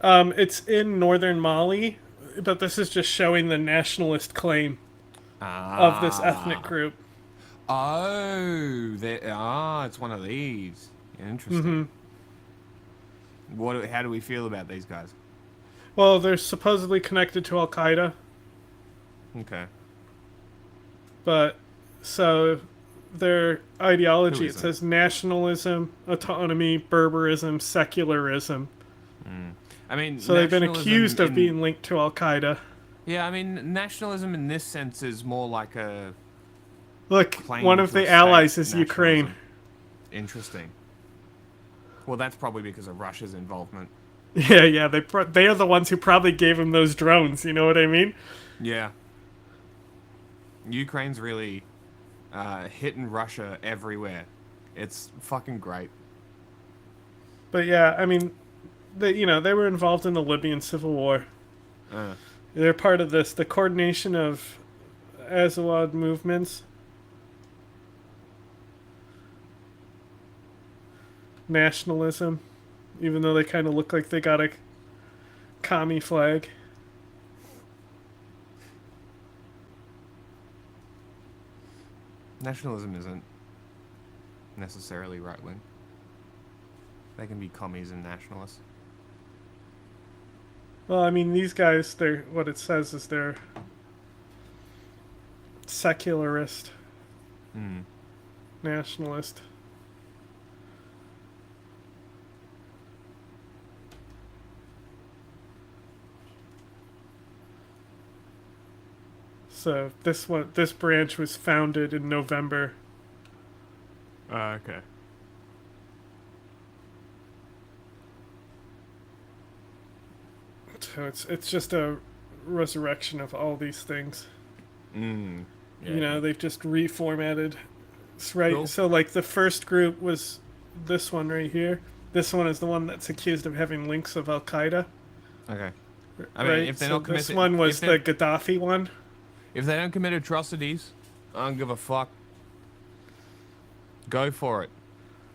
It's in northern Mali, but this is just showing the nationalist claim of this ethnic group. Oh, it's one of these. Interesting. How do we feel about these guys? Well, they're supposedly connected to Al Qaeda. Okay. But so their ideology, it says nationalism, autonomy, Berberism, secularism. I mean, so they've been accused of being linked to Al Qaeda. Yeah, I mean, nationalism in this sense is more like a. Look, one of the allies is Ukraine. Interesting. Well, that's probably because of Russia's involvement. Yeah, they are the ones who probably gave him those drones. You know what I mean? Yeah. Ukraine's really hitting Russia everywhere. It's fucking great. But yeah, I mean, they were involved in the Libyan civil war. They're part of this, the coordination of Azawad movements. Nationalism, even though they kind of look like they got a commie flag. Nationalism isn't necessarily right-wing. They can be commies and nationalists. Well, I mean, these guys, what it says is they're secularist, nationalist. So this branch was founded in November. Okay. So it's just a resurrection of all these things. Yeah. You know, they've just reformatted. Right. Cool. So like the first group was this one right here. This one is the one that's accused of having links of Al Qaeda. Okay. I mean, if they're not committed, this one was the Gaddafi one. If they don't commit atrocities, I don't give a fuck. Go for it.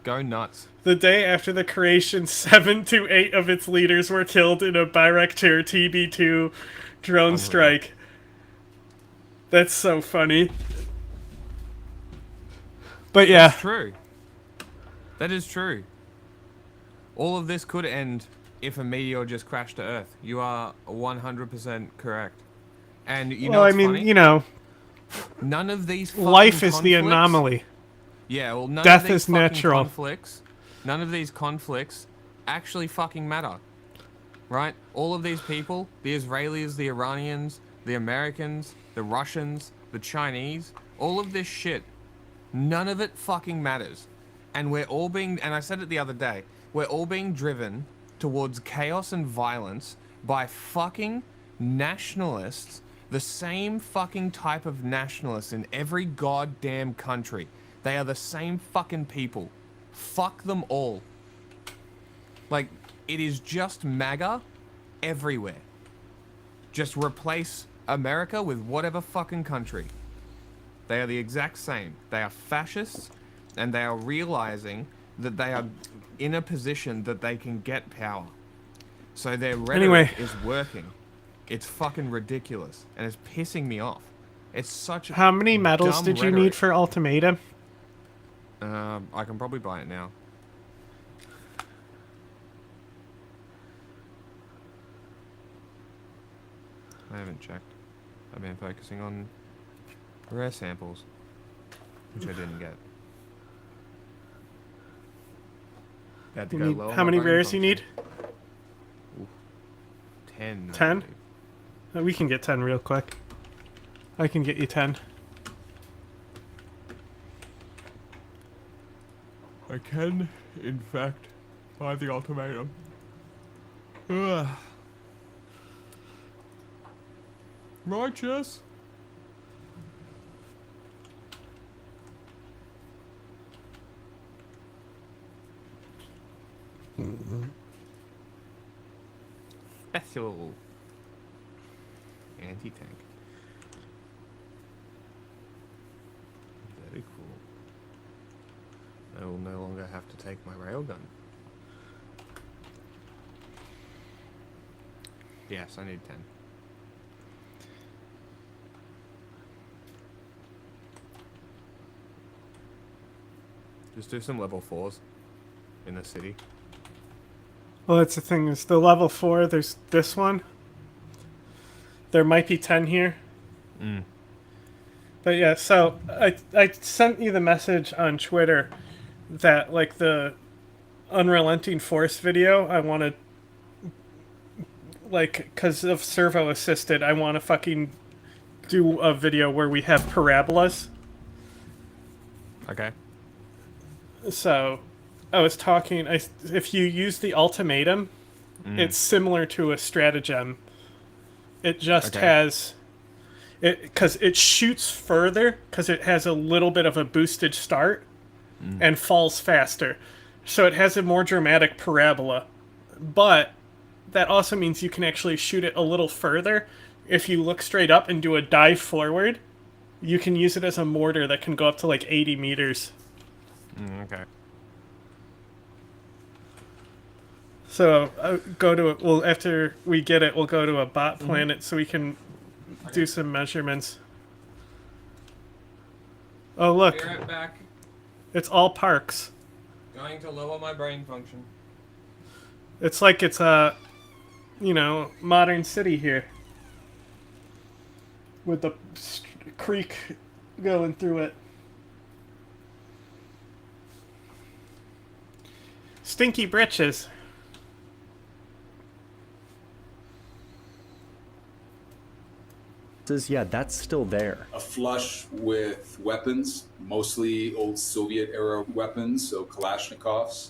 Go nuts. The day after the creation, 7 to 8 of its leaders were killed in a Bayraktar TB2 drone strike. That's so funny. But yeah. That's true. That is true. All of this could end if a meteor just crashed to Earth. You are 100% correct. And you know what's funny? You know, none of these life is the anomaly. Yeah, well, death is natural. None of these conflicts actually fucking matter. Right? All of these people, the Israelis, the Iranians, the Americans, the Russians, the Chinese, all of this shit, none of it fucking matters. And we're all being, and I said it the other day, we're all being driven towards chaos and violence by fucking nationalists, the same fucking type of nationalists in every goddamn country. They are the same fucking people. Fuck them all. Like, it is just MAGA everywhere. Just replace America with whatever fucking country. They are the exact same. They are fascists, and they are realizing that they are in a position that they can get power. So their rhetoric is working. It's fucking ridiculous, and it's pissing me off. It's such a How many medals dumb did you rhetoric. need for Ultimatum? I can probably buy it now. I haven't checked. I've been focusing on rare samples, which I didn't get. Had to You go need- lower how my many brain rares you need? function. 10. I 10? believe. We can get 10 real quick. I can get you 10. I can, in fact, buy the ultimatum. Ugh. Righteous. Special. Anti-tank. Very cool. I will no longer have to take my railgun. Yes, I need 10. Just do some level 4s in the city. Well, that's the thing, is the level 4, there's this one. There might be 10 here. Mm. But yeah, so I sent you the message on Twitter that, like, the Unrelenting Force video, I want to, like, because of servo assisted, I want to fucking do a video where we have parabolas. Okay. So, I was talking, if you use the ultimatum, it's similar to a stratagem. It just has, because it shoots further, because it has a little bit of a boosted start, and falls faster. So it has a more dramatic parabola. But that also means you can actually shoot it a little further. If you look straight up and do a dive forward, you can use it as a mortar that can go up to like 80 meters. Okay. So go to well, after we get it, we'll go to a bot planet so we can do some measurements. Oh look, Be right back. it's all parks. Going to lower my brain function. It's like it's a, modern city here. With the creek going through it. Stinky britches. Yeah, that's still there. A flush with weapons, mostly old Soviet era weapons, so Kalashnikovs.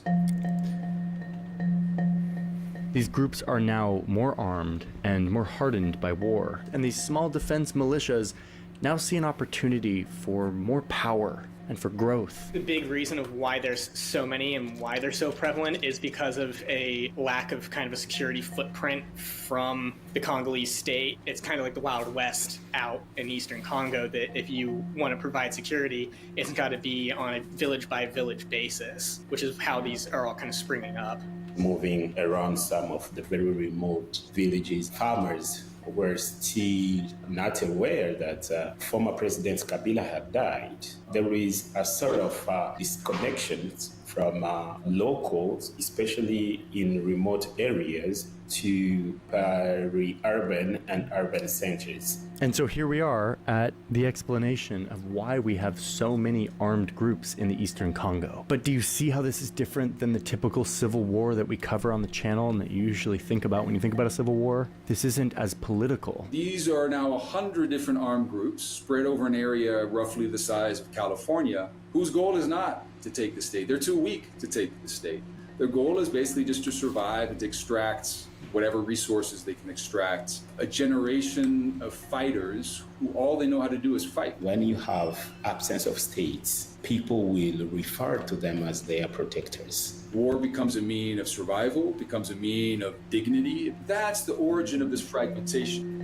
These groups are now more armed and more hardened by war, and these small defense militias now see an opportunity for more power and for growth. The big reason of why there's so many and why they're so prevalent is because of a lack of kind of a security footprint from the Congolese state. It's kind of like the Wild West out in eastern Congo, that if you want to provide security, it's got to be on a village by village basis, which is how these are all kind of springing up. Moving around some of the very remote villages, farmers were still not aware that former President Kabila had died. There is a sort of disconnection from locals, especially in remote areas, to peri-urban and urban centers. And so here we are at the explanation of why we have so many armed groups in the Eastern Congo. But do you see how this is different than the typical civil war that we cover on the channel and that you usually think about when you think about a civil war? This isn't as political. These are now 100 different armed groups spread over an area roughly the size of California, whose goal is not to take the state. They're too weak to take the state. Their goal is basically just to survive and to extract whatever resources they can extract. A generation of fighters who all they know how to do is fight. When you have absence of states, people will refer to them as their protectors. War becomes a mean of survival, becomes a mean of dignity. That's the origin of this fragmentation.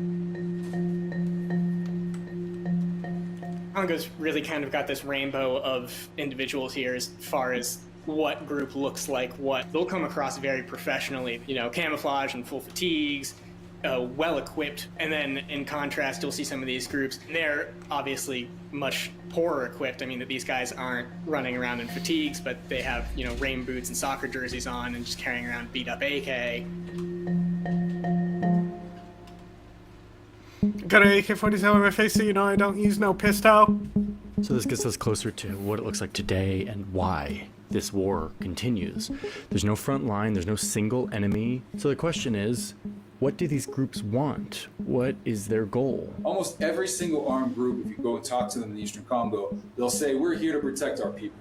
Congo's really kind of got this rainbow of individuals here as far as what group looks like what. They'll come across very professionally, you know, camouflage and full fatigues, well equipped, and then in contrast you'll see some of these groups, they're obviously much poorer equipped. I mean, that these guys aren't running around in fatigues, but they have, you know, rain boots and soccer jerseys on and just carrying around beat up AK. Got an AK-47 on my face so you know I don't use no pistol. So this gets us closer to what it looks like today and why this war continues. There's no front line, there's no single enemy. So the question is, what do these groups want? What is their goal? Almost every single armed group, if you go and talk to them in the Eastern Congo, they'll say, we're here to protect our people.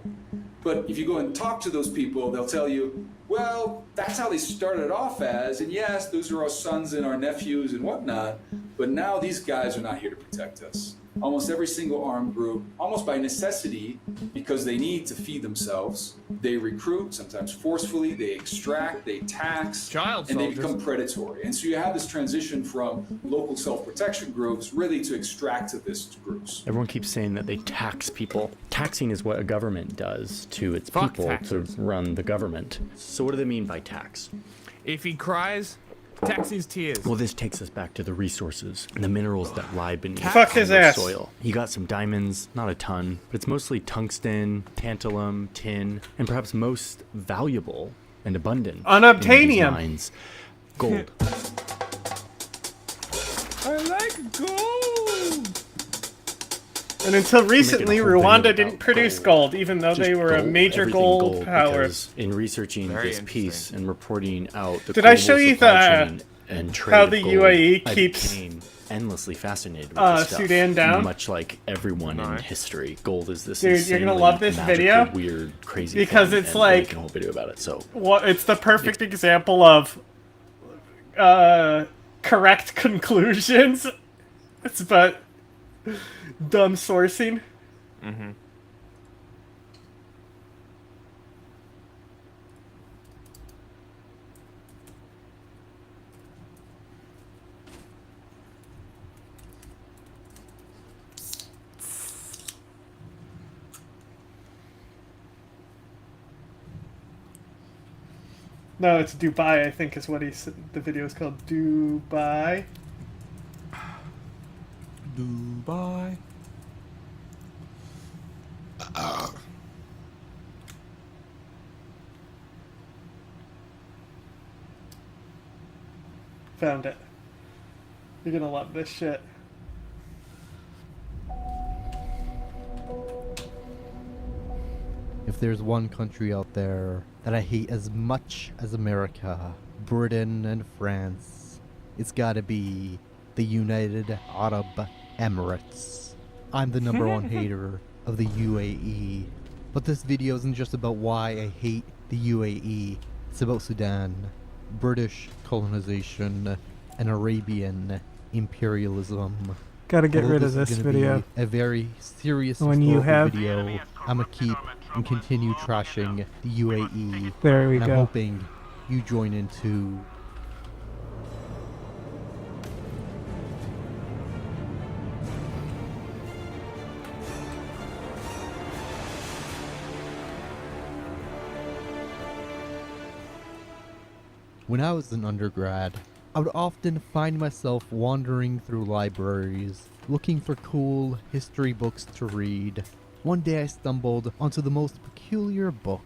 But if you go and talk to those people, they'll tell you, well, that's how they started off as, and yes, those are our sons and our nephews and whatnot, but now these guys are not here to protect us. Almost every single armed group, almost by necessity, because they need to feed themselves, they recruit, sometimes forcefully, they extract, they tax, and they become predatory. And so you have this transition from local self-protection groups really to extractivist groups. Everyone keeps saying that they tax people. Taxing is what a government does to its people taxes. to run the government. So what do they mean by tax? If he cries, tax his tears. Well, this takes us back to the resources and the minerals that lie beneath Fuck his the ass. soil. You got some diamonds, not a ton, but it's mostly tungsten, tantalum, tin, and perhaps most valuable and abundant Unobtainium. in these mines, gold. I like gold. And until recently, a whole video Rwanda about didn't produce gold, even though they Just were a gold, major everything gold power. Because in researching Very this piece and reporting out the Did I global show you supply chain and trade how of the gold, UAE I keeps became endlessly fascinated with this stuff. Sudan down? Much like everyone in history, gold is this Dude, you're gonna insanely love this magical, video weird, crazy because thing, it's and like make a whole video about it. So it's the perfect example of correct conclusions. It's about dumb sourcing. Mm-hmm. No, it's Dubai, I think is what he said. The video is called Dubai. Dubai. Found it. You're gonna love this shit. If there's one country out there that I hate as much as America, Britain and France, it's gotta be the United Arab Emirates. I'm the number one hater of the UAE. But this video isn't just about why I hate the UAE. It's about Sudan, British colonization, and Arabian imperialism. Gotta get Although rid of is this gonna video. be a very serious When you historical have- video. I'ma keep and continue trashing the UAE. There we and go. I'm hoping you join in too. When I was an undergrad, I would often find myself wandering through libraries, looking for cool history books to read. One day I stumbled onto the most peculiar book.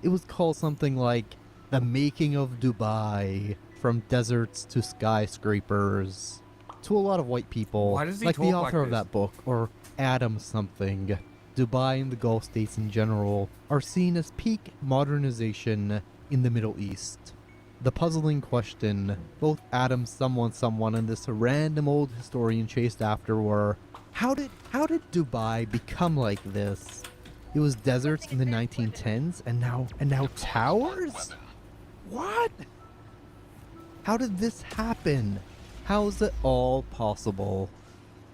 It was called something like The Making of Dubai, From Deserts to Skyscrapers. To a lot of white people, Why does he like the talk like author of this? that book, or Adam something, Dubai and the Gulf states in general are seen as peak modernization in the Middle East. The puzzling question both Adam someone and this random old historian chased after were, how did Dubai become like this? It was deserts in the 1910s and now towers? What? How did this happen? How is it all possible?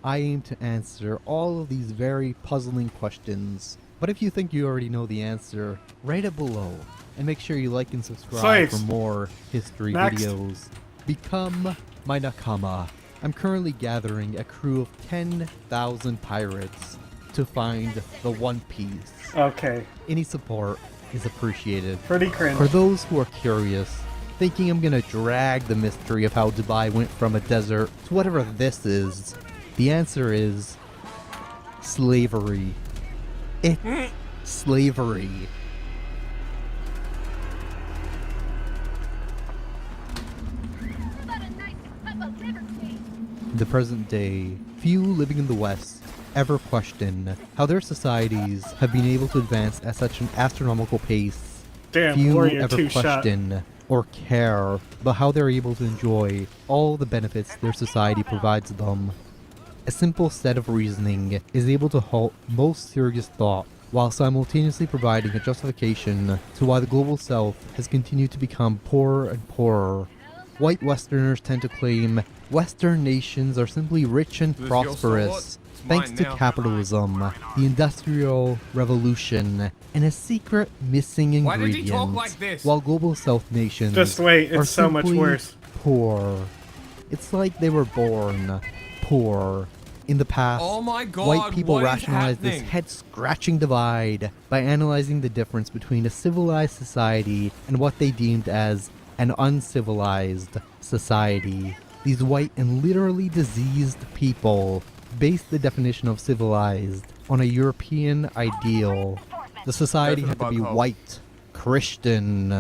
I aim to answer all of these very puzzling questions, but if you think you already know the answer, write it below. And make sure you like and subscribe Slaves. for more history Next. videos. Become my Nakama. I'm currently gathering a crew of 10,000 pirates to find the One Piece. Okay. Any support is appreciated. Pretty cringe. For those who are curious, thinking I'm gonna drag the mystery of how Dubai went from a desert to whatever this is, the answer is slavery. It's slavery. In the present day, few living in the West ever question how their societies have been able to advance at such an astronomical pace. Damn, few Warrior ever two-shot. question or care about how they're able to enjoy all the benefits their society provides them. A simple set of reasoning is able to halt most serious thought while simultaneously providing a justification to why the global south has continued to become poorer and poorer. White Westerners tend to claim Western nations are simply rich and This is your prosperous sword? It's thanks mine to now. capitalism, the Industrial Revolution, and a secret missing Why did he ingredient, talk like this? while global south nations Just wait, are it's so much simply worse. poor. It's like they were born poor. In the past, Oh my God, white people what is rationalized this happening? head-scratching divide by analyzing the difference between a civilized society and what they deemed as an uncivilized society. These white and literally diseased people based the definition of civilized on a European ideal. The society Go for the had to be bug hole. white, Christian,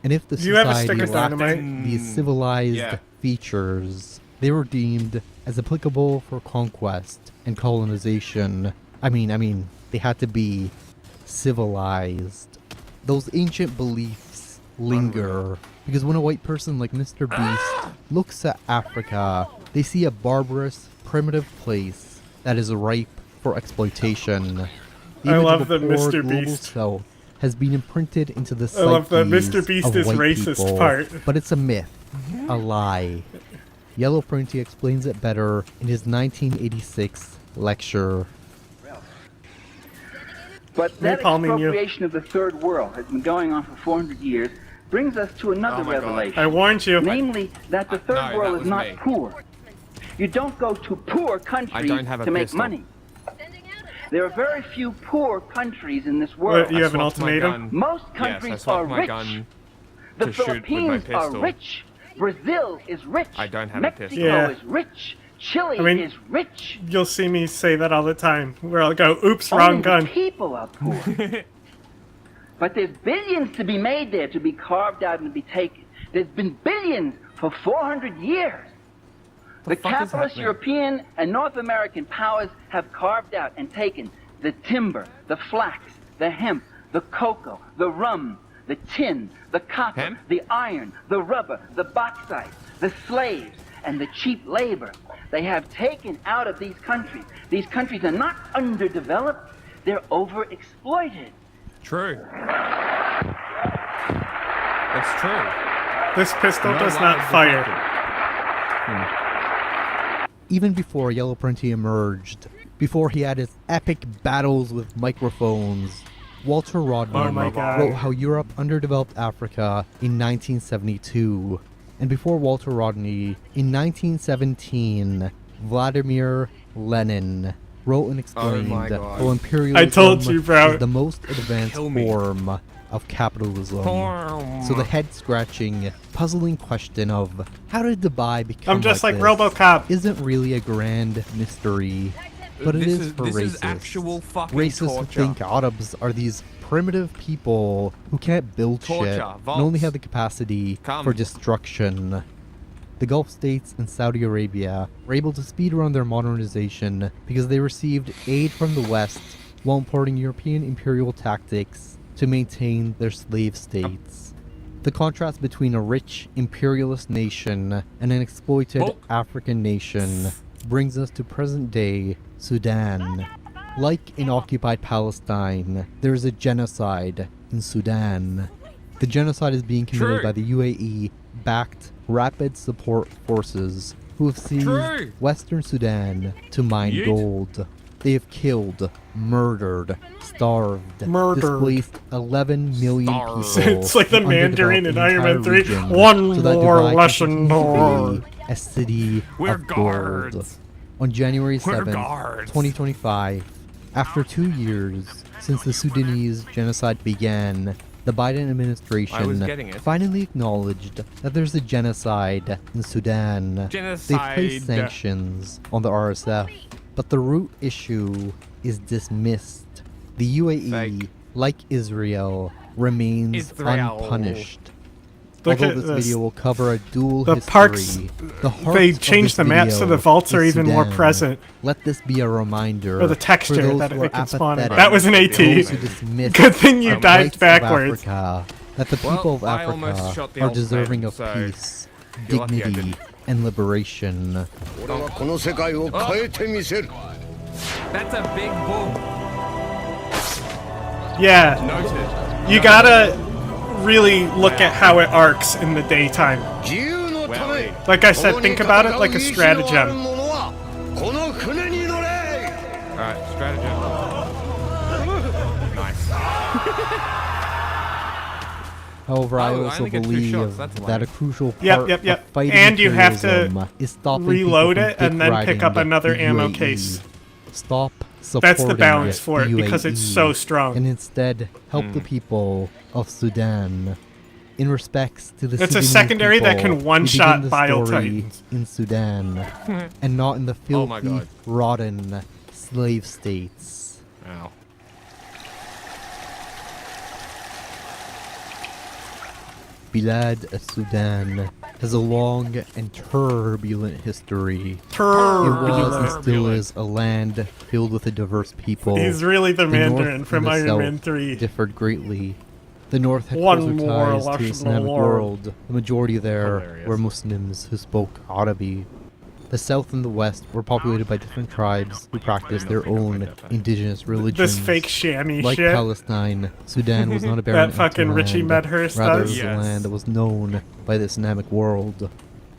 and if the Do you have a society sticker lacked dynamite? these civilized Yeah. features, they were deemed as applicable for conquest and colonization. I mean, they had to be civilized. Those ancient beliefs linger because when a white person like Mr. Beast looks at Africa, they see a barbarous, primitive place that is ripe for exploitation. The I image love of a the poor Mr. global Beast. South has been imprinted into the I love the psyches Mr. Beast of is white racist people, part. but it's a myth, a lie. Yellow Printy explains it better in his 1986 lecture. But that Napalming you. expropriation of the third world has been going on for 400 years, brings us to another Oh my God. revelation. I warned you. Namely, that the third No, that world was is not me. poor. You don't go to poor countries don't have a to make pistol. money. There are very few poor countries in this world. What, you have an swapped my ultimatum? gun. Most Yes, I countries swapped are my rich. gun The to shoot with my Philippines are pistol. rich. Brazil is rich. I don't have a Mexico pistol. Yeah. is rich. Chile I mean, is rich. You'll see me say that all the time. Where I'll go, oops, Only wrong the gun. people are poor. But there's billions to be made there, to be carved out and to be taken. There's been billions for 400 years. The fuck is capitalist happening? European and North American powers have carved out and taken the timber, the flax, the hemp, the cocoa, the rum, the tin, the copper, Hemp? the iron, the rubber, the bauxite, the slaves, and the cheap labor. They have taken out of these countries. These countries are not underdeveloped, they're overexploited. True. It's true. This pistol No does lie not is fire. Even before Yellow Printy emerged, before he had his epic battles with microphones, Walter Rodney Oh my God. wrote how Europe underdeveloped Africa in 1972. And before Walter Rodney, in 1917, Vladimir Lenin wrote and explained Oh my God. how imperialism I told you, bro. is the most advanced Kill me. form of capitalism. So the head-scratching, puzzling question of how did Dubai become I'm just like this RoboCop. isn't really a grand mystery, but it is for this racists. is actual fucking Racists torture. think iDubbbz are these primitive people who can't build Torture, shit and Volts. only have the capacity Come. for destruction. The Gulf states and Saudi Arabia were able to speed run their modernization because they received aid from the West while importing European imperial tactics to maintain their slave states. The contrast between a rich imperialist nation and an exploited Oh. African nation brings us to present-day Sudan. Like in occupied Palestine, there is a genocide in Sudan. The genocide is being committed True. by the UAE-backed Rapid Support Forces who have seized True. Western Sudan to mine Yeet. gold. They have killed, murdered, starved, Murdered. displaced 11 million Starved. people. It's like the and Mandarin in underdeveloped the Iron Man entire 3. region One so that more Dubai lesson continues to more. be a city We're of gold. guards. On January We're 7th, guards. 2025, After 2 years since the Sudanese genocide began, the Biden administration finally acknowledged that there's a genocide in Sudan. They placed sanctions on the RSF, but the root issue is dismissed. The UAE, like Israel, remains unpunished. Although this video will cover a dual history, parts, the heart they of changed this the maps so video the vaults are is even more Sudan. present. Let this be a reminder Or the texture for those that who it are can spawn in. apathetic, That was an AT. those who dismiss Good thing you the dived rights of backwards. Africa, that the people of I almost shot Africa the are deserving of ultimatum, so peace, you're lucky I dignity, and liberation. That's a big boom. Yeah. Noted. You gotta really look at how it arcs in the daytime. Like I said, think about it like a stratagem. Alright, stratagem. Nice. However, I Oh, I also only get 2 believe shots, that's that a crucial Yep, part yep, yep. of fighting And you have to terrorism is stopping reload people it from and then pick dick up riding another the ammo UAE. case. Stop supporting That's the balance for it, the because it's UAE, so strong. and instead help the people of Sudan. In respects to the It's a Sudanese secondary that people, can one-shot we begin the Bile story Titans. in Sudan, and not in the Oh my filthy, God. rotten slave states. Ow. Bilad Sudan has a long and turbulent history. It was Turbulent. and still is a land filled with a diverse people. He's really the North Mandarin and from the Iron South Man 3. differed greatly. The North had One closer more ties to the Russian Islamic war. world. The majority there were Muslims who spoke Arabic. The South and the West were populated by different tribes who practiced their own indigenous religions. This fake shammy like shit. Palestine, Sudan was not a barren That fucking empty Richie land. Medhurst Rather, does. it was a land that was known by the Islamic world.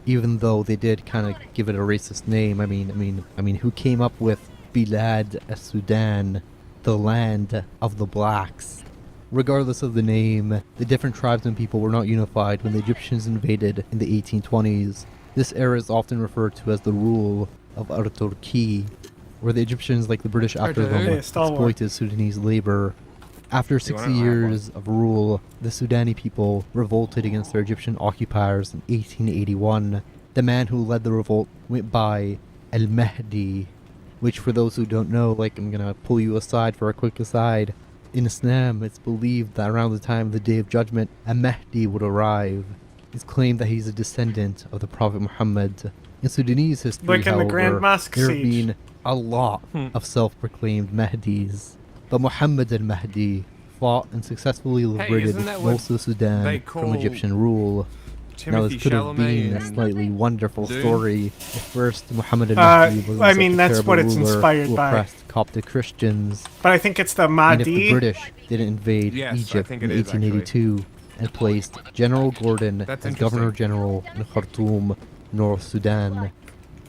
Even though they did kind of give it a racist name. I mean, who came up with Bilad Sudan, the land of the blacks? Regardless of the name, the different tribes and people were not unified when the Egyptians invaded in the 1820s. This era is often referred to as the rule of Ar-Turki, where the Egyptians, like the British after them, exploited Sudanese labor. After 60 years of rule, the Sudani people revolted against their Egyptian occupiers in 1881. The man who led the revolt went by Al-Mahdi, which, for those who don't know, like, I'm gonna pull you aside for a quick aside. In Islam, it's believed that around the time of the Day of Judgment, a Mahdi would arrive. It's claimed that he's a descendant of the Prophet Muhammad. In Sudanese history, Like in the however, Grand Mosque there have siege. been a lot of self-proclaimed Mahdis. But Muhammad al-Mahdi fought and successfully liberated isn't that what most of they Sudan call from Egyptian rule. Now, this Timothy could have been a Chalamet slightly wonderful Dune? story. At first, Muhammad al-Mahdi was I such mean, a that's terrible what it's ruler inspired who by. oppressed Coptic Christians. But I think it's the And if the Mahdi. British didn't invade Yes, I Egypt think in it is, actually. 1882 and placed General Gordon That's as Governor General in Khartoum, North Sudan.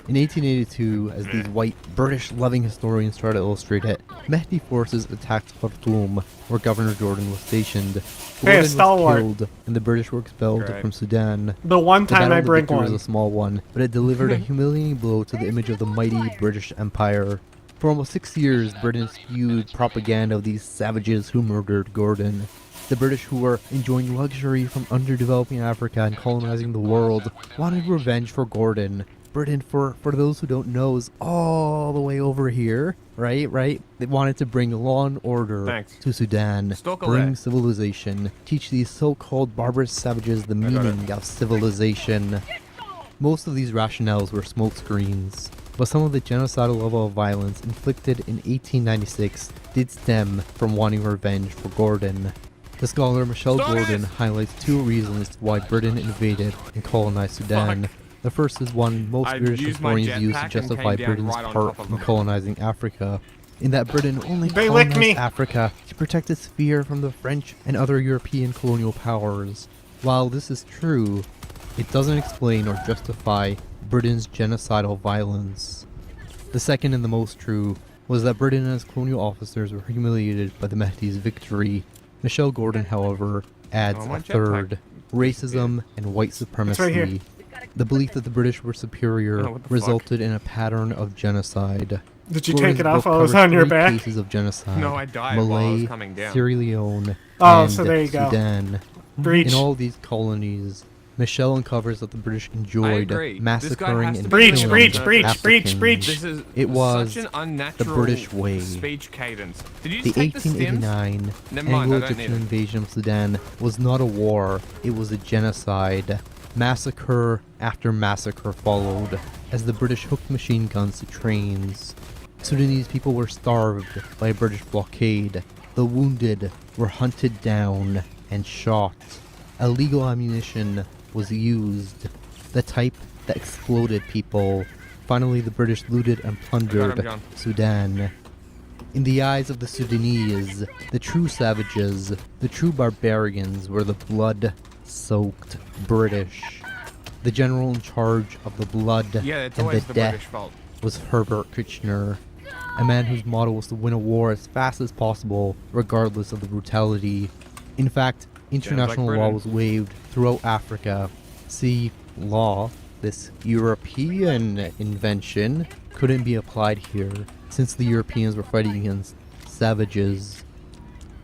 In 1882, as these white, British-loving historians try to illustrate it, Mahdi forces attacked Khartoum, where Governor Jordan was stationed. Gordon was stalwart. killed, and the British were expelled Great. from Sudan. The one time battle I of the bring victory was one. a small one, but it delivered a humiliating blow to the image of the mighty British Empire. For almost 6 years, Britain spewed propaganda of these savages who murdered Gordon. The British, who were enjoying luxury from underdeveloping Africa and colonizing the world, wanted revenge for Gordon. Britain, for those who don't know, is all the way over here, right? They wanted to bring law and order to Sudan, bring civilization, teach these so-called barbarous savages the meaning of civilization. Most of these rationales were smokescreens, but some of the genocidal level of violence inflicted in 1896 did stem from wanting revenge for Gordon. The scholar Michelle Gordon highlights 2 reasons why Britain invaded and colonized Sudan. The first is one most British historians use to justify Britain's part in colonizing Africa, in that Britain only colonized Africa to protect its sphere from the French and other European colonial powers. While this is true, it doesn't explain or justify Britain's genocidal violence. The second and the most true was that Britain and its colonial officers were humiliated by the Mahdi's victory. Michelle Gordon, however, adds a third: racism and white supremacy. here. The belief that the British were superior resulted in a pattern of genocide. Did you Gordon's take it off book while it was covers on your 3 back? cases of genocide. No, I died while I was Malay, coming down. Sierra Leone, Oh, and so there you go. Sudan. Breach. In all these colonies, Michelle uncovers that the British enjoyed agree. massacring and Breach, killing breach, breach, Africans. breach. This is It was such an the unnatural British way. speech cadence. Did you The just take the stims? 1889 Never mind, I don't need Anglo-Egyptian it. invasion of Sudan was not a war, it was a genocide. Massacre after massacre followed, as the British hooked machine guns to trains. Sudanese people were starved by a British blockade. The wounded were hunted down and shot. Illegal ammunition was used, the type that exploded people. Finally, the British looted and plundered John. Sudan. In the eyes of the Sudanese, the true savages, the true barbarians were the blood-soaked British. The general in charge of the blood Yeah, it's and always the the death British fault. was Herbert Kitchener, a man whose motto was to win a war as fast as possible, regardless of the brutality. In fact, international law Britain. was waived throughout Africa. See, law, this European invention, couldn't be applied here, since the Europeans were fighting against savages.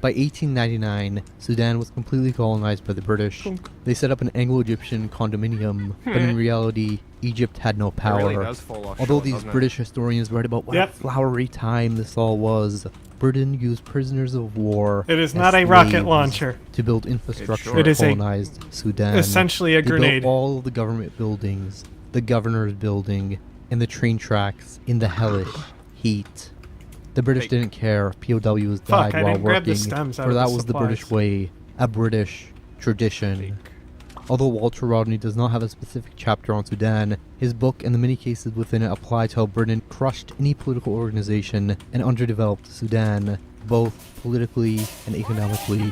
By 1899, Sudan was completely colonized by the British. They set up an Anglo-Egyptian condominium, but in reality, Egypt had no power. really does fall off Although short, these doesn't it? British historians write about what a flowery time this all was, Britain used prisoners of war. It is as not a rocket slaves launcher. to build infrastructure It in is a- colonized Sudan. essentially a They grenade. built all of the government buildings, the governor's building, and the train tracks in the hellish heat. The British didn't care if POWs Fuck, died I while didn't grab the working, stems out for of that the was the British supplies. way, a British tradition. Although Walter Rodney does not have a specific chapter on Sudan, his book and the many cases within it apply to how Britain crushed any political organization and underdeveloped Sudan, both politically and economically.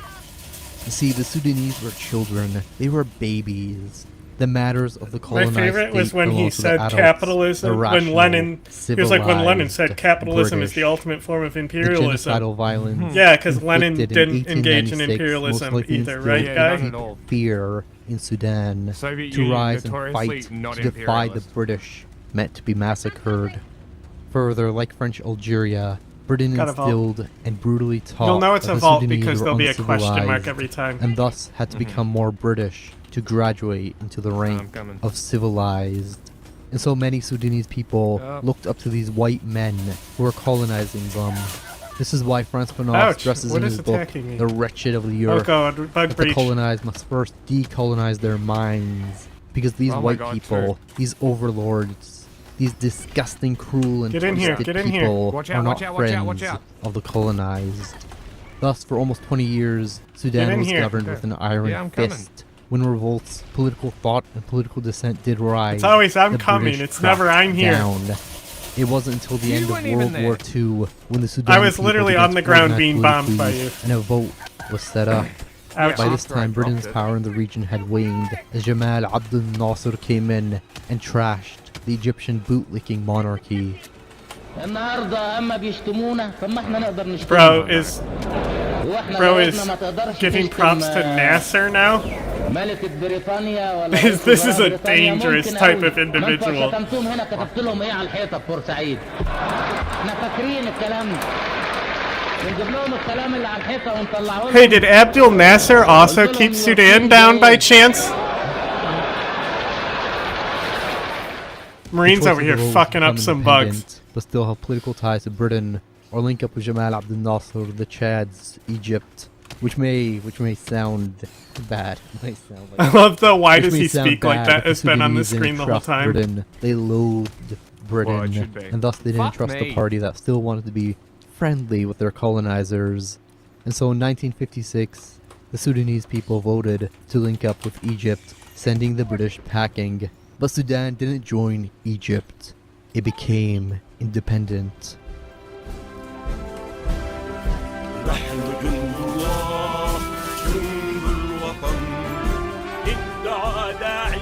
You see, the Sudanese were children, they were babies. The matters of the My colonized favorite was state when he belonged to the said adults, capitalism. the When rational, Lenin, he was like when Lenin said civilized capitalism is British. the ultimate form of The imperialism. genocidal violence Yeah, because Lenin inflicted didn't engage in 1896 imperialism most likely either, instilled right, guy? deep fear in Sudan Soviet to Union rise and notoriously fight not to defy the imperialist. British, meant to be massacred. Further, like French Algeria, Britain Gotta vote. instilled and brutally taught You'll know it's that a the vault Sudanese because were there'll be a question mark uncivilized every time. and thus had to become more British to graduate into the rank coming. of civilized. And so many Sudanese people Yep. looked up to these white men who were colonizing them. This is why Frans Fanon Ouch, stresses what in is his book, attacking me? The Wretched of the Oh Earth, god, bug that the breach. colonized must first decolonize their minds. Because these Oh my white God, people, these overlords, these disgusting, cruel, and Get in here, twisted get in here. people Watch are out, not watch out, watch friends out, watch out. of the colonized. Thus, for almost 20 years, Sudan in was here. governed with an iron Yeah, I'm coming. fist. When revolts, political thought, and political dissent did rise, It's always, "I'm the coming," British it's never, cracked "I'm here." down. It wasn't until the You end of weren't even World War there. II when the Sudan I was literally on the ground being bombed by you. and a vote was set up. Ouch. By this After I time, Britain's dropped it. power in the region had waned as Jamal Abdel Nasser came in and trashed the Egyptian bootlicking monarchy. Bro is giving props to Nasser now. This is a dangerous type of individual. Hey, did Abdel Nasser also keep Sudan down by chance? Marines The choice over of here the road fucking to up become some bugs. independent, but still have political ties to Britain, or link up with Jamal Abdel Nasser, the Chad's Egypt, which may sound bad. Might sound I like love the why which does may he sound speak like bad, that but has been on the Sudanese didn't screen the whole trust time. Britain. They loathed Britain, Well, it should be. and thus they didn't Fuck trust me. the party that still wanted to be friendly with their colonizers. And so in 1956, the Sudanese people voted to link up with Egypt, sending the British packing. But Sudan didn't join Egypt. It became independent. نحن جند الله جند الوطن ادعى داعي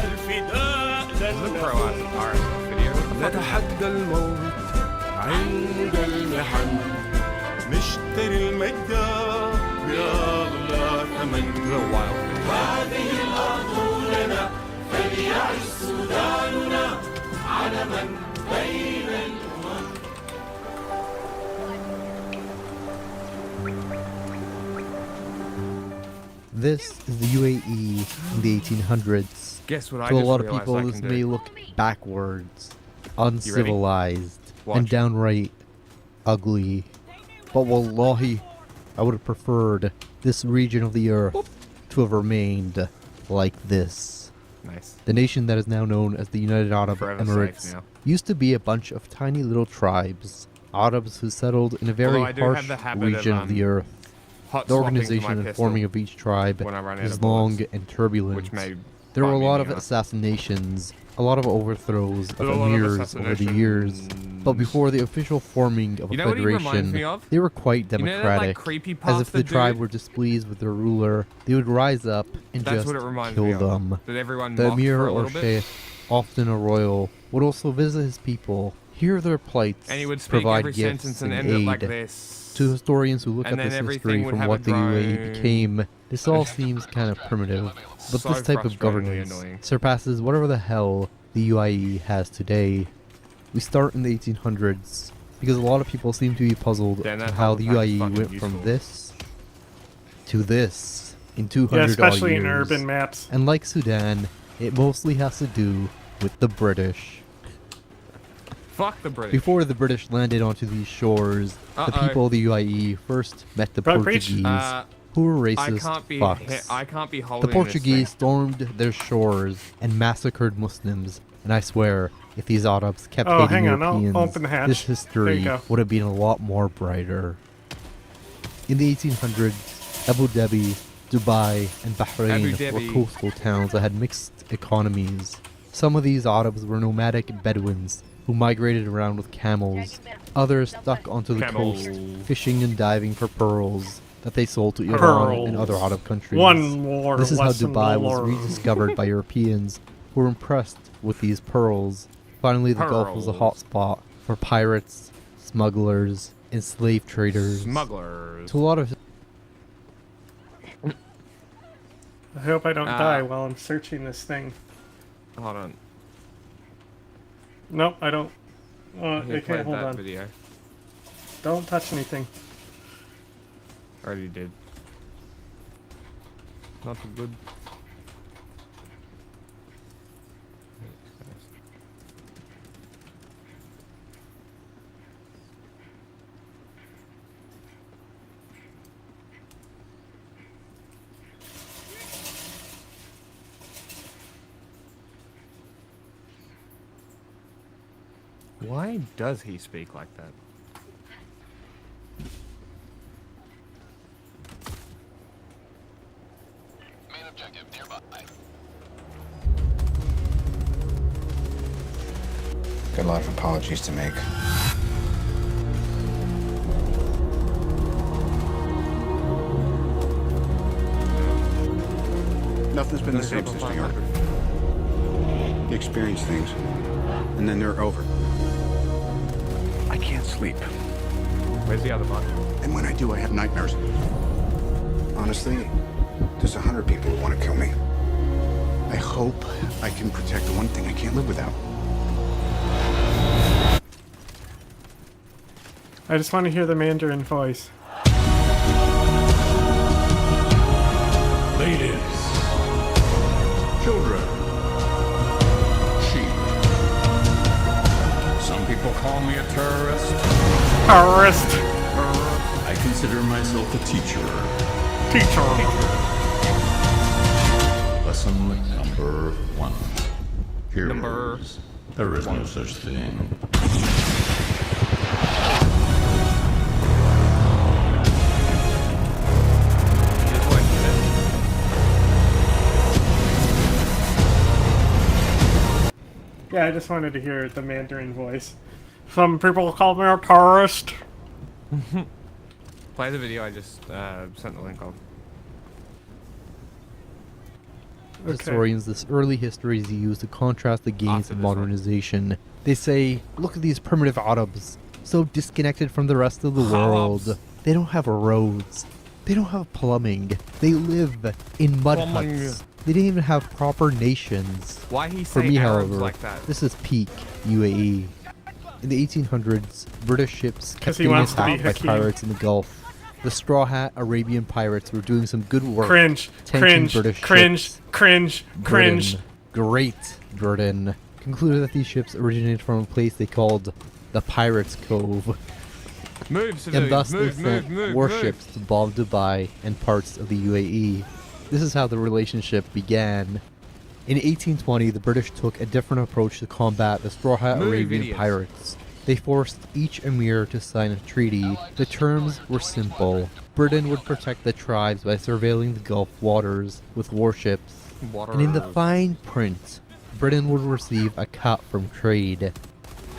الفداء لن نتحدى الموت عند المحن نشتري المجد بأغلى ثمن هذه الأرض لنا فليعش سوداننا علما بين الأمم This is the UAE in the 1800s. Guess what I To a just lot of realized people, I this can may do? look backwards, uncivilized, and Watch. downright ugly. But wallahi, I would have preferred this region of the earth to have remained like this. Nice. The nation that is now known as the United Arab Forever Emirates safe now. used to be a bunch of tiny little tribes, Arabs who settled in a very Although I do have harsh the habit of, region of the earth. hot The swapping to my organization and pistol forming of each tribe when I run out is of bullets, long and turbulent. which may There were a bite me lot in of the ass. assassinations, a lot of overthrows of There's a lot of emirs over the years, but before the official forming of a You know what he reminds federation, me of? they were quite You know that, like, democratic. creepypasta As if the tribe dude? were displeased with their ruler, they would rise up and That's just what it reminds kill me of. them. That everyone The mocked emir for a or little bit. sheikh, often a royal, would also visit his people, hear their plights, And he would speak provide every gifts sentence and and end it aid. like this. To historians who look And at then this everything history would from have what a the UAE groan. became, this all seems kind of primitive. But So this type of frustratingly governance annoying. surpasses whatever the hell the UAE has today. We start in the 1800s, because a lot of people seem to be puzzled Damn, that at how whole the pack's UAE fucking went useful. from this to this in 200 Yeah, odd especially in years. urban maps. And like Sudan, it mostly has to do with the British. Fuck the British. Before the British landed onto these shores, the Uh-oh. people of the UAE first met the Bro, preach. Portuguese, who were racist fucks. I can't be The holding Portuguese stormed their shores and massacred Muslims, and I swear, if these Arabs kept Oh, hating hang on, I'll Europeans, open the hatch. this There history you go. would have been a lot more brighter. In the 1800s, Abu Dhabi, Dubai, and Bahrain Abu were Dhabi. coastal towns that had mixed economies. Some of these Arabs were nomadic Bedouins who migrated around with camels. Others stuck onto the coast, fishing and diving for pearls that they sold to Iran and other Arab countries. One more This is how lesson Dubai to was learn. rediscovered by Europeans who were impressed with these pearls. Finally, the Gulf was a hotspot for pirates, smugglers, and slave traders. Smugglers. To a lot of I hope I don't die while I'm searching this thing. Hold on. Nope, I don't. You I played can't hold that on. video. Don't touch anything. Already did. Not so good. Why does he speak like that? Got a lot of apologies to make. Nothing's been the same since New York. You experience things, and then they're over. I can't sleep. Where's the other one? And when I do, I have nightmares. Honestly, there's 100 people who want to kill me. I hope I can protect the one thing I can't live without. I just want to hear the Mandarin voice. Ladies, children, sheep. Some people call me a terrorist. Terrorist. I consider myself a teacher. Teacher. Lesson number 1. Heroes. There is no such thing. Yeah, I just wanted to hear the Mandarin voice. Some people call me a terrorist. Play the video I just sent the link of. historians, this early history is used to contrast the gains of modernization. They say, look at these primitive Arabs, so disconnected from the rest of the world. They don't have roads. They don't have plumbing. They live in mud huts. They didn't even have proper nations. Why he For say me, Arabs however, like that? this is peak UAE. In the 1800s, British ships kept he getting wants to be attacked by Hakeem. pirates in the Gulf. The Straw Hat Arabian pirates were doing some good work. Cringe, tanking cringe, British cringe, ships. cringe, cringe. Britain, great Britain, concluded that these ships originated from a place they called the Pirates' Cove. Move, And thus civilians, they move, sent move, warships to bomb Dubai and parts of the UAE. This is how the relationship began. In 1820, the British took a different approach to combat the Straw Hat Move, Arabian idiots. pirates. They forced each emir to sign a treaty. The terms were simple. Britain would protect the tribes by surveilling the Gulf waters with warships. And in the fine print, Britain would receive a cut from trade.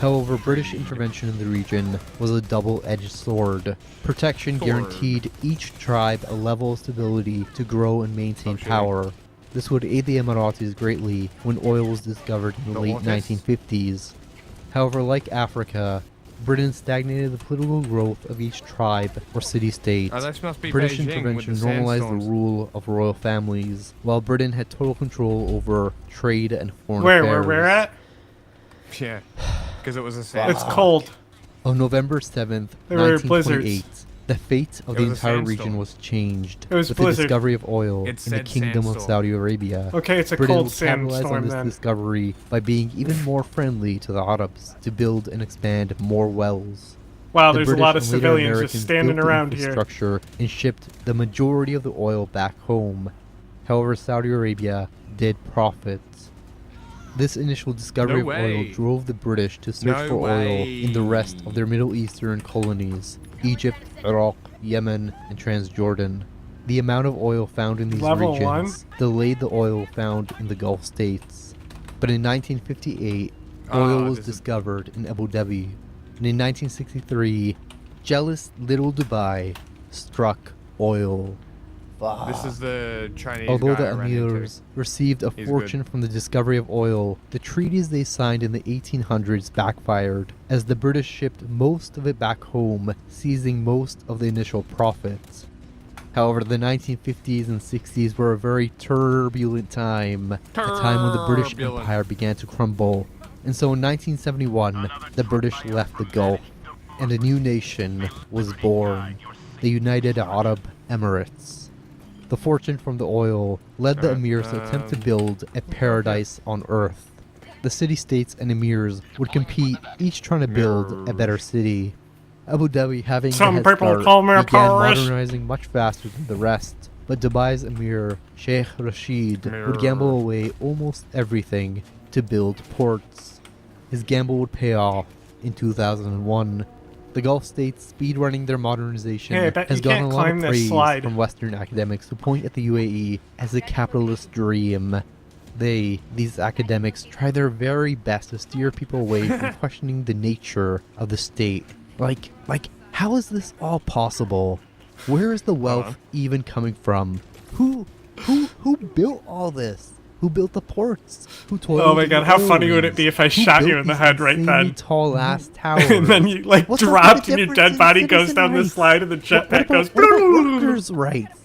However, British intervention in the region was a double-edged sword. Protection guaranteed each tribe a level of stability to grow and maintain power. This would aid the Emiratis greatly when oil was discovered in the late 1950s. However, like Africa, Britain stagnated the political growth of each tribe or city-state. this must be British Beijing intervention with the normalized sandstorms. the rule of royal families, while Britain had total control over trade and foreign Where affairs. we're at? Yeah, because it was a It's sandstorm. cold. On November 7th, There were 1928, the fate of It the was a entire sandstorm. region was changed It was with blizzard. the discovery of oil It in the said Kingdom of sandstorm. Saudi Arabia. Okay, it's a Britain cold would capitalize on sandstorm this then. discovery by being even more friendly to the Arabs to build and expand more wells. Wow, The there's a British lot of and later civilians just Americans standing built the around here. infrastructure and shipped the majority of the oil back home. However, Saudi Arabia did profit. This initial discovery No of oil way. drove the British to search No for oil way. in the rest of their Middle Eastern colonies, Egypt, Iraq, Yemen, and Transjordan. The amount of oil found in these Level regions delayed the oil found in the Gulf states. But in 1958, oil was discovered in Abu Dhabi. And in 1963, jealous little Dubai struck oil. This is the Chinese Although guy the I ran into. emirs received a He's fortune good. from the discovery of oil, the treaties they signed in the 1800s backfired, as the British shipped most of it back home, seizing most of the initial profits. However, the 1950s and 60s were a very turbulent time, a time when the British Turbulent. Empire began to crumble. And so in 1971, the British left the Gulf, and a new nation was born, the United Arab Emirates. The fortune from the oil led the emirs to attempt to build a paradise on earth. The city-states and emirs would compete, each trying to build a better city. Abu Dhabi, having Some the head people start, call me a began terrorist. modernizing much faster than the rest. But Dubai's emir, Sheikh Rashid, would gamble away almost everything to build ports. His gamble would pay off in 2001. The Gulf states speedrunning their modernization Hey, I bet has you gotten can't a lot climb of this praise slide. from Western academics who point at the UAE as a capitalist dream. These academics, try their very best to steer people away from questioning the nature of the state. Like, how is this all possible? Where is the wealth even coming from? Who built all this? Who built the ports? Who toiled Oh my in god, the how oil funny would it rigs? be if I Who shot you built in the these head right insanely then? tall ass towers? And then you like What's up with the dropped and your difference dead in body goes citizen down the rights? slide and the jetpack goes. What about workers' rights?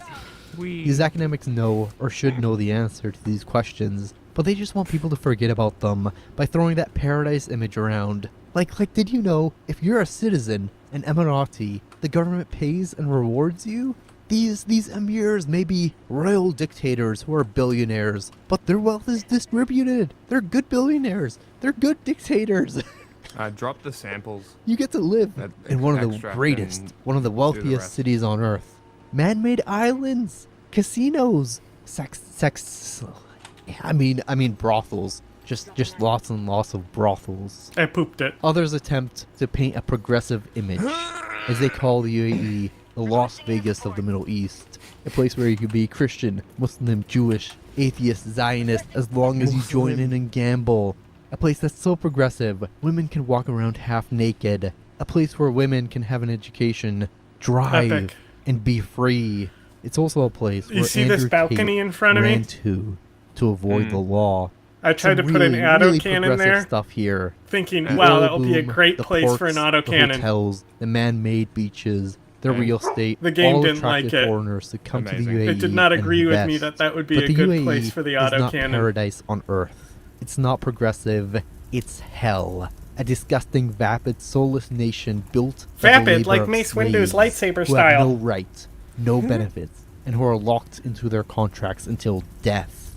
These academics know or should know the answer to these questions, but they just want people to forget about them by throwing that paradise image around. Like, did you know if you're a citizen, an Emirati, the government pays and rewards you? These emirs may be royal dictators who are billionaires, but their wealth is distributed. They're good billionaires. They're good dictators. Drop the samples. You get to live in one of the extract greatest, and one of the do the wealthiest rest. cities on earth. Man-made islands, casinos, I mean brothels. Just lots and lots of brothels. I pooped it. Others attempt to paint a progressive image, as they call the UAE the Las Vegas of the Middle East. A place where you can be Christian, Muslim, Jewish, atheist, Zionist, as long as you join in and gamble. A place that's so progressive, women can walk around half naked. A place where women can have an education, drive, Epic. and be free. It's also a place You where see this Andrew balcony Tate in front of me? ran to avoid the law. I tried Some to put an really, auto really cannon progressive there, stuff here. thinking, The wow, oil that will be a boom, great the place for an ports, autocannon. The hotels, the man-made beaches, the real estate. The game all didn't attracted like it. foreigners to come to the Amazing. UAE. It did not and agree with me invest. that would be But a the good UAE place for the is not autocannon. paradise on earth. It's not progressive. It's hell. a disgusting, vapid, soulless nation built by the Vapid, labor like of Mace Windu's slaves lightsaber who have style. no right, no benefits, and who are locked into their contracts until death.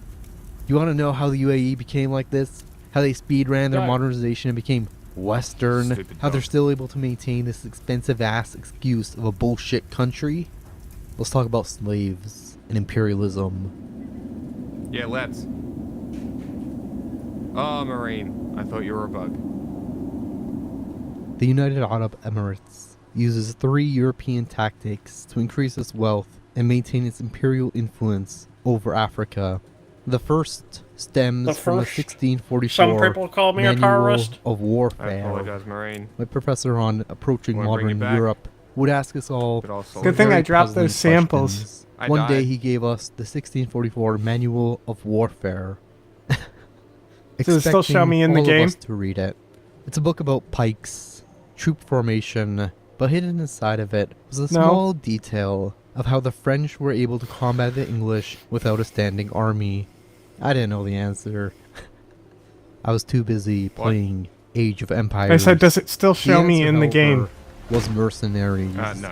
You want to know how the UAE became like this? How they speed ran their modernization and became Western? Stupid How they're dog. still able to maintain this expensive-ass excuse of a bullshit country? Let's talk about slaves and imperialism. Yeah, let's. Oh, Marine. I thought you were a bug. The United Arab Emirates uses 3 European tactics to increase its wealth and maintain its imperial influence over Africa. The first stems from the 1644 Some people call me a Manual terrorist. of I Warfare. apologize, Marine. My professor on approaching Wanna bring modern it back? Europe would ask us all But also- some Good thing very I dropped puzzling those samples. questions. I One day died. he gave us the 1644 Manual of Warfare. Does it still show me in the all game? Of us to read it. It's a book about pikes, troop formation, but hidden inside of it was a small detail of how the French were able to combat the English without a standing army. I didn't know the answer. I was too busy playing Age of Empires. I said, does it still The show me answer, in the game? however, was mercenaries. No.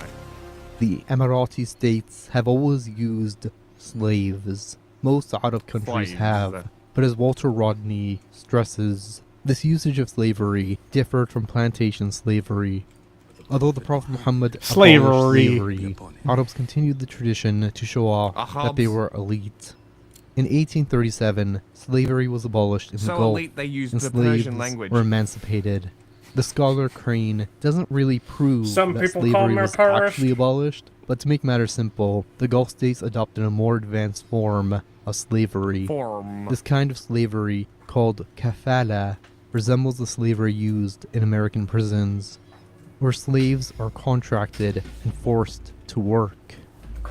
The Emirati states have always used slaves. Most Arab countries Slaves. have. But as Walter Rodney stresses, this usage of slavery differed from plantation slavery. Although the Prophet Muhammad abolished slavery, Arabs continued the tradition to show off that they were elite. In 1837, slavery was abolished in the So Gulf, elite they used and the slaves Persian language. were emancipated. The scholar Crane doesn't really prove Some that people call slavery me a was terrorist. actually abolished, but to make matters simple, the Gulf states adopted a more advanced form of slavery. This kind of slavery, called kafala, resembles the slavery used in American prisons, where slaves are contracted and forced to work.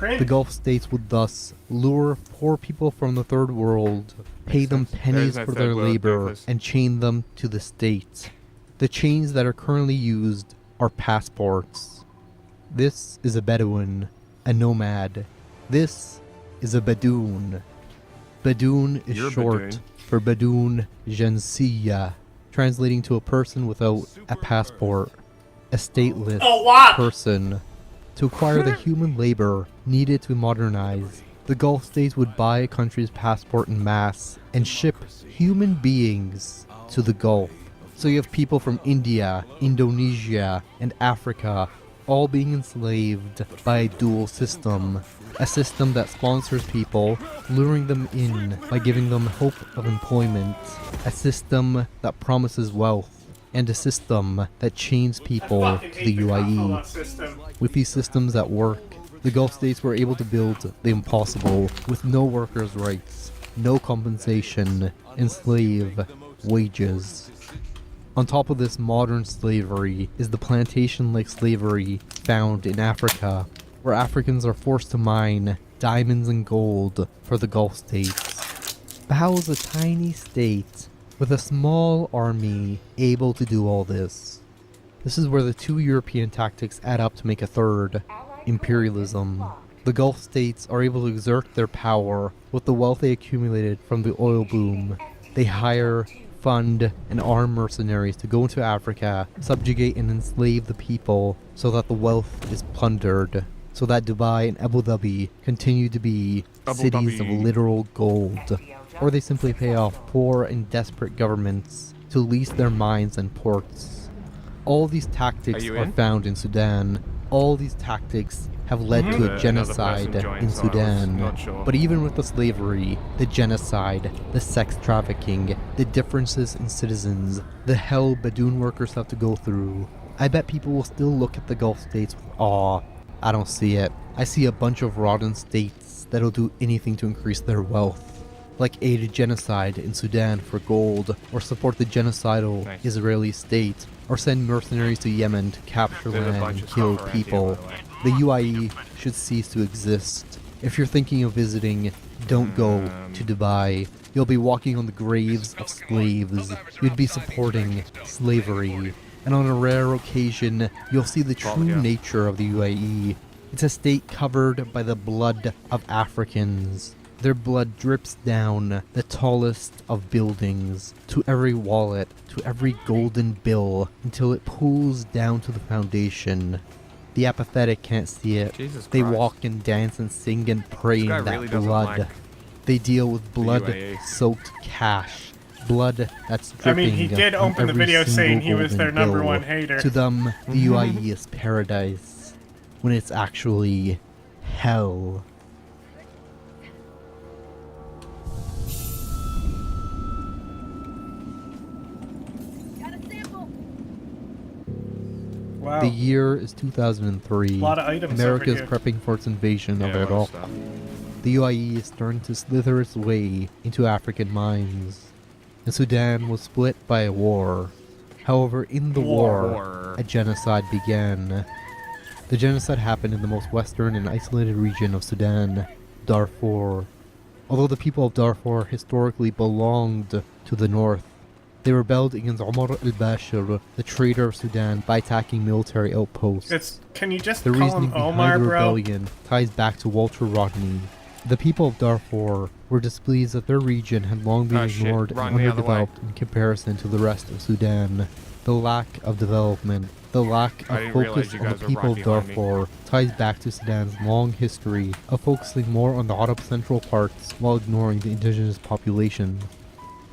The Gulf states would thus lure poor people from the third world, pay them pennies no for third their world, labor, Doofus. and chain them to the state. The chains that are currently used are passports. This is a Bedouin, a nomad. This is a Badoon. Badoon is You're a short Badoon. for Badoon Jinsiya, translating to a person without a passport, a stateless person. To acquire the human labor needed to modernize, the Gulf states would buy a country's passport in mass and ship human beings to the Gulf. So you have people from India, Indonesia, and Africa all being enslaved by a dual system. A system that sponsors people, luring them in by giving them hope of employment. A system that promises wealth. And a system that chains people to the UAE. With these systems at work, the Gulf states were able to build the impossible with no workers' rights, no compensation, and slave wages. On top of this modern slavery is the plantation-like slavery found in Africa, where Africans are forced to mine diamonds and gold for the Gulf states. But how is a tiny state with a small army able to do all this? This is where the 2 European tactics add up to make a third: imperialism. The Gulf states are able to exert their power with the wealth they accumulated from the oil boom. They hire, fund, and arm mercenaries to go into Africa, subjugate and enslave the people so that the wealth is plundered, so that Dubai and Abu Dhabi continue to be cities of literal gold. Or they simply pay off poor and desperate governments to lease their mines and ports. All these tactics are found in Sudan. All these tactics have led to a genocide in Sudan. But even with the slavery, the genocide, the sex trafficking, the differences in citizens, the hell Badoon workers have to go through, I bet people will still look at the Gulf states with awe. I don't see it. I see a bunch of rotten states that'll do anything to increase their wealth. Like aid a genocide in Sudan for gold, or support the genocidal Israeli state, or send mercenaries to Yemen to capture land and kill people. The UAE should cease to exist. If you're thinking of visiting, don't go to Dubai. You'll be walking on the graves of slaves. You'd be supporting slavery. And on a rare occasion, you'll see the true nature of the UAE. It's a state covered by the blood of Africans. Their blood drips down the tallest of buildings, to every wallet, to every golden bill, until it pools down to the foundation. The apathetic can't see it. Jesus They Christ. walk and dance and sing and pray This guy in that really doesn't blood. like They deal with UAE. blood-soaked cash. Blood that's dripping. I mean, he did on open the every video saying single he was their golden number bill. one hater. To them, the UAE is paradise, when it's actually hell. Wow. The year is 2003. A lot of items America's over here. prepping for its invasion of Yeah, a lot of Iraq. stuff. The UAE is starting to slither its way into African mines. And Sudan was split by a war. However, in the war, a genocide began. The genocide happened in the most western and isolated region of Sudan, Darfur. Although the people of Darfur historically belonged to the north, they rebelled against Omar al-Bashir, the traitor of Sudan, by attacking military outposts. Can you just The call reasoning him behind Omar, the bro? rebellion ties back to Walter Rodney. The people of Darfur were displeased that their region had long been ignored and Run the other way. underdeveloped in comparison to the rest of Sudan. The lack of development, the lack I of didn't realize focus you on the guys were people right of behind me. Darfur ties back to Sudan's long history of focusing more on the Arab central parts while ignoring the indigenous population.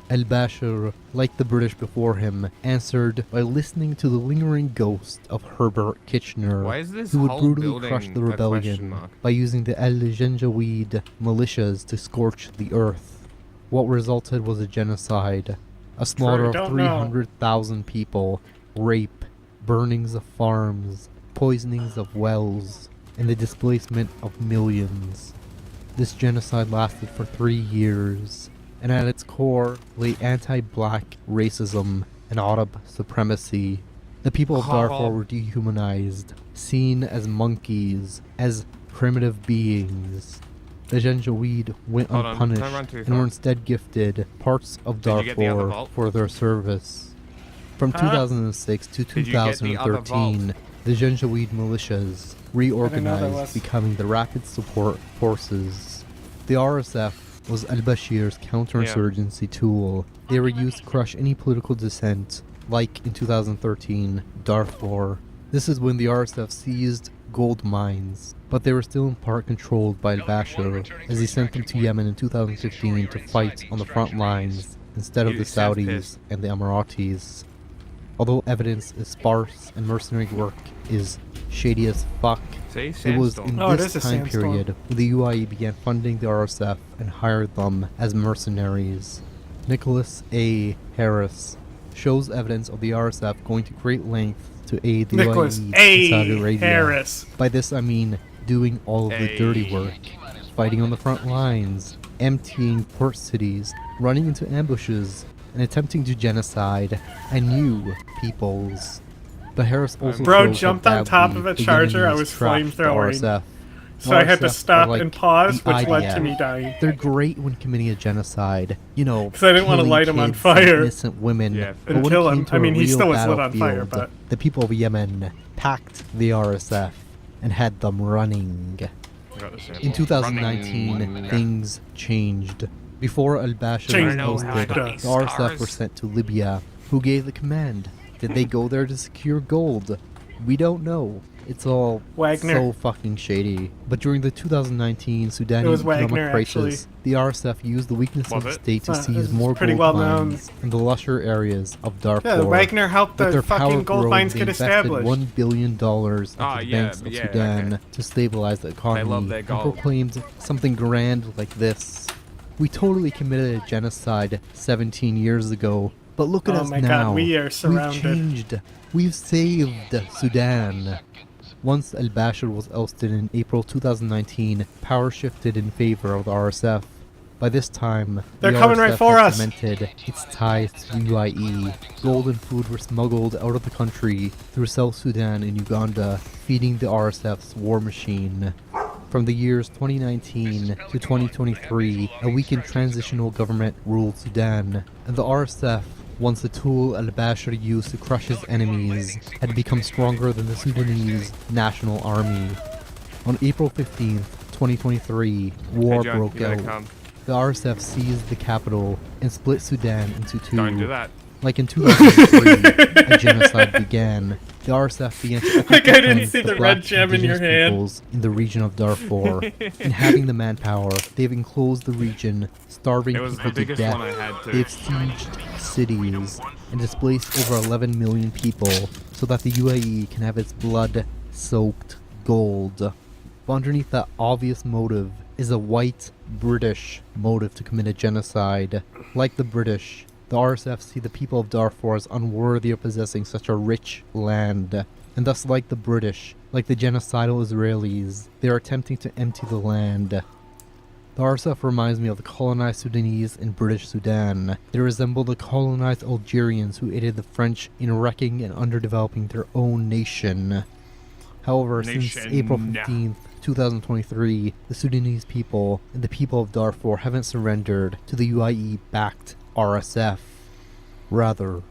Al-Bashir, like the British before him, answered by listening to the lingering ghost of Herbert Kitchener, Why is this who would whole brutally crush building the a question rebellion mark? by using the Al-Janjaweed militias to scorch the earth. What resulted was a genocide, a slaughter of don't know. 300,000 people, rape, burnings of farms, poisonings of wells, and the displacement of millions. This genocide lasted for 3 years, and at its core lay anti-black racism and Arab supremacy. The people of Darfur were dehumanized, seen as monkeys, as primitive beings. The Janjaweed went Hold on, unpunished don't run too and far. were instead gifted parts of Did you get the other Darfur vault? for their service. From Huh? 2006 to Did you get the other 2013, the Janjaweed militias reorganized, was. becoming the Rapid Support Forces. The RSF was al-Bashir's counterinsurgency tool. They were used to crush any political dissent, like in 2013, Darfur. This is when the RSF seized gold mines, but they were still in part controlled by al-Bashir, as he sent them to Yemen in 2015 to fight on the front lines instead of the Saudis and the Emiratis. Although evidence is sparse and mercenary work is shady as fuck, See? it was in Oh, it this is a time sandstorm. period when the UAE began funding the RSF and hired them as mercenaries. Nicholas A. Harris shows evidence of the RSF going to great lengths to aid the Nicholas UAE A. and Saudi Arabia. Harris. By this I mean doing all of the dirty work, fighting on the front lines, emptying port cities, running into ambushes, and attempting to genocide a new peoples. But Harris also Bro shows jumped how on top badly of a the charger. I Yemenis was trashed the flamethrowering. RSF. So I had to RSF are stop like and pause, the which led to IDF. me dying. They're great when committing a genocide, you know, 'Cause I didn't wanna killing light 'em on kids fire. and innocent women. Yeah, But and when kill it came him. to I mean, a he real still was lit on fire, battlefield, but- the people of Yemen packed the RSF and had them running. In 2019, things changed. Before al-Bashir was ousted, the RSF were sent to Libya. Who gave the command? Did they go there to secure gold? We don't know. It's all Wagner. so fucking shady. But during the 2019 Sudani It was economic Wagner, crisis, the RSF used the weakness of the state to It's seize it's more pretty gold well known. mines in the lusher areas of Darfur. Yeah, Wagner helped With the their fucking power gold growing, mines they get invested established. $1 billion into Ah, the yeah, banks of yeah, Sudan okay. to stabilize the economy love their and gold. proclaimed something grand like this. We totally committed a genocide 17 years ago, but look at Oh us my now. God, we are surrounded. We've changed. We've saved Sudan. Once al-Bashir was ousted in April 2019, power shifted in favor of the RSF. By this time, They're the coming RSF right for had us. cemented its ties to the UAE. Gold and food were smuggled out of the country through South Sudan and Uganda, feeding the RSF's war machine. From the years 2019 to 2023, a weakened transitional government ruled Sudan, and the RSF, once a tool al-Bashir used to crush his enemies, had become stronger than the Sudanese National Army. On April 15th, 2023, war John, broke you better out. come. The RSF seized the capital and split Sudan into two. Don't do that. Like in 2003, a genocide began. The RSF began to Like, I didn't cleanse see the black red gem in your indigenous hand. peoples in the region of Darfur. And having the manpower, they've enclosed the region, starving It was people the to biggest death. one I had, too. They've sieged cities and displaced over 11 million people so that the UAE can have its blood-soaked gold. But underneath that obvious motive is a white British motive to commit a genocide. Like the British, the RSF see the people of Darfur as unworthy of possessing such a rich land, and thus like the British, like the genocidal Israelis, they are attempting to empty the land. The RSF reminds me of the colonized Sudanese in British Sudan. They resemble the colonized Algerians who aided the French in wrecking and underdeveloping their own nation. However, since April 15th, 2023, the Sudanese people and the people of Darfur haven't surrendered to the UAE-backed RSF. Rather,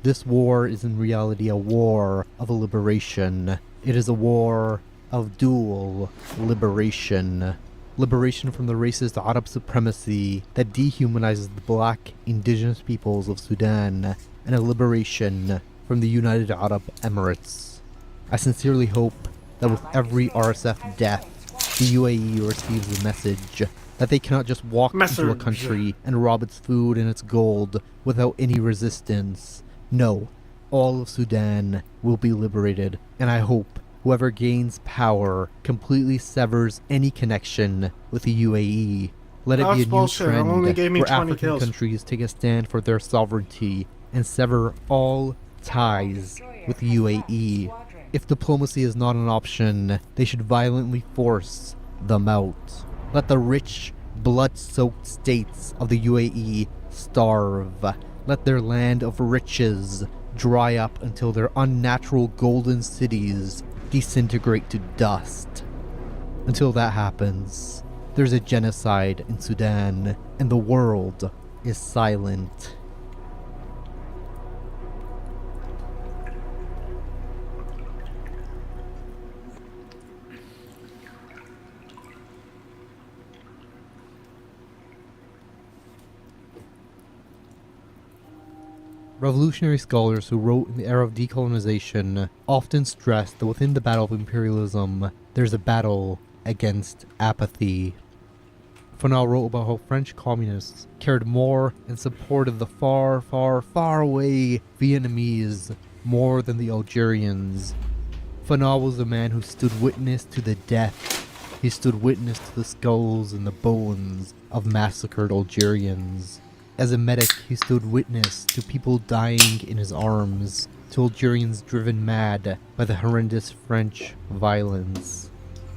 this war is in reality a war of liberation. It is a war of dual liberation. Liberation from the racist Arab supremacy that dehumanizes the black indigenous peoples of Sudan, and a liberation from the United Arab Emirates. I sincerely hope that with every RSF death, the UAE receives the message that they cannot just walk into a country and rob its food and its gold without any resistance. No, all of Sudan will be liberated, and I hope whoever gains power completely severs any connection with the UAE. Let it be a new bullshit. It trend only gave me where 20 African kills. countries take a stand for their sovereignty and sever all ties with the UAE. If diplomacy is not an option, they should violently force them out. Let the rich, blood-soaked states of the UAE starve. Let their land of riches dry up until their unnatural golden cities disintegrate to dust. Until that happens, there's a genocide in Sudan, and the world is silent. Revolutionary scholars who wrote in the era of decolonization often stressed that within the battle of imperialism, there's a battle against apathy. Fanal wrote about how French communists cared more and supported the far, far, far away Vietnamese more than the Algerians. Fanal was a man who stood witness to the death. He stood witness to the skulls and the bones of massacred Algerians. As a medic, he stood witness to people dying in his arms, to Algerians driven mad by the horrendous French violence.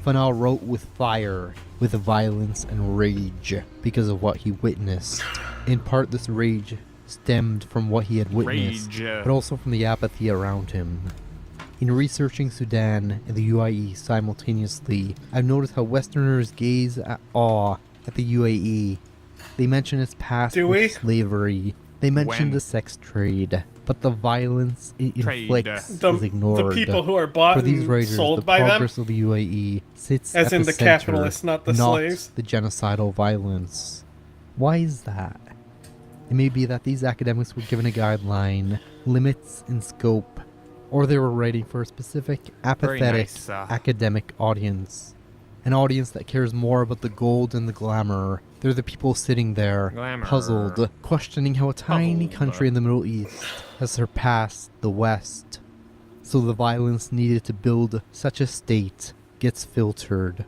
Fanal wrote with fire, with violence and rage, because of what he witnessed. In part, this rage stemmed from what he had witnessed, but also from the apathy around him. In researching Sudan and the UAE simultaneously, I've noticed how Westerners gaze at awe at the UAE. They mention its past with slavery. They mention the sex trade, but the violence it inflicts is ignored. The people who are bought For these and writers, sold the by them, progress of the UAE sits as at in the the center, capitalists, not the slaves. the genocidal violence. Why is that? It may be that these academics were given a guideline, limits in scope, or they were writing for a specific apathetic academic audience. An audience that cares more about the gold and the glamour. They're the people sitting there, puzzled, questioning how a tiny country in the Middle East has surpassed the West. So the violence needed to build such a state gets filtered.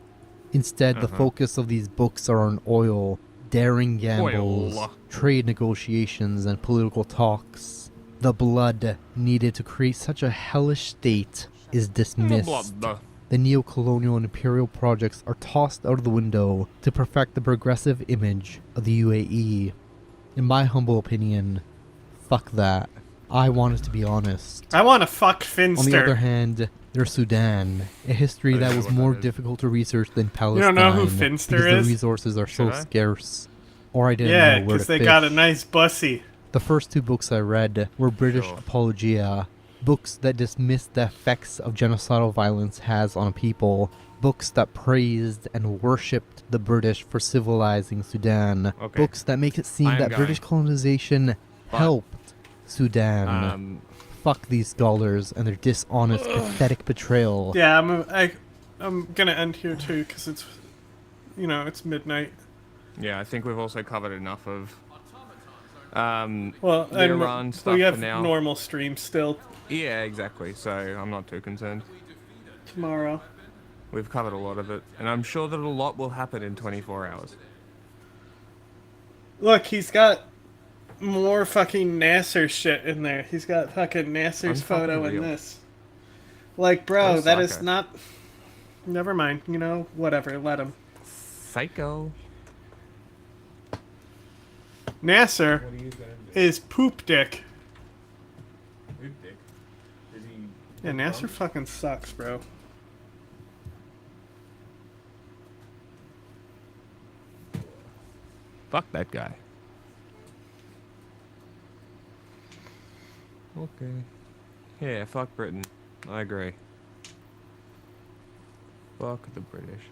Instead, the focus of these books are on oil, daring gambles, trade negotiations, and political talks. The blood needed to create such a hellish state is dismissed. The neo-colonial and imperial projects are tossed out of the window to perfect the progressive image of the UAE. In my humble opinion, fuck that. I want it to be honest. I want to fuck Finster. On the other hand, there's Sudan, a history that was more difficult to research than Palestine. You don't know who Finster because is? the resources are so scarce. Or I didn't Yeah, know where to because they fish. got a nice bussy. The first two books I read were British Apologia books that dismissed the effects of genocidal violence has on a people, books that praised and worshipped the British for civilizing Sudan, books that make it seem that British colonization helped Sudan. Fuck these scholars and their dishonest, pathetic betrayal. Yeah, I'm gonna end here too, because it's, it's midnight. Yeah, I think we've also covered enough of well, the Iran stuff we have for now. normal streams still. Yeah, exactly. So I'm not too concerned. Tomorrow. We've covered a lot of it, and I'm sure that a lot will happen in 24 hours. Look, he's got more fucking Nasser shit in there. He's got fucking Nasser's photo in this. Like, bro, that is not... Never mind. Whatever. Let him. Psycho. Nasser is poop dick. Poop dick? Is he... Yeah, Nasser fucking sucks, bro. Fuck that guy. Okay. Yeah, fuck Britain. I agree. Fuck the British.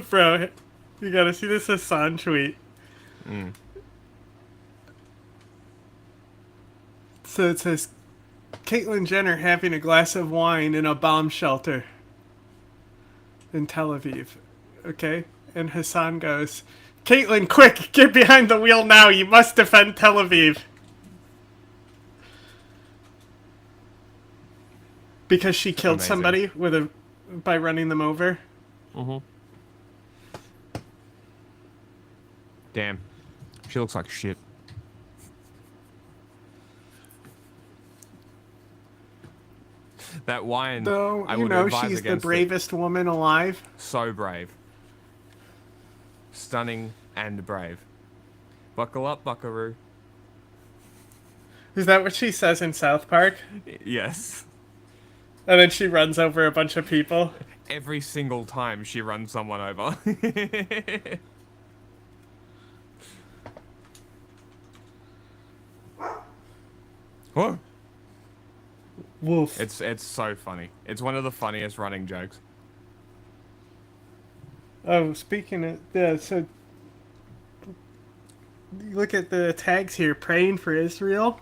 Bro, you gotta see this Hassan tweet. So it says, Caitlyn Jenner having a glass of wine in a bomb shelter in Tel Aviv. Okay? And Hassan goes, Caitlyn, quick, get behind the wheel now. You must defend Tel Aviv. Because she killed somebody by running them over. Mm-hmm. Damn. She looks like shit. That wine, Though, I would advise she's the against bravest woman alive. So brave. Stunning and brave. Buckle up, buckaroo. Is that what she says in South Park? Yes. And then she runs over a bunch of people? Every single time she runs someone over. What? Wolf. It's so funny. It's one of the funniest running jokes. Oh, speaking of... Yeah, so... Look at the tags here. Praying for Israel.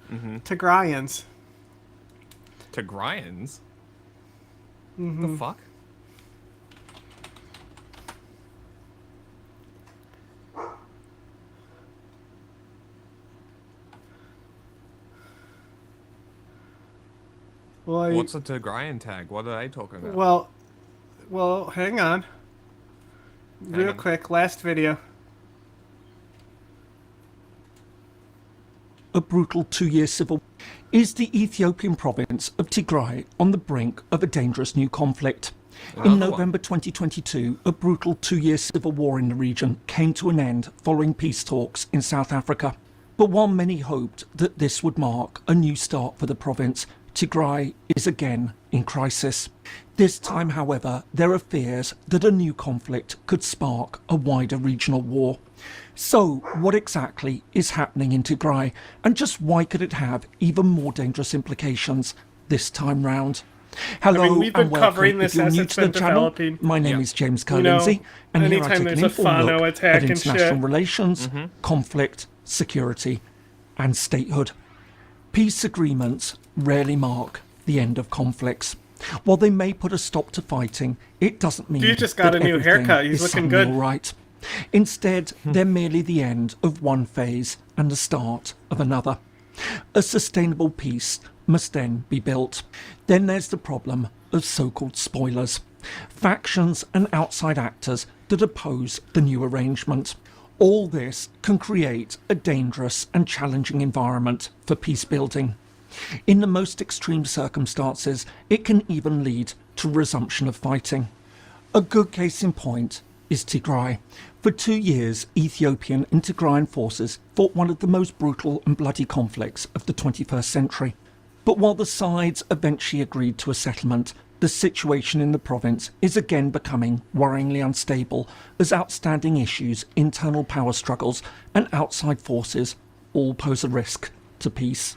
Tigrayans. Tigrayans? The fuck? Well, What's a Tigrayan tag? What are they talking about? Well, hang on. Real quick, last video. A brutal 2-year civil is the Ethiopian province of Tigray on the brink of a dangerous new conflict. In November 2022, a brutal 2-year civil war in the region came to an end following peace talks in South Africa. But while many hoped that this would mark a new start for the province, Tigray is again in crisis. This time, however, there are fears that a new conflict could spark a wider regional war. So, what exactly is happening in Tigray, and just why could it have even more dangerous implications this time round? Hello we've been and welcome. covering this If you're as new it's to the been channel, developing. my name is James Lindsay, and here I anytime take there's an a informed Fano look attack at and international shit. relations, conflict, security, and statehood. Peace agreements rarely mark the end of conflicts. While they may put a stop to fighting, it doesn't mean You just got that a new everything haircut. He's is looking suddenly good. all right. Instead, they're merely the end of one phase and the start of another. A sustainable peace must then be built. Then there's the problem of so-called spoilers, factions and outside actors that oppose the new arrangement. All this can create a dangerous and challenging environment for peace building. In the most extreme circumstances, it can even lead to resumption of fighting. A good case in point is Tigray. For 2 years, Ethiopian and Tigrayan forces fought one of the most brutal and bloody conflicts of the 21st century. But while the sides eventually agreed to a settlement, the situation in the province is again becoming worryingly unstable as outstanding issues, internal power struggles, and outside forces all pose a risk to peace.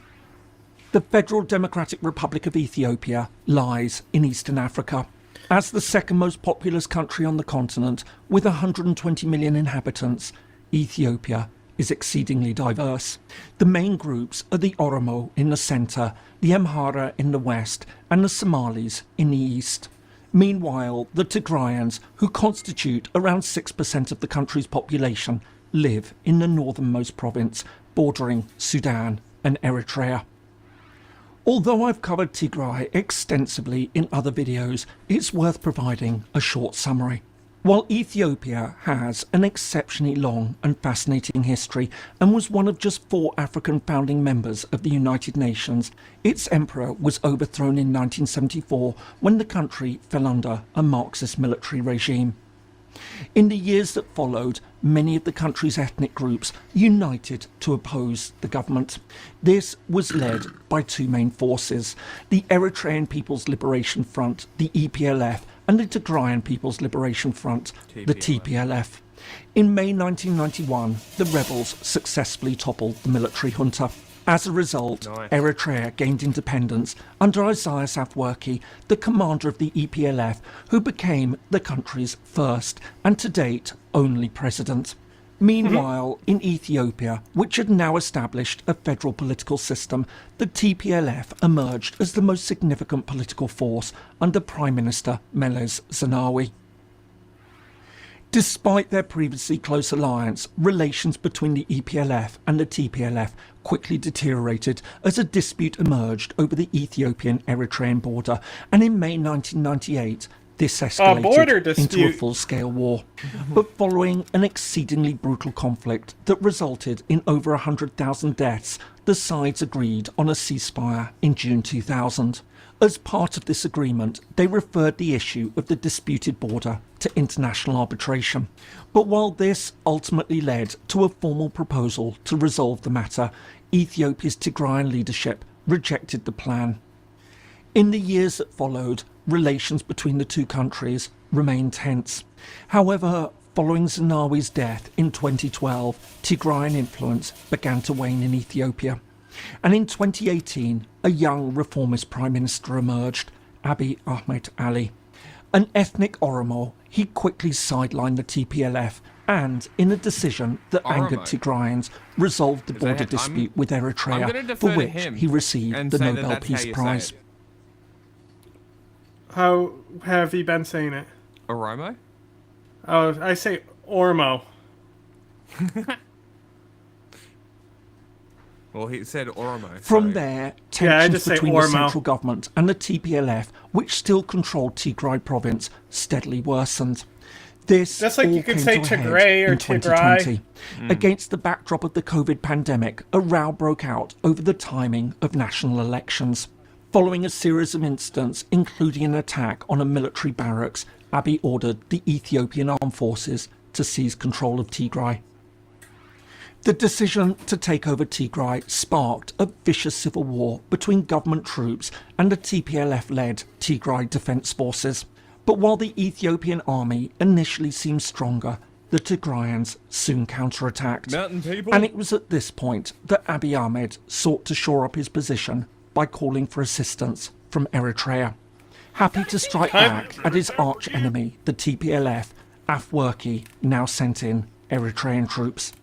The Federal Democratic Republic of Ethiopia lies in Eastern Africa. As the second most populous country on the continent, with 120 million inhabitants, Ethiopia is exceedingly diverse. The main groups are the Oromo in the centre, the Amhara in the west, and the Somalis in the east. Meanwhile, the Tigrayans, who constitute around 6% of the country's population, live in the northernmost province, bordering Sudan and Eritrea. Although I've covered Tigray extensively in other videos, it's worth providing a short summary. While Ethiopia has an exceptionally long and fascinating history and was one of just 4 African founding members of the United Nations, its emperor was overthrown in 1974 when the country fell under a Marxist military regime. In the years that followed, many of the country's ethnic groups united to oppose the government. This was led by 2 main forces, the Eritrean People's Liberation Front, the EPLF, and the Tigrayan People's Liberation Front, the TPLF. In May 1991, the rebels successfully toppled the military junta. As a result, Eritrea gained independence under Isaias Afwerki, the commander of the EPLF, who became the country's first and to date only president. Meanwhile, in Ethiopia, which had now established a federal political system, the TPLF emerged as the most significant political force under Prime Minister Meles Zenawi. Despite their previously close alliance, relations between the EPLF and the TPLF quickly deteriorated as a dispute emerged over the Ethiopian-Eritrean border, and in May 1998, this escalated into a full-scale war. But following an exceedingly brutal conflict that resulted in over 100,000 deaths, the sides agreed on a ceasefire in June 2000. As part of this agreement, they referred the issue of the disputed border to international arbitration. But while this ultimately led to a formal proposal to resolve the matter, Ethiopia's Tigrayan leadership rejected the plan. In the years that followed, relations between the 2 countries remained tense. However, following Zenawi's death in 2012, Tigrayan influence began to wane in Ethiopia. And in 2018, a young reformist prime minister emerged, Abiy Ahmed Ali. An ethnic Oromo, he quickly sidelined the TPLF and, in a decision that angered Tigrayans, resolved the border dispute with Eritrea, for which he received the Nobel Peace Prize. How have you been saying it? Oromo? Oh, I say Ormo. Well, he said Oromo. From there, tensions between the central government and the TPLF, which still controlled Tigray province, steadily worsened. This just like all you could came say to a head Tigray or in Tigray. 2020. Against the backdrop of the COVID pandemic, a row broke out over the timing of national elections. Following a series of incidents, including an attack on a military barracks, Abiy ordered the Ethiopian armed forces to seize control of Tigray. The decision to take over Tigray sparked a vicious civil war between government troops and the TPLF-led Tigray Defence Forces. But while the Ethiopian army initially seemed stronger, the Tigrayans soon counterattacked. And it was at this point that Abiy Ahmed sought to shore up his position by calling for assistance from Eritrea. Happy to strike back at his arch-enemy, the TPLF, Afwerki now sent in Eritrean troops.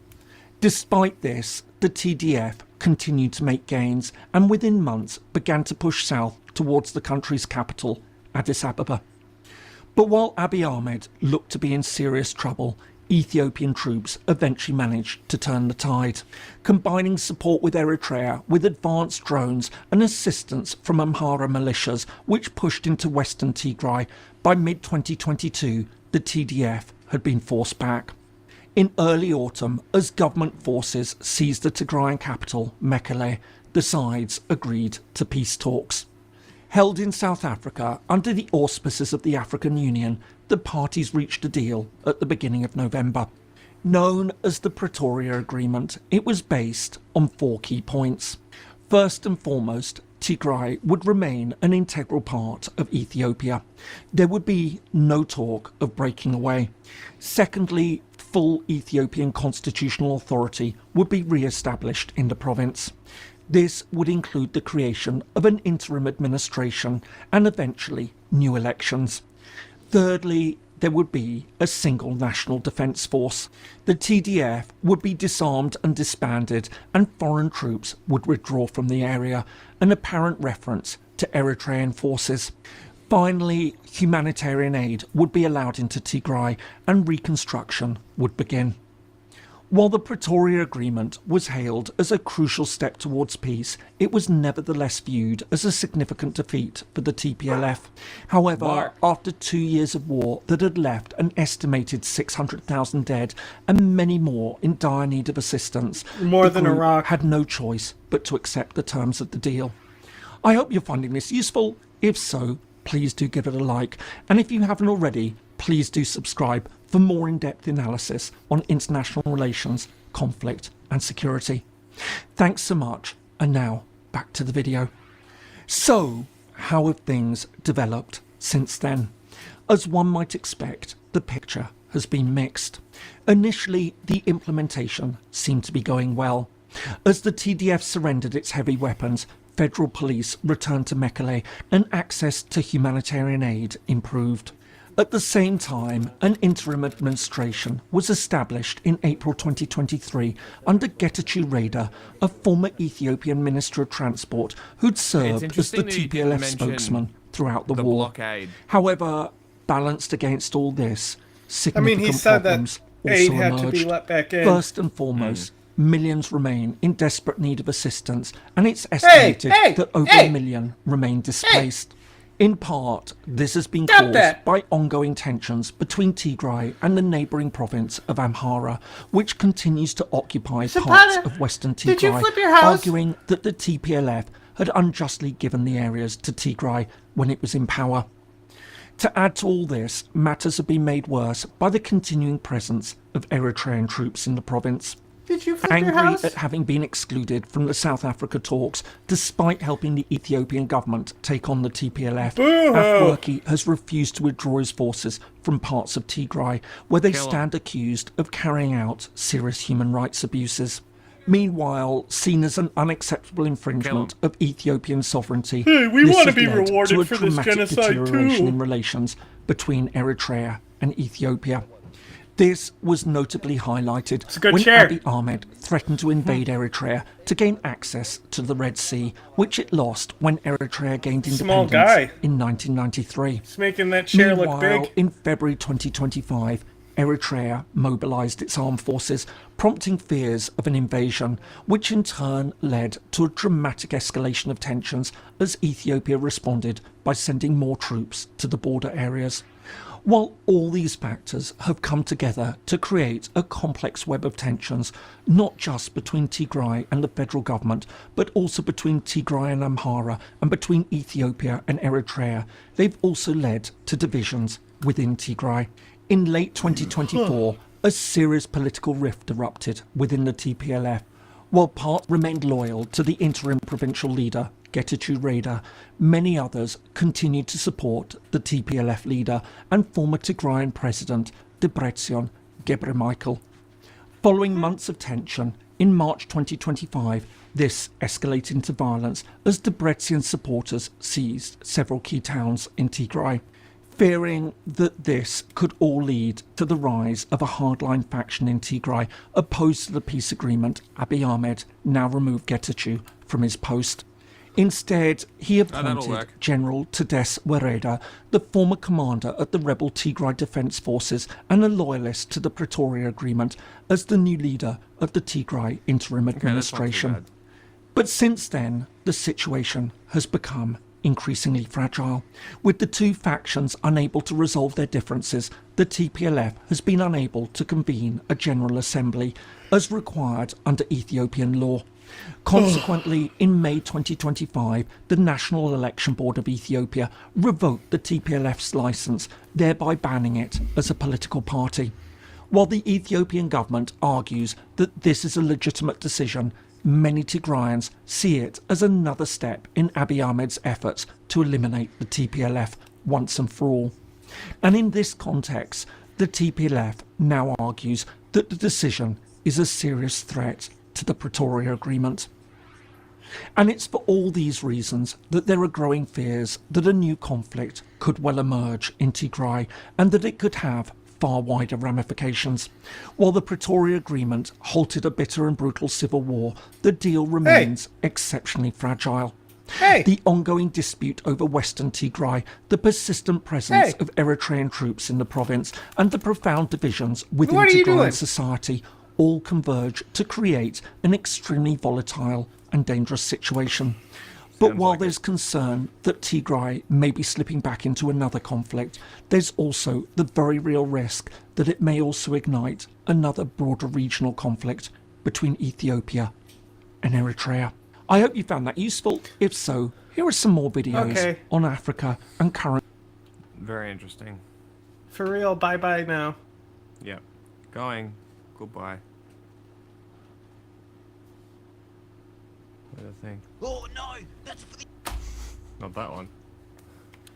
Despite this, the TDF continued to make gains and within months began to push south towards the country's capital, Addis Ababa. But while Abiy Ahmed looked to be in serious trouble, Ethiopian troops eventually managed to turn the tide, combining support with Eritrea with advanced drones and assistance from Amhara militias, which pushed into western Tigray. By mid-2022, the TDF had been forced back. In early autumn, as government forces seized the Tigrayan capital, Mekelle, the sides agreed to peace talks. Held in South Africa under the auspices of the African Union, the parties reached a deal at the beginning of November. Known as the Pretoria Agreement, it was based on 4 key points. First and foremost, Tigray would remain an integral part of Ethiopia. There would be no talk of breaking away. Secondly, full Ethiopian constitutional authority would be re-established in the province. This would include the creation of an interim administration and eventually new elections. Thirdly, there would be a single national defence force. The TDF would be disarmed and disbanded, and foreign troops would withdraw from the area, an apparent reference to Eritrean forces. Finally, humanitarian aid would be allowed into Tigray and reconstruction would begin. While the Pretoria Agreement was hailed as a crucial step towards peace, it was nevertheless viewed as a significant defeat for the TPLF. However, after 2 years of war that had left an estimated 600,000 dead and many more in dire need of assistance, more the than group Iraq had no choice but to accept the terms of the deal. I hope you're finding this useful. If so, please do give it a like, and if you haven't already, please do subscribe for more in-depth analysis on international relations, conflict and security. Thanks so much, and now back to the video. So, how have things developed since then? As one might expect, the picture has been mixed. Initially, the implementation seemed to be going well. As the TDF surrendered its heavy weapons, federal police returned to Mekelle and access to humanitarian aid improved. At the same time, an interim administration was established in April 2023 under Getachew Reda, a former Ethiopian Minister of Transport who'd served as the TPLF spokesman throughout the war. Blockade. However, balanced against all this, significant he said problems that aid also had emerged. to be let back in. First and foremost, millions remain in desperate need of assistance, and it's estimated that over a million remain displaced. In part, this has been caused by ongoing tensions between Tigray and the neighbouring province of Amhara, which continues to occupy parts of western Tigray, arguing that the TPLF had unjustly given the areas to Tigray when it was in power. To add to all this, matters have been made worse by the continuing presence of Eritrean troops in the province. Did you flip Angry your house? at having been excluded from the South Africa talks, despite helping the Ethiopian government take on the TPLF, Afwerki has refused to withdraw his forces from parts of Tigray, where they stand accused of carrying out serious human rights abuses. Meanwhile, seen as an unacceptable infringement of Ethiopian sovereignty, we this want to has be led rewarded to a for this dramatic genocide deterioration too. in relations between Eritrea and Ethiopia. This was notably highlighted when Abiy Ahmed threatened to invade Eritrea to gain access to the Red Sea, which it lost when Eritrea gained Small independence guy. in 1993. It's making that chair look Meanwhile, big. in February 2025, Eritrea mobilised its armed forces, prompting fears of an invasion, which in turn led to a dramatic escalation of tensions as Ethiopia responded by sending more troops to the border areas. While all these factors have come together to create a complex web of tensions, not just between Tigray and the federal government, but also between Tigray and Amhara, and between Ethiopia and Eritrea, they've also led to divisions within Tigray. In late 2024, a serious political rift erupted within the TPLF. While part remained loyal to the interim provincial leader, Getachew Reda, many others continued to support the TPLF leader and former Tigrayan president Debretsion Gebremichael. Following months of tension, in March 2025, this escalated into violence as Debretsion supporters seized several key towns in Tigray. Fearing that this could all lead to the rise of a hardline faction in Tigray opposed to the peace agreement, Abiy Ahmed now removed Getachew from his post. Instead, he appointed General Tadesse Wereda, the former commander of the rebel Tigray Defence Forces and a loyalist to the Pretoria Agreement, as the new leader of the Tigray Interim Administration. But since then, the situation has become increasingly fragile. With the two factions unable to resolve their differences, the TPLF has been unable to convene a General Assembly as required under Ethiopian law. Consequently, in May 2025, the National Election Board of Ethiopia revoked the TPLF's licence, thereby banning it as a political party. While the Ethiopian government argues that this is a legitimate decision, many Tigrayans see it as another step in Abiy Ahmed's efforts to eliminate the TPLF once and for all. And in this context, the TPLF now argues that the decision is a serious threat to the Pretoria Agreement. And it's for all these reasons that there are growing fears that a new conflict could well emerge in Tigray and that it could have far wider ramifications. While the Pretoria Agreement halted a bitter and brutal civil war, the deal remains exceptionally fragile. The ongoing dispute over Western Tigray, the persistent presence of Eritrean troops in the province, and the profound divisions within Tigrayan society all converge to create an extremely volatile and dangerous situation. But while there's concern that Tigray may be slipping back into another conflict, there's also the very real risk that it may also ignite another broader regional conflict between Ethiopia and Eritrea. I hope you found that useful. If so, here are some more videos on Africa and current... Very interesting. For real, bye-bye now. Yep. Going. Goodbye. What do you think? Oh no, that's for the... Not that one.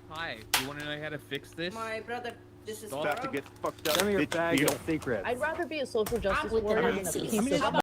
Hi, do you want to know how to fix this? My brother, this is About to get fucked up. Send me your bag, it's secret. I'd rather be a social justice warrior than a piece of...